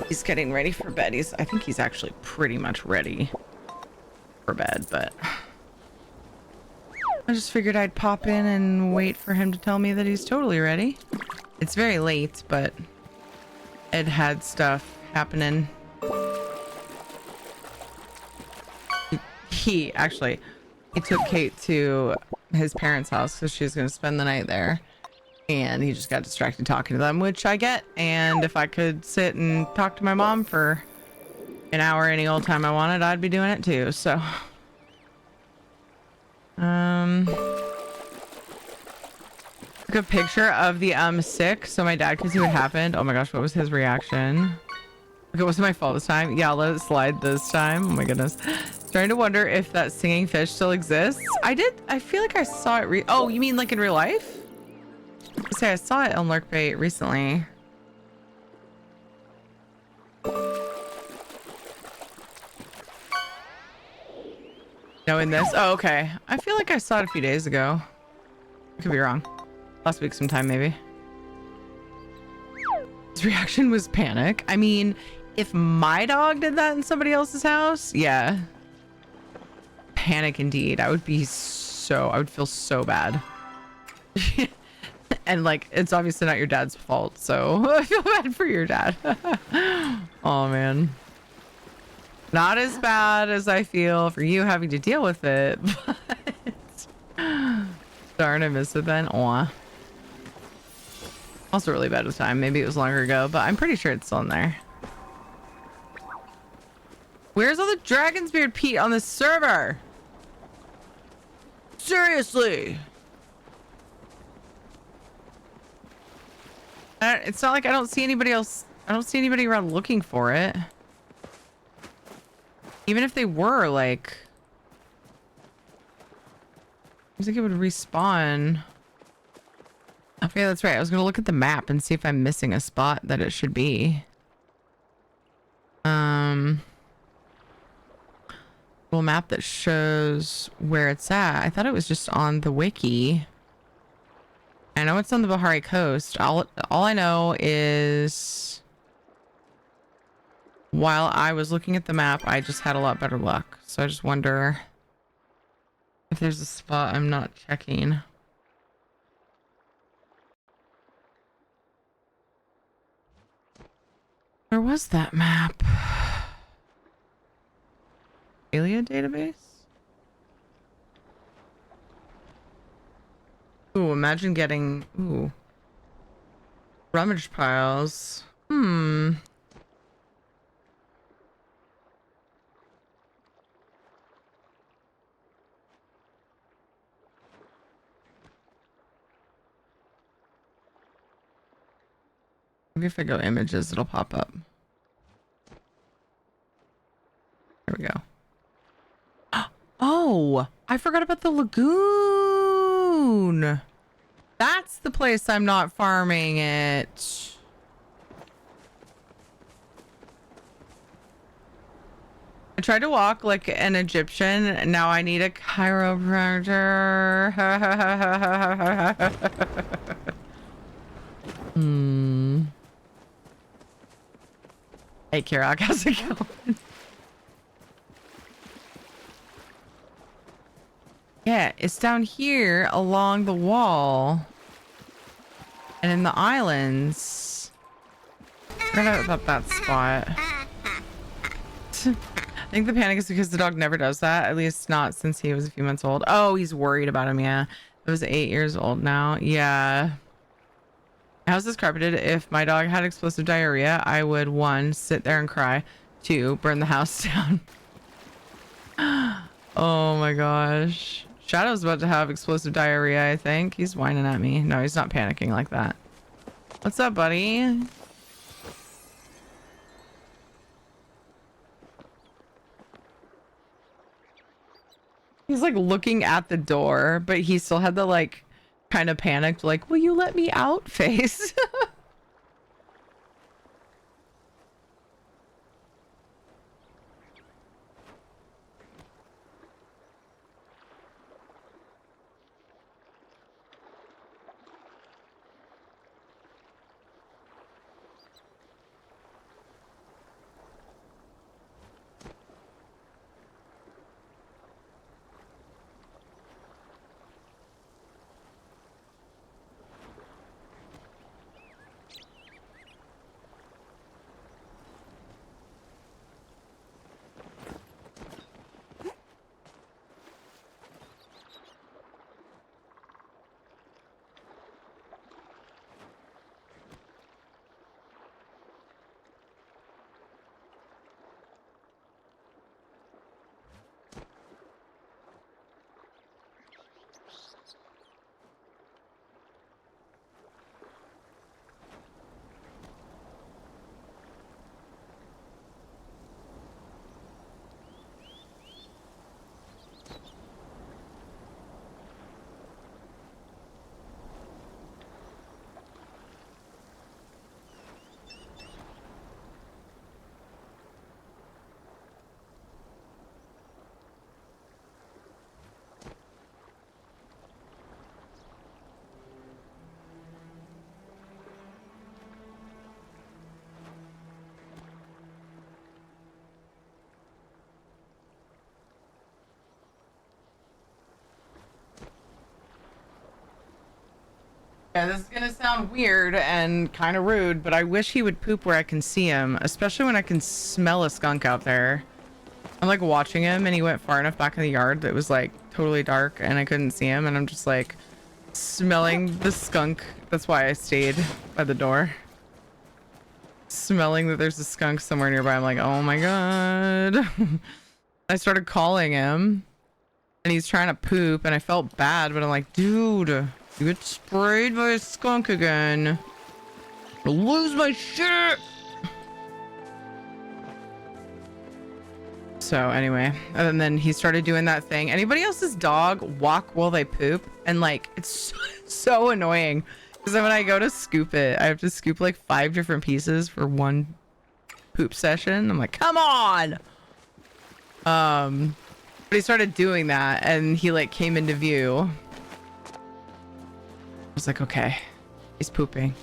He's getting ready for bed. I think he's actually pretty much ready for bed, but I just figured I'd pop in and wait for him to tell me that he's totally ready. It's very late, but Ed had stuff happening. He took Kate to his parents' house because she was going to spend the night there, and he just got distracted talking to them, which I get. And if I could sit and talk to my mom for an hour any old time I wanted, I'd be doing it too. So took a picture of the sick so my dad could see what happened. Oh my gosh, what was his reaction? Okay, was it my fault this time? Yeah, I'll let it slide this time. Oh my goodness. Starting to wonder if that singing fish still exists. I feel like I saw it oh, you mean like in real life? I saw it on Lurkbait recently. No, in this? Oh, okay. I feel like I saw it a few days ago. I could be wrong. Last week sometime, maybe. His reaction was panic. I mean, if my dog did that in somebody else's house, yeah. Panic indeed. I would feel so bad. And like, it's obviously not your dad's fault, so I feel bad for your dad. Oh man. Not as bad as I feel for you having to deal with it, but darn, I miss it then. Aw. Also really bad with time. Maybe it was longer ago, but I'm pretty sure it's still in there. Where's all the Dragon's Beard Pete on this server? Seriously. It's not like I don't see anybody else. I don't see anybody around looking for it. Even if they were, like, I think it would respawn. Okay, that's right. I was gonna look at the map and see if I'm missing a spot that it should be. Little map that shows where it's at. I thought it was just on the wiki. I know it's on the Bahari coast. All I know is while I was looking at the map, I just had a lot better luck. So I just wonder if there's a spot I'm not checking. Where was that map? Alia database? Ooh, imagine getting... Ooh. Rummage piles. Maybe if I go images, it'll pop up. There we go. Oh, I forgot about the lagoon. That's the place I'm not farming it. I tried to walk like an Egyptian, and now I need a chiropractor. Hey, Kirak, how's it going? Yeah, it's down here along the wall. And in the islands. I forgot about that spot. I think the panic is because the dog never does that. At least not since he was a few months old. Oh, he's worried about him, yeah. It was 8 years old now. Yeah. House is carpeted. If my dog had explosive diarrhea, I would 1, sit there and cry. 2, burn the house down. Oh my gosh. Shadow's about to have explosive diarrhea, I think. He's whining at me. No, he's not panicking like that. What's up, buddy? He's like looking at the door, but he still had the like kind of panicked, like, will you let me out face? Yeah, this is gonna sound weird and kind of rude, but I wish he would poop where I can see him, especially when I can smell a skunk out there. I'm like watching him and he went far enough back in the yard that it was like totally dark and I couldn't see him, and I'm just like smelling the skunk. That's why I stayed by the door. Smelling that there's a skunk somewhere nearby. I'm like, oh my god. I started calling him and he's trying to poop and I felt bad, but I'm like, dude, you get sprayed by a skunk again. I'll lose my shit. So anyway, and then he started doing that thing. Anybody else's dog walk while they poop? And like, it's so annoying. Because then when I go to scoop it, I have to scoop like 5 different pieces for one poop session. I'm like, come on. But he started doing that and he like came into view. I was like, okay, he's pooping.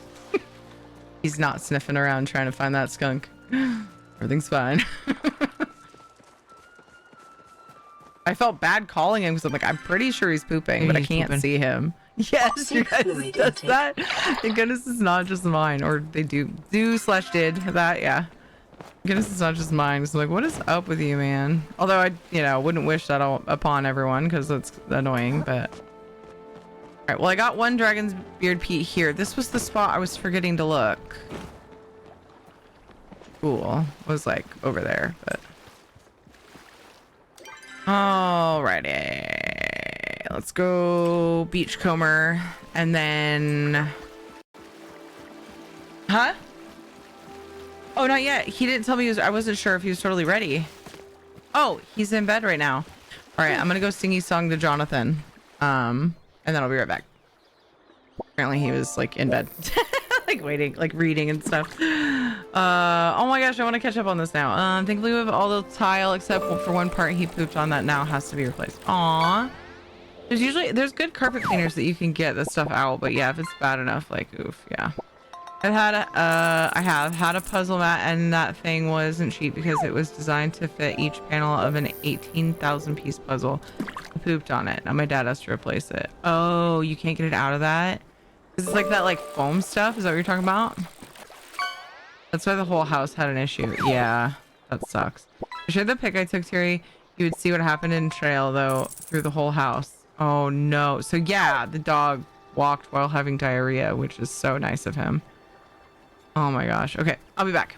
He's not sniffing around trying to find that skunk. Everything's fine. I felt bad calling him because I'm like, I'm pretty sure he's pooping, but I can't see him. Yes, you guys does that. Thank goodness it's not just mine, or they do / did that. Yeah, thank goodness it's not just mine. So I'm like, what is up with you, man? Although I, wouldn't wish that upon everyone because that's annoying. But all right, well, I got one dragon's beard Pete here. This was the spot I was forgetting to look. Cool, was like over there, but. Alrighty, let's go beachcomber and then oh, not yet. He didn't tell me I wasn't sure if he was totally ready. Oh, he's in bed right now. All right, I'm gonna go sing song to Jonathan, and then I'll be right back. Apparently he was like in bed. Like waiting, like reading and stuff. Oh my gosh, I want to catch up on this now. Thankfully we have all the tile except for one part he pooped on that now has to be replaced. Aw. There's good carpet cleaners that you can get this stuff out, but yeah, if it's bad enough, like oof, yeah. I have had a puzzle mat and that thing wasn't cheap because it was designed to fit each panel of an 18,000 piece puzzle. I pooped on it. Now my dad has to replace it. Oh, you can't get it out of that? Is it like that like foam stuff? Is that what you're talking about? That's why the whole house had an issue. Yeah, that sucks. I showed the pic I took Terry. You would see what happened in trail though through the whole house. Oh no. So yeah, the dog walked while having diarrhea, which is so nice of him. Oh my gosh. Okay, I'll be back.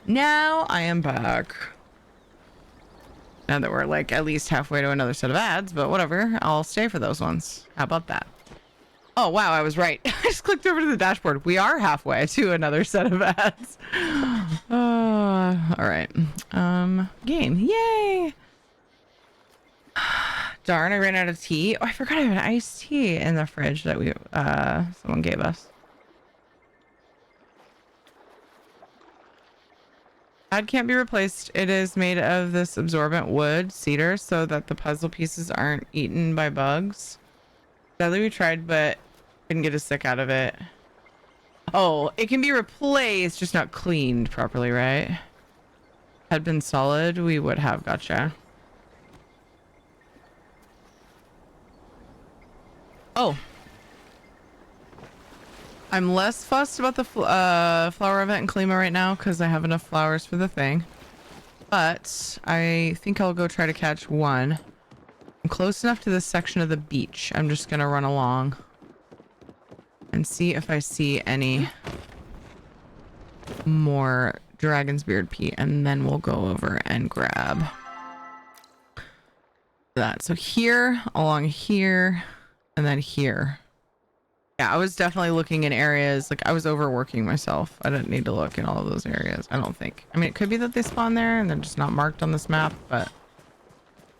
Now I am back. Now that we're like at least halfway to another set of ads, but whatever. I'll stay for those ones. How about that? Oh, wow, I was right. I just clicked over to the dashboard. We are halfway to another set of ads. All right. Game. Yay. Darn, I ran out of tea. Oh, I forgot I have an iced tea in the fridge that someone gave us. Ad can't be replaced. It is made of this absorbent wood, cedar, so that the puzzle pieces aren't eaten by bugs. Sadly, we tried, but couldn't get a stick out of it. Oh, it can be replaced, just not cleaned properly, right? Had been solid, we would have. Gotcha. Oh. I'm less fussed about the flower event in Kalima right now because I have enough flowers for the thing. But I think I'll go try to catch one. I'm close enough to this section of the beach. I'm just going to run along and see if I see any more Dragon's Beard Pea, and then we'll go over and grab that. So here, along here, and then here. Yeah, I was definitely looking in areas, like I was overworking myself. I didn't need to look in all of those areas, I don't think. I mean, it could be that they spawn there and they're just not marked on this map, but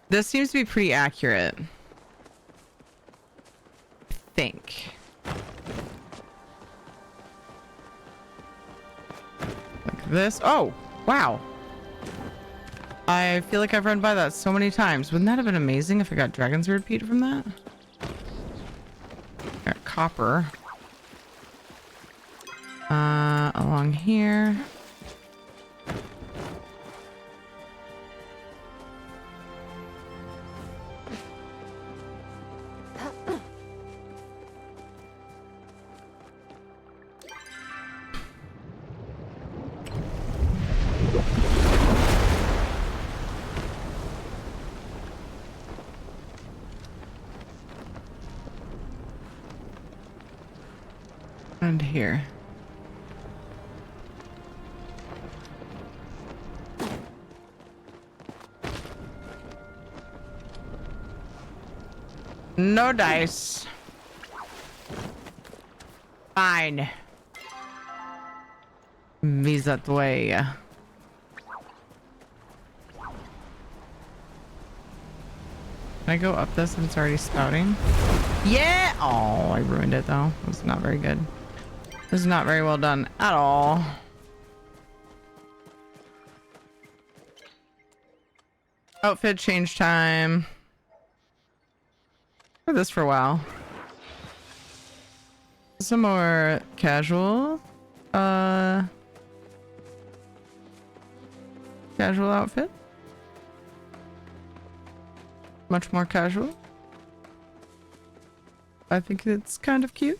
this seems to be pretty accurate. I think. Like this. Oh, wow. I feel like I've run by that so many times. Wouldn't that have been amazing if I got Dragon's Beard Pea from that? Got copper. Along here. And here. No dice. Fine. Visa way. Can I go up this and it's already spouting? Yeah! Oh, I ruined it though. It was not very good. This is not very well done at all. Outfit change time. For this for a while. Some more casual. Casual outfit. Much more casual. I think it's kind of cute.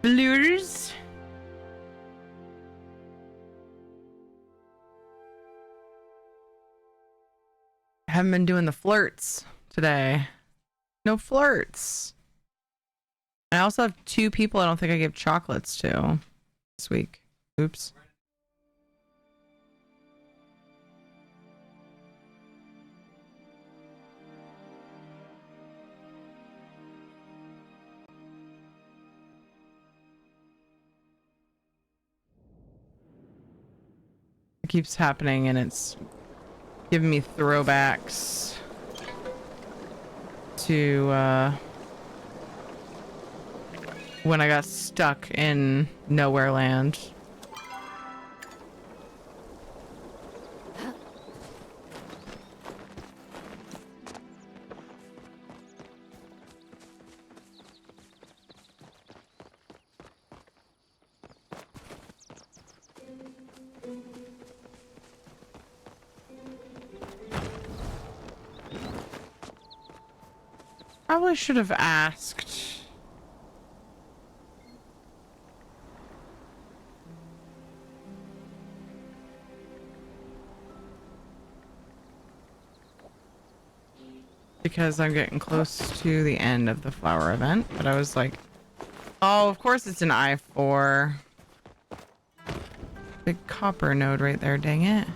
Lures. Haven't been doing the flirts today. No flirts. I also have 2 people I don't think I gave chocolates to this week. Oops. It keeps happening and it's giving me throwbacks to when I got stuck in nowhere land. Probably should have asked. because I'm getting close to the end of the flower event, but I was like, oh, of course it's an I-4. Big copper node right there, dang it.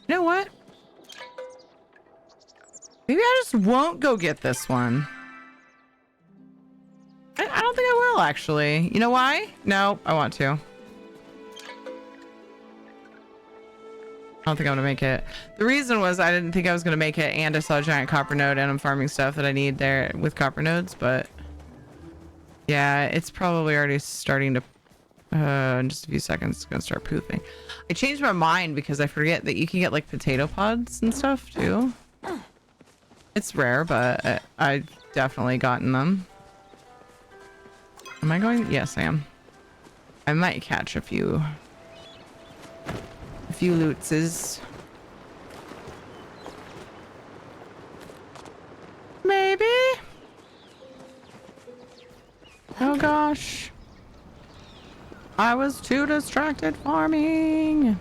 You know what? Maybe I just won't go get this one. I don't think I will, actually. You know why? No, I want to. I don't think I'm gonna make it. The reason was I didn't think I was gonna make it, and I saw a giant copper node, and I'm farming stuff that I need there with copper nodes, but yeah, it's probably already starting to in just a few seconds it's gonna start poofing. I changed my mind because I forget that you can get like potato pods and stuff too. It's rare, but I've definitely gotten them. Am I going? Yes, I am. I might catch a few lootses. Maybe. Oh gosh. I was too distracted farming.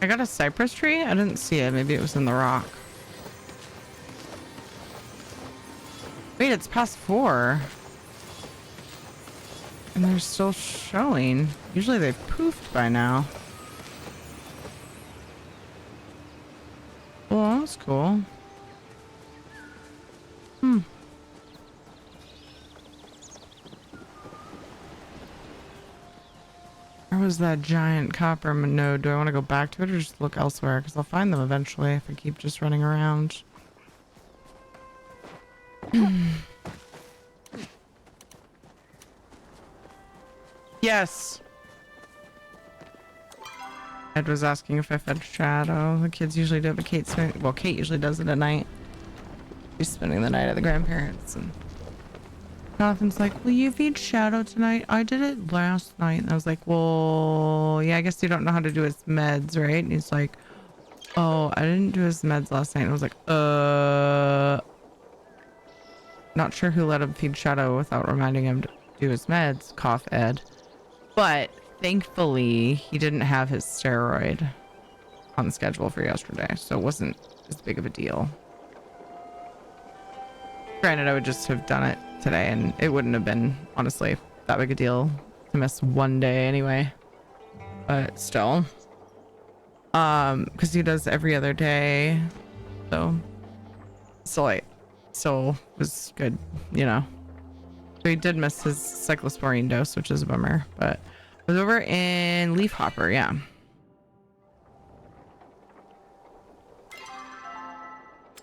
I got a cypress tree? I didn't see it. Maybe it was in the rock. Wait, it's past 4. And they're still showing. Usually they've poofed by now. Well, that was cool. Where was that giant copper node? Do I want to go back to it or just look elsewhere? Because I'll find them eventually if I keep just running around. Yes. Ed was asking if I fed Shadow. The kids usually do it, but Kate usually does it at night. She's spending the night at the grandparents, and Jonathan's like, will you feed Shadow tonight? I did it last night. And I was like, well, yeah, I guess you don't know how to do his meds, right? And he's like, oh, I didn't do his meds last night. And I was like, not sure who let him feed Shadow without reminding him to do his meds. Cough, Ed. But thankfully, he didn't have his steroid on the schedule for yesterday, so it wasn't as big of a deal. Granted, I would just have done it today, and it wouldn't have been, honestly, that big a deal to miss one day anyway. But still. Because he does every other day, so was good, you know. So he did miss his cyclosporine dose, which is a bummer, but I was over in Leafhopper, yeah.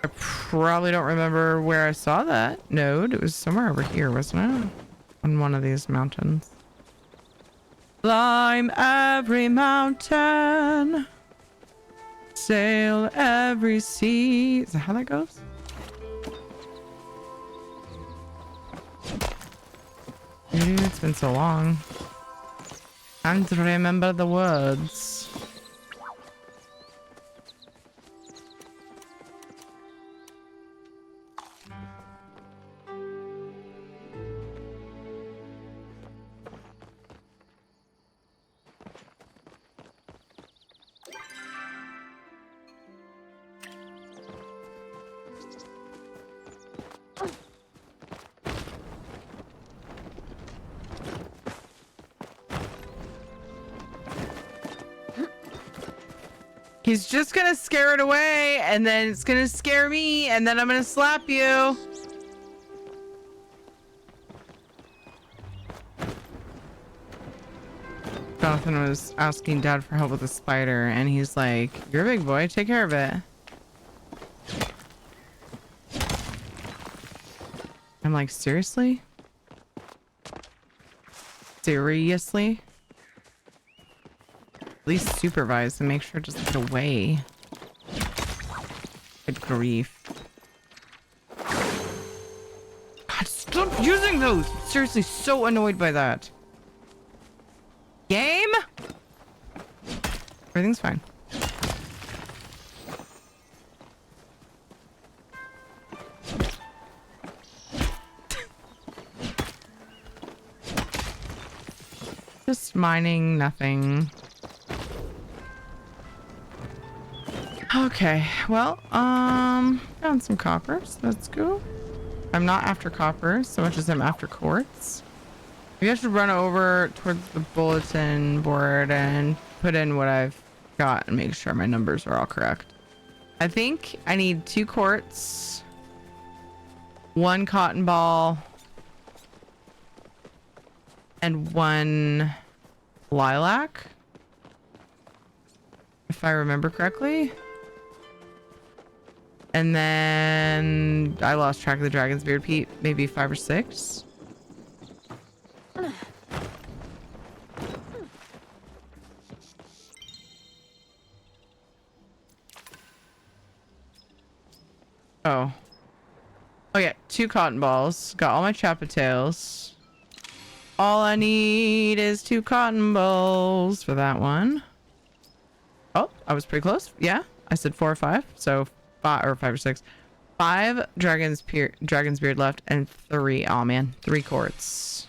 I probably don't remember where I saw that node. It was somewhere over here, wasn't it? On one of these mountains. Climb every mountain. Sail every sea. Is that how that goes? Dude, it's been so long. Can't remember the words. He's just gonna scare it away, and then it's gonna scare me, and then I'm gonna slap you. Jonathan was asking Dad for help with a spider, and he's like, you're a big boy, take care of it. I'm like, seriously? Seriously? At least supervise and make sure it doesn't get away. Good grief. God, stop using those! Seriously, so annoyed by that. Game? Everything's fine. Just mining nothing. Okay, well, found some coppers. Let's go. I'm not after copper so much as I'm after quartz. Maybe I should run over towards the bulletin board and put in what I've got and make sure my numbers are all correct. I think I need 2 quartz, 1 cotton ball, and 1 lilac, if I remember correctly. And then I lost track of the dragon's beard, Pete. Maybe 5 or 6. Oh. Oh yeah, 2 cotton balls. Got all my chapatails. All I need is 2 cotton balls for that one. Oh, I was pretty close. Yeah, I said 4 or 5. So 5 or 6. 5 dragon's beard left and 3. Oh man, 3 quartz.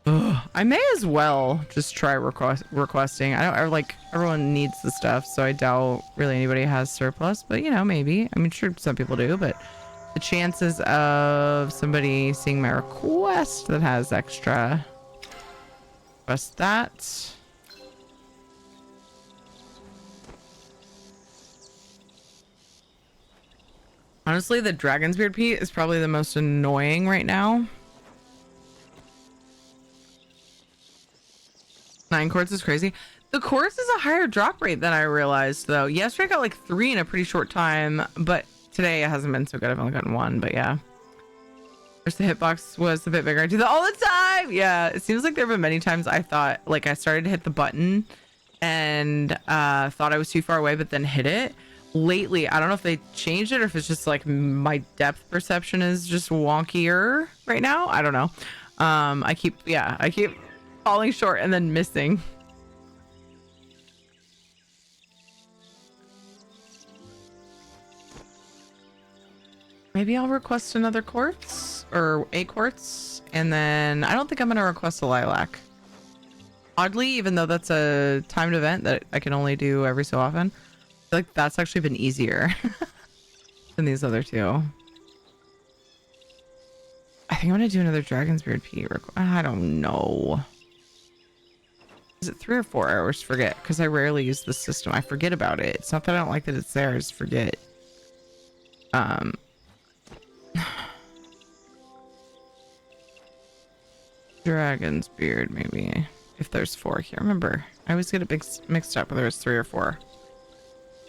Ugh, I may as well just try requesting. I don't like everyone needs the stuff, so I doubt really anybody has surplus, but you know, maybe. I mean, sure, some people do, but the chances of somebody seeing my request that has extra, request that. Honestly, the dragon's beard Pete is probably the most annoying right now. 9 quartz is crazy. The quartz is a higher drop rate than I realized, though. Yesterday I got like 3 in a pretty short time, but today it hasn't been so good. I've only gotten 1, but yeah. First, the hitbox was a bit bigger. I do that all the time. Yeah, it seems like there have been many times I thought, like, I started to hit the button and thought I was too far away, but then hit it. Lately, I don't know if they changed it or if it's just like my depth perception is just wonkier right now. I don't know. I keep falling short and then missing. Maybe I'll request another quartz or 8 quartz, and then I don't think I'm gonna request a lilac. Oddly, even though that's a timed event that I can only do every so often, I feel like that's actually been easier than these other 2. I think I'm gonna do another dragon's beard Pete. I don't know. Is it 3 or 4? I always forget because I rarely use the system. I forget about it. It's not that I don't like that it's there. I just forget. Dragon's beard, maybe. If there's 4 here. Remember, I always get it mixed up whether it's 3 or 4.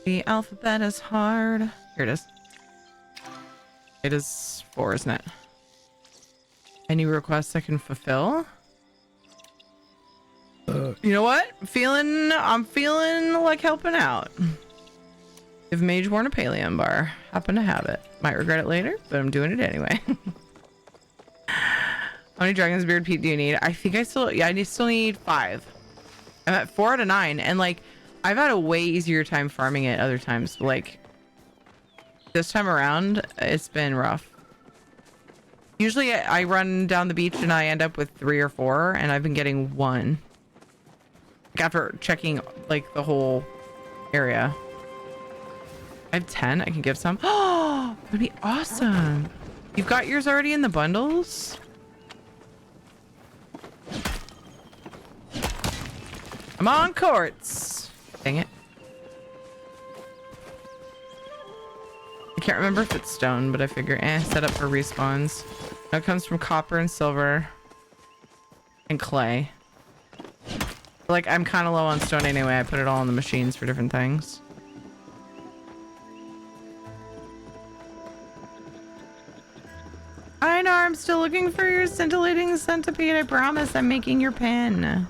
The alphabet is hard. Here it is. It is 4, isn't it? Any requests I can fulfill? You know what? I'm feeling like helping out. If Mage worn a Paleo bar, happen to have it. Might regret it later, but I'm doing it anyway. How many dragon's beard Pete do you need? I think I still need 5. I'm at 4 out of 9, and like I've had a way easier time farming it other times. Like this time around, it's been rough. Usually I run down the beach and I end up with 3 or 4, and I've been getting 1. Like after checking like the whole area. I have 10. I can give some. Oh, that'd be awesome. You've got yours already in the bundles? I'm on quartz. Dang it. I can't remember if it's stone, but I figure set up for respawns. Now it comes from copper and silver and clay. Like I'm kind of low on stone anyway. I put it all in the machines for different things. I know, I'm still looking for your scintillating centipede. I promise I'm making your pen. I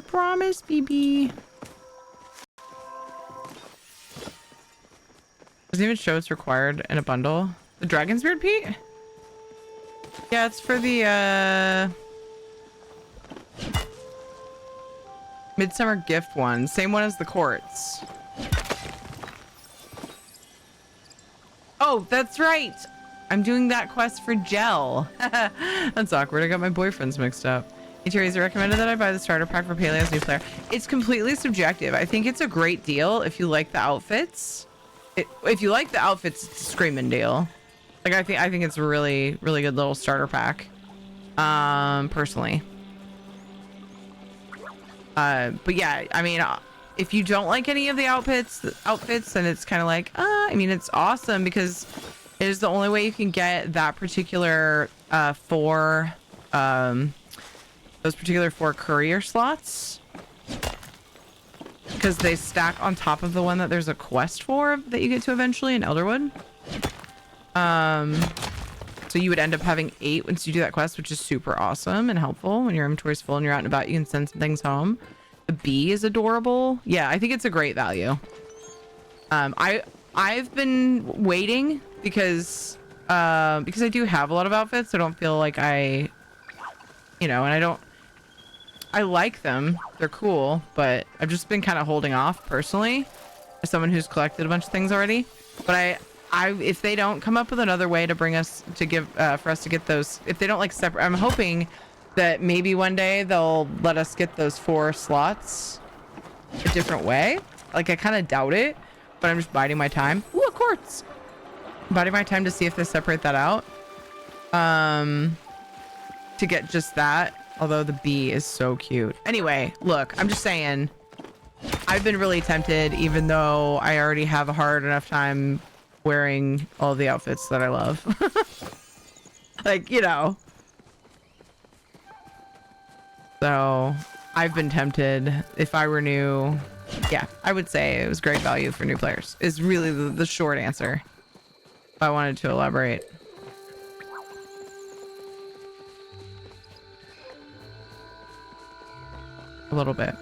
promise, BB. Doesn't even show it's required in a bundle. The dragon's beard, Pete? Yeah, it's for the Midsummer gift one. Same one as the courts. Oh, that's right. I'm doing that quest for gel. That's awkward. I got my boyfriends mixed up. Hey, Teresa recommended that I buy the starter pack for Paleo's new player. It's completely subjective. I think it's a great deal if you like the outfits. If you like the outfits, it's a screaming deal. Like I think it's a really, really good little starter pack. Personally. But yeah, I mean, if you don't like any of the outfits, then it's kind of like, I mean, it's awesome because it is the only way you can get that particular those particular 4 courier slots, because they stack on top of the one that there's a quest for that you get to eventually in Elderwood. So you would end up having 8 once you do that quest, which is super awesome and helpful when your inventory's full and you're out and about. You can send some things home. The bee is adorable. Yeah, I think it's a great value. I've been waiting because I do have a lot of outfits. So I don't feel like I like them. They're cool, but I've just been kind of holding off personally as someone who's collected a bunch of things already. But if they don't come up with another way to bring us to give for us to get those, if they don't like separate, I'm hoping that maybe one day they'll let us get those 4 slots a different way. Like I kind of doubt it, but I'm just biding my time. Ooh, a quartz. Biding my time to see if they separate that out. To get just that. Although the bee is so cute. Anyway, look, I'm just saying, I've been really tempted, even though I already have a hard enough time wearing all the outfits that I love. Like, you know. So I've been tempted. If I were new, yeah, I would say it was great value for new players, is really the short answer. If I wanted to elaborate. A little bit.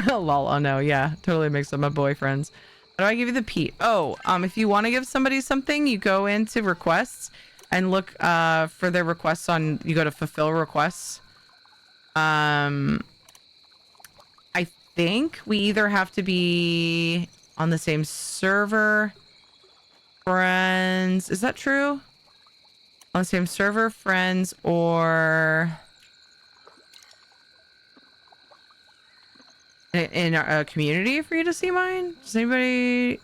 Lol, oh no, yeah, totally mixed up my boyfriends. How do I give you the Pete? Oh, if you want to give somebody something, you go into requests and look for their requests on, you go to fulfill requests. I think we either have to be on the same server, friends, is that true? On the same server, friends, or in a community for you to see mine? Does anybody?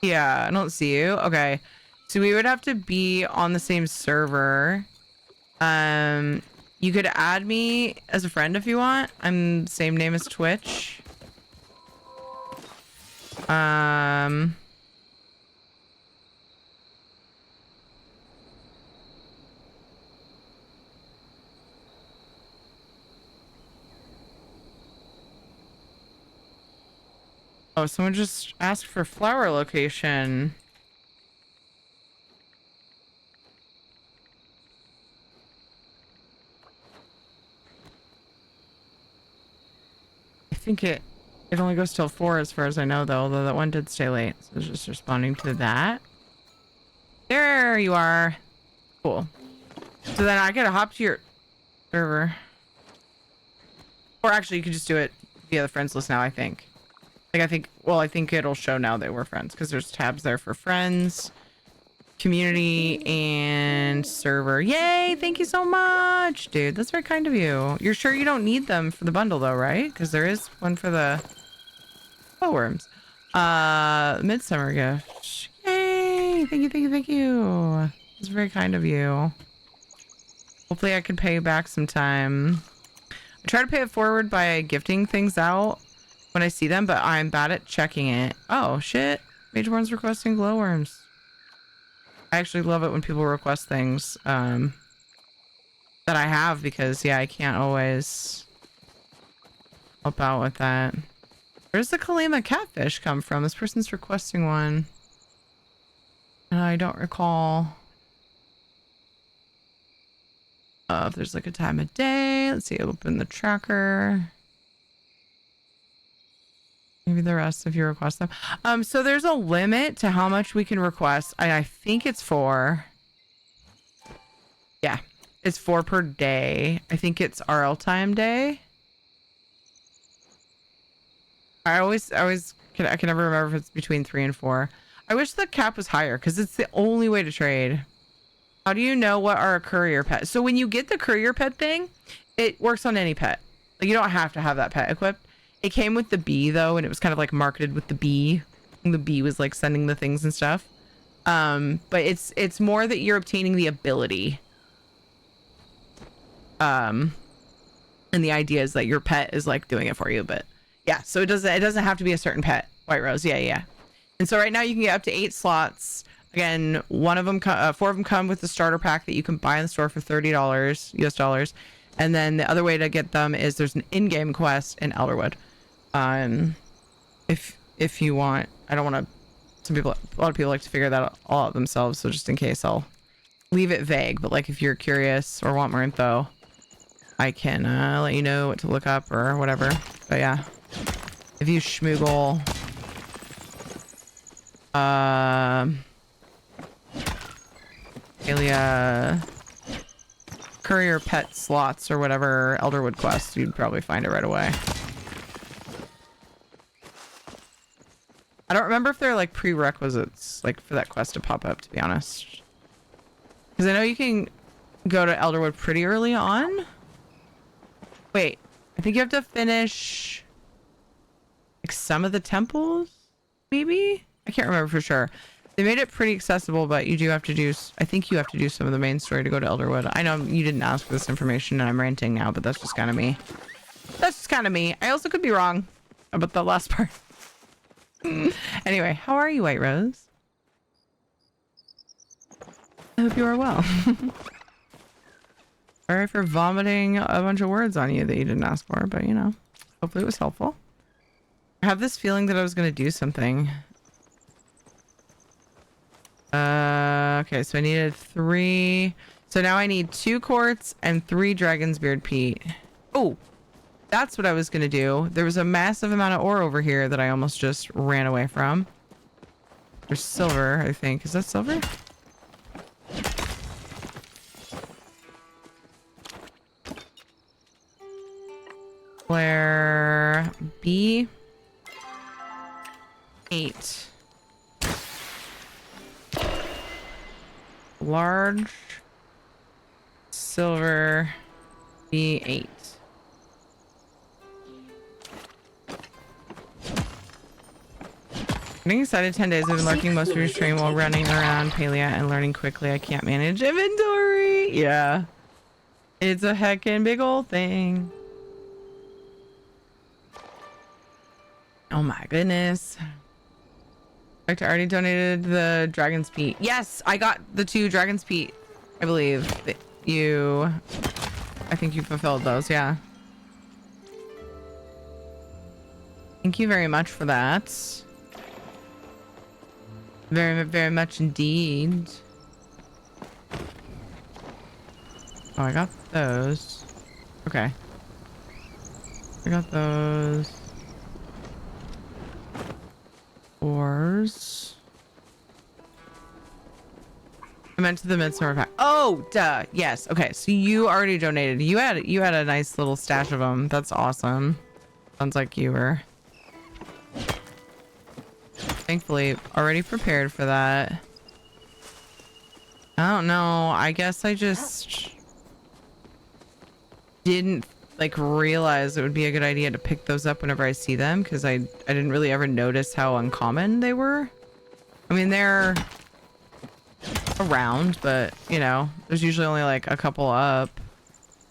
Yeah, I don't see you. Okay, so we would have to be on the same server. You could add me as a friend if you want. I'm the same name as Twitch. Oh, someone just asked for flower location. I think it only goes till 4 as far as I know, though, although that one did stay late. So it's just responding to that. There you are. Cool. So then I gotta hop to your server. Or actually, you could just do it via the friends list now, I think. Like, I think it'll show now that we're friends because there's tabs there for friends, community, and server. Yay! Thank you so much, dude. That's very kind of you. You're sure you don't need them for the bundle, though, right? Because there is one for the worms. Midsummer gift. Yay! Thank you, thank you, thank you. It's very kind of you. Hopefully I can pay you back sometime. I try to pay it forward by gifting things out when I see them, but I'm bad at checking it. Oh, shit. Mageborn's requesting glowworms. I actually love it when people request things that I have because, yeah, I can't always help out with that. Where does the Kalima catfish come from? This person's requesting one. And I don't recall if there's like a time of day. Let's see, open the tracker. Maybe the rest if you request them. So there's a limit to how much we can request. I think it's 4. Yeah, it's 4 per day. I think it's RL time day. I can never remember if it's between 3 and 4. I wish the cap was higher because it's the only way to trade. How do you know what are a courier pet? So when you get the courier pet thing, it works on any pet. Like, you don't have to have that pet equipped. It came with the bee though, and it was kind of like marketed with the bee. And the bee was like sending the things and stuff. But it's more that you're obtaining the ability. And the idea is that your pet is like doing it for you, but yeah, so it doesn't have to be a certain pet. White Rose, yeah. And so right now you can get up to 8 slots. Again, 4 of them come with the starter pack that you can buy in the store for $30 US dollars. And then the other way to get them is there's an in-game quest in Elderwood. If you want, I don't want to. A lot of people like to figure that all out themselves. So just in case, I'll leave it vague. But like, if you're curious or want more info, I can let you know what to look up or whatever. But yeah, if you schmoogle Alia courier pet slots or whatever Elderwood quest, you'd probably find it right away. I don't remember if they're like prerequisites like for that quest to pop up, to be honest, because I know you can go to Elderwood pretty early on. Wait, I think you have to finish like some of the temples, maybe? I can't remember for sure. They made it pretty accessible, but you do have to do, I think you have to do some of the main story to go to Elderwood. I know you didn't ask for this information and I'm ranting now, but that's just kind of me. That's just kind of me. I also could be wrong about the last part. Anyway, how are you, White Rose? I hope you are well. Sorry for vomiting a bunch of words on you that you didn't ask for, but you know, hopefully it was helpful. I have this feeling that I was going to do something. Okay, so I needed 3. So now I need 2 quartz and 3 Dragon's Beard Peat. Oh, that's what I was going to do. There was a massive amount of ore over here that I almost just ran away from. There's silver, I think. Is that silver? Where B8 large silver B8. Getting excited. 10 days I've been lurking most of your stream while running around Palia and learning quickly. I can't manage inventory. Yeah, it's a heckin' big old thing. Oh my goodness. Victor already donated the Dragon's Peat. Yes, I got the 2 Dragon's Peat. I believe that I think you fulfilled those, yeah. Thank you very much for that. Very, very much indeed. Oh, I got those. Okay. I got those. Ores. I meant to the midsummer pack. Oh, duh. Yes. Okay. So you already donated. You had a nice little stash of them. That's awesome. Sounds like you were thankfully already prepared for that. I don't know. I guess I just didn't like realize it would be a good idea to pick those up whenever I see them, because I didn't really ever notice how uncommon they were. I mean, they're around, but you know, there's usually only like a couple up,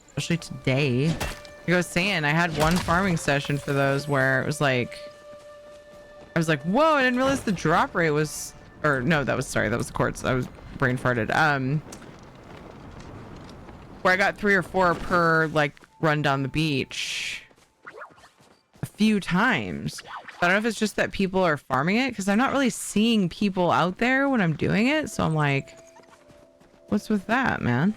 especially today. Like I was saying, I had one farming session for those where it was like, I was like, whoa, I didn't realize the drop rate was, or no, that was the quartz. I was brain farted. Where I got 3 or 4 per like run down the beach a few times. I don't know if it's just that people are farming it, because I'm not really seeing people out there when I'm doing it. So I'm like, what's with that, man?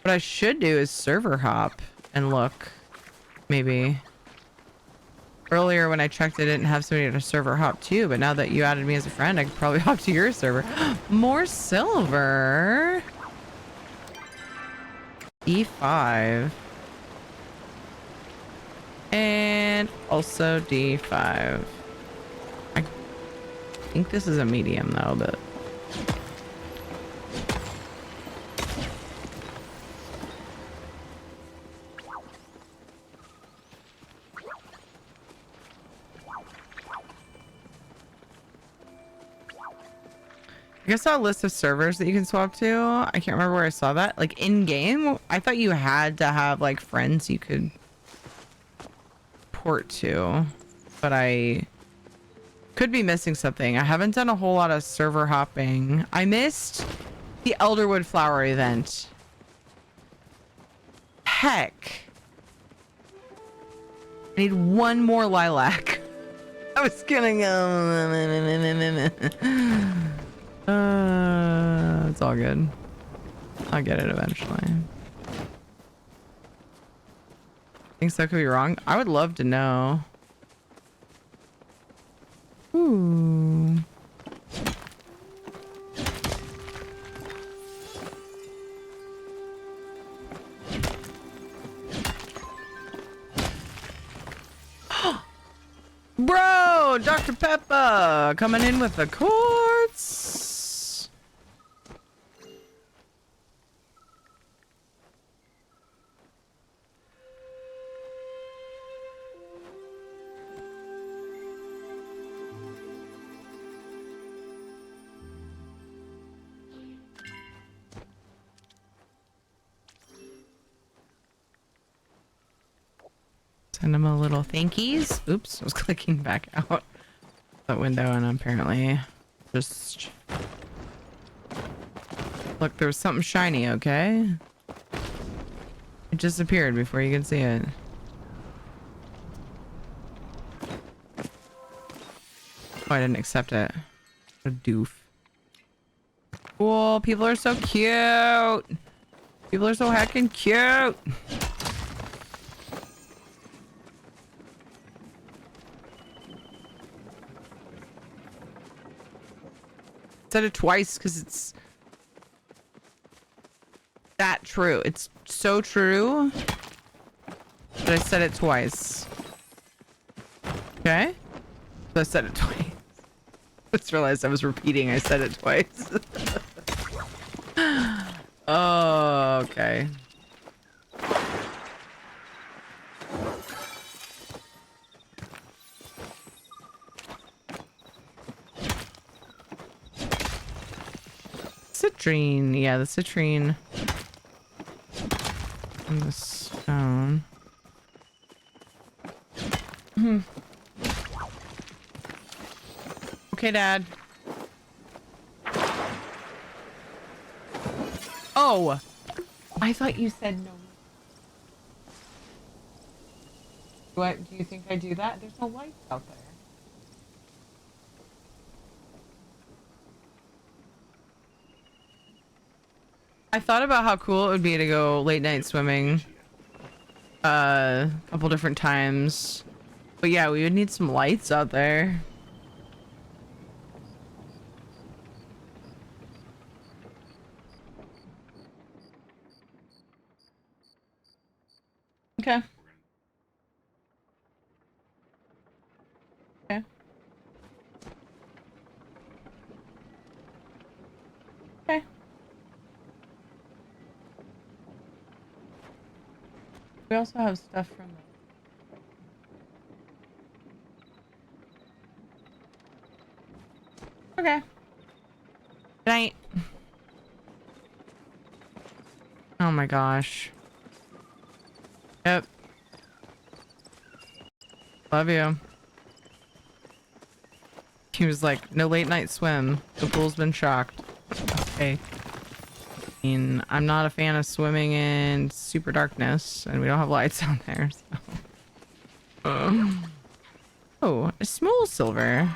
What I should do is server hop and look. Maybe. Earlier when I checked, I didn't have somebody to server hop too, but now that you added me as a friend, I could probably hop to your server. More silver. D5. And also D5. I think this is a medium though, but I guess I saw a list of servers that you can swap to. I can't remember where I saw that. Like in game, I thought you had to have like friends you could port to, but I could be missing something. I haven't done a whole lot of server hopping. I missed the Elderwood Flower event. Heck. I need one more lilac. I was gonna go. It's all good. I'll get it eventually. Think so? Could be wrong. I would love to know. Ooh. Bro, Dr. Peppa coming in with the quartz. Send him a little thankies. Oops, I was clicking back out that window and apparently just... Look, there was something shiny, okay? It disappeared before you could see it. Oh, I didn't accept it. What a doof. Cool, people are so cute! People are so heckin' cute! Said it twice because it's that true. It's so true that I said it twice. Okay? So I said it twice. I just realized I was repeating. I said it twice. Oh, okay. Citrine, yeah, the citrine and the stone. Okay, Dad. Oh, I thought you said no. What do you think I do that? There's no lights out there. I thought about how cool it would be to go late night swimming a couple different times. But yeah, we would need some lights out there. Okay. Okay. Okay. We also have stuff from the... Okay. Good night. Oh my gosh. Yep. Love you. He was like, no late night swim. The pool's been shocked. Okay. I mean, I'm not a fan of swimming in super darkness, and we don't have lights on there, so. Oh, a small silver.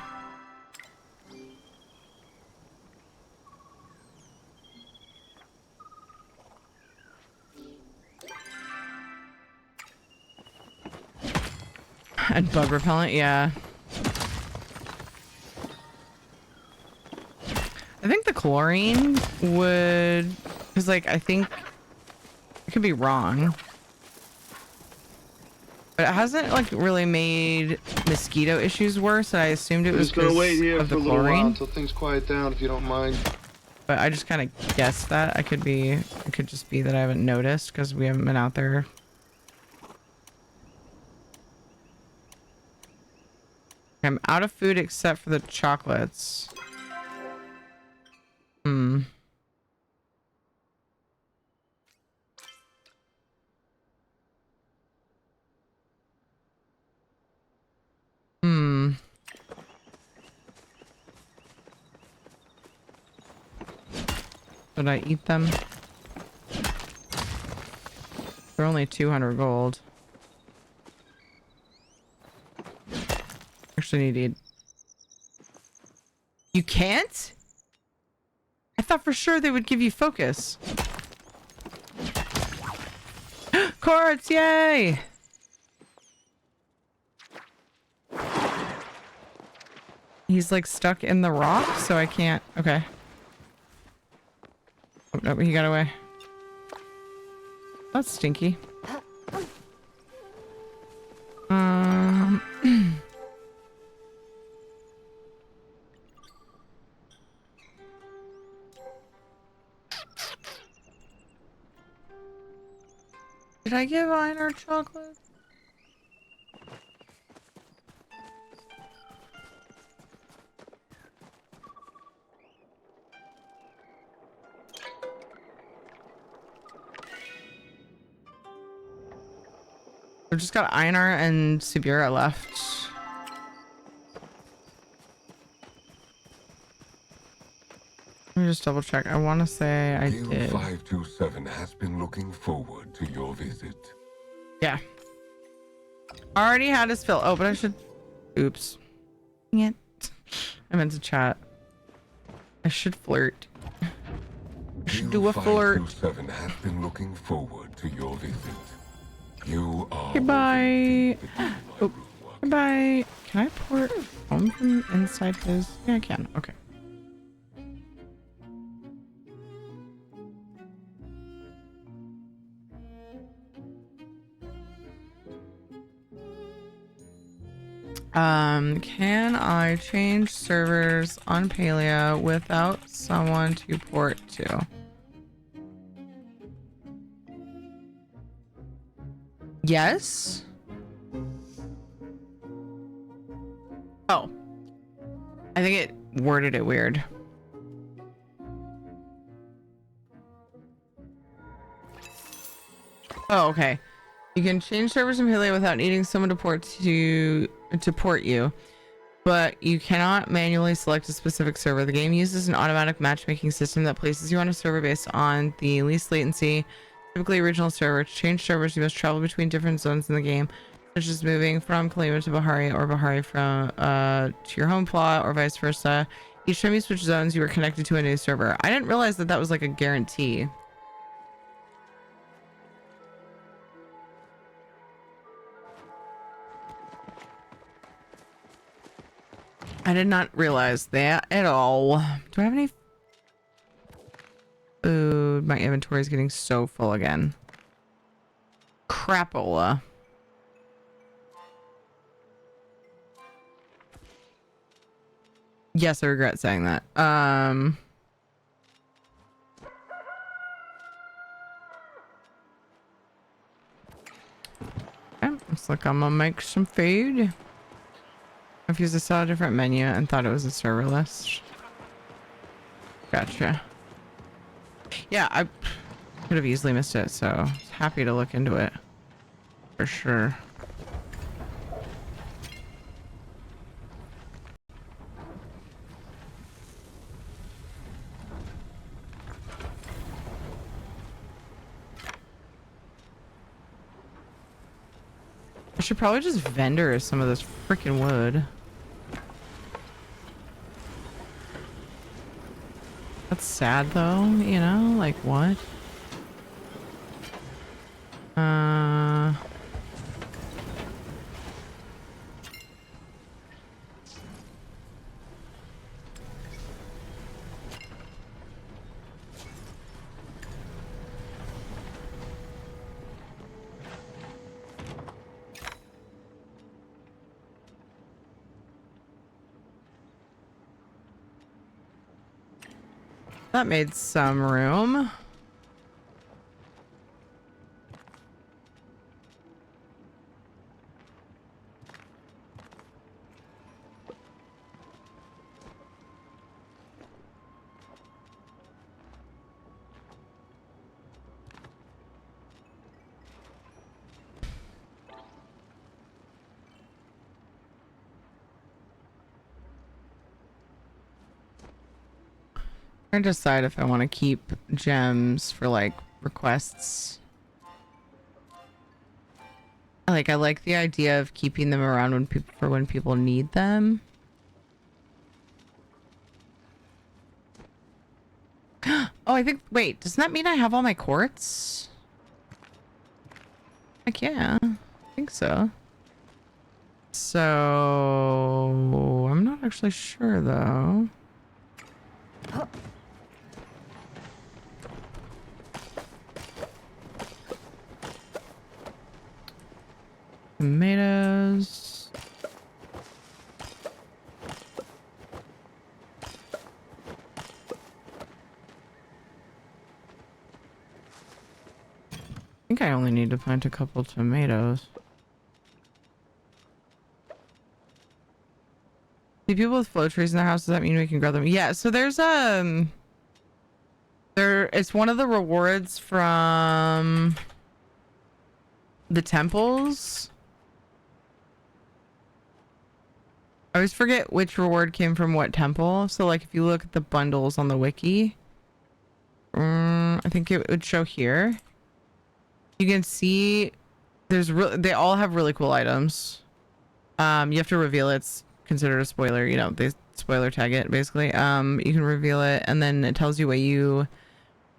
And bug repellent, yeah. I think the chlorine would, because like I think I could be wrong. But it hasn't like really made mosquito issues worse. I assumed it We're was just gonna wait here because of for the a little while chlorine. until things quiet down, if you don't mind. But I just kind of guessed that. It could just be that I haven't noticed because we haven't been out there. I'm out of food except for the chocolates. Hmm. Hmm. Should I eat them? They're only 200 gold. Actually need to eat. You can't? I thought for sure they would give you focus. Quartz, yay! He's like stuck in the rock, so I can't. Okay. Oh, no, he got away. That's stinky. Did I give Einar chocolate? We've just got Einar and Subira left. Let me just double check. I want to say I did. 527 has been looking forward to your visit. Yeah. Already had his fill. Oh, but I should... Oops. Dang it. I meant to chat. I should flirt. I should do a flirt. 527 has been looking forward to your visit. You are... Goodbye. Oh, goodbye. Can I port home from inside his... Yeah, I can. Okay. Can I change servers on Paleo without someone to port to? Yes. Oh. I think it worded it weird. Oh, okay. You can change servers in Paleo without needing someone to port you, but you cannot manually select a specific server. The game uses an automatic matchmaking system that places you on a server based on the least latency, typically original server. To change servers, you must travel between different zones in the game, such as moving from Kalima to Bahari or Bahari from to your home plot or vice versa. Each time you switch zones, you are connected to a new server. I didn't realize that that was like a guarantee. I did not realize that at all. Do I have any food? My inventory is getting so full again. Crapola. Yes, I regret saying that. Okay, looks like I'm gonna make some food. Confused, I saw a different menu and thought it was a server list. Gotcha. Yeah, I could have easily missed it, so happy to look into it. For sure. I should probably just vendor some of this freaking wood. That's sad though, you know? Like what? That made some room. I decide if I want to keep gems for like requests. I like the idea of keeping them around when people need them. Oh, I think. Wait, doesn't that mean I have all my quartz? Heck yeah, I think so. So I'm not actually sure though. Tomatoes. I think I only need to plant a couple tomatoes. See people with flow trees in their house, does that mean we can grow them? Yeah, so there's it's one of the rewards from the temples. I always forget which reward came from what temple. So like if you look at the bundles on the wiki, I think it would show here. You can see they all have really cool items. You have to reveal it. It's considered a spoiler, you know, they spoiler tag it basically. You can reveal it and then it tells you what you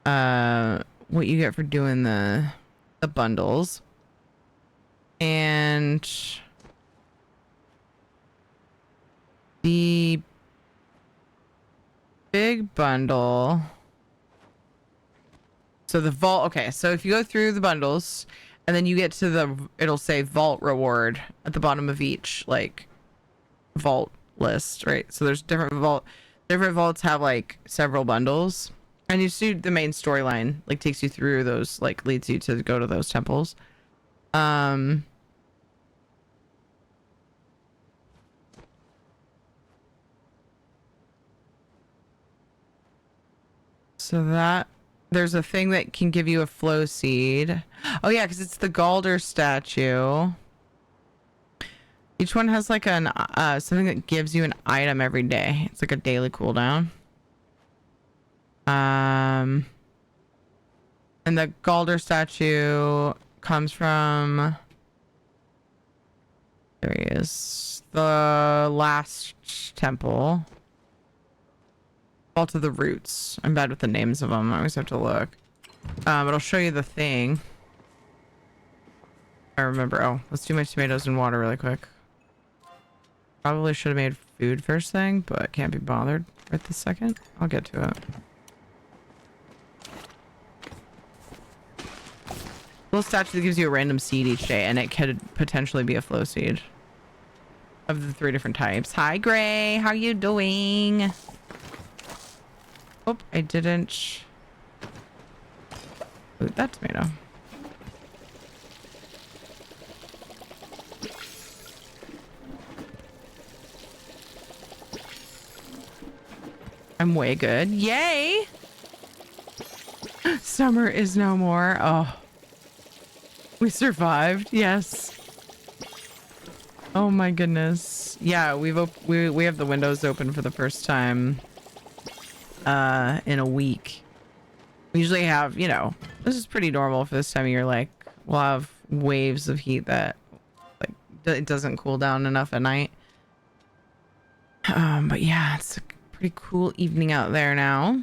get for doing the bundles. And the big bundle. So the vault, okay, so if you go through the bundles and then you get to it'll say vault reward at the bottom of each like vault list, right? So there's different vaults have like several bundles, and you see the main storyline like takes you through those, like leads you to go to those temples. So that there's a thing that can give you a flow seed. Oh yeah, because it's the Galder statue. Each one has like an something that gives you an item every day. It's like a daily cooldown. And the Galder statue comes from, there he is, the last temple. Vault of the Roots. I'm bad with the names of them. I always have to look. But I'll show you the thing. I remember. Oh, let's do my tomatoes and water really quick. Probably should have made food first thing, but can't be bothered right this second. I'll get to it. Little statue that gives you a random seed each day, and it could potentially be a flow seed of the 3 different types. Hi, Gray. How you doing? Oh, I didn't loot that tomato. I'm way good. Yay! Summer is no more. Oh. We survived. Yes. Oh my goodness. Yeah, we have the windows open for the first time in a week. We usually have, you know, this is pretty normal for this time of year, like we'll have waves of heat that like it doesn't cool down enough at night. But yeah, it's a pretty cool evening out there now,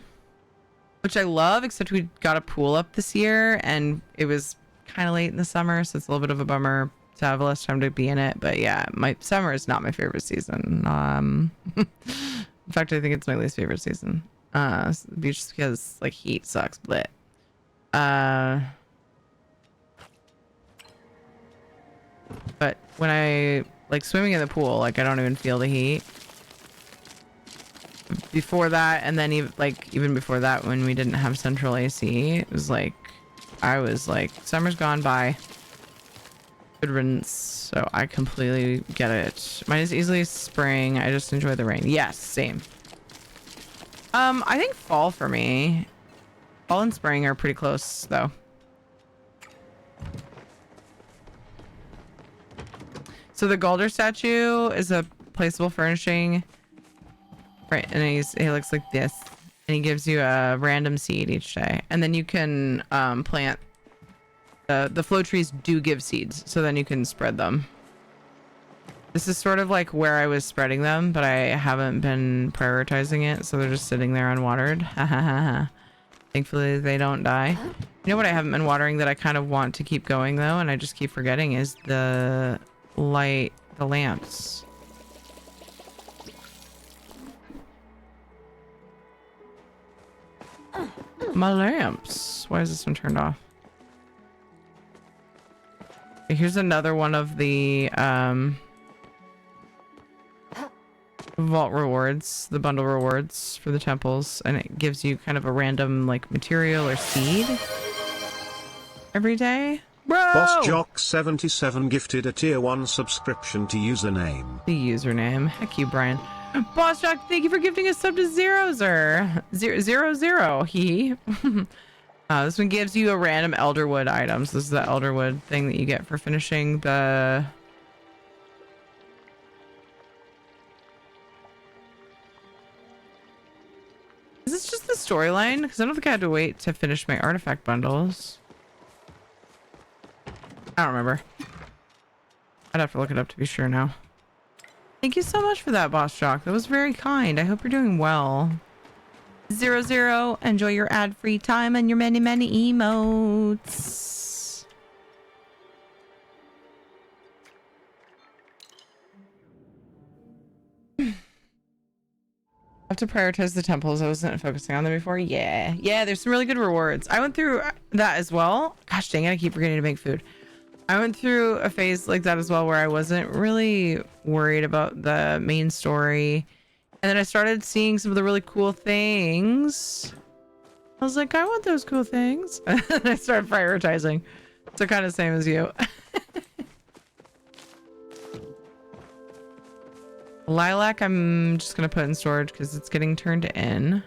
which I love, except we got a pool up this year and it was kind of late in the summer, so it's a little bit of a bummer to have less time to be in it. But yeah, my summer is not my favorite season. In fact, I think it's my least favorite season. Just because like heat sucks. But when I like swimming in the pool, like I don't even feel the heat before that, and then even before that, when we didn't have central AC, it was like I was like, summer's gone by. Good riddance. So I completely get it. Mine is easily spring. I just enjoy the rain. Yes, same. I think fall for me. Fall and spring are pretty close though. So the Galder statue is a placeable furnishing. Right, and he looks like this. And he gives you a random seed each day. And then you can plant. The flow trees do give seeds, so then you can spread them. This is sort of like where I was spreading them, but I haven't been prioritizing it, so they're just sitting there unwatered. Thankfully, they don't die. You know what I haven't been watering that I kind of want to keep going, though, and I just keep forgetting, is the lamps. My lamps. Why is this one turned off? Here's another one of the vault rewards, the bundle rewards for the temples, and it gives you kind of a random like material or seed every day. Bro! Boss Jock 77 gifted a tier 1 subscription to username. The username. Heck you, Brian. Boss Jock, thank you for gifting a sub to Zero. He. This one gives you a random Elderwood items. This is the Elderwood thing that you get for finishing the... Is this just the storyline? Because I don't think I had to wait to finish my artifact bundles. I don't remember. I'd have to look it up to be sure now. Thank you so much for that, Boss Jock. That was very kind. I hope you're doing well. 00, enjoy your ad-free time and your many emotes. I have to prioritize the temples. I wasn't focusing on them before. Yeah, there's some really good rewards. I went through that as well. Gosh dang it, I keep forgetting to make food. I went through a phase like that as well where I wasn't really worried about the main story. And then I started seeing some of the really cool things. I was like, I want those cool things. And I started prioritizing. So kind of same as you. Lilac, I'm just going to put in storage because it's getting turned in.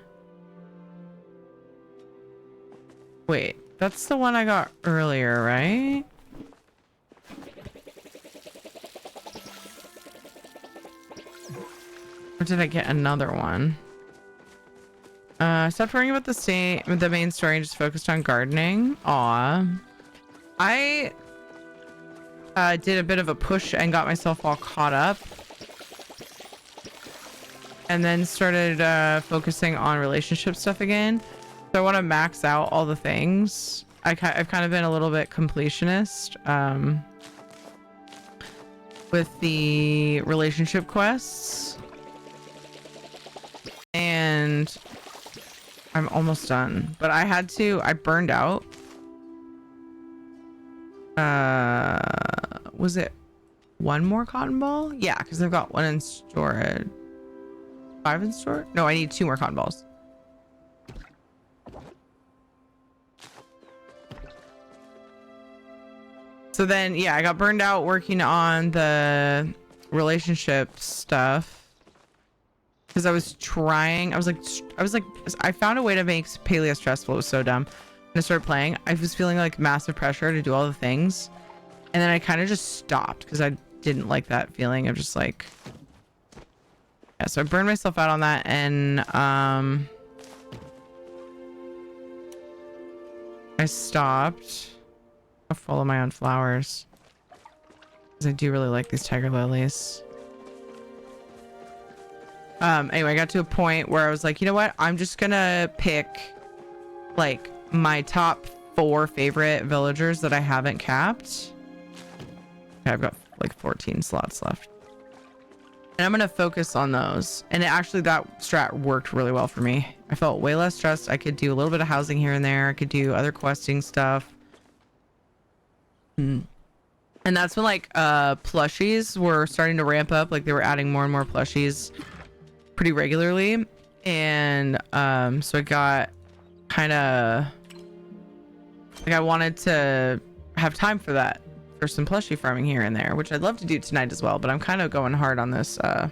Wait, that's the one I got earlier, right? Or did I get another one? Stopped worrying about the main story and just focused on gardening. Aw. I did a bit of a push and got myself all caught up. And then started focusing on relationship stuff again. So I want to max out all the things. I've kind of been a little bit completionist with the relationship quests. And I'm almost done, but I burned out. Was it one more cotton ball? Yeah, because I've got one in storage. 5 in store? No, I need 2 more cotton balls. So then, yeah, I got burned out working on the relationship stuff. Because I found a way to make Paleo stressful. It was so dumb. When I started playing, I was feeling like massive pressure to do all the things. And then I kind of just stopped because I didn't like that feeling of just like... Yeah, so I burned myself out on that, and I stopped. I'll follow my own flowers. Because I do really like these tiger lilies. Anyway, I got to a point where I was like, you know what? I'm just gonna pick like my top 4 favorite villagers that I haven't capped. Okay, I've got like 14 slots left. And I'm gonna focus on those. And actually that strat worked really well for me. I felt way less stressed. I could do a little bit of housing here and there. I could do other questing stuff. And that's when like plushies were starting to ramp up. Like they were adding more and more plushies pretty regularly. And so I got kind of like I wanted to have time for that, for some plushie farming here and there, which I'd love to do tonight as well, but I'm kind of going hard on this trying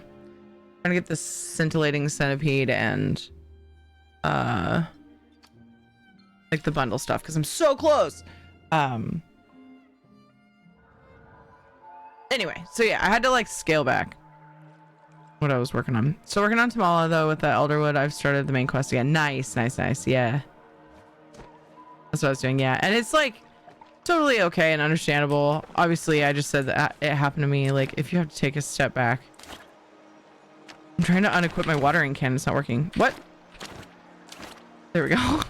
to get this scintillating centipede and like the bundle stuff because I'm so close. Anyway, so yeah, I had to like scale back what I was working on. So working on Tamala though with the Elderwood, I've started the main quest again. Nice. Yeah. That's what I was doing. Yeah. And it's like totally okay and understandable. Obviously, I just said that it happened to me. Like if you have to take a step back. I'm trying to unequip my watering can. It's not working. What? There we go.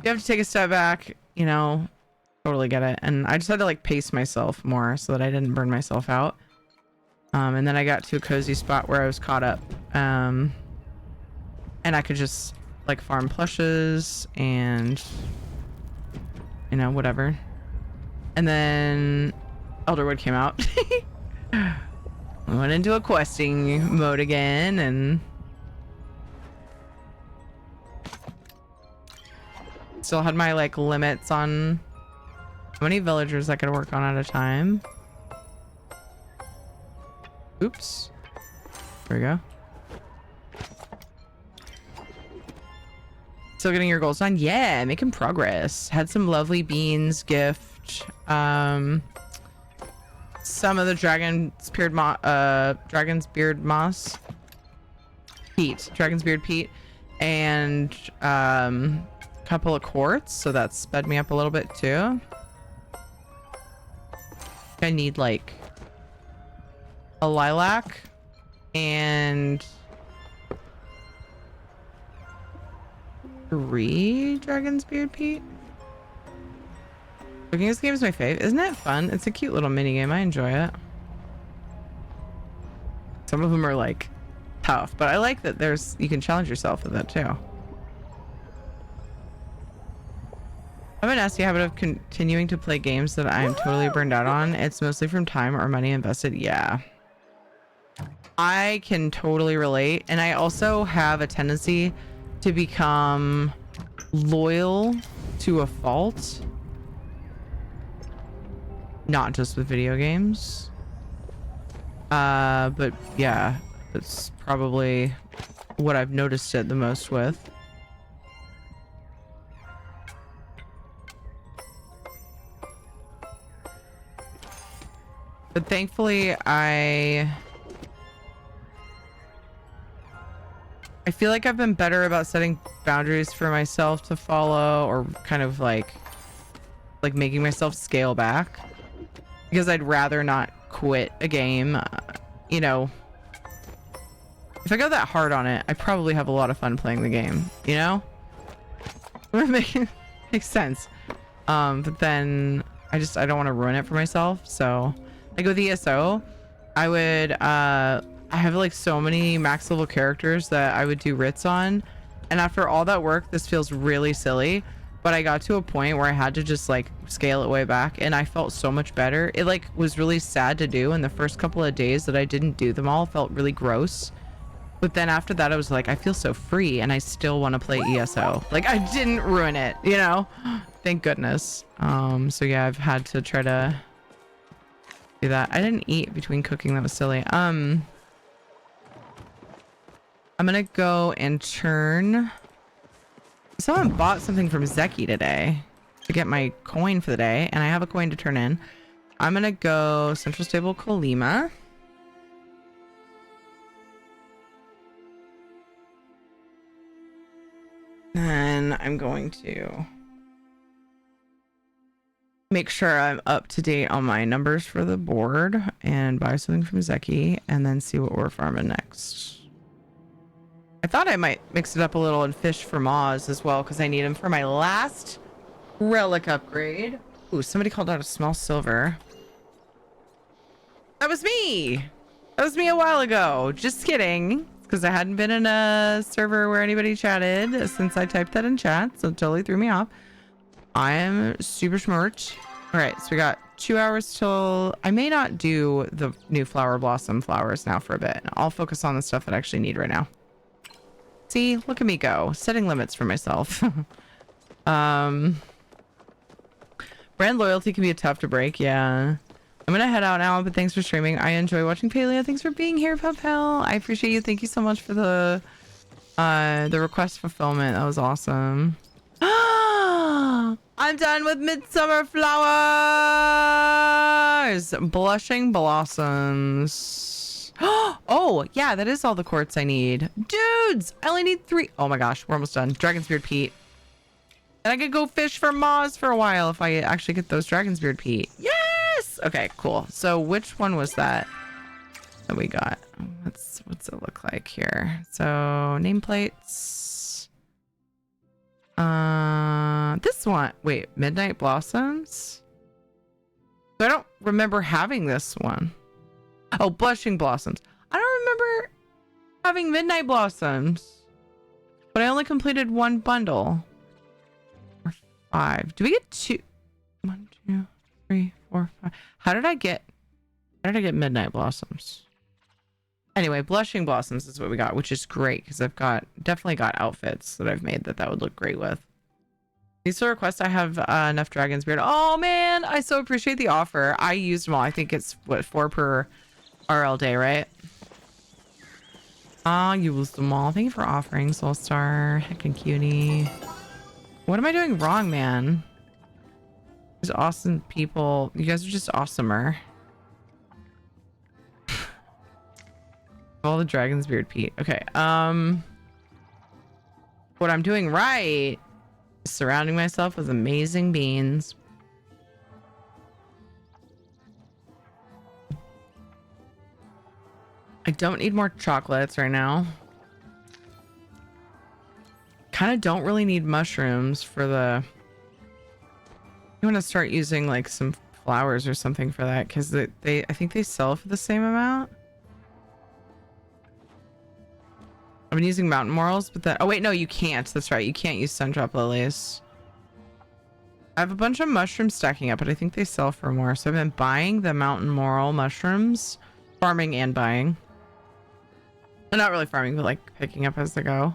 You have to take a step back, you know, totally get it. And I just had to like pace myself more so that I didn't burn myself out. And then I got to a cozy spot where I was caught up. And I could just like farm plushes and, you know, whatever. And then Elderwood came out. I went into a questing mode again and still had my like limits on how many villagers I could work on at a time. Oops. There we go. Still getting your goals done? Yeah, making progress. Had some lovely beans gift. Some of the dragon's beard moss. Dragon's beard peat. And couple of quartz, so that sped me up a little bit too. I need like a lilac and 3 dragon's beard peat. Looking, this game is my fave. Isn't it fun? It's a cute little mini game. I enjoy it. Some of them are like tough, but I like that you can challenge yourself with that too. I have a nasty habit of continuing to play games that I am totally burned out on. It's mostly from time or money invested. Yeah. I can totally relate. And I also have a tendency to become loyal to a fault. Not just with video games. But yeah, it's probably what I've noticed it the most with. But thankfully, I feel like I've been better about setting boundaries for myself to follow, or kind of like making myself scale back, because I'd rather not quit a game. You know, if I go that hard on it, I probably have a lot of fun playing the game, you know? Makes sense. But then I don't want to ruin it for myself, so like with ESO, I have like so many max level characters that I would do writs on, and after all that work, this feels really silly, but I got to a point where I had to just like scale it way back, and I felt so much better. It like was really sad to do, and the first couple of days that I didn't do them all felt really gross, but then after that I was like, I feel so free, and I still want to play ESO. Like I didn't ruin it, you know? Thank goodness. So yeah, I've had to try to do that. I didn't eat between cooking. That was silly. I'm gonna go and turn. Someone bought something from Zeki today to get my coin for the day, and I have a coin to turn in. I'm gonna go Central Stable Kolima. And I'm going to make sure I'm up to date on my numbers for the board and buy something from Zeki, and then see what we're farming next. I thought I might mix it up a little and fish for Moz as well, because I need him for my last relic upgrade. Ooh, somebody called out a small silver. That was me! That was me a while ago. Just kidding. Because I hadn't been in a server where anybody chatted since I typed that in chat, so it totally threw me off. I am super smart. All right, so we got 2 hours till... I may not do the new flower blossom flowers now for a bit. I'll focus on the stuff that I actually need right now. See, look at me go, setting limits for myself. Brand loyalty can be tough to break. Yeah, I'm gonna head out now, but thanks for streaming. I enjoy watching Paleo. Thanks for being here, Papel. I appreciate you. Thank you so much for the request fulfillment. That was awesome. I'm done with midsummer flowers. Blushing blossoms. Oh, yeah, that is all the quartz I need. Dudes, I only need 3. Oh my gosh, we're almost done. Dragonsbeard Pete. And I could go fish for Moz for a while if I actually get those Dragonsbeard Pete. Yes! Okay, cool. So which one was that we got? What's it look like here? So nameplates. This one. Wait, Midnight Blossoms? So I don't remember having this one. Oh, Blushing Blossoms. I don't remember having Midnight Blossoms. But I only completed 1 bundle. Or 5. Do we get 2? 1, 2, 3, 4, 5. How did I get Midnight Blossoms? Anyway, Blushing Blossoms is what we got, which is great because I've definitely got outfits that I've made that would look great with. These are requests. I have enough Dragonsbeard. Oh man, I so appreciate the offer. I used them all. I think it's what 4 per RL day, right? I used them all. Thank you for offering, Soulstar, heckin' cutie. What am I doing wrong, man? These awesome people. You guys are just awesomer. All the Dragonsbeard Pete. Okay. What I'm doing right is surrounding myself with amazing beans. I don't need more chocolates right now. Kind of don't really need mushrooms for the... You want to start using like some flowers or something for that because I think they sell for the same amount. I've been using mountain morals, but that... Oh wait, no, you can't. That's right. You can't use sundrop lilies. I have a bunch of mushrooms stacking up, but I think they sell for more. So I've been buying the mountain moral mushrooms, farming and buying. Well, not really farming, but like picking up as they go.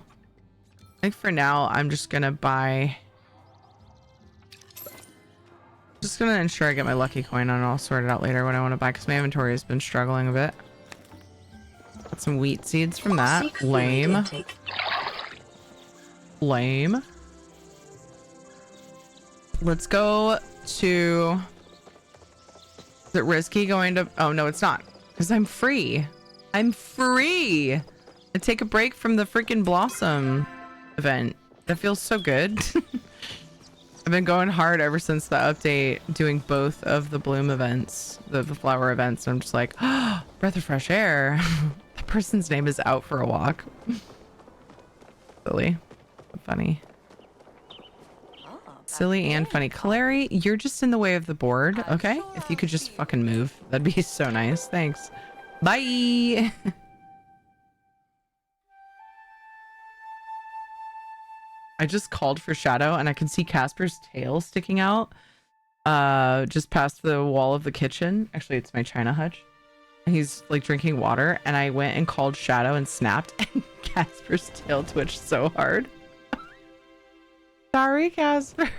I think for now, I'm just gonna buy... Just gonna ensure I get my lucky coin and I'll sort it out later when I want to buy because my inventory has been struggling a bit. Got some wheat seeds from that. Lame. Lame. Let's go to... Is it risky going to... Oh, no, it's not. Because I'm free. I'm free. I take a break from the freaking Blossom event. That feels so good. I've been going hard ever since the update, doing both of the bloom events, the flower events. I'm just like, oh, breath of fresh air. The person's name is Out for a Walk. Silly. Funny. Silly and funny. Clary, you're just in the way of the board, okay? If you could just fucking move, that'd be so nice. Thanks. Bye! I just called for Shadow and I can see Casper's tail sticking out just past the wall of the kitchen. Actually, it's my China hutch. He's like drinking water and I went and called Shadow and snapped and Casper's tail twitched so hard. Sorry, Casper.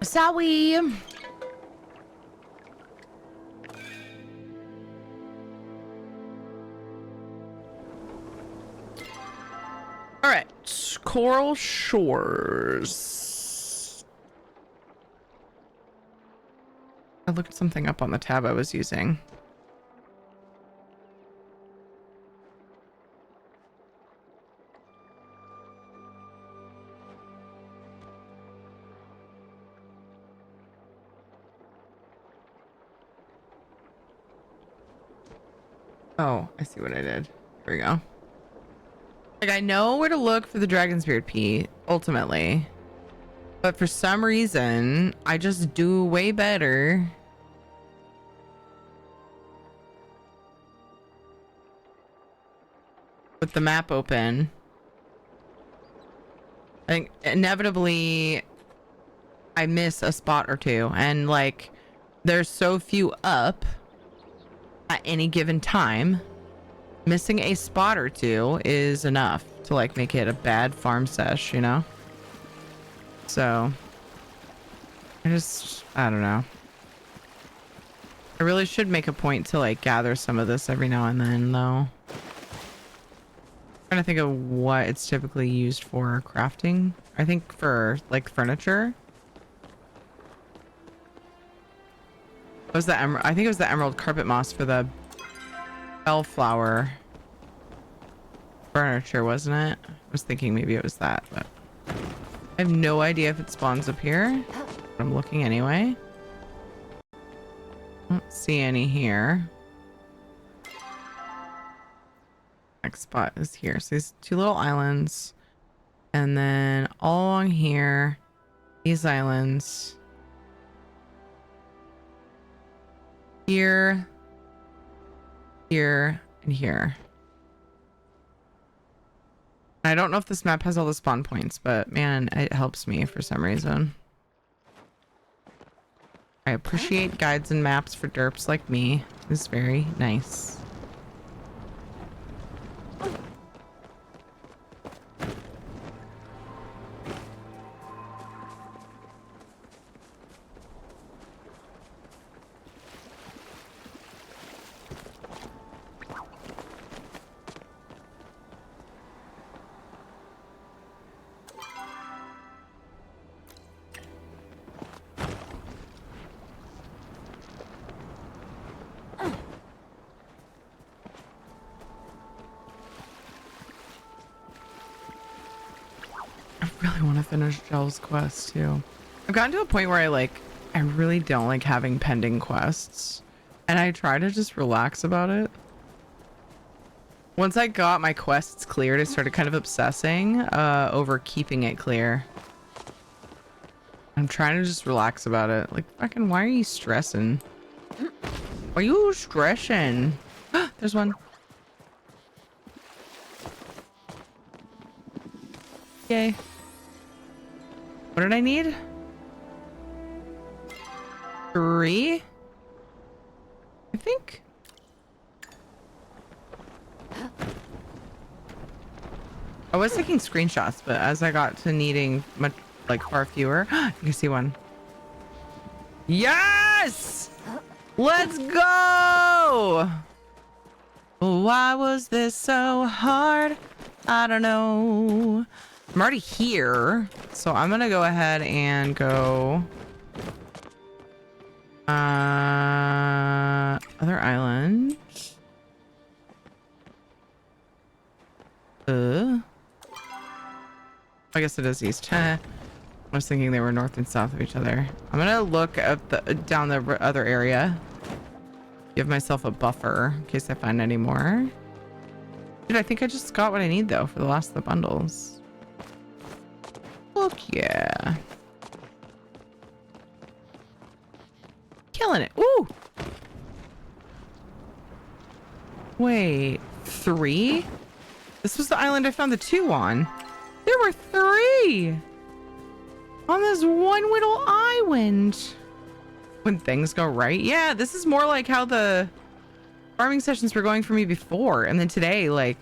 Sorry. All right, Coral Shores. I looked something up on the tab I was using. Oh, I see what I did. Here we go. Like, I know where to look for the Dragonsbeard Pea, ultimately. But for some reason, I just do way better. With the map open. I think inevitably I miss a spot or two, and like there's so few up at any given time. Missing a spot or two is enough to like make it a bad farm sesh, you know? So I don't know. I really should make a point to like gather some of this every now and then though. Trying to think of what it's typically used for. Crafting, I think, for like furniture. What was the I think it was the emerald carpet moss for the bellflower furniture, wasn't it? I was thinking maybe it was that, but I have no idea if it spawns up here. I'm looking anyway. Don't see any here. Next spot is here. So these two little islands, and then all along here, these islands. Here, here, and here. I don't know if this map has all the spawn points, but man, it helps me for some reason. I appreciate guides and maps for derps like me. It's very nice. Finish Jell's quest too. I've gotten to a point where I really don't like having pending quests, and I try to just relax about it. Once I got my quests cleared, I started kind of obsessing over keeping it clear. I'm trying to just relax about it. Like, fucking, why are you stressing? Why are you stressing? There's one. Yay. What did I need? 3? I think. I was taking screenshots, but as I got to needing much, far fewer, you can see one. Yes! Let's go! Why was this so hard? I don't know. I'm already here, so I'm gonna go ahead and go other island. I guess it is east. I was thinking they were north and south of each other. I'm gonna look at down the other area. Give myself a buffer in case I find any more. Dude, I think I just got what I need though for the last of the bundles. Look, yeah. Killing it. Ooh. Wait, 3? This was the island I found the 2 on. There were 3 on this one little island. When things go right. Yeah, this is more like how the farming sessions were going for me before. And then today, I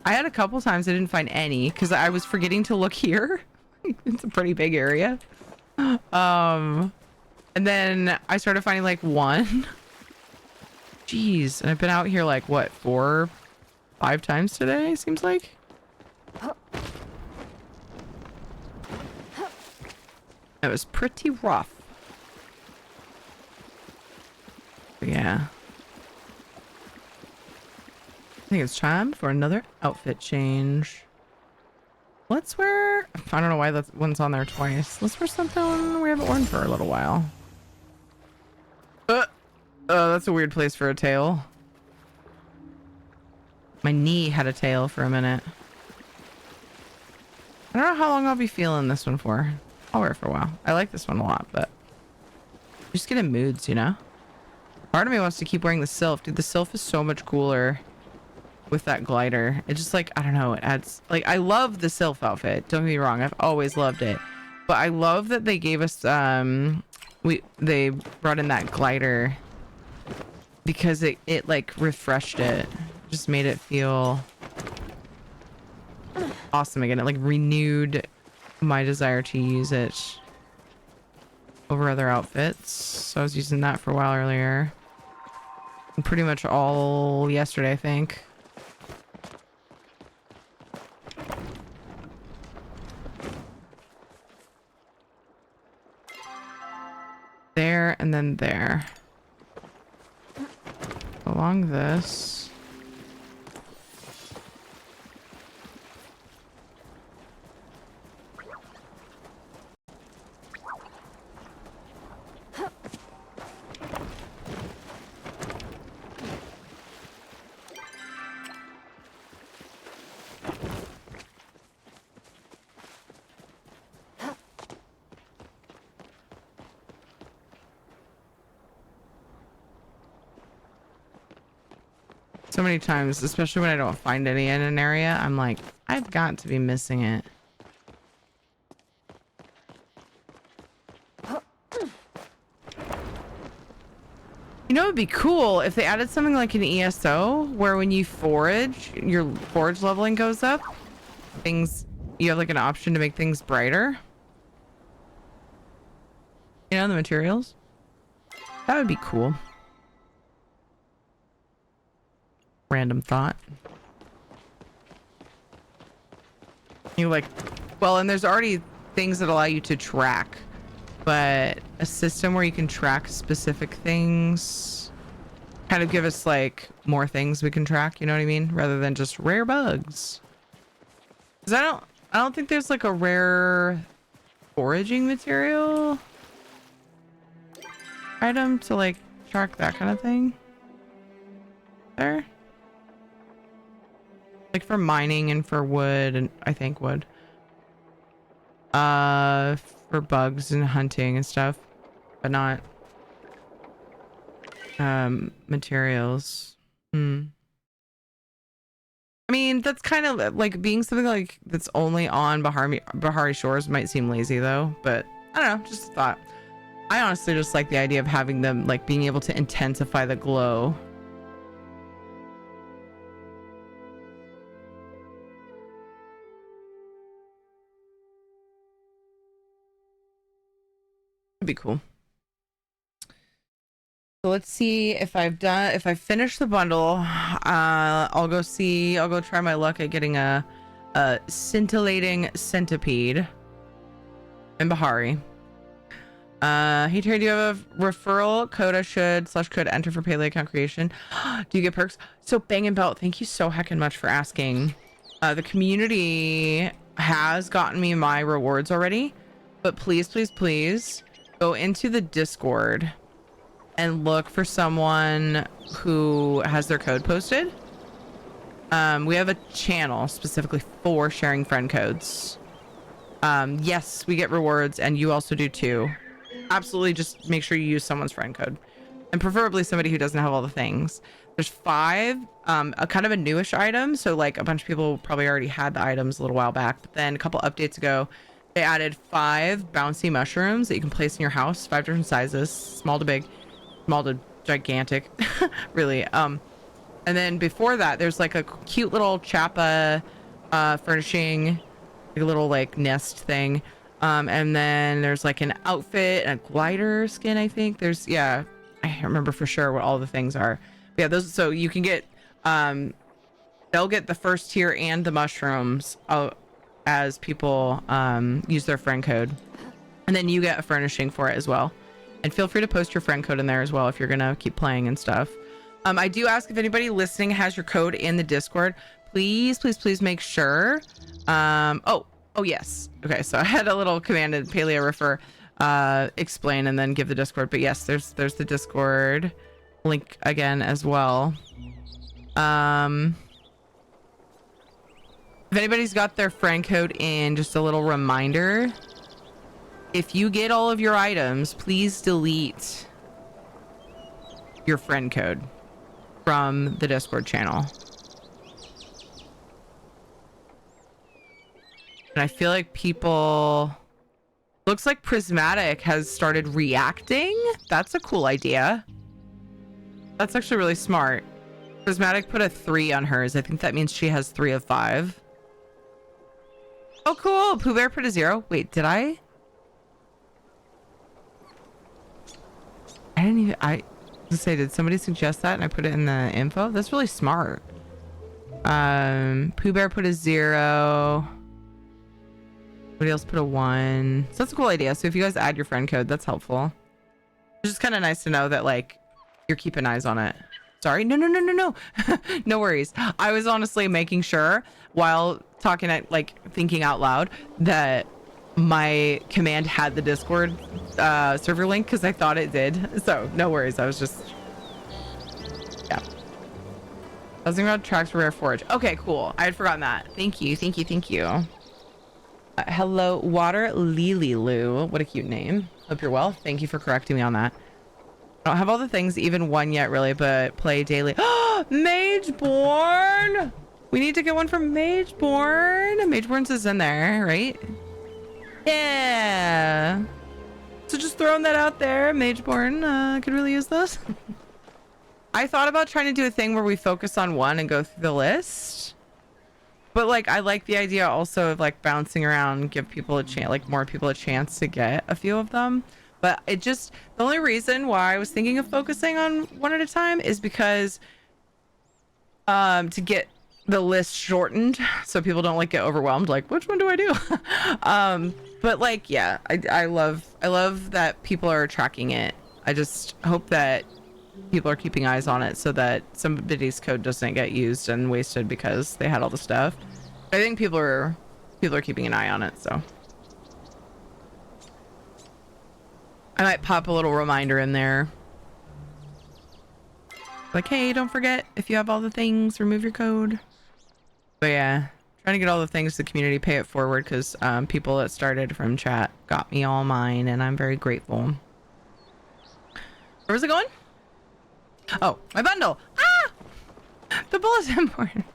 had a couple times I didn't find any because I was forgetting to look here. It's a pretty big area. And then I started finding 1. Jeez, and I've been out here 4, 5 times today, seems like. It was pretty rough. But yeah. I think it's time for another outfit change. Let's wear... I don't know why that one's on there twice. Let's wear something we haven't worn for a little while. Oh, that's a weird place for a tail. My knee had a tail for a minute. I don't know how long I'll be feeling this one for. I'll wear it for a while. I like this one a lot, but... you just get in moods, you know? Part of me wants to keep wearing the sylph. Dude, the sylph is so much cooler with that glider. It just I don't know, it adds I love the sylph outfit, don't get me wrong, I've always loved it, But I love that they gave us they brought in that glider because it like refreshed it, just made it feel awesome again. It like renewed my desire to use it over other outfits. So I was using that for a while earlier. And pretty much all yesterday, I think. There and then there. Along this. So many times, especially when I don't find any in an area, I'm like, I've got to be missing it. You know, it'd be cool if they added something like an ESO where when you forage, your forage leveling goes up. You have like an option to make things brighter. You know, the materials. That would be cool. Random thought. You like, well, and there's already things that allow you to track, but a system where you can track specific things kind of give us like more things we can track, you know what I mean, rather than just rare bugs. Because I don't think there's like a rare foraging material item to like track that kind of thing there. Like for mining and for wood, and I think wood. For bugs and hunting and stuff, but not materials. I mean, that's kind of like being something like that's only on Bahari Shores might seem lazy though, but I don't know, just a thought. I honestly just like the idea of having them like being able to intensify the glow. It'd be cool. So let's see if I've finished the bundle. I'll go try my luck at getting a scintillating centipede in Bahari. Hey Terry, do you have a referral code I should /code enter for Paleo account creation? Do you get perks? So Bang and Belt, thank you so heckin' much for asking. The community has gotten me my rewards already, but please, please, please go into the Discord and look for someone who has their code posted. We have a channel specifically for sharing friend codes. Yes, we get rewards and you also do too. Absolutely, just make sure you use someone's friend code, and preferably somebody who doesn't have all the things. There's 5 a kind of a newish item, so like a bunch of people probably already had the items a little while back, but then a couple updates ago they added 5 bouncy mushrooms that you can place in your house, 5 different sizes, small to big, small to gigantic. Really. And then before that there's like a cute little chappa furnishing, like a little like nest thing. And then there's like an outfit and a glider skin, I think. There's, yeah, I can't remember for sure what all the things are. But yeah, those, so you can get, they'll get the first tier and the mushrooms as people use their friend code. And then you get a furnishing for it as well. And feel free to post your friend code in there as well if you're gonna keep playing and stuff. I do ask if anybody listening has your code in the Discord. Please, please, please make sure. Oh yes. Okay, so I had a little commanded Paleo refer, explain and then give the Discord. But yes, there's the Discord link again as well. If anybody's got their friend code in, just a little reminder. If you get all of your items, please delete your friend code from the Discord channel. And I feel like people Looks like Prismatic has started reacting. That's a cool idea. That's actually really smart. Prismatic put a 3 on hers. I think that means she has 3 of 5. Oh, cool. Pooh Bear put a 0. Wait, did I? I didn't even... I was say, did somebody suggest that and I put it in the info? That's really smart. Pooh Bear put a 0. Somebody else put a 1. So that's a cool idea. So if you guys add your friend code, that's helpful. It's just kind of nice to know that, like, you're keeping eyes on it. Sorry. No. No worries. I was honestly making sure while talking at, like, thinking out loud that my command had the Discord server link because I thought it did. So no worries. I was just, yeah. I was thinking about tracks for Rare Forge. Okay, cool. I had forgotten that. Thank you. Hello, Water Lily Lou. What a cute name. Hope you're well. Thank you for correcting me on that. I don't have all the things, even one yet, really, but play daily. Mageborn! We need to get one from Mageborn. Mageborn's is in there, right? Yeah. So just throwing that out there, Mageborn could really use those. I thought about trying to do a thing where we focus on one and go through the list. But like, I like the idea also of like bouncing around, give people a chance, like more people a chance to get a few of them. But it just, the only reason why I was thinking of focusing on one at a time is because to get the list shortened so people don't like get overwhelmed, like which one do I do? But like, yeah, I love that people are tracking it. I just hope that people are keeping eyes on it so that somebody's code doesn't get used and wasted because they had all the stuff. I think people are keeping an eye on it, so I might pop a little reminder in there. Like, hey, don't forget, if you have all the things, remove your code. But yeah, trying to get all the things to the community, pay it forward, because people that started from chat got me all mine, and I'm very grateful. Where was it going? Oh, my bundle! Ah! The bulletin board.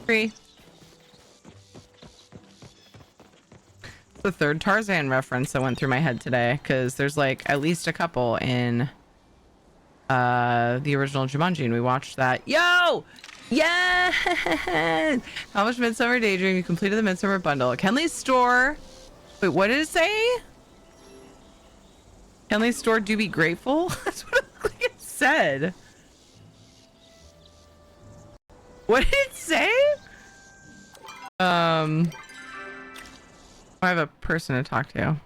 Three. The third Tarzan reference that went through my head today, because there's like at least a couple in the original Jumanji, and we watched that. Yo! Yeah! How much Midsummer Daydream? You completed the Midsummer bundle. Kenley's store. Wait, what did it say? Kenley's store, do be grateful? That's what it said. What did it say? I have a person to talk to.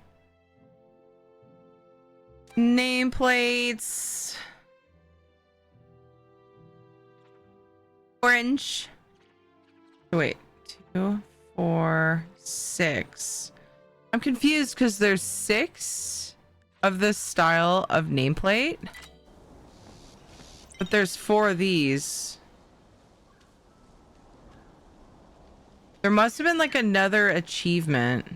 Nameplates. Orange. Wait, 2, 4, 6. I'm confused because there's 6 of this style of nameplate, but there's 4 of these. There must have been like another achievement.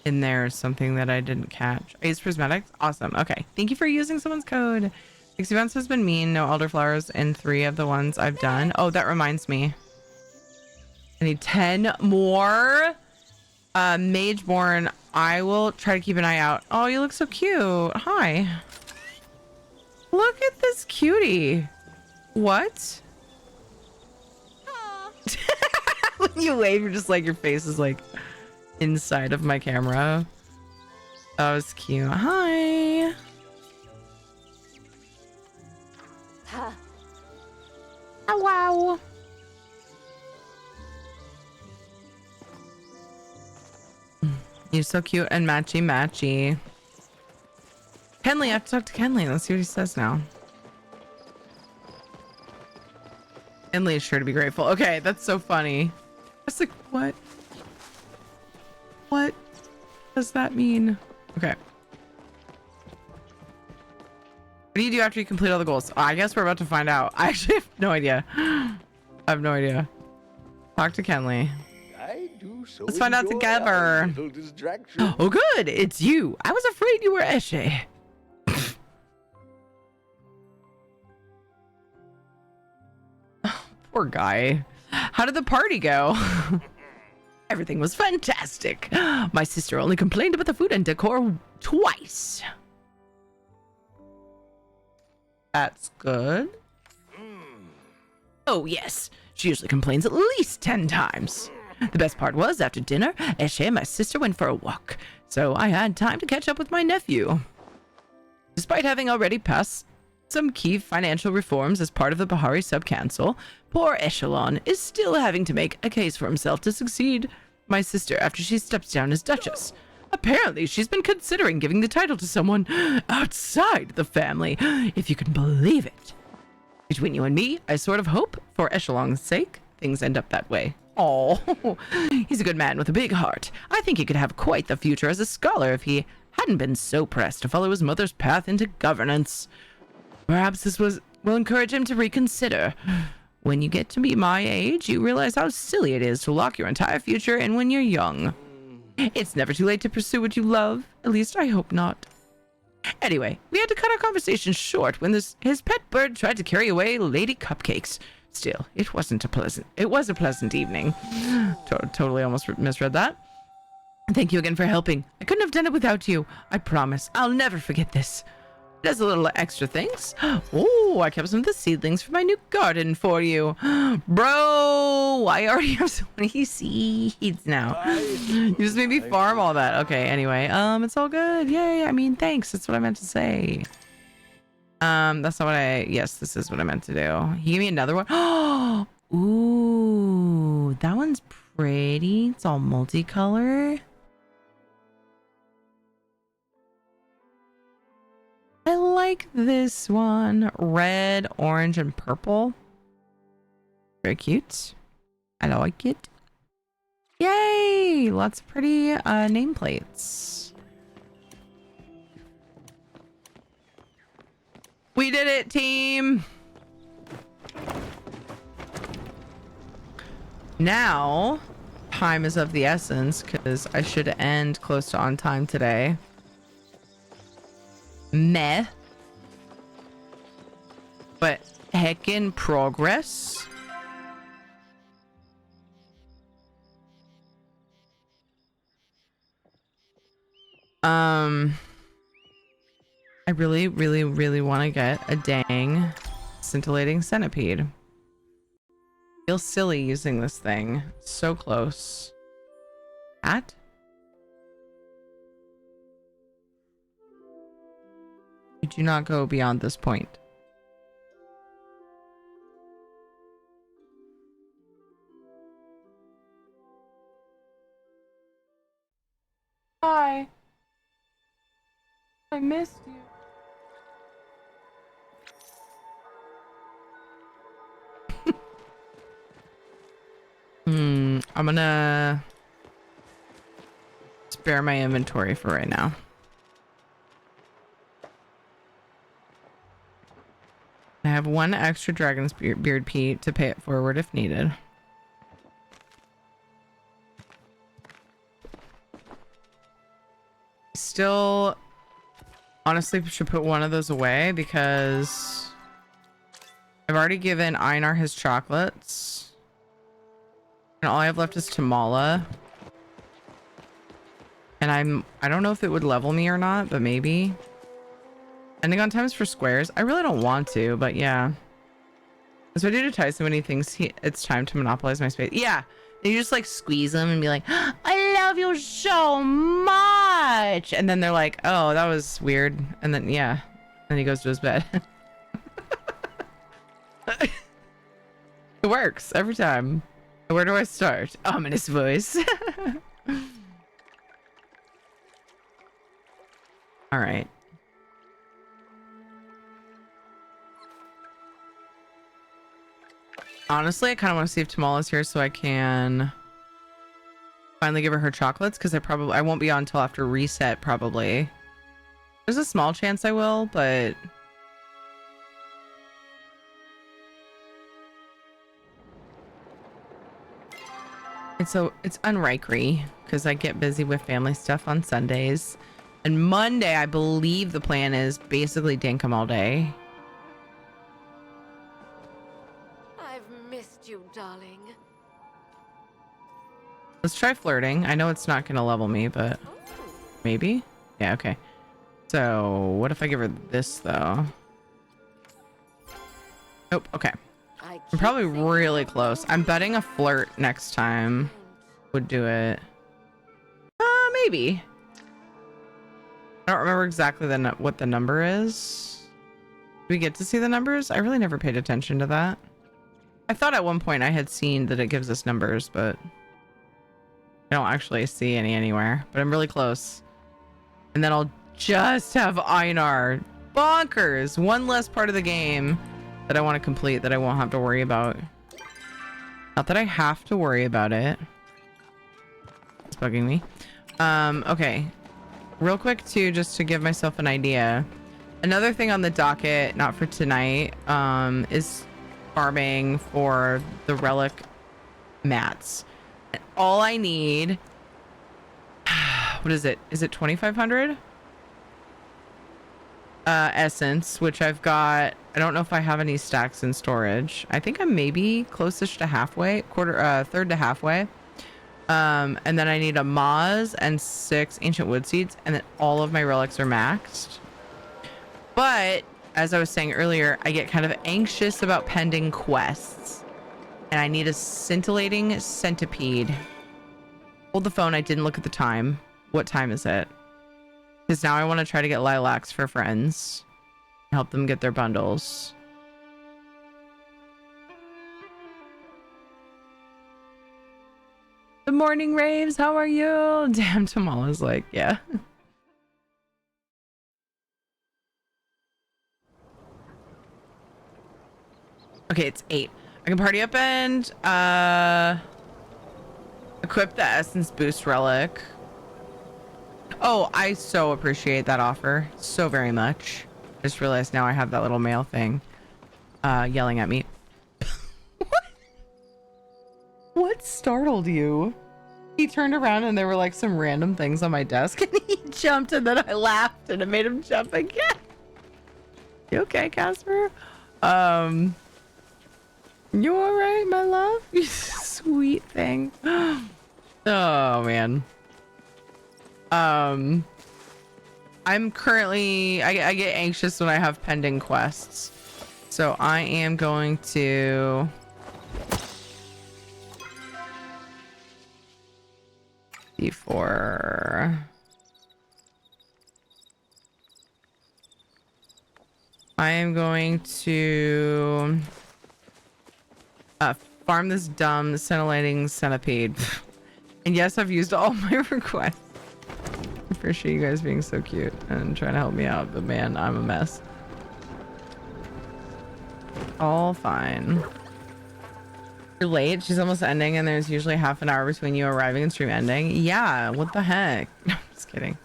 In there or something that I didn't catch. Ace Prismatic? Awesome. Okay. Thank you for using someone's code. Pixie Bounce has been mean. No elderflowers in 3 of the ones I've done. Oh, that reminds me. I need 10 more. Mageborn, I will try to keep an eye out. Oh, you look so cute. Hi. Look at this cutie. What? When you wave, you're just like, your face is like inside of my camera. That was cute. Hi. Oh, wow. You're so cute and matchy matchy. Kenley, I have to talk to Kenley. Let's see what he says now. Kenley is sure to be grateful. Okay, that's so funny. That's like, what? What does that mean? Okay. What do you do after you complete all the goals? Oh, I guess we're about to find out. I actually have no idea. I have no idea. Talk to Kenley. I do do so. Let's find out enjoy together. our little distraction. Oh, good. It's you. I was afraid you were Eshe. Poor guy. How did the party go? Everything was fantastic. My sister only complained about the food and decor twice. That's good. Oh, yes. She usually complains at least 10 times. The best part was, after dinner, Eshe and my sister went for a walk, so I had time to catch up with my nephew. Despite having already passed some key financial reforms as part of the Bahari sub-council, poor Echelon is still having to make a case for himself to succeed my sister after she steps down as Duchess. Apparently, she's been considering giving the title to someone outside the family, if you can believe it. Between you and me, I sort of hope, for Echelon's sake, things end up that way. Oh, he's a good man with a big heart. I think he could have quite the future as a scholar if he hadn't been so pressed to follow his mother's path into governance. Perhaps this will encourage him to reconsider. When you get to be my age, you realize how silly it is to lock your entire future in when you're young. It's never too late to pursue what you love. At least I hope not. Anyway, we had to cut our conversation short when his pet bird tried to carry away Lady Cupcakes. Still, it was a pleasant evening. Totally almost misread that. Thank you again for helping. I couldn't have done it without you. I promise. I'll never forget this. Does a little extra things. Oh, I kept some of the seedlings for my new garden for you. Bro, I already have so many seeds now. You just made me farm all that. Okay, anyway, it's all good. Yay, I mean, thanks. That's what I meant to say. That's not what yes, this is what I meant to do. He gave me another one. Oh, ooh, that one's pretty. It's all multicolor. I like this one. Red, orange, and purple. Very cute. I like it. Yay! Lots of pretty nameplates. We did it, team! Now, time is of the essence, because I should end close to on time today. Meh. But heckin' progress. I really, really, really want to get a dang scintillating centipede. Feels silly using this thing. So close. At? You do not go beyond this point. Hi. I missed you. I'm gonna spare my inventory for right now. I have one extra dragon's beard peat to pay it forward if needed. Still, honestly, should put one of those away because I've already given Einar his chocolates. And all I have left is Tamala. And I don't know if it would level me or not, but maybe. Ending on times for squares. I really don't want to, but yeah. That's what I do to Tyson when he thinks it's time to monopolize my space. Yeah. You just like squeeze them and be like, I love you so much. And then they're like, oh, that was weird. And then, yeah. Then he goes to his bed. It works every time. Where do I start? Ominous voice. All right. Honestly, I kind of want to see if Tamala's here so I can finally give her chocolates, because I won't be on until after reset, probably. There's a small chance I will, but It's unlikely because I get busy with family stuff on Sundays. And Monday, I believe the plan is basically dinkum all day. I've missed you, darling. Let's try flirting. I know it's not going to level me, but maybe? Yeah, okay. So, what if I give her this, though? Nope, okay. I'm probably really close. I'm betting a flirt next time would do it. Maybe. I don't remember exactly what the number is. Do we get to see the numbers? I really never paid attention to that. I thought at one point I had seen that it gives us numbers, but I don't actually see any anywhere. But I'm really close. And then I'll just have Einar. Bonkers! One less part of the game that I want to complete that I won't have to worry about. Not that I have to worry about it. It's bugging me. Okay. Real quick too, just to give myself an idea. Another thing on the docket, not for tonight, is farming for the relic mats. And all I need, what is it? Is it 2,500? Essence, which I've got. I don't know if I have any stacks in storage. I think I'm maybe closest to halfway, third to halfway. And then I need a Moz and 6 ancient wood seeds, and then all of my relics are maxed. But as I was saying earlier, I get kind of anxious about pending quests, and I need a scintillating centipede. Hold the phone. I didn't look at the time. What time is it? Because now I want to try to get lilacs for friends. Help them get their bundles. Good morning, Raves. How are you? Damn, Tamala's like, yeah. Okay, it's 8. I can party up and equip the Essence Boost Relic. Oh, I so appreciate that offer. So very much. I just realized now I have that little mail thing yelling at me. What startled you? He turned around and there were like some random things on my desk and he jumped and then I laughed and it made him jump again. You okay, Casper? You alright, my love? You sweet thing. Oh man. I'm currently I get anxious when I have pending quests. So I am going to D4. I am going to farm this dumb scintillating centipede. And yes, I've used all my requests. I appreciate you guys being so cute and trying to help me out, but man, I'm a mess. All fine. You're late. She's almost ending, and there's usually half an hour between you arriving and stream ending. Yeah, what the heck? No, I'm just kidding.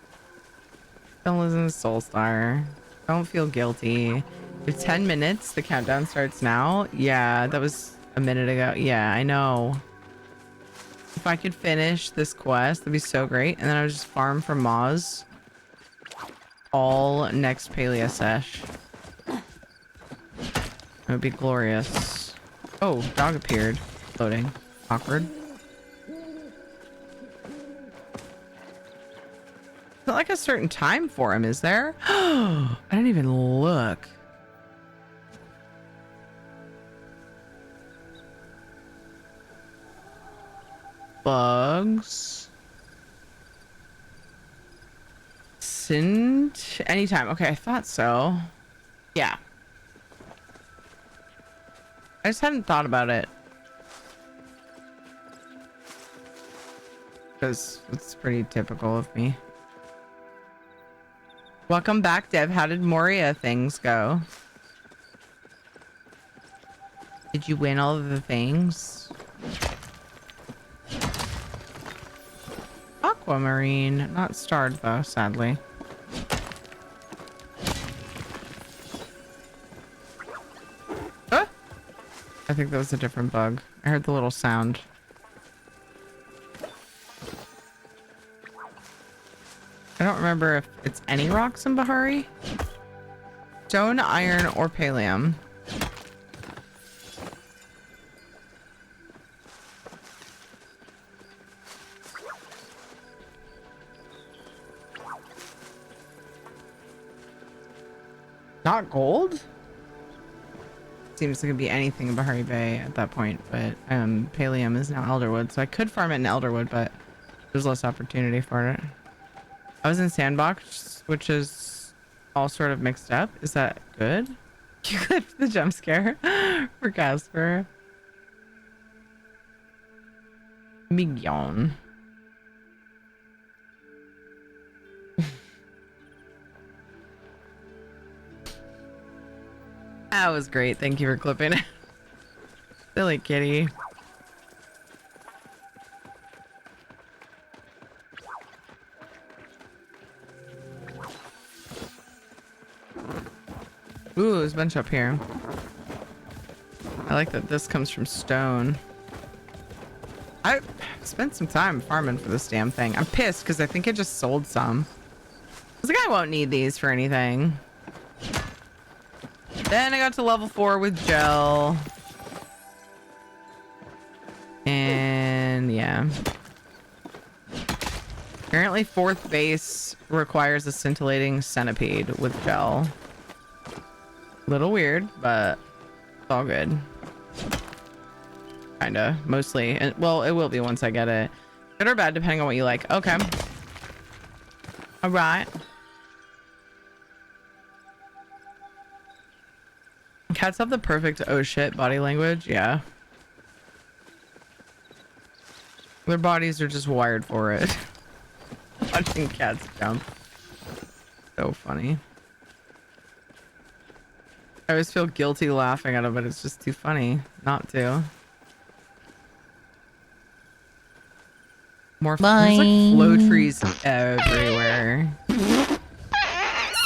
Don't listen to Soulstar. Don't feel guilty. You have 10 minutes. The countdown starts now. Yeah, that was a minute ago. Yeah, I know. If I could finish this quest, that'd be so great. And then I would just farm for Moz all next Palea sesh. It would be glorious. Oh, dog appeared. Loading. Awkward. It's not like a certain time for him, is there? I didn't even look. Bugs. Sint. Anytime. Okay, I thought so. Yeah. I just hadn't thought about it. Because it's pretty typical of me. Welcome back, Dev. How did Moria things go? Did you win all of the things? Aquamarine. Not starred, though, sadly. I think that was a different bug. I heard the little sound. I don't remember if it's any rocks in Bahari. Stone, iron, or pallium. Not gold? Seems like it could be anything in Bahari Bay at that point, but pallium is now Elderwood, so I could farm it in Elderwood, but there's less opportunity for it. I was in Sandbox, which is all sort of mixed up. Is that good? You clipped the jump scare for Casper. Mignon. That was great. Thank you for clipping it. Silly kitty. Ooh, there's a bunch up here. I like that this comes from stone. I spent some time farming for this damn thing. I'm pissed because I think I just sold some. I was like, I won't need these for anything. Then I got to level 4 with gel. And yeah. Apparently 4th base requires a scintillating centipede with gel. Little weird, but it's all good. Kinda, mostly. And, well, it will be once I get it. Good or bad, depending on what you like. Okay. All right. Cats have the perfect oh shit body language. Yeah. Their bodies are just wired for it. Watching cats jump. So funny. I always feel guilty laughing at it, but it's just too funny not to. More there's like flow trees everywhere.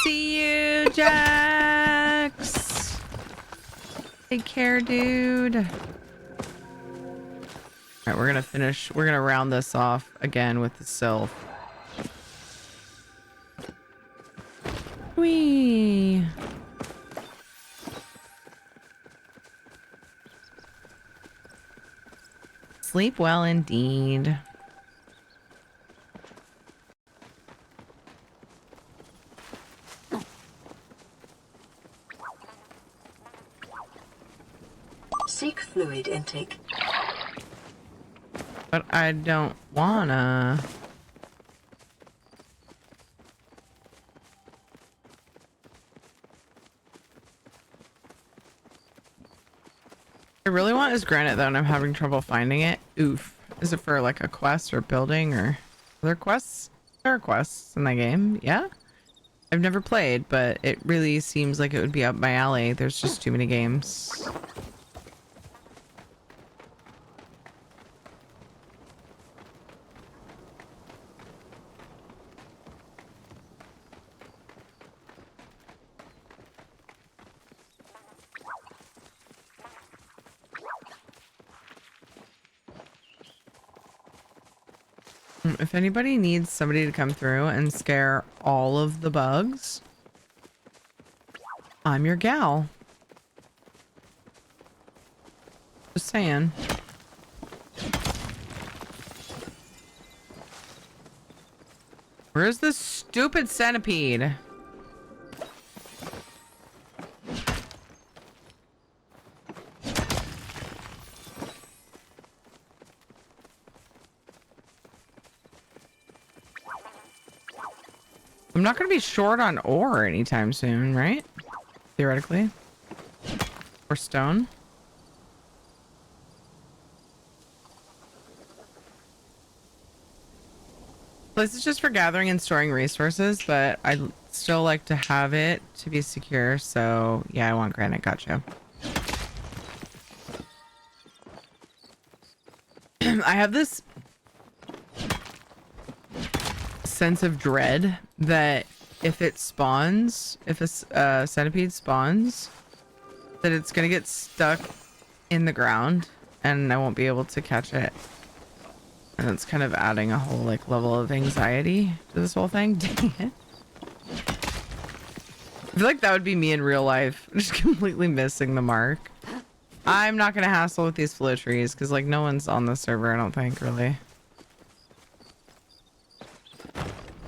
See you, Jax. Take care, dude. All right, we're gonna finish. We're gonna round this off again with the sylph. Whee. Sleep well indeed. Seek fluid intake. But I don't wanna. I really want is granite though, and I'm having trouble finding it. Oof. Is it for like a quest or building or other quests? There are quests in the game, yeah? I've never played, but it really seems like it would be up my alley. There's just too many games. If anybody needs somebody to come through and scare all of the bugs, I'm your gal. Just saying. Where's this stupid centipede? I'm not going to be short on ore anytime soon, right? Theoretically. Or stone. This is just for gathering and storing resources, but I'd still like to have it to be secure. So yeah, I want granite. Gotcha. I have this sense of dread that if it spawns, if a centipede spawns, that it's gonna get stuck in the ground and I won't be able to catch it. And it's kind of adding a whole like level of anxiety to this whole thing. Dang it. I feel like that would be me in real life. Just completely missing the mark. I'm not gonna hassle with these flow trees because like no one's on the server, I don't think, really.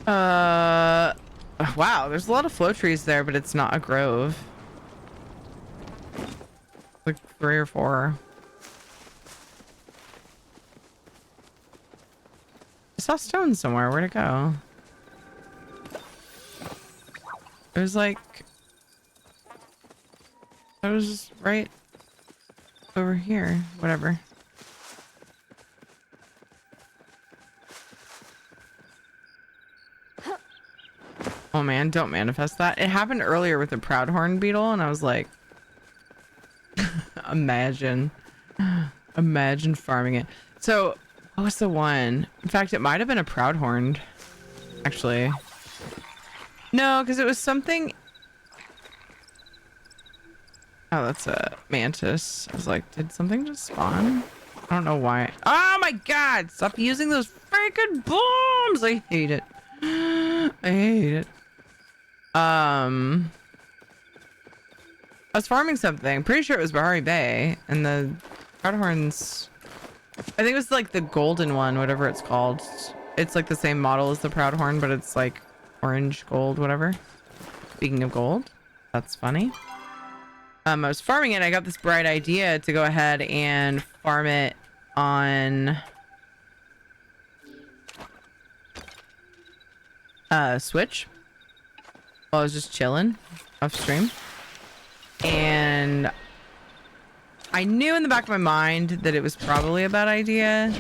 Wow, there's a lot of flow trees there, but it's not a grove. Like 3 or 4. I saw stone somewhere. Where'd it go? It was like... I was just right over here. Whatever. Oh man, don't manifest that. It happened earlier with the proudhorn beetle, and I was like... Imagine farming it. So... What was the one? In fact, it might have been a proudhorn, actually. No, because it was something... Oh, that's a mantis. I was like, did something just spawn? I don't know why. Oh my god! Stop using those freaking bombs! I hate it. I hate it. I was farming something. Pretty sure it was Bahari Bay, and the proudhorns... I think it was like the golden one, whatever it's called. It's like the same model as the proudhorn, but it's like orange, gold, whatever. Speaking of gold, that's funny. I was farming it, and I got this bright idea to go ahead and farm it on Switch while I was just chilling off stream. And I knew in the back of my mind that it was probably a bad idea,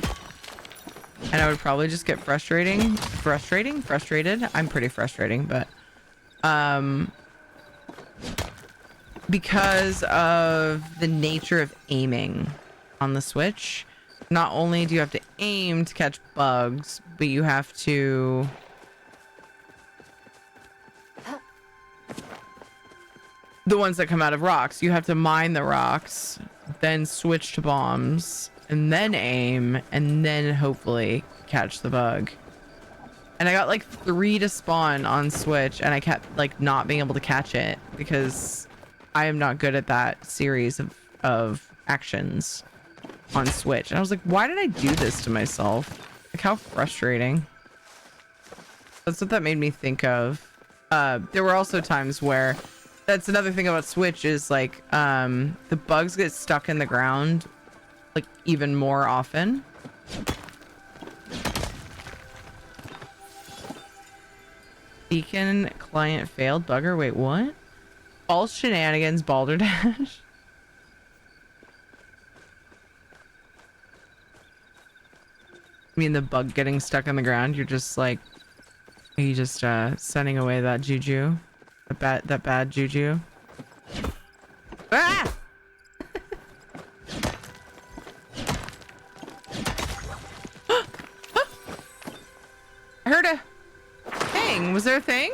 and I would probably just get frustrated. I'm pretty frustrating, but because of the nature of aiming on the Switch, not only do you have to aim to catch bugs, but you have to the ones that come out of rocks. You have to mine the rocks, then switch to bombs, and then aim, and then hopefully catch the bug. And I got like 3 to spawn on Switch, and I kept like not being able to catch it because I am not good at that series of actions on Switch. And I was like, why did I do this to myself? Like, how frustrating. That's what that made me think of. There were also times where... That's another thing about Switch is like the bugs get stuck in the ground like even more often. Beacon client failed. Bugger. Wait, what? False shenanigans. Balderdash. I mean the bug getting stuck in the ground. You're just like, are you just sending away that juju? That bad juju. Ah! I heard a thing. Was there a thing?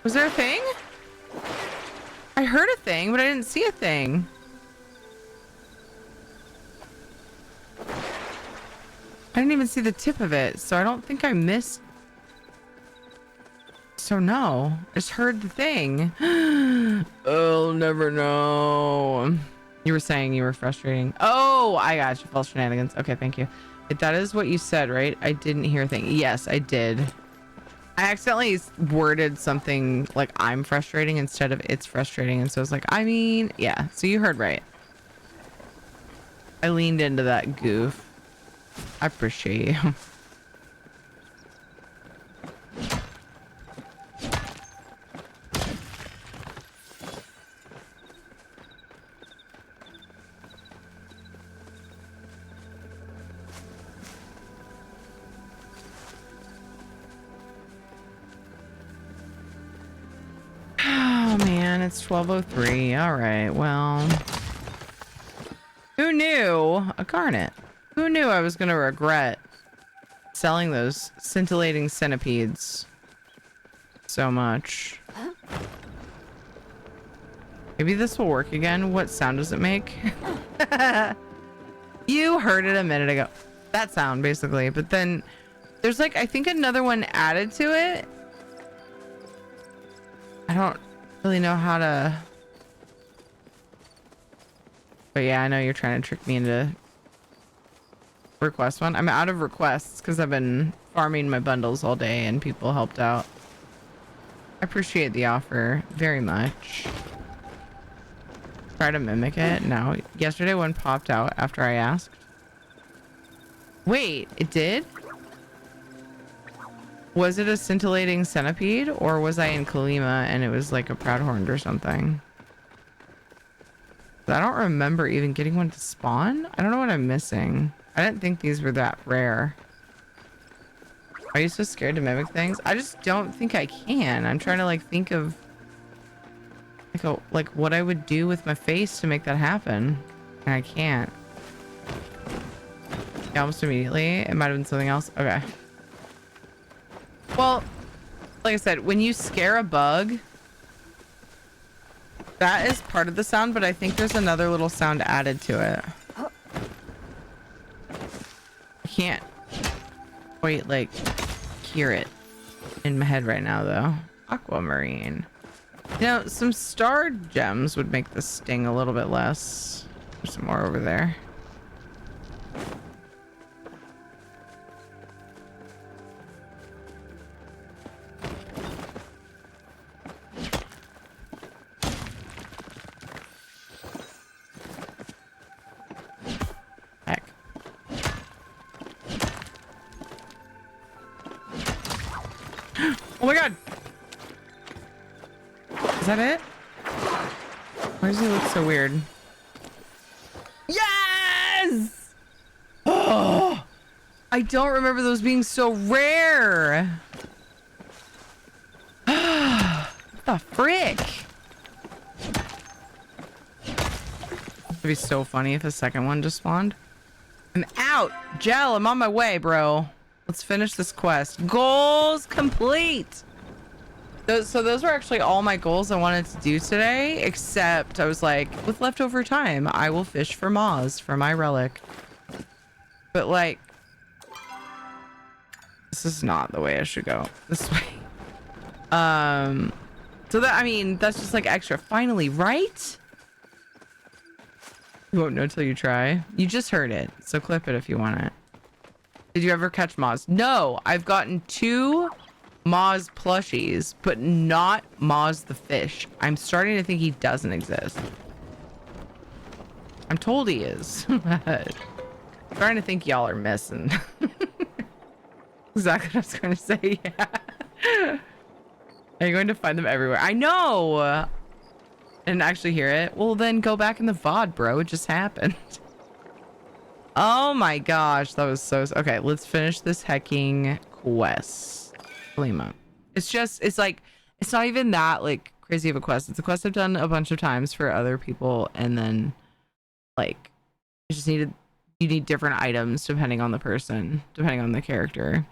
Was there a thing? I heard a thing, but I didn't see a thing. I didn't even see the tip of it, so I don't think I missed. So no, I just heard the thing. I'll never know. You were saying you were frustrating. Oh, I got you. False shenanigans. Okay, thank you. If that is what you said, right? I didn't hear a thing. Yes, I did. I accidentally worded something like I'm frustrating instead of it's frustrating. And so I was like, I mean, yeah. So you heard right. I leaned into that goof. I appreciate you. It's 12:03. All right. Well, who knew a garnet? Who knew I was gonna regret selling those scintillating centipedes so much? Maybe this will work again. What sound does it make? You heard it a minute ago. That sound, basically. But then there's like, I think another one added to it. I don't really know how to... But yeah, I know you're trying to trick me into request one. I'm out of requests because I've been farming my bundles all day and people helped out. I appreciate the offer very much. Try to mimic it. No. Yesterday one popped out after I asked. Wait, it did? Was it a scintillating centipede or was I in Kalima and it was like a proudhorn or something? I don't remember even getting one to spawn. I don't know what I'm missing. I didn't think these were that rare. Are you so scared to mimic things? I just don't think I can. I'm trying to like think of like what I would do with my face to make that happen. And I can't. Yeah, almost immediately. It might have been something else. Okay. Well, like I said, when you scare a bug, that is part of the sound, but I think there's another little sound added to it. I can't quite like hear it in my head right now though. Aquamarine. You know, some star gems would make this sting a little bit less. There's some more over there. Heck. Oh my god! Is that it? Why does he look so weird? Yes! Oh! I don't remember those being so rare. What the frick? It'd be so funny if a second one just spawned. I'm out. Gel, I'm on my way, bro. Let's finish this quest. Goals complete. So those were actually all my goals I wanted to do today, except I was like, with leftover time, I will fish for moths for my relic. But like, this is not the way I should go. This way. So that, I mean, that's just like extra. Finally, right? You won't know till you try. You just heard it, so clip it if you want it. Did you ever catch moths? No, I've gotten 2 Moz plushies, but not Moz the fish. I'm starting to think he doesn't exist. I'm told he is. I'm starting to think y'all are missing. Exactly what I was going to say. Yeah. Are you going to find them everywhere? I know. I didn't actually hear it. Well, then go back in the VOD, bro. It just happened. Oh my gosh, that was so... Okay, let's finish this hecking quest. Kalima. It's like, it's not even that like crazy of a quest. It's a quest I've done a bunch of times for other people, and then like you need different items depending on the person, depending on the character.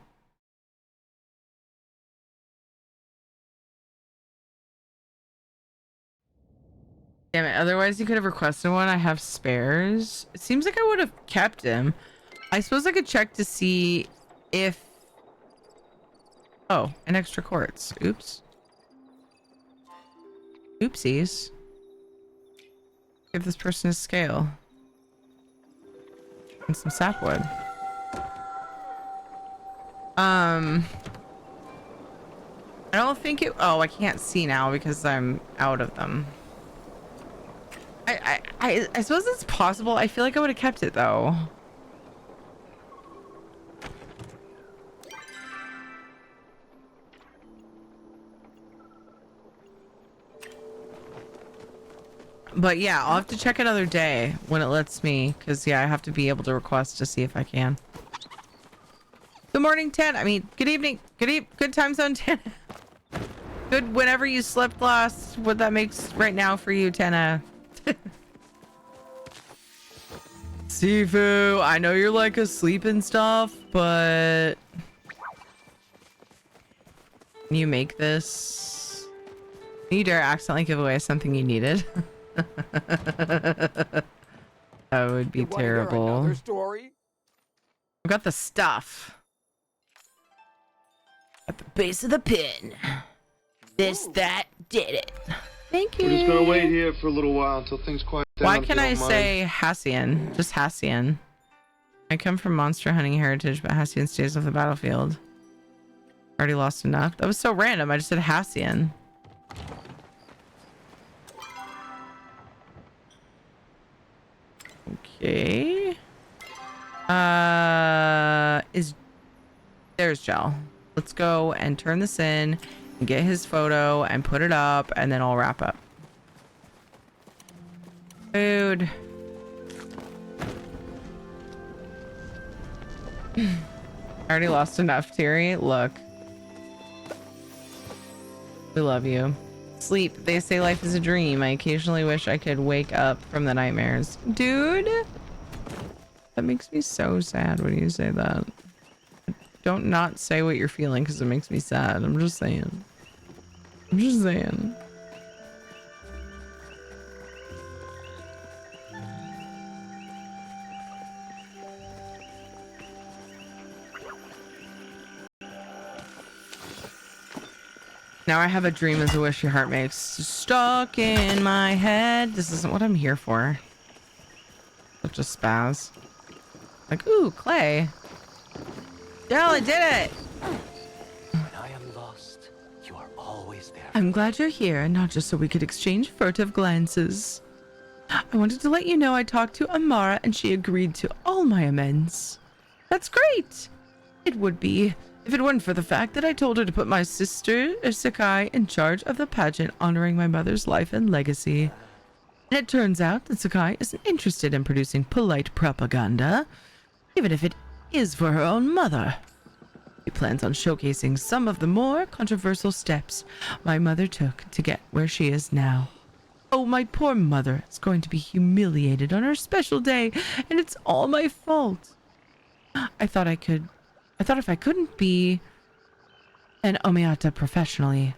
Damn it, otherwise you could have requested one. I have spares. It seems like I would have kept him. I suppose I could check to see if... Oh, an extra quartz. Oops. Oopsies. Give this person a scale. And some sapwood. I don't think it... Oh, I can't see now because I'm out of them. I suppose it's possible. I feel like I would have kept it though. But yeah, I'll have to check another day when it lets me, because yeah, I have to be able to request to see if I can. Good morning, 10. I mean, good evening. Good time zone, 10. Good whenever you slept last. What that makes right now for you, Tenna. Sifu, I know you're like asleep and stuff, but can you make this? Can you dare accidentally give away something you needed? That would be terrible. Another story? I've got the stuff. At the base of the pin. This, that, did it. Thank you. We're just gonna wait here for a little while until things quiet down. Why if can you I don't mind. say Hassian? Just Hassian. I come from monster hunting heritage, but Hassian stays off the battlefield. Already lost enough. That was so random. I just said Hassian. Okay. There's Gel. Let's go and turn this in and get his photo and put it up, and then I'll wrap up. Food. I already lost enough, Terry. Look. We love you. Sleep. They say life is a dream. I occasionally wish I could wake up from the nightmares. Dude! That makes me so sad when you say that. Don't not say what you're feeling because it makes me sad. I'm just saying. I'm just saying. Now I have a dream as a wish your heart makes. Stuck in my head. This isn't what I'm here for. Such a spaz. Like, ooh, clay. Dell, I did it! When I am lost, you are always there. I'm glad you're here, and not just so we could exchange furtive glances. I wanted to let you know I talked to Amara, and she agreed to all my amends. That's great! It would be, if it weren't for the fact that I told her to put my sister, Sakai, in charge of the pageant honoring my mother's life and legacy. And it turns out that Sakai isn't interested in producing polite propaganda, even if it is for her own mother. She plans on showcasing some of the more controversial steps my mother took to get where she is now. Oh, my poor mother is going to be humiliated on her special day, and it's all my fault. I thought if I couldn't be an Omiata professionally,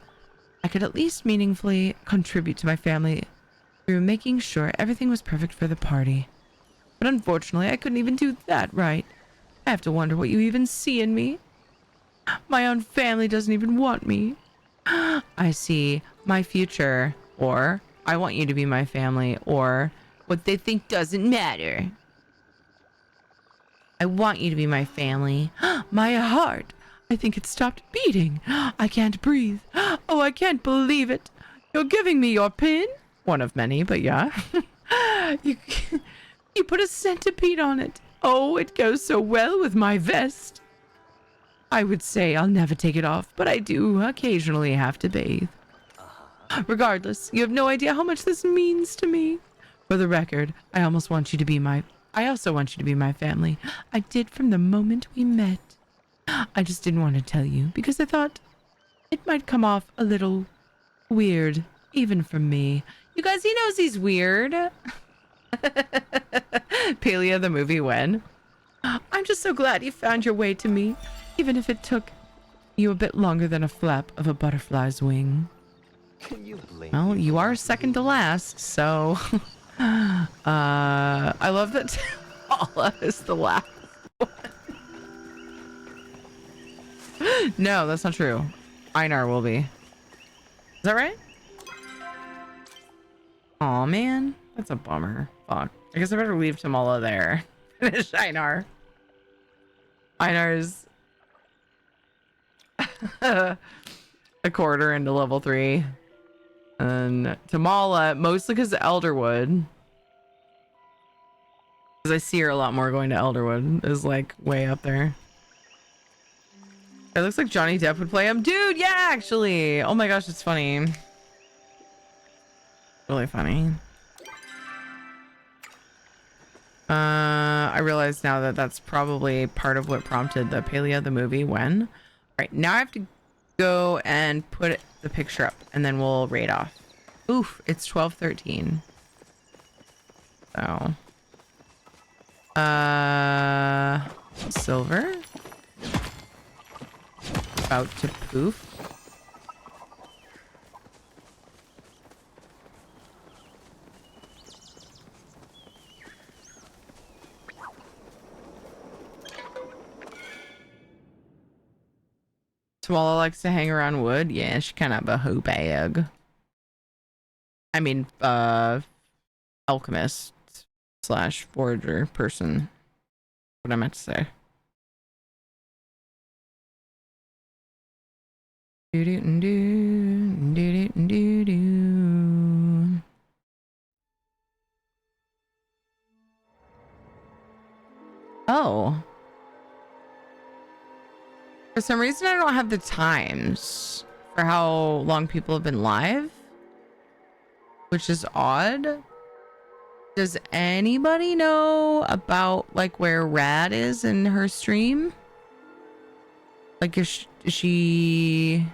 I could at least meaningfully contribute to my family through making sure everything was perfect for the party. But unfortunately, I couldn't even do that right. I have to wonder what you even see in me. My own family doesn't even want me. I see my future, or I want you to be my family, or what they think doesn't matter. I want you to be my family. My heart. I think it stopped beating. I can't breathe. Oh, I can't believe it. You're giving me your pin? One of many, but yeah. You put a centipede on it. Oh, it goes so well with my vest. I would say I'll never take it off, but I do occasionally have to bathe. Regardless, you have no idea how much this means to me. For the record, I also want you to be my family. I did from the moment we met. I just didn't want to tell you because I thought it might come off a little weird, even from me. You guys, he knows he's weird. Pelia, the movie, when? I'm just so glad you found your way to me, even if it took you a bit longer than a flap of a butterfly's wing. Can you blame Well, you are second to last, so I love that Paula is the last one. No, that's not true. Einar will be. Is that right? Aw, man. That's a bummer. Fuck. I guess I better leave Tamala there. Finish Einar. Einar's a quarter into level 3. And Tamala, mostly because of Elderwood. Because I see her a lot more going to Elderwood. Is like way up there. It looks like Johnny Depp would play him. Dude, yeah, actually. Oh my gosh, it's funny. Really funny. I realize now that that's probably part of what prompted the Pelia the movie when. All right, now I have to go and put the picture up and then we'll raid off. Oof, it's 12:13. So silver. About to poof. Tamala likes to hang around wood. Yeah, she's kind of a hoe bag. I mean, alchemist / forger person. What I meant to say. Oh. For some reason, I don't have the times for how long people have been live, which is odd. Does anybody know about like where Rad is in her stream? Like, is she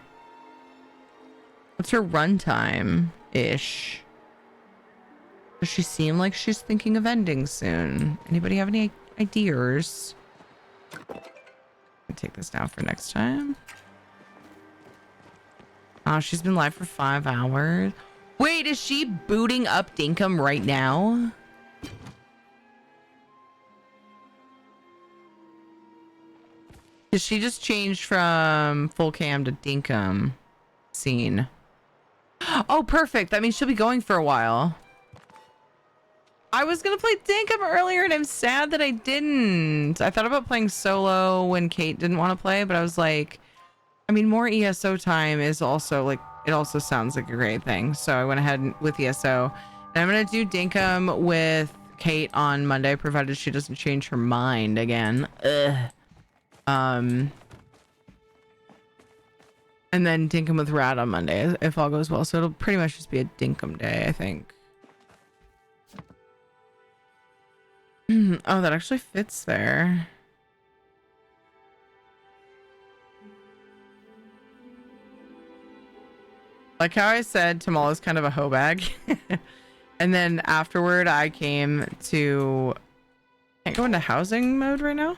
what's her runtime ish? Does she seem like she's thinking of ending soon? Anybody have any ideas? Take this down for next time. Oh, she's been live for 5 hours. Wait, is she booting up Dinkum right now? Because she just changed from full cam to Dinkum scene. Oh, perfect. That means she'll be going for a while. I was gonna play Dinkum earlier and I'm sad that I didn't. I thought about playing solo when Kate didn't want to play, but I was like, I mean, more ESO time is also like, it also sounds like a great thing. So I went ahead with ESO. And I'm gonna do Dinkum with Kate on Monday, provided she doesn't change her mind again. Ugh. And then Dinkum with Rad on Monday, if all goes well. So it'll pretty much just be a Dinkum day, I think. Oh, that actually fits there. Like how I said, Tamala's kind of a hoe bag. And then afterward, I came to... Can't go into housing mode right now?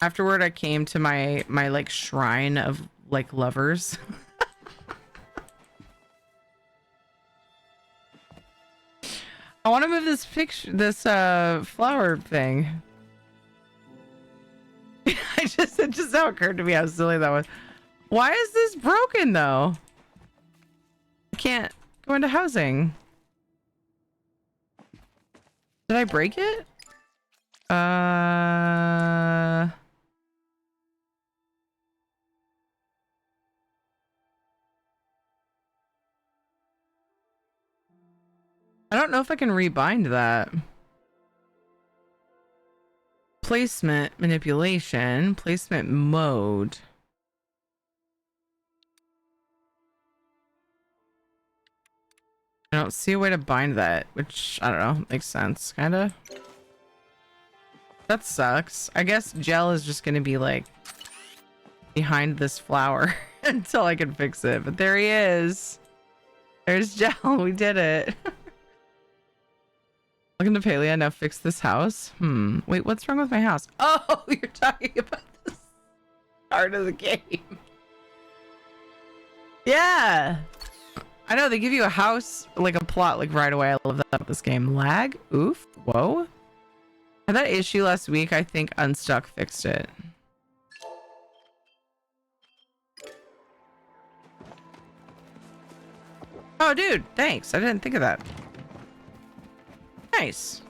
Afterward, I came to my like shrine of like lovers. I want to move this picture, this flower thing. It just now occurred to me how silly that was. Why is this broken though? I can't go into housing. Did I break it? I don't know if I can rebind that. Placement manipulation, placement mode. I don't see a way to bind that, which I don't know, makes sense, kind of. That sucks. I guess gel is just gonna be like behind this flower until I can fix it. But there he is. There's gel. We did it. Welcome to Palia. Now fix this house. Wait, what's wrong with my house? Oh, you're talking about the start of the game. Yeah. I know, they give you a house, like a plot, like right away. I love that about this game. Lag? Oof. Whoa. I had that issue last week. I think Unstuck fixed it. Oh, dude. Thanks. I didn't think of that. Nice.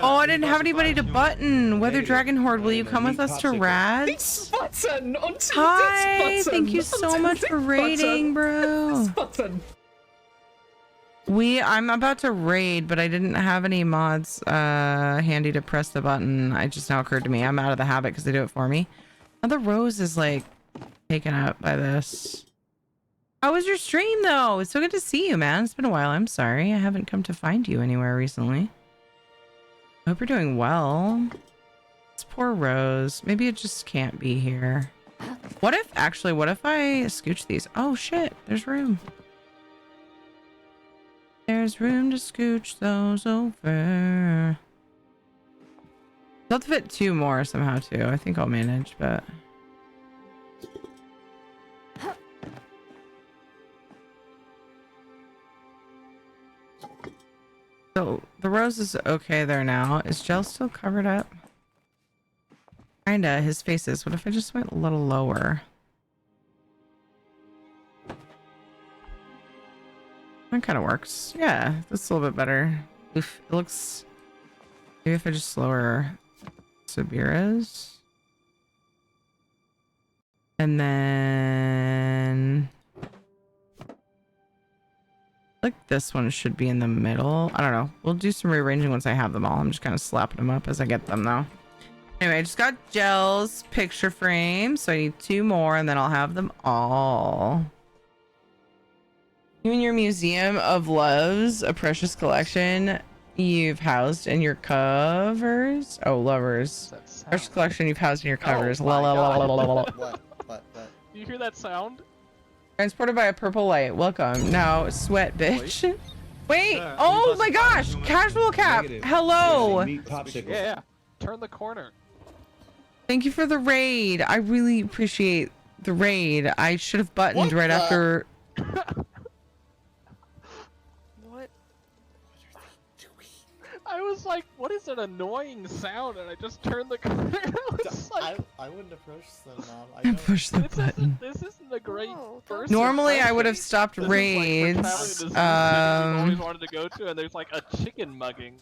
Oh, I didn't have anybody to button. Weather Dragon Horde, will you come with us to Rads? Hi, thank you so much for raiding, bro. I'm about to raid, but I didn't have any mods handy to press the button. It just now occurred to me. I'm out of the habit because they do it for me. Now the rose is like taken up by this. How was your stream though? It's so good to see you, man. It's been a while. I'm sorry. I haven't come to find you anywhere recently. I hope you're doing well. This poor Rose. Maybe it just can't be here. What if I scooch these? Oh shit, there's room. There's room to scooch those over. I'll have to fit 2 more somehow too. I think I'll manage, but... So the rose is okay there now. Is gel still covered up? Kinda. His face is. What if I just went a little lower? That kind of works. Yeah, that's a little bit better. Oof, it looks... Maybe if I just lower Sabira's. And then... like this one should be in the middle. I don't know. We'll do some rearranging once I have them all. I'm just kind of slapping them up as I get them though. Anyway, I just got Gel's picture frame. So I need 2 more and then I'll have them all. You and your Museum of Loves, a precious collection you've housed in your covers. Oh, lovers. Precious collection you've housed in your covers. Oh La la la la la la. What? Do you hear that sound? Transported by a purple light. Welcome. Now, sweat, bitch. Wait. Oh my gosh. Casual cap. Hello. Yeah. Turn the corner. Thank you for the raid. I really appreciate the raid. I should have buttoned right after. What? I was like, what is that annoying sound? And I just turned the corner. I wouldn't approach them, Mom. I pushed the button. This isn't a great first Normally, I would have impression. stopped This is like raids. we're traveling to some city we've always wanted to go to, and there's like a chicken mugging.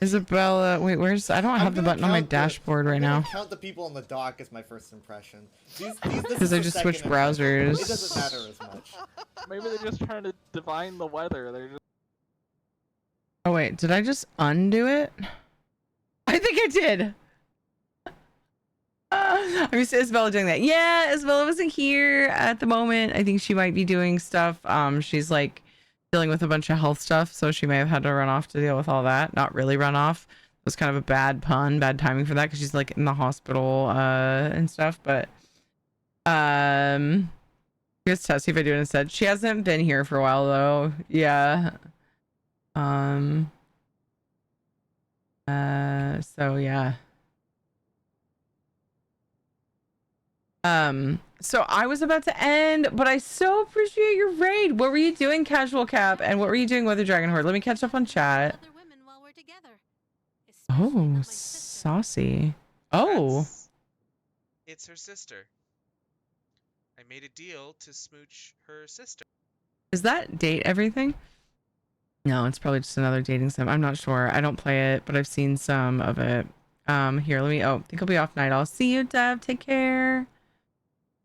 Isabella, wait, where's? I don't have the button on my dashboard right now. Count the people in the dock as my first impression. Because I just switched browsers. It doesn't matter as much. Maybe they're just trying to divine the weather. They're just. Oh wait, did I just undo it? I think I did. I'm used to Isabella doing that. Yeah, Isabella wasn't here at the moment. I think she might be doing stuff. She's like dealing with a bunch of health stuff, so she may have had to run off to deal with all that. Not really run off. It was kind of a bad pun, bad timing for that because she's like in the hospital and stuff. But here's Tessie if I do it instead. She hasn't been here for a while though. Yeah. So yeah. So I was about to end, but I so appreciate your raid. What were you doing, Casual Cap? And what were you doing, Weather Dragon Horde? Let me catch up on chat. Oh, saucy. Oh. It's her sister. I made a deal to smooch her sister. Is that date everything? No, it's probably just another dating sim. I'm not sure. I don't play it, but I've seen some of it. Here, let me, I think I'll be off night. I'll see you, Dev. Take care.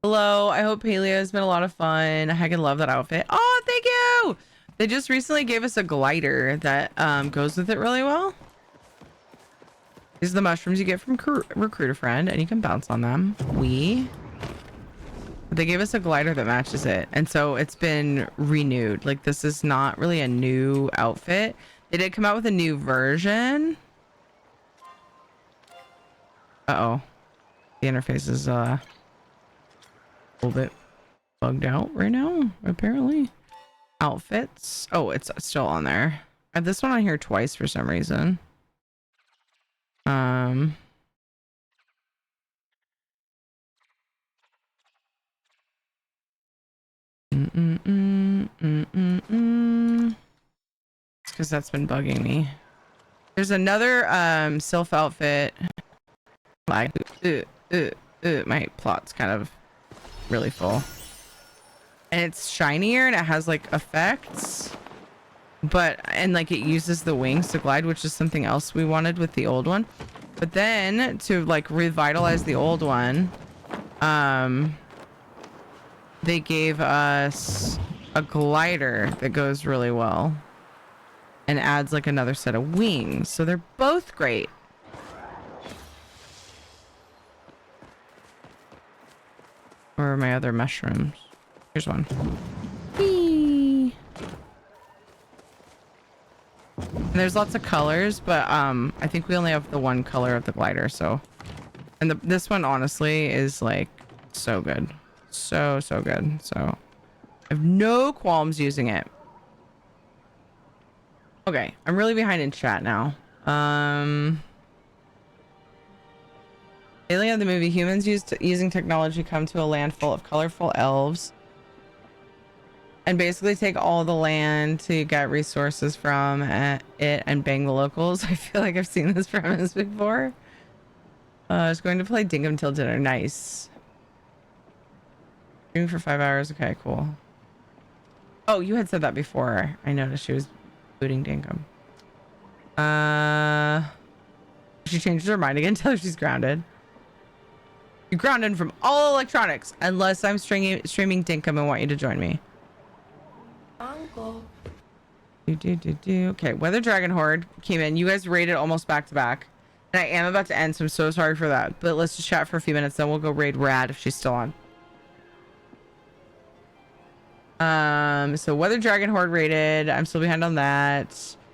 Hello. I hope Paleo has been a lot of fun. I can love that outfit. Oh, thank you. They just recently gave us a glider that goes with it really well. These are the mushrooms you get from Recruiter Friend, and you can bounce on them. They gave us a glider that matches it, and so it's been renewed. Like, this is not really a new outfit. They did come out with a new version. Uh-oh. The interface is a little bit bugged out right now, apparently. Outfits. Oh, it's still on there. I had this one on here twice for some reason. It's because that's been bugging me. There's another Sylph outfit. Like, my plot's kind of really full. And it's shinier and it has like effects. And like it uses the wings to glide, which is something else we wanted with the old one. But then to like revitalize the old one, they gave us a glider that goes really well and adds like another set of wings. So they're both great. Where are my other mushrooms? Here's one. Whee! And there's lots of colors, but I think we only have the one color of the glider, so. And this one honestly is like so good. So good. So I have no qualms using it. Okay, I'm really behind in chat now. Alien the movie, humans using technology come to a land full of colorful elves and basically take all the land to get resources from it and bang the locals. I feel like I've seen this premise before. I was going to play Dinkum till dinner. Nice. Streaming for 5 hours. Okay, cool. Oh, you had said that before. I noticed she was booting Dinkum. She changes her mind again until she's grounded. You're grounded from all electronics unless I'm streaming Dinkum and want you to join me. Uncle. Okay, Weather Dragon Horde came in. You guys raided almost back to back. And I am about to end, so I'm so sorry for that. But let's just chat for a few minutes, then we'll go raid Rad if she's still on. So Weather Dragon Horde raided. I'm still behind on that.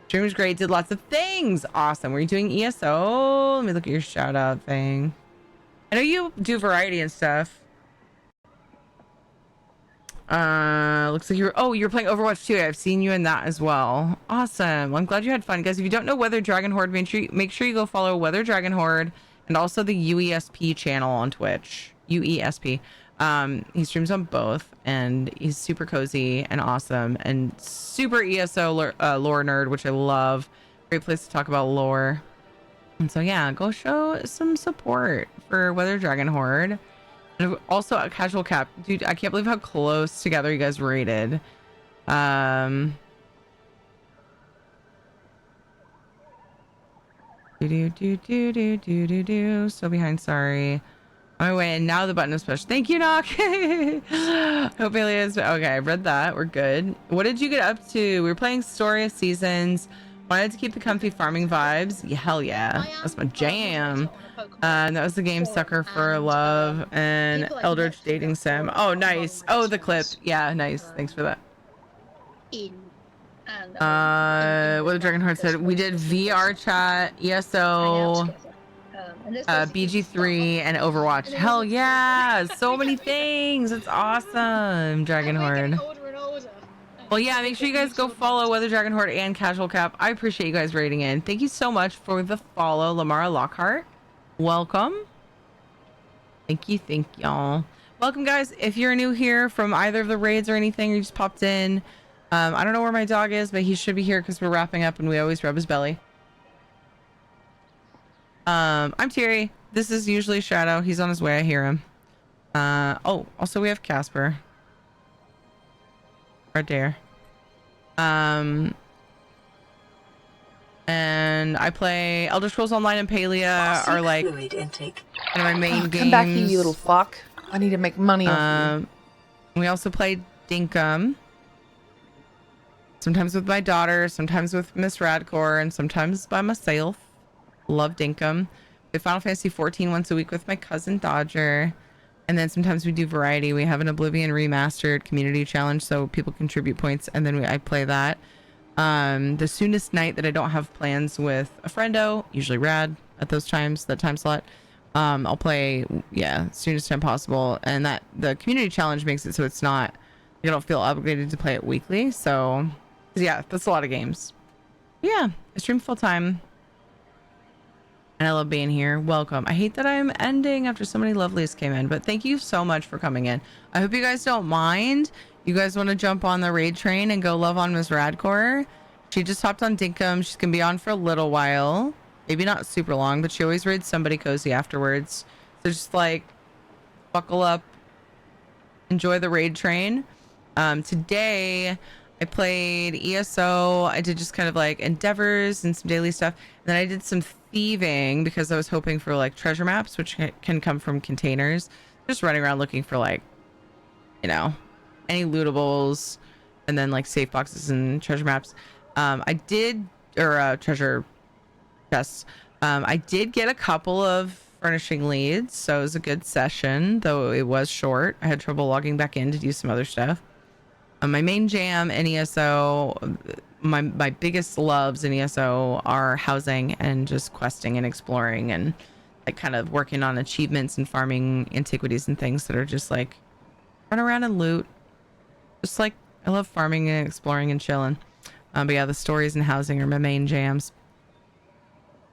Stream was great. Did lots of things. Awesome. Were you doing ESO? Let me look at your shout out thing. I know you do variety and stuff. Looks like you're playing Overwatch 2. I've seen you in that as well. Awesome. Well, I'm glad you had fun, guys. If you don't know Weather Dragon Horde, make sure you go follow Weather Dragon Horde and also the UESP channel on Twitch. UESP. He streams on both, and he's super cozy and awesome and super ESO lore nerd, which I love. Great place to talk about lore. And so yeah, go show some support for Weather Dragon Horde. And also a Casual Cap. Dude, I can't believe how close together you guys rated. So behind, sorry. On my way, and now the button is pushed. Thank you, Knock. Hope aliens. Okay, I read that. We're good. What did you get up to? We were playing Story of Seasons. Wanted to keep the comfy farming vibes. Yeah, hell yeah. That's my jam. And that was the game Sucker for Love and Eldritch Dating Sim. Oh, nice. Oh, the clip. Yeah, nice. Thanks for that. What the Dragon Heart said. We did VR chat, ESO, BG3, and Overwatch. Hell yeah. So many things. It's awesome, Dragon Horde. Well, yeah, make sure you guys go follow Weather Dragon Horde and Casual Cap. I appreciate you guys rating in. Thank you so much for the follow, Lamara Lockhart. Welcome. Thank you, y'all. Welcome, guys. If you're new here from either of the raids or anything, or you just popped in, I don't know where my dog is, but he should be here because we're wrapping up and we always rub his belly. I'm Thierry. This is usually Shadow. He's on his way. I hear him. Oh, also we have Casper. Right there. And I play Elder Scrolls Online and Palia are like one of my main games. Come back here, you little fuck. I need to make money off you. We also play Dinkum. Sometimes with my daughter, sometimes with Miss Radcore, and sometimes by myself. Love Dinkum. We Final Fantasy 14 once a week with my cousin Dodger. And then sometimes we do variety. We have an Oblivion Remastered community challenge, so people contribute points, and then I play that. The soonest night that I don't have plans with a friendo, usually Rad at those times, that time slot, I'll play, yeah, soonest time possible. And that the community challenge makes it so it's not, you don't feel obligated to play it weekly. So yeah, that's a lot of games. Yeah, I stream full time. And I love being here. Welcome. I hate that I'm ending after so many lovelies came in, but thank you so much for coming in. I hope you guys don't mind. You guys want to jump on the raid train and go love on Ms. Radcore? She just hopped on Dinkum. She's going to be on for a little while. Maybe not super long, but she always raids somebody cozy afterwards. So just like buckle up. Enjoy the raid train. Today I played ESO. I did just kind of like endeavors and some daily stuff. And then I did some thieving because I was hoping for like treasure maps, which can come from containers. Just running around looking for like, you know, any lootables and then like safe boxes and treasure maps. Treasure chests. I did get a couple of furnishing leads, so it was a good session, though it was short. I had trouble logging back in to do some other stuff. My main jam in ESO, my biggest loves in ESO are housing and just questing and exploring and like kind of working on achievements and farming antiquities and things that are just like run around and loot. Just like I love farming and exploring and chilling. But yeah, the stories and housing are my main jams.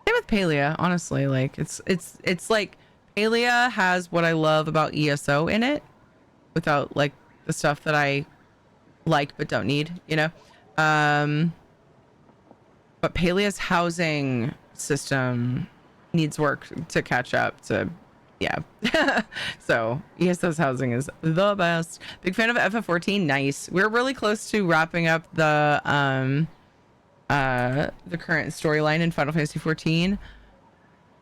Same with Palia, honestly. Like it's like Palia has what I love about ESO in it, without like the stuff that I like but don't need, you know. But Palea's housing system needs work to catch up to, yeah. So ESO's housing is the best. Big fan of FF14. Nice. We're really close to wrapping up the current storyline in Final Fantasy 14.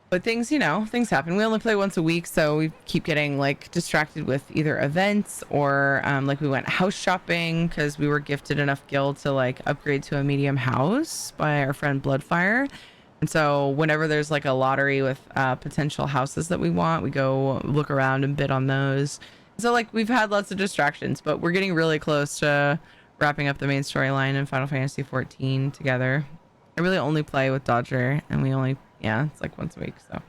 But things, you know, things happen. We only play once a week, so we keep getting like distracted with either events or like we went house shopping because we were gifted enough gil to like upgrade to a medium house by our friend Bloodfire. And so whenever there's like a lottery with potential houses that we want, we go look around and bid on those. So like we've had lots of distractions, but we're getting really close to wrapping up the main storyline in Final Fantasy 14 together. I really only play with Dodger, and we only, yeah, it's like once a week. So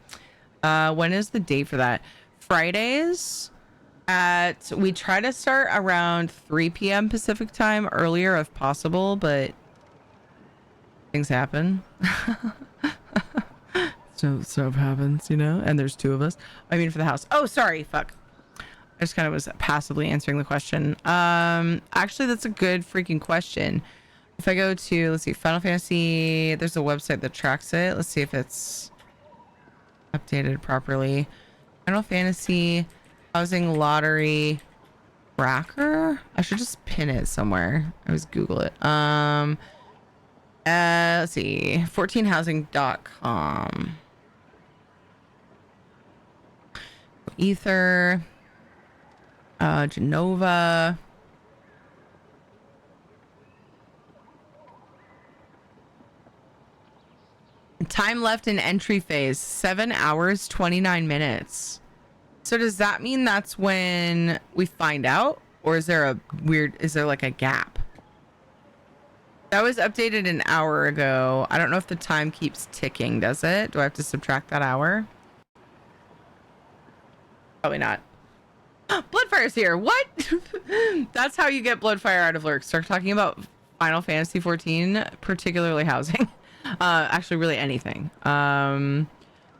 when is the date for that? Fridays we try to start around 3 p.m. Pacific time, earlier if possible, but things happen. So stuff happens, you know, and there's 2 of us. I mean, for the house. Oh, sorry, fuck. I just kind of was passively answering the question. Actually, that's a good freaking question. If I go to, let's see, Final Fantasy, there's a website that tracks it. Let's see if it's updated properly. Final Fantasy housing lottery tracker. I should just pin it somewhere. I always Google it. Let's see, 14housing.com. Ether, Genova. Time left in entry phase, 7 hours, 29 minutes. So does that mean that's when we find out? Or is there like a gap? That was updated an hour ago. I don't know if the time keeps ticking, does it? Do I have to subtract that hour? Probably not. Bloodfire's here. What? That's how you get Bloodfire out of lurk. Start talking about Final Fantasy 14, particularly housing. Actually, really anything. I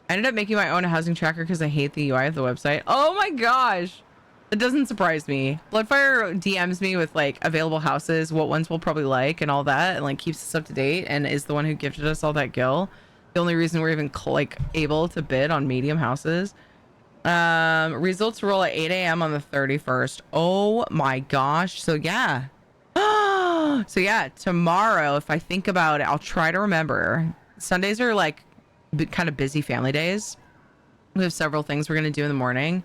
ended up making my own housing tracker because I hate the UI of the website. Oh my gosh. It doesn't surprise me. Bloodfire DMs me with like available houses, what ones we'll probably like and all that, and like keeps us up to date, and is the one who gifted us all that gil. The only reason we're even like able to bid on medium houses. Results roll at 8 a.m. on the 31st. Oh my gosh. So yeah. So yeah, tomorrow, if I think about it, I'll try to remember. Sundays are like kind of busy family days. We have several things we're going to do in the morning.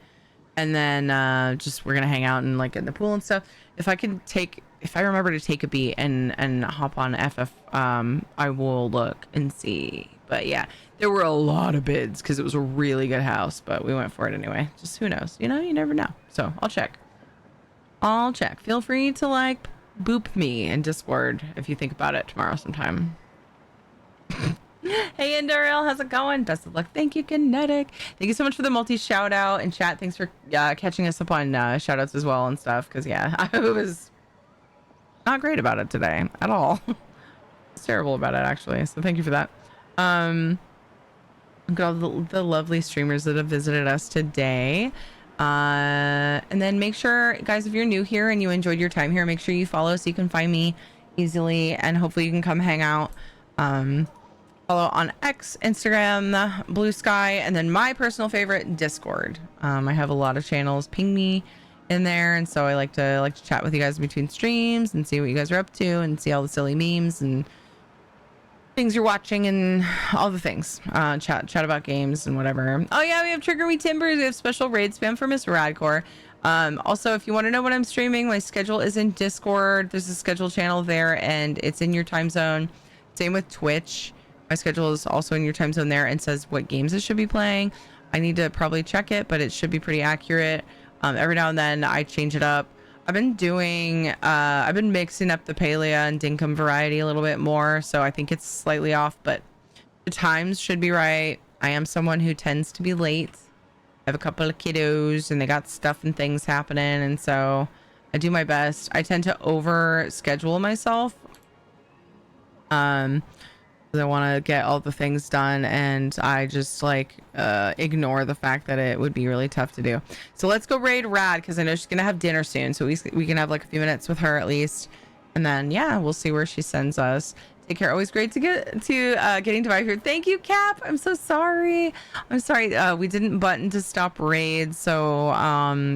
And then just we're going to hang out and like get in the pool and stuff. If I remember to take a beat and hop on FF, I will look and see. But yeah, there were a lot of bids because it was a really good house, but we went for it anyway. Just who knows? You know, you never know. So I'll check. Feel free to like boop me in Discord if you think about it tomorrow sometime. Hey, Enduril, how's it going? Best of luck. Thank you, Kinetic. Thank you so much for the multi shout out and chat. Thanks for catching us up on shout outs as well and stuff. Because yeah, I was not great about it today at all. It's terrible about it actually. So thank you for that. Look at all the lovely streamers that have visited us today. And then make sure, guys, if you're new here and you enjoyed your time here, make sure you follow so you can find me easily, and hopefully you can come hang out. Follow on X, Instagram, Blue Sky, and then my personal favorite, Discord. I have a lot of channels. Ping me in there, and so I like to chat with you guys between streams and see what you guys are up to and see all the silly memes and things you're watching and all the things. Chat about games and whatever. Oh yeah, we have Trigger Me Timbers. We have special raid spam for Miss Radcore. Also, if you want to know what I'm streaming, my schedule is in Discord. There's a schedule channel there, and it's in your time zone. Same with Twitch. My schedule is also in your time zone there and says what games it should be playing. I need to probably check it, but it should be pretty accurate. Every now and then I change it up. I've been mixing up the Palea and Dinkum variety a little bit more, so I think it's slightly off, but the times should be right. I am someone who tends to be late. I have a couple of kiddos and they got stuff and things happening, and so I do my best. I tend to over schedule myself. So I want to get all the things done, and I just like ignore the fact that it would be really tough to do. So let's go raid Rad, because I know she's gonna have dinner soon, so we can have like a few minutes with her at least, and then yeah, we'll see where she sends us. Take care. Always great to get to getting to here. Thank you, Cap. I'm so sorry. I'm sorry. We didn't button to stop raids, so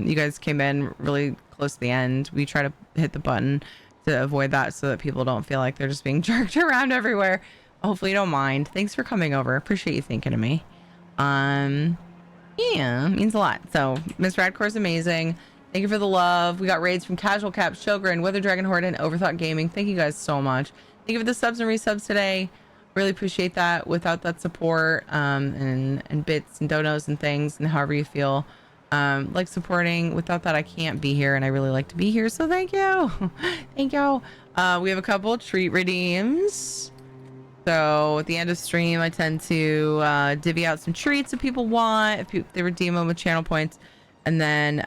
you guys came in really close to the end. We try to hit the button to avoid that so that people don't feel like they're just being jerked around everywhere. Hopefully you don't mind. Thanks for coming over. Appreciate you thinking of me. Yeah, means a lot. So Miss Radcore is amazing. Thank you for the love. We got raids from Casual Cap, Shogren, Wither Dragon Horde, and Overthought Gaming. Thank you guys so much. Thank you for the subs and resubs today. Really appreciate that. Without that support, and bits and donos and things, and however you feel like supporting, without that I can't be here, and I really like to be here, so thank you. Thank you. We have a couple treat redeems. So at the end of stream, I tend to divvy out some treats if people want, if they redeem them with channel points. And then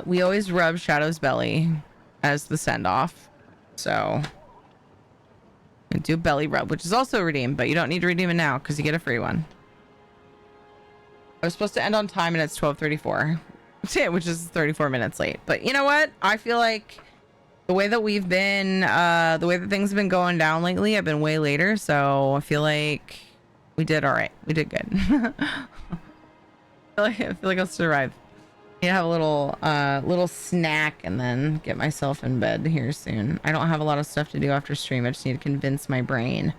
we always rub Shadow's belly as the send-off. So I do belly rub, which is also redeemed, but you don't need to redeem it now because you get a free one. I was supposed to end on time, and it's 12:34, which is 34 minutes late. But you know what? I feel like the way that we've been, the way that things have been going down lately, I've been way later, so I feel like we did all right. We did good. I feel like I'll survive. I need to have a little snack and then get myself in bed here soon. I don't have a lot of stuff to do after stream. I just need to convince my brain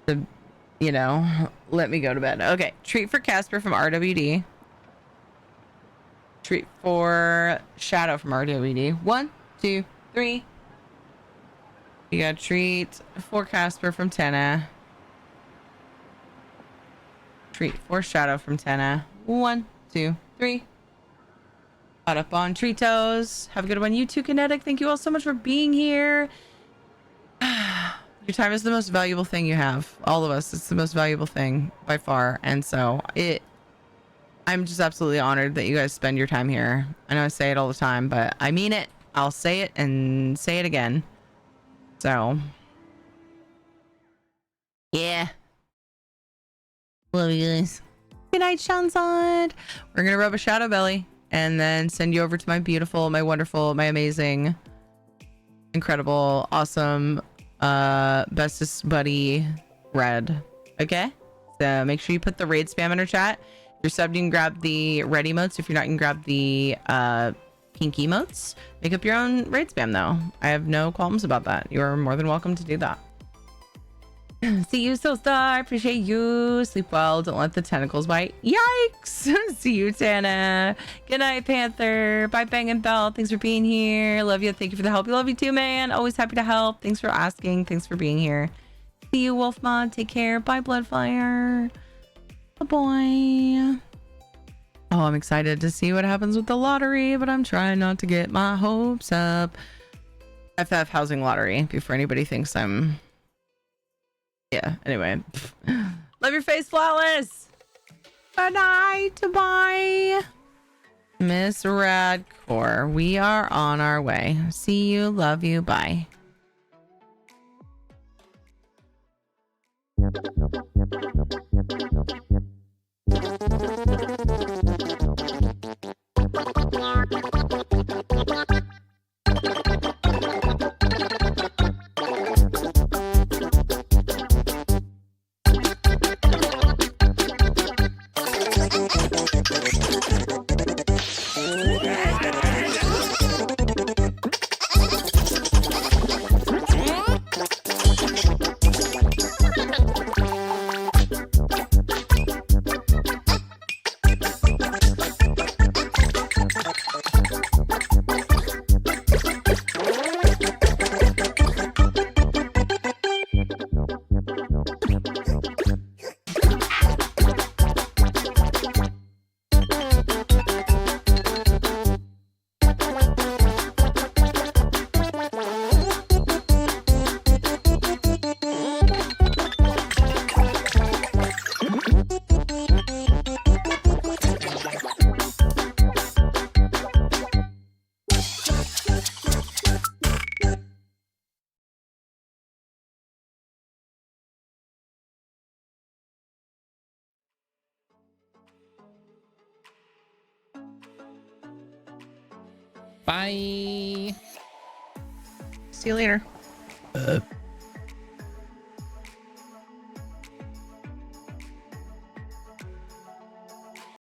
to, you know, let me go to bed. Okay, treat for Casper from RWD. Treat for Shadow from RWD. 1, 2, 3. You got a treat for Casper from Tenna. Treat for Shadow from Tenna. 1, 2, 3. Caught up on Tritos. Have a good one. You too, Kinetic. Thank you all so much for being here. Your time is the most valuable thing you have. All of us. It's the most valuable thing by far. And so I'm just absolutely honored that you guys spend your time here. I know I say it all the time, but I mean it. I'll say it and say it again. So yeah. Love you guys. Good night, Shanzad. We're gonna rub a shadow belly and then send you over to my beautiful, my wonderful, my amazing, incredible, awesome, bestest buddy, Red. Okay? So make sure you put the raid spam in our chat. If you're subbed, you can grab the red emotes. If you're not, you can grab the pink emotes. Make up your own raid spam though. I have no qualms about that. You're more than welcome to do that. See you, Soulstar. Appreciate you. Sleep well. Don't let the tentacles bite. Yikes. See you, Tana. Good night, Panther. Bye, Bang and Bell. Thanks for being here. Love you. Thank you for the help. You love you too, man. Always happy to help. Thanks for asking. Thanks for being here. See you, Wolfmon. Take care. Bye, Bloodfire. Bye-bye. Oh, I'm excited to see what happens with the lottery, but I'm trying not to get my hopes up. FF housing lottery, before anybody thinks I'm... Yeah, anyway. Love your face, Flawless. Good night. Bye. Miss Radcore, we are on our way. See you. Love you. Bye. Bye. See you later.